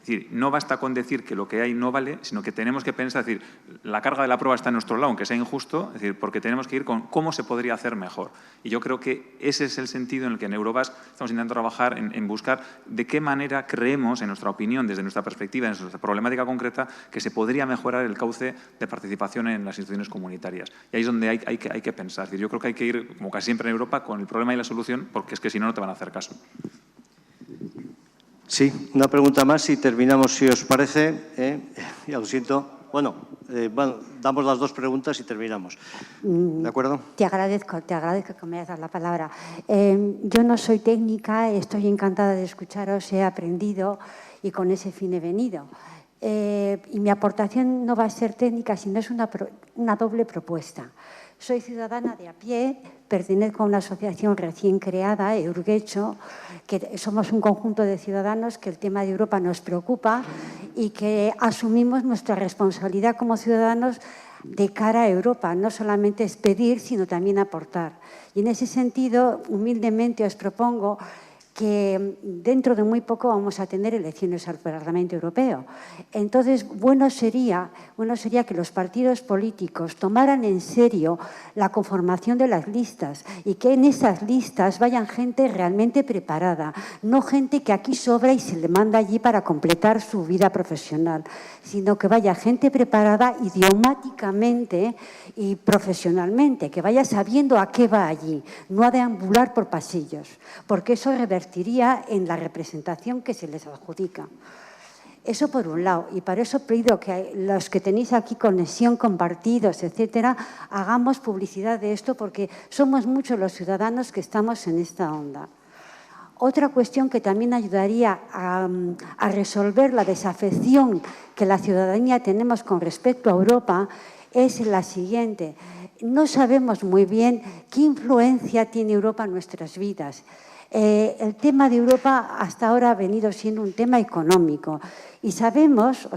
Es decir, no basta con decir que lo que hay no vale, sino que tenemos que pensar, es decir, la carga de la prueba está a nuestro lado, aunque sea injusto, es decir, porque tenemos que ir con cómo se podría hacer mejor. Y yo creo que ese es el sentido en el que en Eurobasque estamos intentando trabajar en buscar de qué manera creemos, en nuestra opinión, desde nuestra perspectiva, en nuestra problemática concreta, que se podría mejorar el cauce de participación en las instituciones comunitarias. Y ahí es donde hay que pensar. Es decir, yo creo que hay que ir, como casi siempre en Europa, con el problema y la solución, porque es que si no, no te van a hacer caso. Sí, una pregunta más y terminamos, si os parece. Ya lo siento. Bueno, damos las dos preguntas y terminamos. ¿De acuerdo? Te agradezco que me hayas dado la palabra. Yo no soy técnica, estoy encantada de escucharos, he aprendido y con ese fin he venido. Y mi aportación no va a ser técnica, sino es una doble propuesta. Soy ciudadana de a pie, pertenezco a una asociación recién creada, Eurgecho, que somos un conjunto de ciudadanos que el tema de Europa nos preocupa y que asumimos nuestra responsabilidad como ciudadanos de cara a Europa. No solamente es pedir, sino también aportar. Y en ese sentido, humildemente os propongo que dentro de muy poco vamos a tener elecciones al Parlamento Europeo. Entonces, bueno sería que los partidos políticos tomaran en serio la conformación de las listas y que en esas listas vayan gente realmente preparada, no gente que aquí sobra y se le manda allí para completar su vida profesional, sino que vaya gente preparada idiomáticamente y profesionalmente, que vaya sabiendo a qué va allí, no a deambular por pasillos, porque eso revertiría en la representación que se les adjudica. Eso por un lado, y para eso pido que los que tenéis aquí conexión con partidos, etcétera, hagamos publicidad de esto porque somos muchos los ciudadanos que estamos en esta onda. Otra cuestión que también ayudaría a resolver la desafección que la ciudadanía tenemos con respecto a Europa es la siguiente. No sabemos muy bien qué influencia tiene Europa en nuestras vidas. El tema de Europa hasta ahora ha venido siendo un tema económico y sabemos,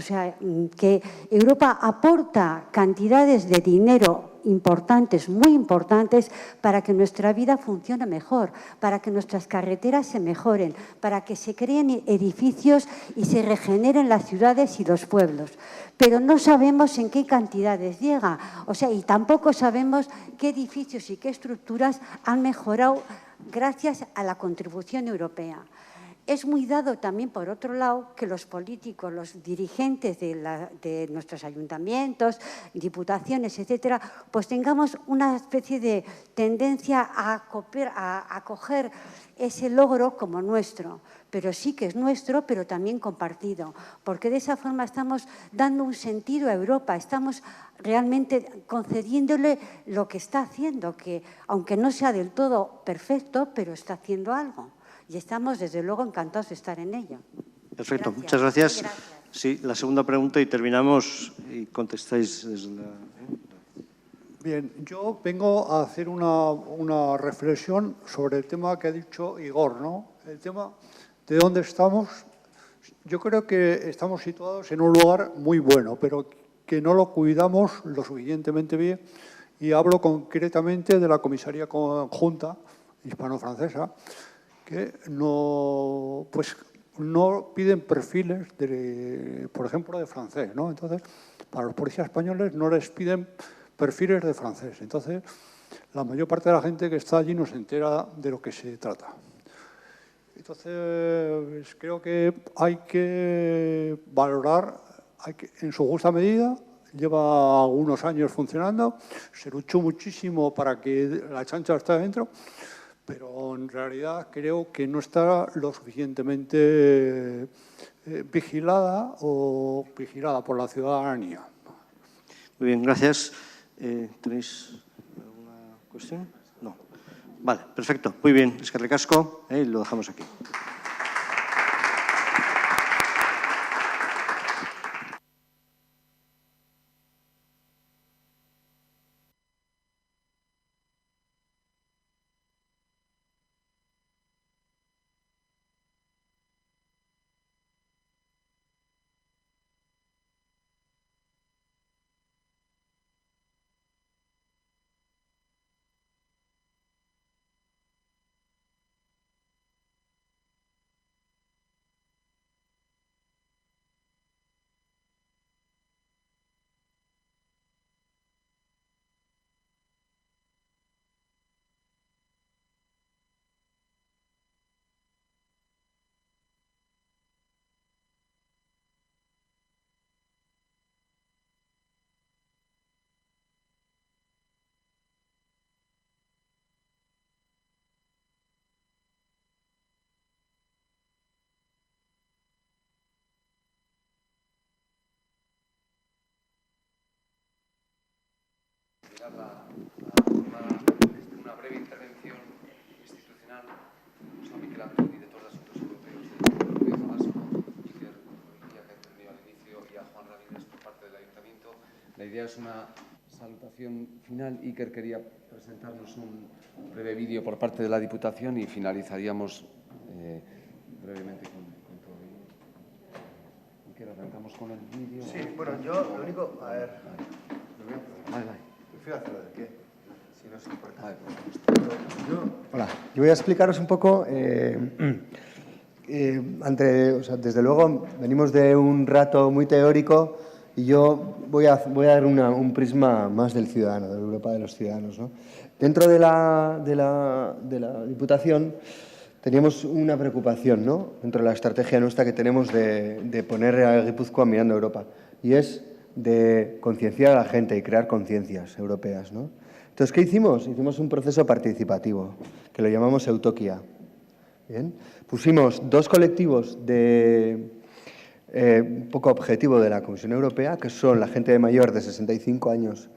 que Europa aporta cantidades de dinero importantes, muy importantes, para que nuestra vida funcione mejor, para que nuestras carreteras se mejoren, para que se creen edificios y se regeneren las ciudades y los pueblos. Pero no sabemos en qué cantidades llega, y tampoco sabemos qué edificios y qué estructuras han mejorado gracias a la contribución europea. Es muy dado también, por otro lado, que los políticos, los dirigentes de nuestros ayuntamientos, diputaciones, etcétera, pues tengamos una especie de tendencia a coger ese logro como nuestro, pero sí que es nuestro, pero también compartido, porque de esa forma estamos dando un sentido a Europa, estamos realmente concediéndole lo que está haciendo, que aunque no sea del todo perfecto, pero está haciendo algo. Y estamos, desde luego, encantados de estar en ello. Perfecto, muchas gracias. Sí, la segunda pregunta y terminamos y contestáis desde la... Bien, yo vengo a hacer una reflexión sobre el tema que ha dicho Igor, ¿no? El tema de dónde estamos. Yo creo que estamos situados en un lugar muy bueno, pero que no lo cuidamos lo suficientemente bien. Y hablo concretamente de la Comisaría Conjunta hispano-francesa, que no piden perfiles, por ejemplo, de francés, ¿no? Entonces, para los policías españoles no les piden perfiles de francés. Entonces, la mayor parte de la gente que está allí no se entera de lo que se trata. Entonces, creo que hay que valorar en su justa medida. Lleva algunos años funcionando, se luchó muchísimo para que la chancha esté dentro, pero en realidad creo que no está lo suficientemente vigilada por la ciudadanía. Muy bien, gracias. ¿Tenéis alguna cuestión? No. Vale, perfecto. Muy bien, eskerrik asko, lo dejamos aquí. empezar la jornada una breve intervención institucional a Miquel Antón, director de Asuntos Europeos del Gobierno Vasco, Iker Goitia, que ha intervenido al inicio, y a Juan Ramírez por parte del Ayuntamiento. La idea es una salutación final. Iker quería presentarnos un breve vídeo por parte de la Diputación y finalizaríamos brevemente con todo ello. Iker, arrancamos con el vídeo. Sí, bueno, yo lo único... A ver... Vale. Prefiero hacerlo de qué, si no os importa. Hola, yo voy a explicaros un poco... desde luego, venimos de un rato muy teórico y yo voy a dar un prisma más del ciudadano, de la Europa de los ciudadanos, ¿no? Dentro de la Diputación teníamos una preocupación, ¿no?, dentro de la estrategia nuestra que tenemos de poner a Guipúzcoa mirando a Europa, y es de concienciar a la gente y crear conciencias europeas, ¿no? Entonces, ¿qué hicimos? Hicimos un proceso participativo, que lo llamamos Eutokia. Bien. Pusimos 2 colectivos de poco objetivo de la Comisión Europea, que son la gente mayor de 65 años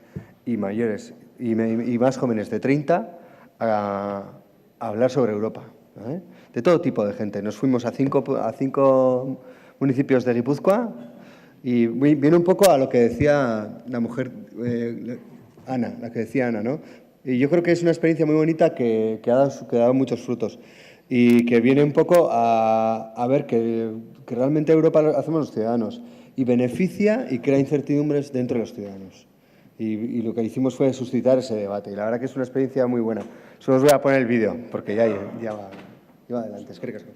y mayores y más jóvenes de 30, a hablar sobre Europa, ¿vale? De todo tipo de gente. Nos fuimos a 5 municipios de Guipúzcoa y viene un poco a lo que decía la mujer, Ana, ¿no? Y yo creo que es una experiencia muy bonita que ha dado muchos frutos. Y que viene un poco a ver que realmente Europa lo hacemos los ciudadanos y beneficia y crea incertidumbres dentro de los ciudadanos. Y lo que hicimos fue suscitar ese debate. Y la verdad que es una experiencia muy buena. Solo os voy a poner el vídeo, porque ya va adelante. Eskerrik asko.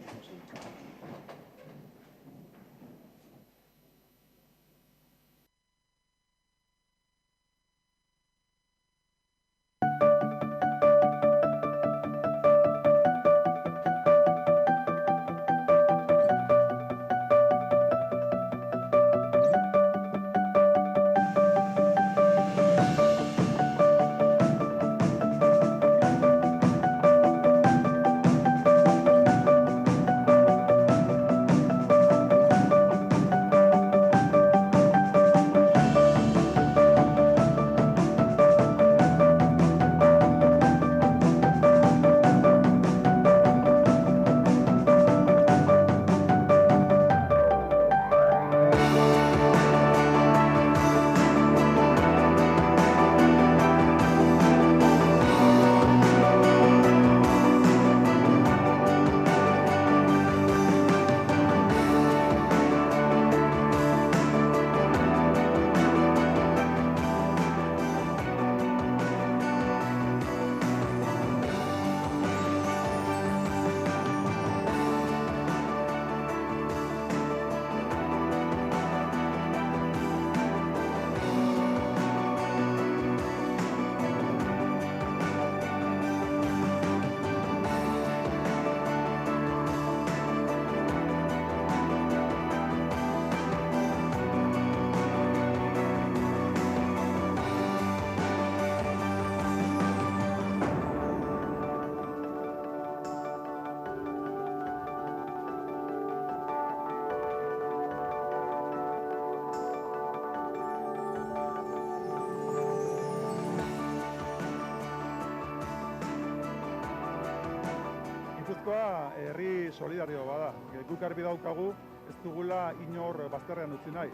Gipuzkoa herri solidario bada. Guk argi daukagu ez dugula inor bazterrean utzi nahi.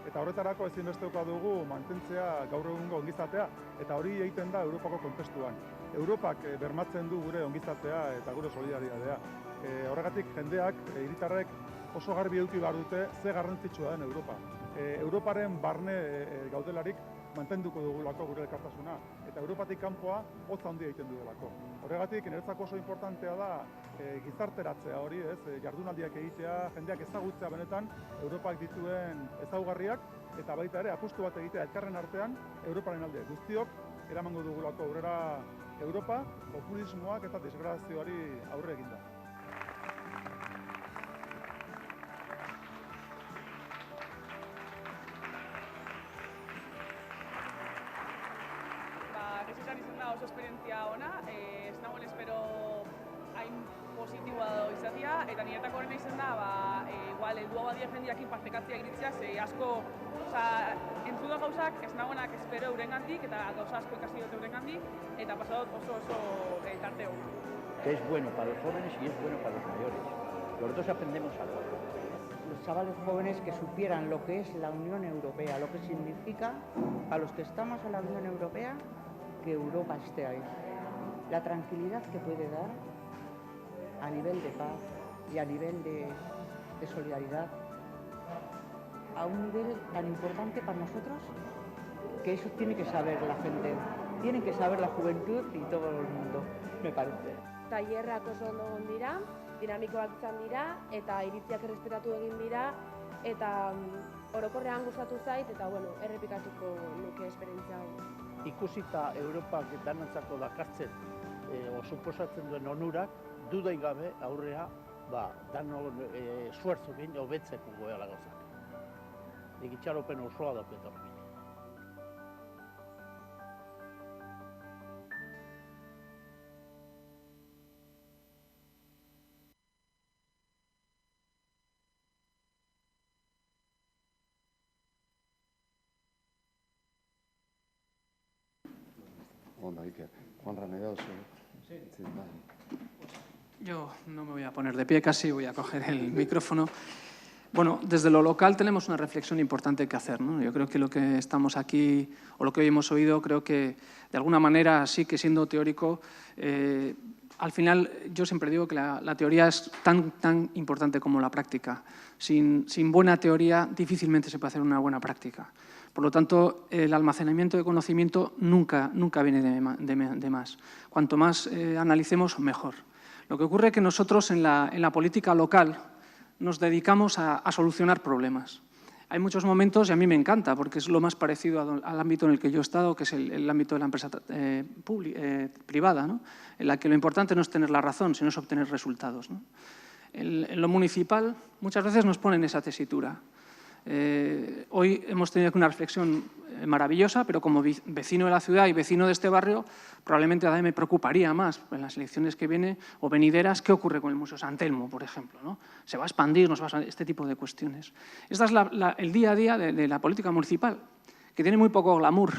Eta horretarako ezinbestekoa dugu mantentzea gaur egungo ongizatea, eta hori egiten da Europako kontestuan. Europak bermatzen du gure ongizatea eta gure solidaritatea. Horregatik jendeak, hiritarrek oso garbi eduki behar dute ze garrantzitsua den Europa. Europaren barne gaudelarik mantenduko dugulako gure elkartasuna, eta Europatik kanpoa hotz handia egiten duelako. Horregatik, niretzako oso importantea da gizarteratzea hori, jardunaldiak egitea, jendeak ezagutzea benetan Europak dituen ezaugarriak, eta baita ere apustu bat egitea elkarren artean Europaren alde. Guztiok eramango dugulako aurrera Europa, populismoak eta desgrazioari aurre eginda. Oso esperientzia ona, ez nagoen espero hain positiboa izatea, eta niretako horrena izan da, igual, heldua badia jendiakin partekatzea iritzia, ze asko, entzuda gauzak ez nagoenak espero eurengandik, eta gauza asko ikasi dut eurengandik, eta pasadot oso tarte hon. Que es bueno para los jóvenes y es bueno para los mayores. Los dos aprendemos algo. Los chavales jóvenes que supieran lo que es la Unión Europea, lo que significa para los que estamos en la Unión Europea que Europa esté ahí. La tranquilidad que puede dar a nivel de paz y a nivel de solidaridad, a un nivel tan importante para nosotros, que eso tiene que saber la gente, tiene que saber la juventud y todo el mundo, me parece. Tailerrak oso ondo egon dira, dinamikoak izan dira, eta iritziak errespetatu egin dira, eta orokorrean gustatu zait, eta errepikatuko nuke esperientzia hau. Ikusita Europak danantzako dakartzen suposatzen duen onurak, dudai gabe aurrea danon esfuerzukin hobetzeko goela gauzak. Nik itxaropen osoa dauket horrekin. Juan Ranedo, Yo no me voy a poner de pie casi, voy a coger el micrófono. Bueno, desde lo local tenemos una reflexión importante que hacer, ¿no? Yo creo que lo que estamos aquí, o lo que hoy hemos oído, creo que de alguna manera sí que siendo teórico, al final yo siempre digo que la teoría es tan importante como la práctica. Sin buena teoría difícilmente se puede hacer una buena práctica. Por lo tanto, el almacenamiento de conocimiento nunca viene de más. Cuanto más analicemos, mejor. Lo que ocurre es que nosotros en la política local nos dedicamos a solucionar problemas. Hay muchos momentos, y a mí me encanta, porque es lo más parecido al ámbito en el que yo he estado, que es el ámbito de la empresa privada, ¿no? En la que lo importante no es tener la razón, sino es obtener resultados, ¿no? En lo municipal muchas veces nos ponen esa tesitura. Hoy hemos tenido aquí una reflexión maravillosa, pero como vecino de la ciudad y vecino de este barrio, probablemente a mí me preocuparía más en las elecciones que vienen o venideras qué ocurre con el Museo San Telmo, por ejemplo, ¿no? ¿Se va a expandir? ¿No se va a expandir? Este tipo de cuestiones. Este es el día a día de la política municipal, que tiene muy poco glamour,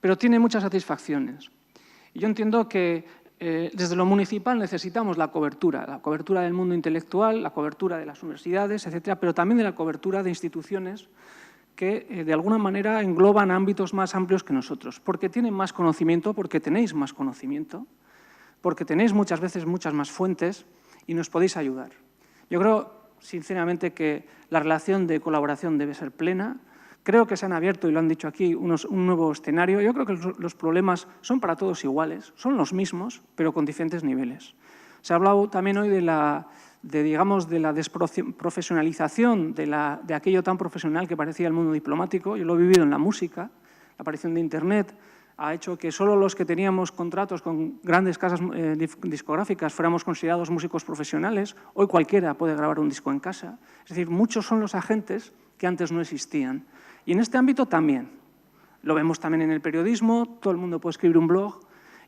pero tiene muchas satisfacciones. Y yo entiendo que desde lo municipal necesitamos la cobertura del mundo intelectual, la cobertura de las universidades, etcétera, pero también de la cobertura de instituciones que de alguna manera engloban ámbitos más amplios que nosotros, porque tienen más conocimiento, porque tenéis más conocimiento, porque tenéis muchas veces muchas más fuentes y nos podéis ayudar. Yo creo, sinceramente, que la relación de colaboración debe ser plena. Creo que se han abierto, y lo han dicho aquí, un nuevo escenario. Yo creo que los problemas son para todos iguales, son los mismos, pero con diferentes niveles. Se ha hablado también hoy de la desprofesionalización de aquello tan profesional que parecía el mundo diplomático. Yo lo he vivido en la música. La aparición de Internet ha hecho que solo los que teníamos contratos con grandes casas discográficas fuéramos considerados músicos profesionales. Hoy cualquiera puede grabar un disco en casa. Es decir, muchos son los agentes que antes no existían. Y en este ámbito también. Lo vemos también en el periodismo, todo el mundo puede escribir un blog,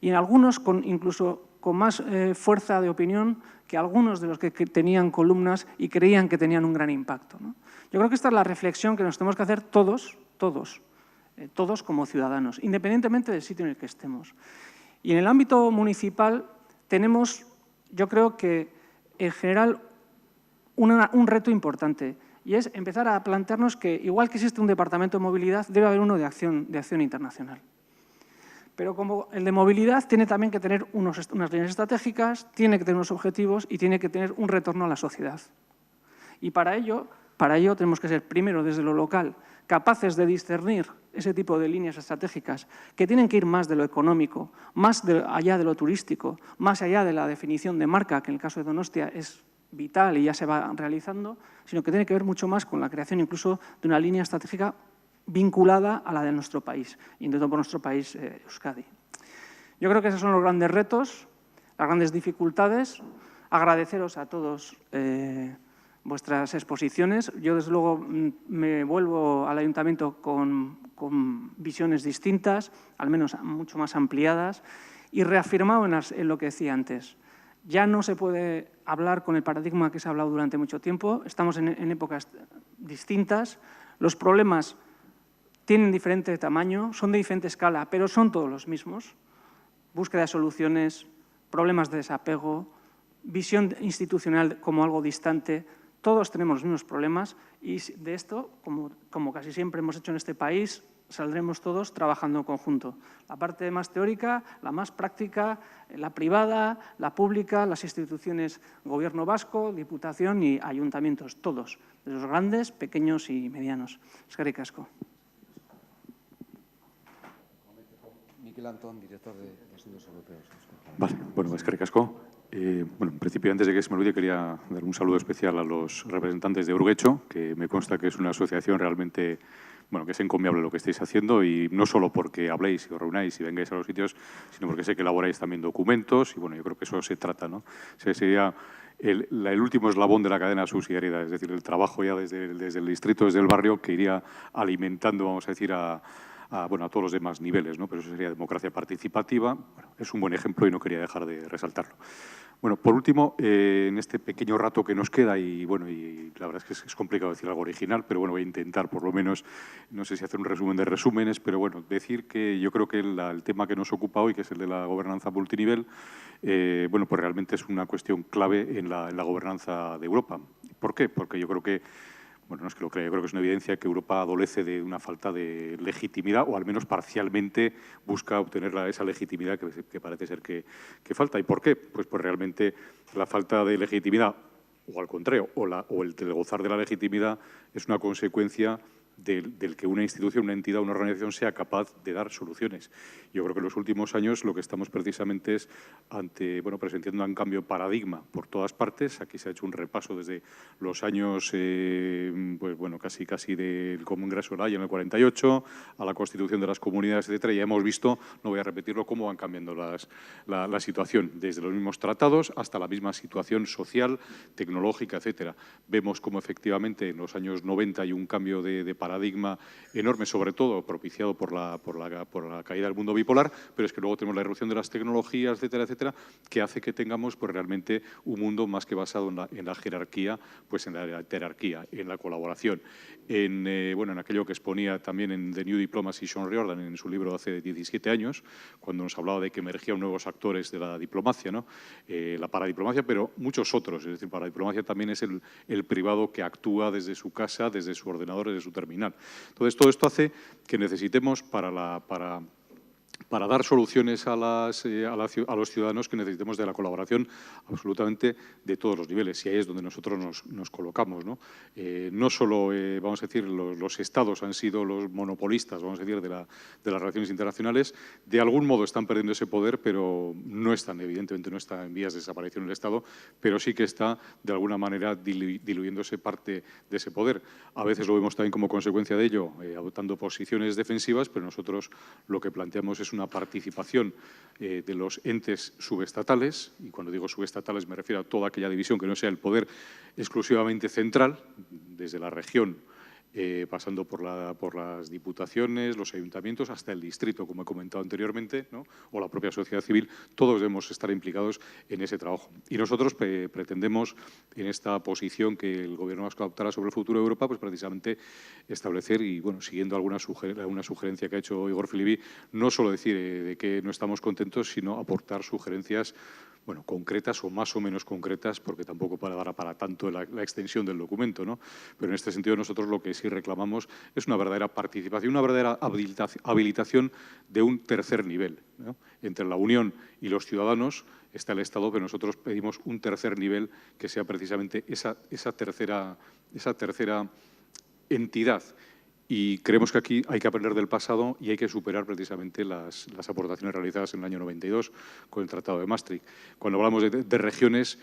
y en algunos incluso con más fuerza de opinión que algunos de los que tenían columnas y creían que tenían un gran impacto, ¿no? Yo creo que esta es la reflexión que nos tenemos que hacer todos como ciudadanos, independientemente del sitio en el que estemos. Y en el ámbito municipal tenemos, yo creo que en general, un reto importante, y es empezar a plantearnos que, igual que existe un departamento de movilidad, debe haber uno de acción internacional. Pero como el de movilidad tiene también que tener unas líneas estratégicas, tiene que tener unos objetivos y tiene que tener un retorno a la sociedad. Y para ello tenemos que ser, primero, desde lo local, capaces de discernir ese tipo de líneas estratégicas que tienen que ir más de lo económico, más allá de lo turístico, más allá de la definición de marca, que en el caso de Donostia es vital y ya se va realizando, sino que tiene que ver mucho más con la creación incluso de una línea estratégica vinculada a la de nuestro país, y entre todo por nuestro país, Euskadi. Yo creo que esos son los grandes retos, las grandes dificultades. Agradeceros a todos vuestras exposiciones. Yo, desde luego, me vuelvo al ayuntamiento con visiones distintas, al menos mucho más ampliadas, y reafirmado en lo que decía antes. Ya no se puede hablar con el paradigma que se ha hablado durante mucho tiempo. Estamos en épocas distintas. Los problemas tienen diferente tamaño, son de diferente escala, pero son todos los mismos. Búsqueda de soluciones, problemas de desapego, visión institucional como algo distante. Todos tenemos los mismos problemas y de esto, como casi siempre hemos hecho en este país, saldremos todos trabajando en conjunto. La parte más teórica, la más práctica, la privada, la pública, las instituciones, gobierno vasco, diputación y ayuntamientos, todos, de los grandes, pequeños y medianos. Eskerrik asko. Miquel Antón, director de Estudios Europeos. Vale, bueno, eskerrik asko. Bueno, en principio, antes de que se me olvide, quería dar un saludo especial a los representantes de Urgecho, que me consta que es una asociación realmente, bueno, que es encomiable lo que estáis haciendo, y no solo porque habléis y os reunáis y vengáis a los sitios, sino porque sé que elaboráis también documentos, y bueno, yo creo que eso se trata, ¿no? O sea, sería el último eslabón de la cadena de subsidiariedad, es decir, el trabajo ya desde el distrito, desde el barrio, que iría alimentando, vamos a decir, a todos los demás niveles, ¿no? Pero eso sería democracia participativa. Bueno, es un buen ejemplo y no quería dejar de resaltarlo. Bueno, por último, en este pequeño rato que nos queda, y bueno, y la verdad es que es complicado decir algo original, pero bueno, voy a intentar por lo menos, no sé si hacer un resumen de resúmenes, pero bueno, decir que yo creo que el tema que nos ocupa hoy, que es el de la gobernanza multinivel, bueno, pues realmente es una cuestión clave en la gobernanza de Europa. ¿Por qué? Porque yo creo que, bueno, no es que lo crea, yo creo que es una evidencia que Europa adolece de una falta de legitimidad, o al menos parcialmente busca obtener esa legitimidad que parece ser que falta. ¿Y por qué? Pues realmente la falta de legitimidad, o al contrario, o el de gozar de la legitimidad, es una consecuencia del que una institución, una entidad, una organización sea capaz de dar soluciones. Yo creo que en los últimos años lo que estamos precisamente es presenciando un cambio de paradigma por todas partes. Aquí se ha hecho un repaso desde los años, casi del Congreso de La Haya en el 48, a la constitución de las comunidades, etcétera. Ya hemos visto, no voy a repetirlo, cómo van cambiando la situación, desde los mismos tratados hasta la misma situación social, tecnológica, etcétera. Vemos cómo efectivamente en los años 90 hay un cambio de paradigma enorme, sobre todo propiciado por la caída del mundo bipolar, pero es que luego tenemos la irrupción de las tecnologías, etcétera, etcétera, que hace que tengamos realmente un mundo más que basado en la jerarquía, pues en la jerarquía, en la colaboración, en aquello que exponía también en The New Diplomacy Sean Riordan en su libro hace 17 años, cuando nos hablaba de que emergían nuevos actores de la diplomacia, ¿no? La paradiplomacia, pero muchos otros. Es decir, paradiplomacia también es el privado que actúa desde su casa, desde su ordenador, desde su terminal. Entonces, todo esto hace que necesitemos para dar soluciones a los ciudadanos, que necesitemos de la colaboración absolutamente de todos los niveles, y ahí es donde nosotros nos colocamos, ¿no? No solo, vamos a decir, los estados han sido los monopolistas, vamos a decir, de las relaciones internacionales. De algún modo están perdiendo ese poder, pero evidentemente no está en vías de desaparición el Estado, pero sí que está, de alguna manera, diluyéndose parte de ese poder. A veces lo vemos también como consecuencia de ello, adoptando posiciones defensivas, pero nosotros lo que planteamos es una participación de los entes subestatales, y cuando digo subestatales me refiero a toda aquella división que no sea el poder exclusivamente central, desde la región, pasando por las diputaciones, los ayuntamientos, hasta el distrito, como he comentado anteriormente, ¿no? O la propia sociedad civil. Todos debemos estar implicados en ese trabajo. Y nosotros pretendemos, en esta posición que el Gobierno vasco adoptará sobre el futuro de Europa, pues precisamente establecer, y bueno, siguiendo alguna sugerencia que ha hecho Igor Filibi, no solo decir de que no estamos contentos, sino aportar sugerencias concretas o más o menos concretas, porque tampoco dará para tanto la extensión del documento, ¿no? Pero en este sentido nosotros lo que sí reclamamos es una verdadera participación, una verdadera habilitación de un tercer nivel, ¿no? Entre la Unión y los ciudadanos está el Estado, pero nosotros pedimos un tercer nivel que sea precisamente esa tercera entidad. Y creemos que aquí hay que aprender del pasado y hay que superar precisamente las aportaciones realizadas en el año 92 con el Tratado de Maastricht. Cuando hablamos de regiones,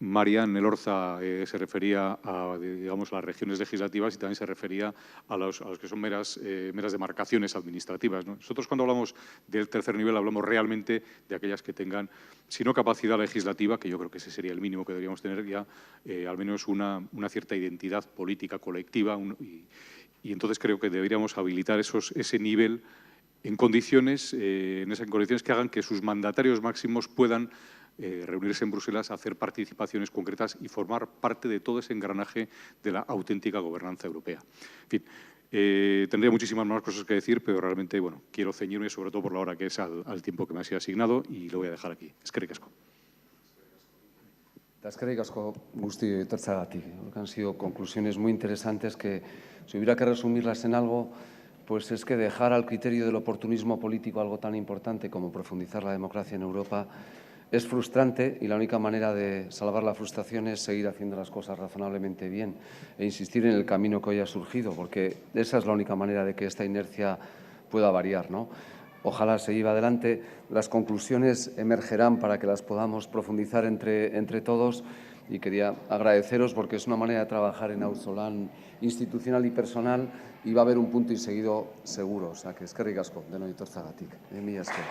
Marian Elorza se refería a, las regiones legislativas, y también se refería a los que son meras demarcaciones administrativas, ¿no? Nosotros, cuando hablamos del tercer nivel, hablamos realmente de aquellas que tengan, si no capacidad legislativa, que yo creo que ese sería el mínimo que deberíamos tener ya, al menos una cierta identidad política colectiva, y entonces creo que deberíamos habilitar ese nivel en condiciones que hagan que sus mandatarios máximos puedan reunirse en Bruselas, hacer participaciones concretas y formar parte de todo ese engranaje de la auténtica gobernanza europea. En fin, tendría muchísimas más cosas que decir, pero realmente, bueno, quiero ceñirme sobre todo por la hora que es al tiempo que me ha sido asignado y lo voy a dejar aquí. Eskerrik asko. Eskerrik asko guzti etortzeagatik. Han sido conclusiones muy interesantes que, si hubiera que resumirlas en algo, pues es que dejar al criterio del oportunismo político algo tan importante como profundizar la democracia en Europa es frustrante y la única manera de salvar la frustración es seguir haciendo las cosas razonablemente bien e insistir en el camino que hoy ha surgido, porque esa es la única manera de que esta inercia pueda variar, ¿no? Ojalá se lleve adelante, las conclusiones emergerán para que las podamos profundizar entre todos y quería agradeceros porque es una manera de trabajar en auzolan institucional y personal y va a haber un punto y seguido seguro. O sea, que eskerrik asko, denoi etortzeagatik. Mila esker.